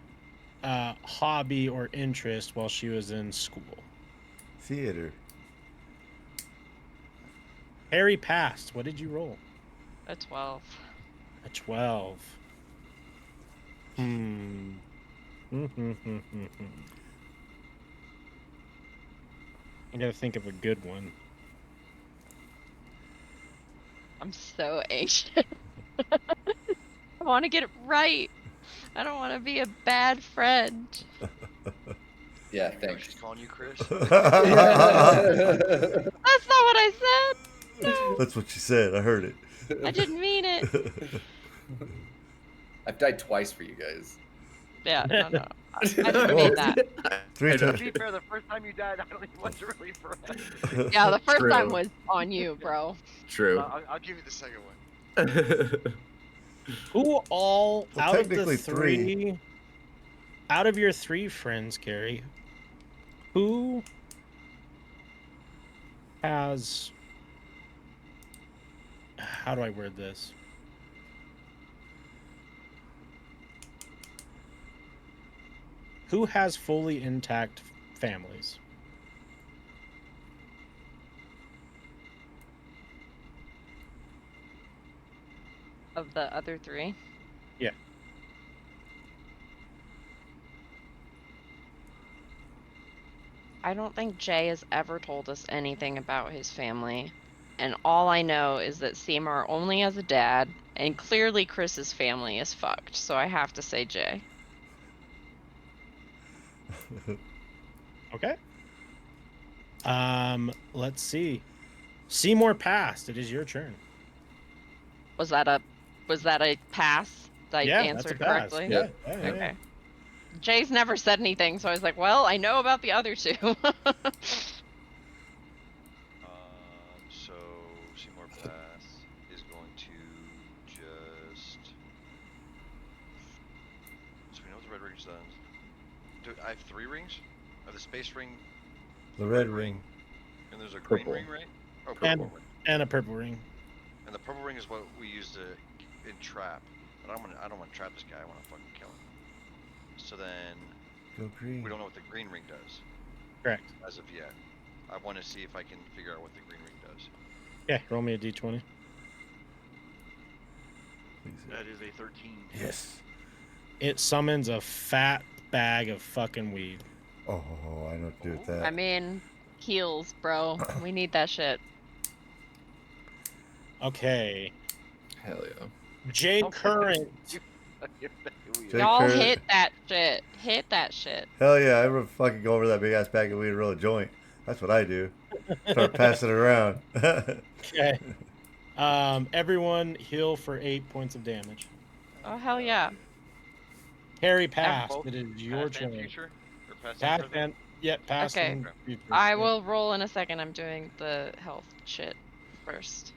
hobby or interest while she was in school? Theater. Harry passed. What did you roll? A 12. A 12. I gotta think of a good one. I'm so anxious. I want to get it right. I don't want to be a bad friend. Yeah, You know thanks. she's calling you Chris. That's not what I said. No, That's what you said. I heard it. I didn't mean it. I've died twice for you guys. Yeah, no. I didn't mean that. 3 To times. be fair, the first time you died, I don't think it was really for us. Yeah, the first True. time was on you, bro. True. I'll give you the second one. Who all Well, out of the technically three, out of your 3 friends, Carrie, who has, how do I word this? Who has fully intact families? Of the other 3. Yeah. I don't think Jay has ever told us anything about his family. And all I know is that Seymour only has a dad, and clearly Chris's family is fucked. So I have to say Jay. Okay. Let's see. Seymour passed. It is your turn. Was that a pass? Did I Yeah, answer that's a pass. correctly? Yeah. Okay. Jay's never said anything, so I was like, well, I know about the other 2. So Seymour Pass is going to just. So we know what the red ring's done. I have 3 rings. I have the space ring, The red ring. and there's a Purple. green ring, right? Oh, And purple ring. and a purple ring. And the purple ring is what we use to entrap. But I don't want to trap this guy. I want to fucking kill him. So then Go green. we don't know what the green ring does Correct. as of yet. I want to see if I can figure out what the green ring does. Yeah, roll me a d20. Please. That is a 13. Yes. It summons a fat bag of fucking weed. Oh, I know what to do with that. I mean, heals, bro. We need that shit. Okay. Hell yeah. Jay Current. Jay Y'all Current. hit that shit. Hit that shit. Hell yeah, I ever fucking go over that big ass bag of weed and roll a joint. That's what I do. Start passing it around. Okay. Everyone heal for 8 points of damage. Oh, hell yeah. Harry passed. both It is your Past and turn. future? Or past Past and present? and yep, past Okay. and future. I Yeah. will roll in a second. I'm doing the health shit first.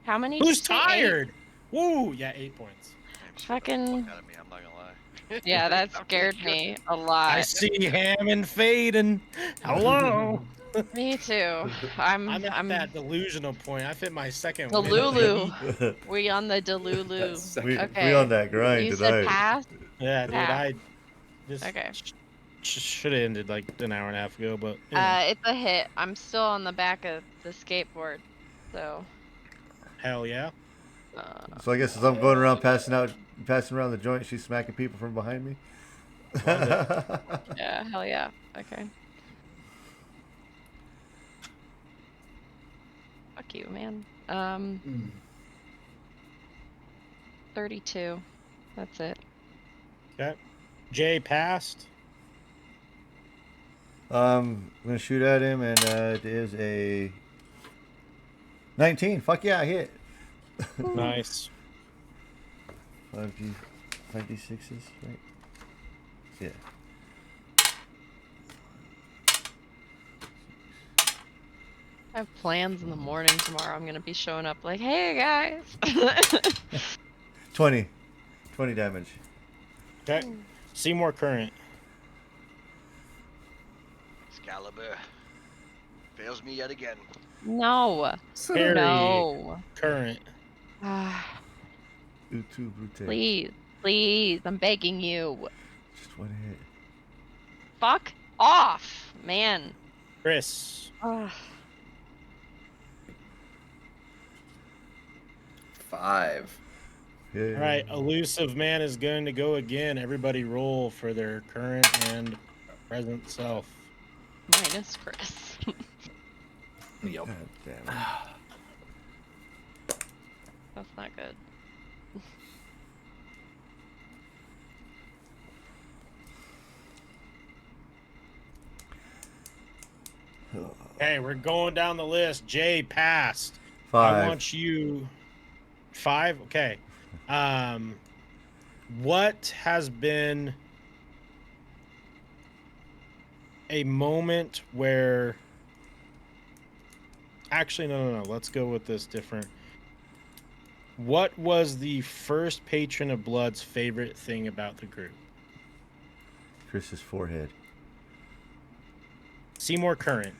How many? Who's did you say? 8? tired? Woo! Yeah, 8 points. Damn, scared the Fucking- fuck out of me, I'm not gonna lie. Yeah, that I'm scared just me a I lot. see Hammond fading. Hello. Me too. I'm I'm at that delusional point. I fit my second the win. Lulu. We on the Delulu. we Okay. on that grind You said tonight. pass? Yeah, dude. Pass. This Okay. should have ended like an hour and a half ago, but you know, It's a hit. I'm still on the back of the skateboard, so. hell yeah. So I guess as I'm going around passing around the joint, she's smacking people from behind me. Yeah, hell yeah. Okay. Fuck you, man. 32. That's it. Okay. Jay passed. I'm gonna shoot at him, and it is a 19. Fuck yeah, I hit. Nice. 5d6s, right? Yeah. I have plans in the morning tomorrow. I'm gonna be showing up like, hey guys. 20. 20 damage. Okay. Seymour current. Excalibur fails me yet again. No. Harry No. current. Ah, Utu Brute. please, please, I'm begging you. Just one hit. Fuck off, man. Chris. Ugh. 5. Yeah. All right, elusive man is going to go again. Everybody roll for their current and present self. Minus Chris. Yep. God damn it. That's not good. Hey, we're going down the list. Jay passed. 5. I want you 5. Okay. What has been a moment where actually no. Let's go with this different. What was the first patron of Blood's favorite thing about the group? Chris's forehead. Seymour current.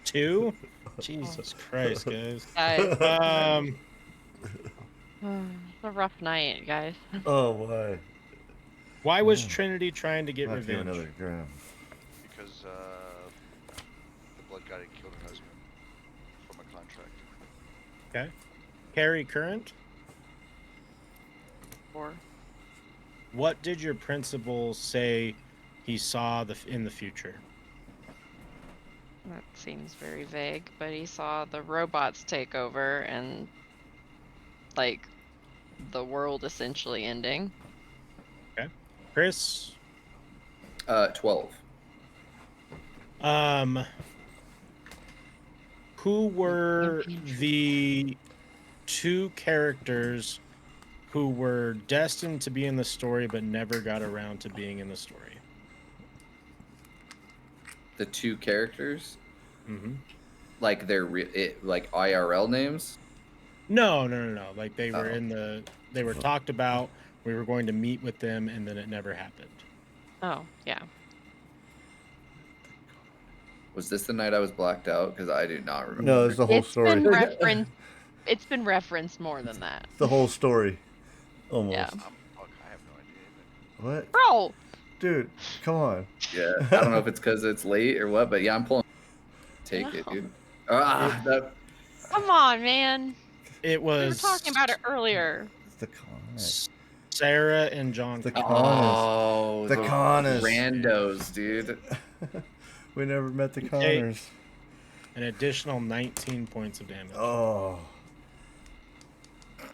2? Jesus Christ, guys. Guys, Um, it's a rough night, guys. Oh, why? why was Trinity trying to get Not give revenge? another gram. Because the blood guy had killed her husband from a contract. Okay. Carrie current. 4. What did your principal say he saw in the future? That seems very vague, but he saw the robots take over and, like, the world essentially ending. Okay. Chris. 12. Who were the 2 characters who were destined to be in the story but never got around to being in the story? The 2 characters, Mm-hmm. like they're like IRL names. No. Like they were Oh. they were talked about. We were going to meet with them, and then it never happened. Oh, yeah. Was this the night I was blacked out? Because I do not remember. No, it's the whole story. It's been referenced more than that. The whole story. Almost. Yeah. Fuck, I have no idea. What? Bro! Dude, come on. Yeah, I don't know if it's because it's late or what, but yeah, I'm pulling. Take it, No. dude. Come on, man. It We were was talking about it earlier. It's the Connors. Sarah and John. The Connor. Connors. Oh, The Connors. randos, dude. We never met the You Connors. An additional 19 points of damage. Oh. See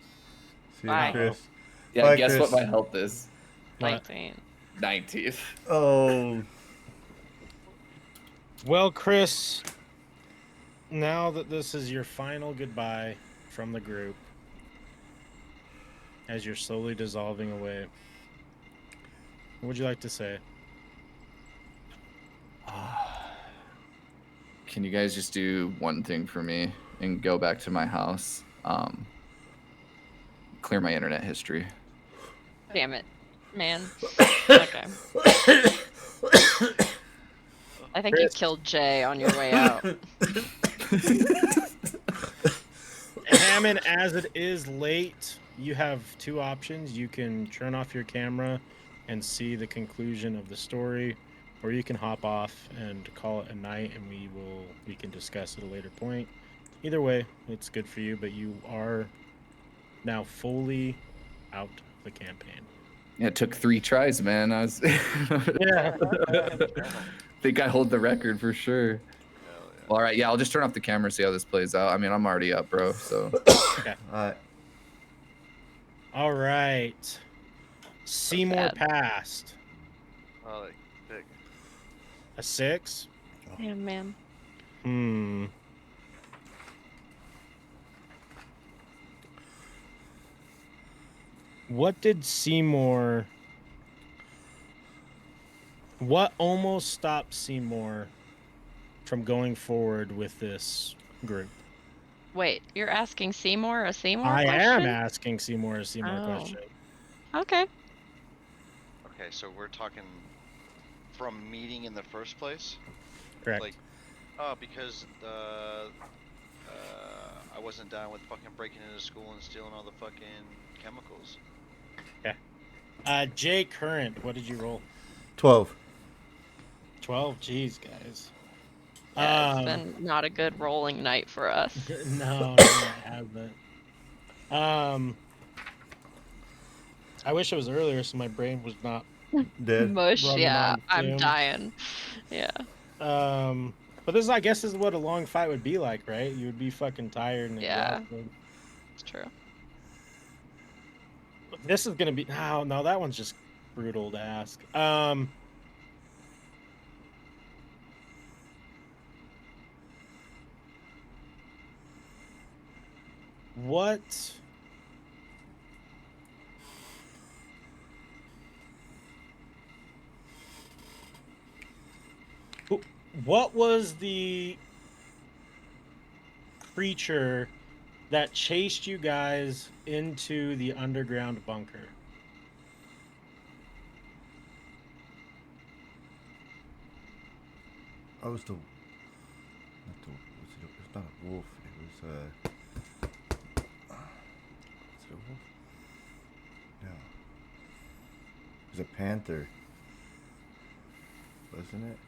you, Bye. Chris. Yeah, Bye, guess Chris. what my health is? What? 19. 19. Oh. Well, Chris, now that this is your final goodbye from the group, as you're slowly dissolving away, what would you like to say? Can you guys just do one thing for me and go back to my house? Clear my internet history. Damn it, man. Okay. I think you killed Jay on your way out. Hammond, as it is late, you have 2 options. You can turn off your camera and see the conclusion of the story, or you can hop off and call it a night, and we can discuss at a later point. Either way, it's good for you, but you are now fully out of the campaign. It took 3 tries, man. I was. Yeah. I think I hold the record for sure. Well, all right, yeah, I'll just turn off the camera, see how this plays out. I mean, I'm already up, bro. So. Okay. Alright. All right. Seymour sad. passed. Oh, like, sick. A 6? Damn, man. What did Seymour... What almost stopped Seymour from going forward with this group? Wait, you're asking Seymour a Seymour I question? am asking Seymour a Seymour question. Okay. Okay, so we're talking from meeting in the first place? Correct. Like, because I wasn't down with fucking breaking into school and stealing all the fucking chemicals. Jay Current, what did you roll? 12. 12. Jeez, guys. Yeah, it's been not a good rolling night for us. No, it hasn't. I wish it was earlier so my brain was not Dead. Mush, running yeah, on I'm fumes. dying. Yeah. But this, I guess, is what a long fight would be like, right? You would be fucking tired and Yeah. exhausted. It's true. This is gonna be no, that one's just brutal to ask. What was the creature that chased you guys into the underground bunker? I was the. Not the. It's not a wolf. It was is it a wolf? No. It was a panther. Wasn't it?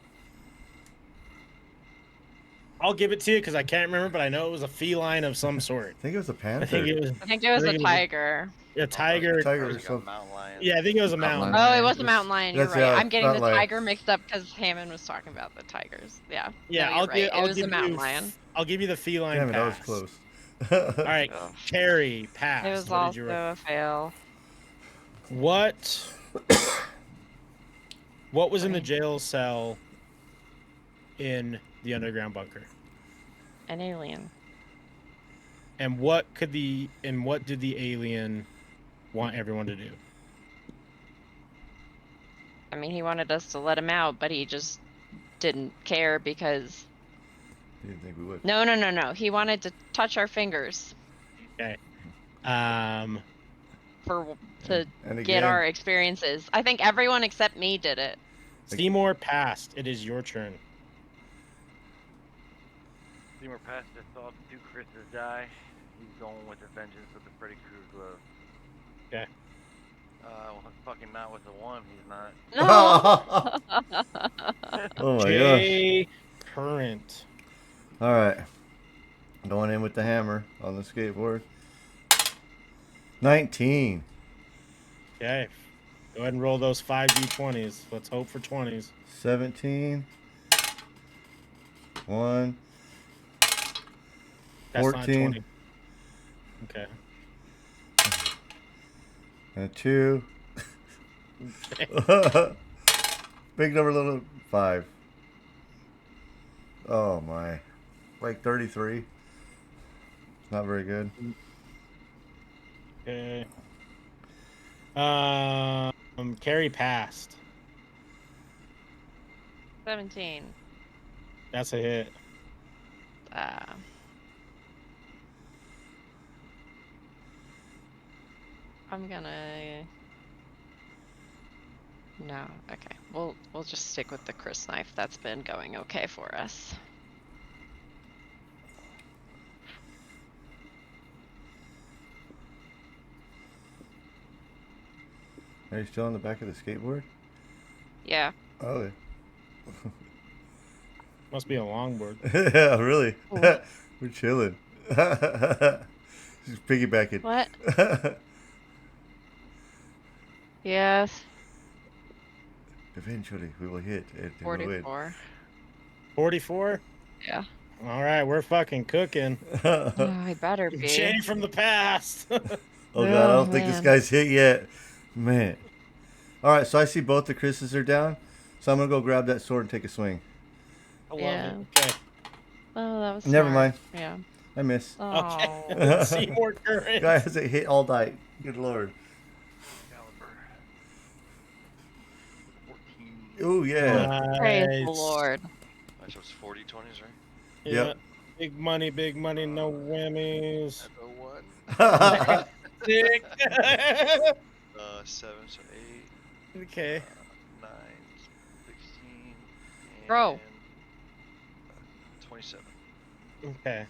I'll give it to you because I can't remember, but I know it was a feline of some sort. I think it was a panther. I think it was I think it was a tiger. a tiger. Tiger Or or like a something. mountain lion. Yeah, I think it was a mountain Mountain Oh, lion. it was a mountain lion. You're That's- right. yeah, I'm getting the mountain lion. tiger mixed up because Hammond was talking about the tigers. Yeah. Yeah, no, you're right. I'll It was give a mountain you. lion. I'll give you the feline Damn it, that was pass. close. All right, Oh. Carrie, pass. It was What did also you roll? a fail. What was in the jail cell in the underground bunker? An alien. And what did the alien want everyone to do? I mean, he wanted us to let him out, but he just didn't care because. Didn't think we would. No. He wanted to touch our fingers Okay. to And get again, our experiences. I think everyone except me did it. Seymour passed. It is your turn. Seymour passed just saw the two Chris's die. He's going with the vengeance of the Freddy Krueger glove. Okay. Well, fucking not with the one. He's not. No. Oh my gosh. Jay Current. All right. Going in with the hammer on the skateboard. 19. Okay. Go ahead and roll those 5d20s. Let's hope for 20s. 17. 1. That's not 14. 20. Okay. And a 2. Big number, little 5. Oh my. Like 33. Not very good. Okay. Carrie passed. 17. That's a hit. I'm gonna. No, okay. We'll just stick with the Chris knife. That's been going okay for us. Are you still on the back of the skateboard? Yeah. Oh, yeah. Must be a longboard. Yeah, really. What? We're chilling. Just piggybacking. What? Yes. Eventually, we will hit and we will win. 44. 44? Yeah. All right, we're fucking cooking. Oh, I better be. Jay from the past. Oh god, I don't think this man. guy's hit yet. Man. Alright, so I see both the Chris's are down. So I'm gonna go grab that sword and take a swing. I love Yeah. it. Okay. Oh, that was Never smart. mind. Yeah. I miss. Oh. Okay. Seymour Current. Guy hasn't hit all night. Good lord. Caliber. 14. Ooh, yeah. Praise the Nice. Lord. Alright, so it's 40 20s, right? Yeah. Yep. Big money, no whammies. At 01. Sick. 7, so 8, Okay. 9, 16, Bro. and 27. Okay.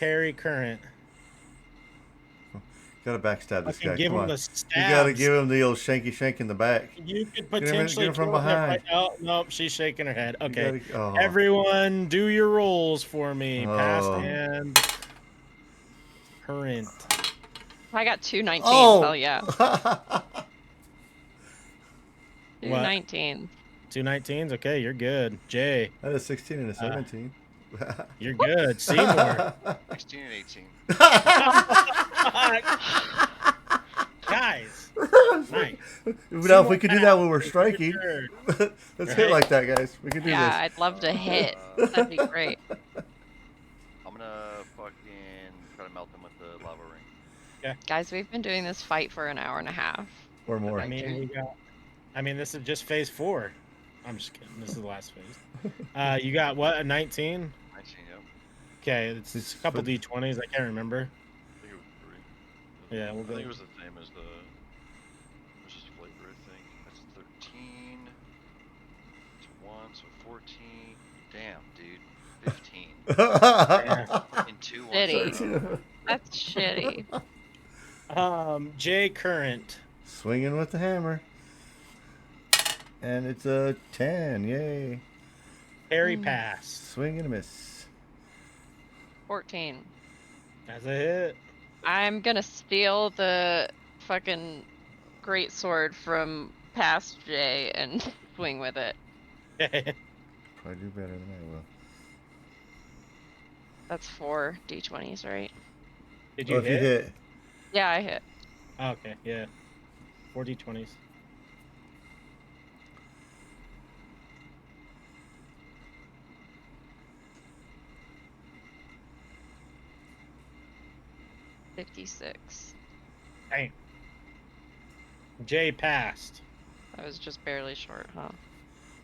Carry current. Gotta backstab I this can guy. give Come him on. the You stabs. gotta give him the old shanky shank in the back. You could Get him potentially from kill him behind. right. Oh, nope, she's shaking her head. You Okay. gotta- oh. Everyone, do your rolls for me. Past Oh. and current. I got 2 19s. Oh! Hell yeah. 2 What? 19s. 2 19s? Okay, you're good. Jay, That is 16 and a 17. you're good. Seymour. 16 and 18. Guys. Nice. Now, if we could do that when we're striking, Sure. let's hit Right? like that, guys. We can do Yeah, this. I'd love to hit. That'd be great. I'm gonna fucking try to melt them with the lava ring. Guys, we've been doing this fight for an hour and a half. Or more. I mean, this is just phase 4. I'm just kidding. This is the last phase. You got what? A 19? 19, yep. Okay, it's a couple D20s. I can't remember. I think it was 3. Yeah, we'll I think go. it was the same as the. It was just flavor, I think. That's 13. To 1, so 14. Damn, dude. 15. In 2 Shitty. ones. That's shitty. Jay current. Swinging with the hammer. And it's a 10. Yay. Harry pass. Swing and a miss. 14. That's a hit. I'm gonna steal the fucking great sword from past Jay and swing with it. Probably do better than I will. That's 4 D20s, right? Did Well, you if you hit. Yeah, I hit. Oh, okay, yeah. 4 D20s. $56. Dang. Jay passed. I was just barely short, huh?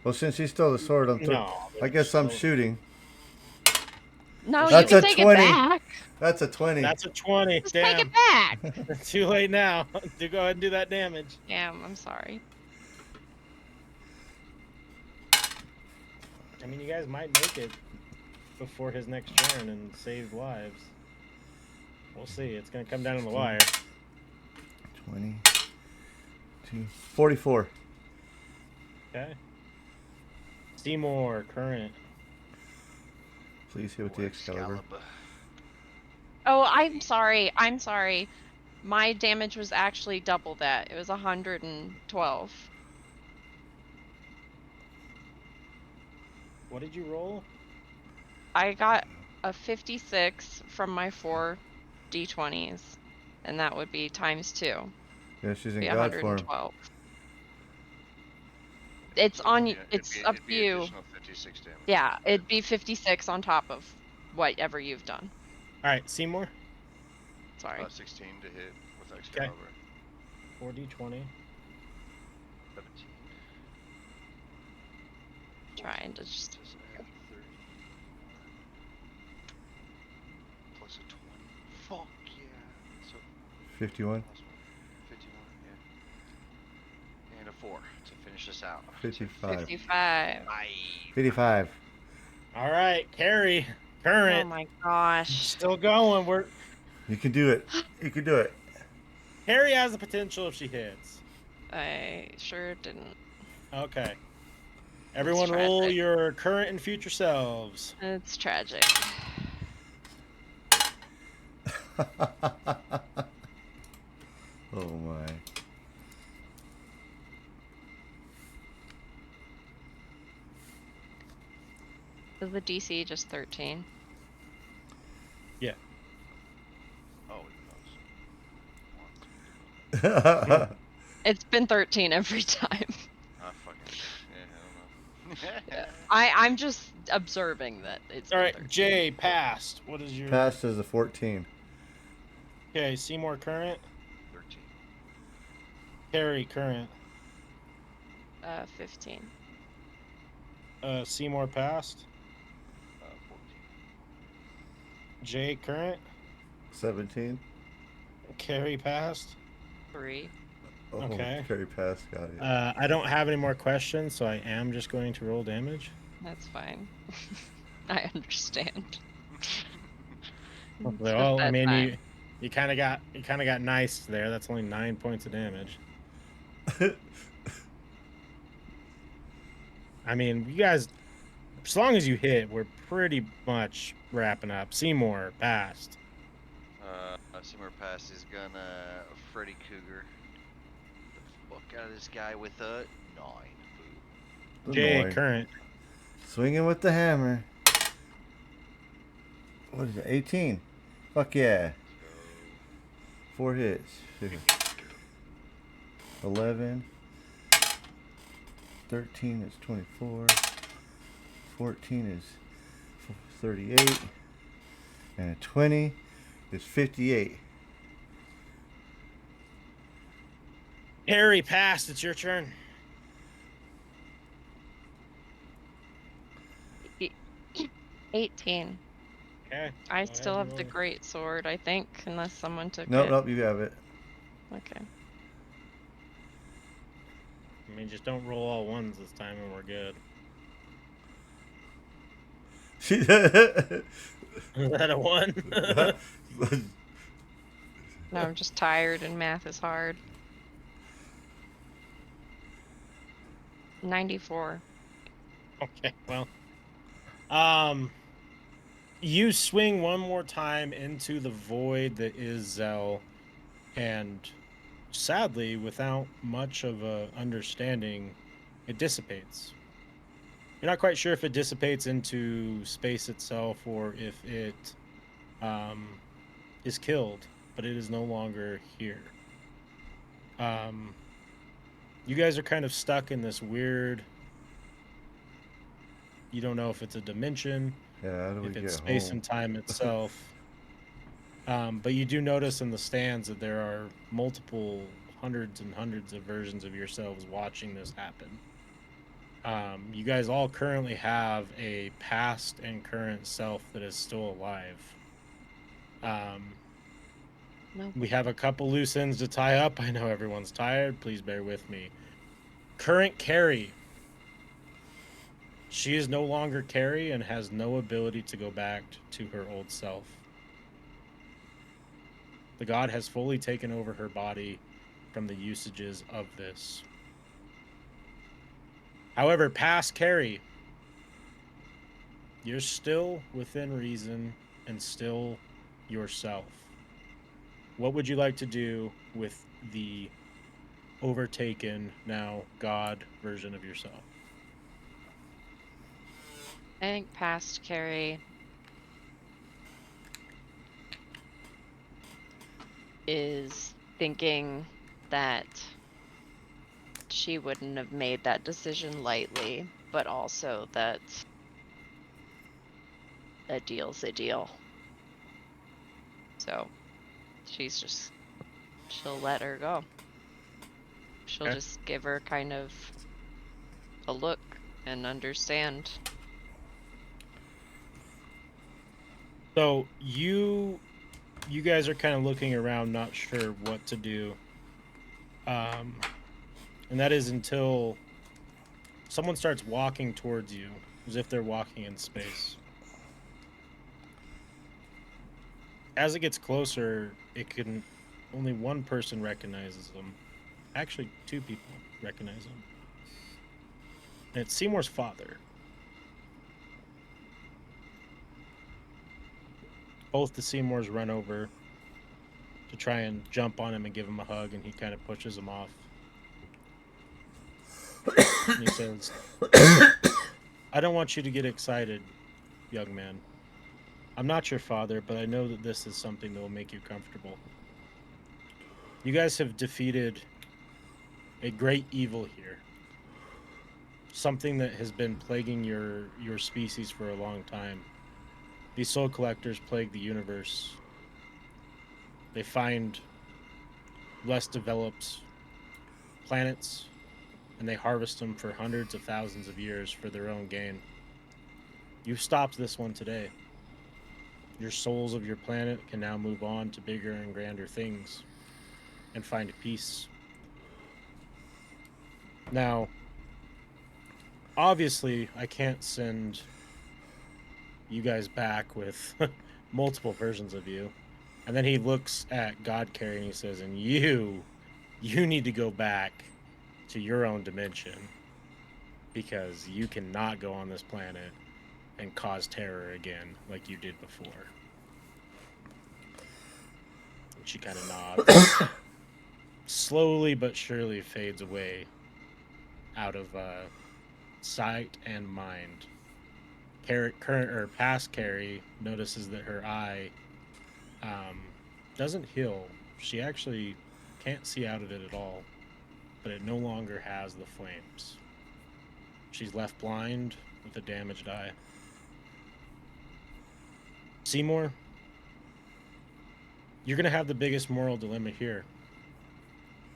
Well, since he stole the sword, No. I guess I'm shooting. No, That's you a can take 20. it back. That's a 20. That's a 20. Just Damn. take it back. Too late now. To go ahead and do that damage. Damn, I'm sorry. I mean, you guys might make it before his next turn and save lives. We'll see. It's going to come down on the wire. 20. 44. Okay. Seymour, current. Please hit with the Excalibur. Oh, I'm sorry. I'm sorry. My damage was actually double that. It was 112. What did you roll? I got a 56 from my 4 D20s, and that would be times 2. Yeah, she's in Be God form. 112. It's on you. It's up it'd to be you. additional 56 damage. Yeah, it'd be 56 on top of whatever you've done. All right, Seymour. Sorry. 16 to hit with Excalibur. 4d20. 17. Trying to just. Just add 30. Plus a 20. Fuck yeah. So 51. plus 51, yeah. And a 4 to finish this out. 55. 55. 55. All right, Carrie, Oh current. my gosh. Still going. You can do it. You can do it. Carrie has the potential if she hits. I sure didn't. Okay. Everyone roll tragic. your current and future selves. It's tragic. Oh my. Is the DC just 13? Yeah. Oh, it knows. It's been 13 every time. Ah, fucking. Yeah, I don't know. I'm just observing that it's All been right, 13. Jay, passed. What is your... Passed as a 14. Okay, Seymour, current. 13. Carrie, current. 15. Seymour passed. 14. Jay current. 17. Carrie passed. 3. Oh, Okay. Carry pass. Got it. I don't have any more questions, so I am just going to roll damage. That's fine. I understand. It's just Well, I that mean, time. you kind of got nice there. That's only 9 points of damage. I mean, you guys, as long as you hit, we're pretty much wrapping up. Seymour passed. Seymour Pass is gonna Freddy Cougar the fuck out of this guy with a 9. Boo. Jay Annoying. current. Swinging with the hammer. What is it? 18. Fuck yeah. 4 hits. 11. 13 is 24. 14 is 38. And a 20 is 58. Harry passed. It's your turn. 18. Okay. I go still ahead and have the roll. great sword, I think, unless someone took Nope, it. nope, you have it. Okay. I mean, just don't roll all ones this time, and we're good. Is that a 1? No, I'm just tired and math is hard. 94. Okay, well, you swing one more time into the void that is Zell, and sadly, without much of a understanding, it dissipates. You're not quite sure if it dissipates into space itself or if it is killed, but it is no longer here. You guys are kind of stuck in this weird. You don't know if it's a dimension, Yeah, how do we if get it's space home? and time itself. But you do notice in the stands that there are multiple hundreds and hundreds of versions of yourselves watching this happen. You guys all currently have a past and current self that is still alive. No. We have a couple loose ends to tie up. I know everyone's tired. Please bear with me. Current Carrie. She is no longer Carrie and has no ability to go back to her old self. The god has fully taken over her body from the usages of this. However, past Carrie, you're still within reason and still yourself. What would you like to do with the overtaken, now god version of yourself? I think past Carrie is thinking that she wouldn't have made that decision lightly, but also that a deal's a deal. So she'll let her go. She'll Okay. just give her kind of a look and understand. So you guys are kind of looking around, not sure what to do. And that is until someone starts walking towards you as if they're walking in space. As it gets closer, only one person recognizes them. Actually, 2 people recognize them. And it's Seymour's father. Both the Seymours run over to try and jump on him and give him a hug, and he kind of pushes them off. And he says, I don't want you to get excited, young man. I'm not your father, but I know that this is something that will make you comfortable. You guys have defeated a great evil here. Something that has been plaguing your species for a long time. These soul collectors plague the universe. They find less developed planets and they harvest them for hundreds of thousands of years for their own gain. You've stopped this one today. Your souls of your planet can now move on to bigger and grander things and find peace. Now, obviously, I can't send you guys back with multiple versions of you. And then he looks at God Carry and he says, and you need to go back to your own dimension because you cannot go on this planet and cause terror again like you did before. And she kind of nods. Slowly but surely fades away out of sight and mind. Current or past Carrie notices that her eye doesn't heal. She actually can't see out of it at all, but it no longer has the flames. She's left blind with a damaged eye. Seymour, you're going to have the biggest moral dilemma here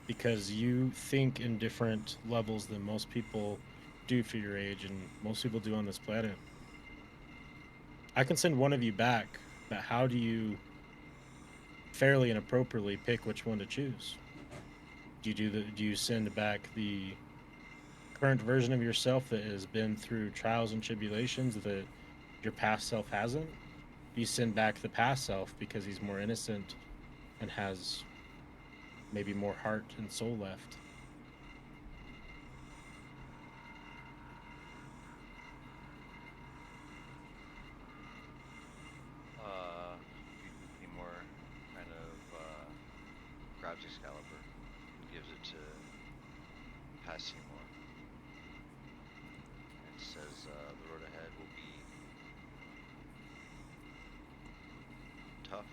because you think in different levels than most people do for your age and most people do on this planet. I can send one of you back, but how do you fairly and appropriately pick which one to choose? Do you send back the current version of yourself that has been through trials and tribulations that your past self hasn't? Do you send back the past self because he's more innocent and has maybe more heart and soul left? Seymour kind of grabs Excalibur and gives it to past Seymour and says the road ahead will be tough,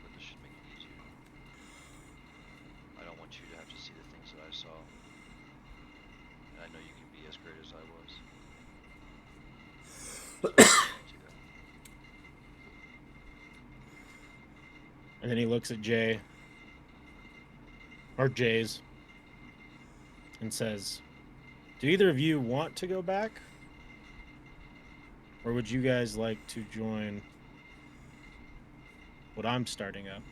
but this should make it easier. I don't want you to have to see the things that I saw, and I know you can be as great as I was. So I don't want you to. And then he looks at Jay, or Jays, and says, do either of you want to go back? Or would you guys like to join what I'm starting up?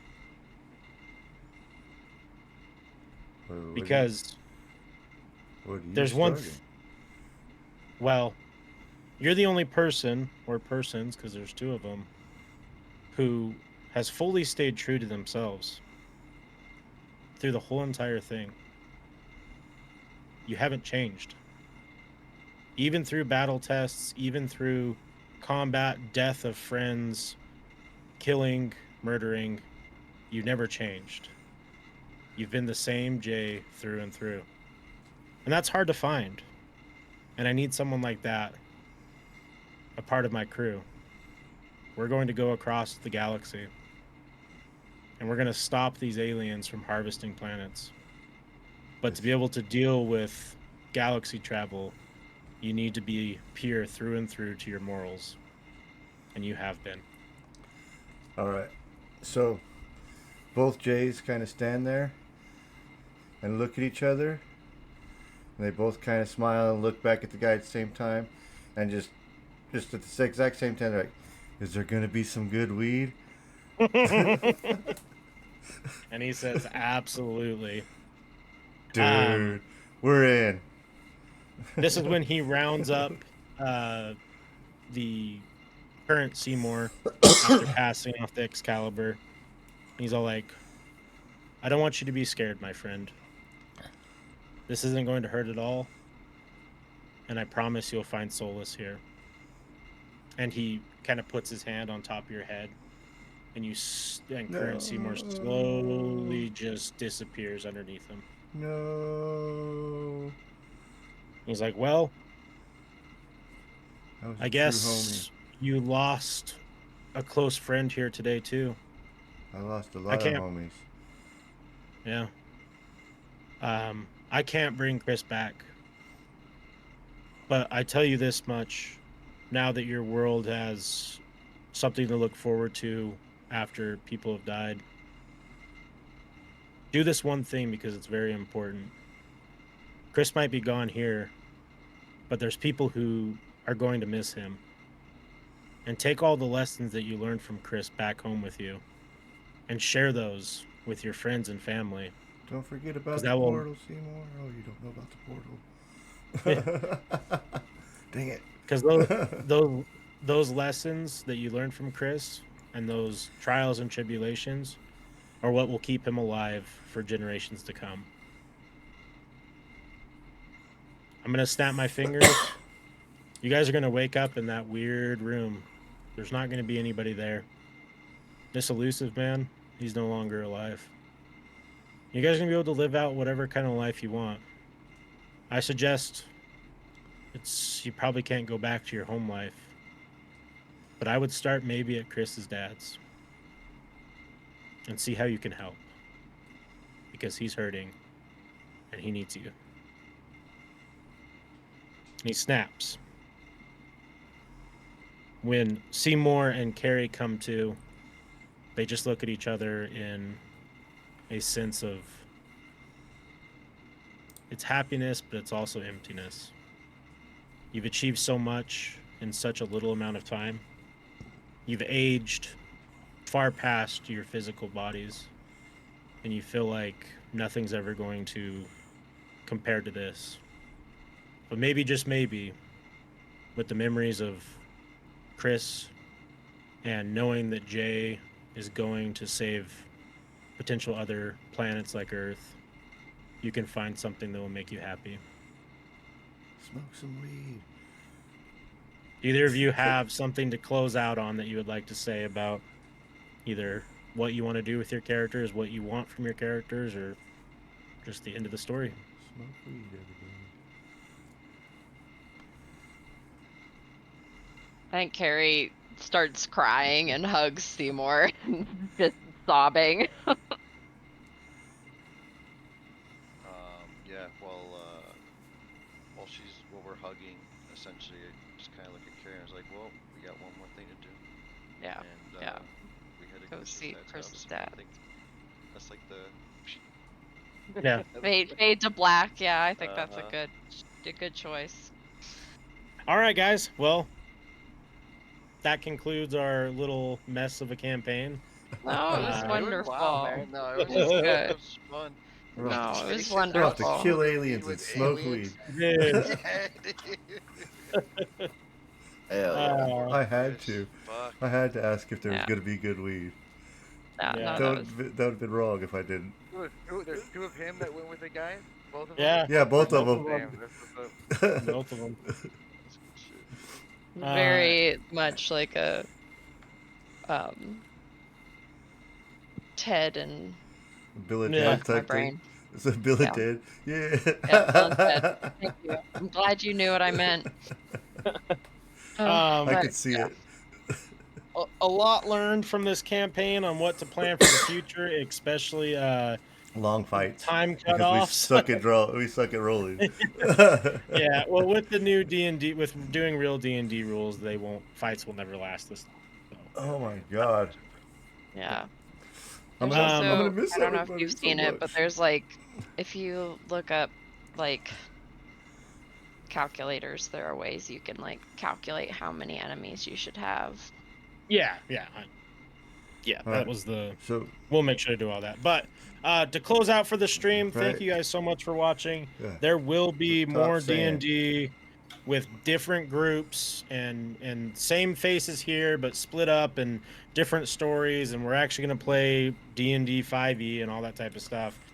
Because there's one... well, you're the only person, or persons, because there's two of them, who has fully stayed true to themselves through the whole entire thing. You haven't changed. Even through battle tests, even through combat, death of friends, killing, murdering, you've never changed. You've been the same Jay through and through. And that's hard to find. And I need someone like that, a part of my crew. We're going to go across the galaxy. And we're going to stop these aliens from harvesting planets. But to be able to deal with galaxy travel, you need to be pure through and through to your morals. And you have been. All right. So both Jays kind of stand there and look at each other. And they both kind of smile and look back at the guy at the same time. And just at the exact same time, they're like, is there going to be some good weed? And he says, absolutely. Dude, we're in. This is when he rounds up the current Seymour after passing off the Excalibur. He's all like, I don't want you to be scared, my friend. This isn't going to hurt at all. And I promise you'll find solace here. And he kind of puts his hand on top of your head. And current Seymour slowly just disappears underneath him. No. He's like, well, I guess you lost a close friend here today, too. I lost a lot of homies. Yeah. I can't bring Chris back. But I tell you this much, now that your world has something to look forward to after people have died, do this one thing because it's very important. Chris might be gone here, but there's people who are going to miss him. And take all the lessons that you learned from Chris back home with you and share those with your friends and family. Don't forget about 'Cause the that will- portal, Seymour. Oh, you don't know about the portal. Dang it. Because those lessons that you learned from Chris and those trials and tribulations are what will keep him alive for generations to come. I'm going to snap my fingers. You guys are going to wake up in that weird room. There's not going to be anybody there. This elusive man, he's no longer alive. You guys are going to be able to live out whatever kind of life you want. I suggest you probably can't go back to your home life. But I would start maybe at Chris's dad's and see how you can help. Because he's hurting and he needs you. And he snaps. When Seymour and Carrie come to, they just look at each other in a sense of it's happiness, but it's also emptiness. You've achieved so much in such a little amount of time. You've aged far past your physical bodies, and you feel like nothing's ever going to compare to this. But maybe, just maybe, with the memories of Chris and knowing that Jay is going to save potential other planets like Earth, you can find something that will make you happy. Smoke some weed. Either of you have something to close out on that you would like to say about either what you want to do with your characters, what you want from your characters, or just the end of the story? Smoke weed, everybody. I think Carrie starts crying and hugs Seymour, just sobbing. Yeah. While we're hugging, essentially, I just kind of look at Carrie and I was like, "Well, we got one more thing to do." Yeah. And Yeah. we headed Go Chris's see dad's Chris's house. dad. I think that's like the. Yeah. Fade to black. Yeah, I think that's Uh-huh. a good choice. All right, guys. Well, that concludes our little mess of a campaign. No, it was Doing wonderful. Wow, man. No, it was It was good. good. It was fun. We're off No, to- it was We're off to wonderful. kill Weed aliens and with smoke aliens. weed. Dude. Yeah, dude. Hell yeah. I had Chris, to. Fuck. I had to ask if there was Yeah. going to be good weed. Yeah, Yeah. no, That that would was that would have been wrong if I didn't. There's two of him that went with the guy. Both of Yeah. them. Yeah, both of them. Damn, that's what's up. Both of them. That's good shit. very much like a um Ted and Bill and Yeah. Ted my type thing. brain. It's a Bill and Yeah. Ted. Yeah. Yeah, Bill and Ted. Thank you. I'm glad you knew what I meant. I But, could see yeah. it. A lot learned from this campaign on what to plan for the future, especially Long fights. time Because we cutoffs. suck at we suck at rolling. Yeah, well, with the new D&D, with doing real D&D rules, fights will never last this long. So. Oh my god. Yeah. I'm There's gonna, I'm also, gonna miss I don't know if everybody you've so seen it, but much. there's like, if you look up like calculators, there are ways you can like calculate how many enemies you should have. Yeah. All That right. was the. So We'll make sure to do all that. But to close out for the stream, thank Right. you guys so much for watching. Yeah. There will be Top more fan. D&D with different groups and same faces here, but split up and different stories. And we're actually going to play D&D 5e and all that type of stuff.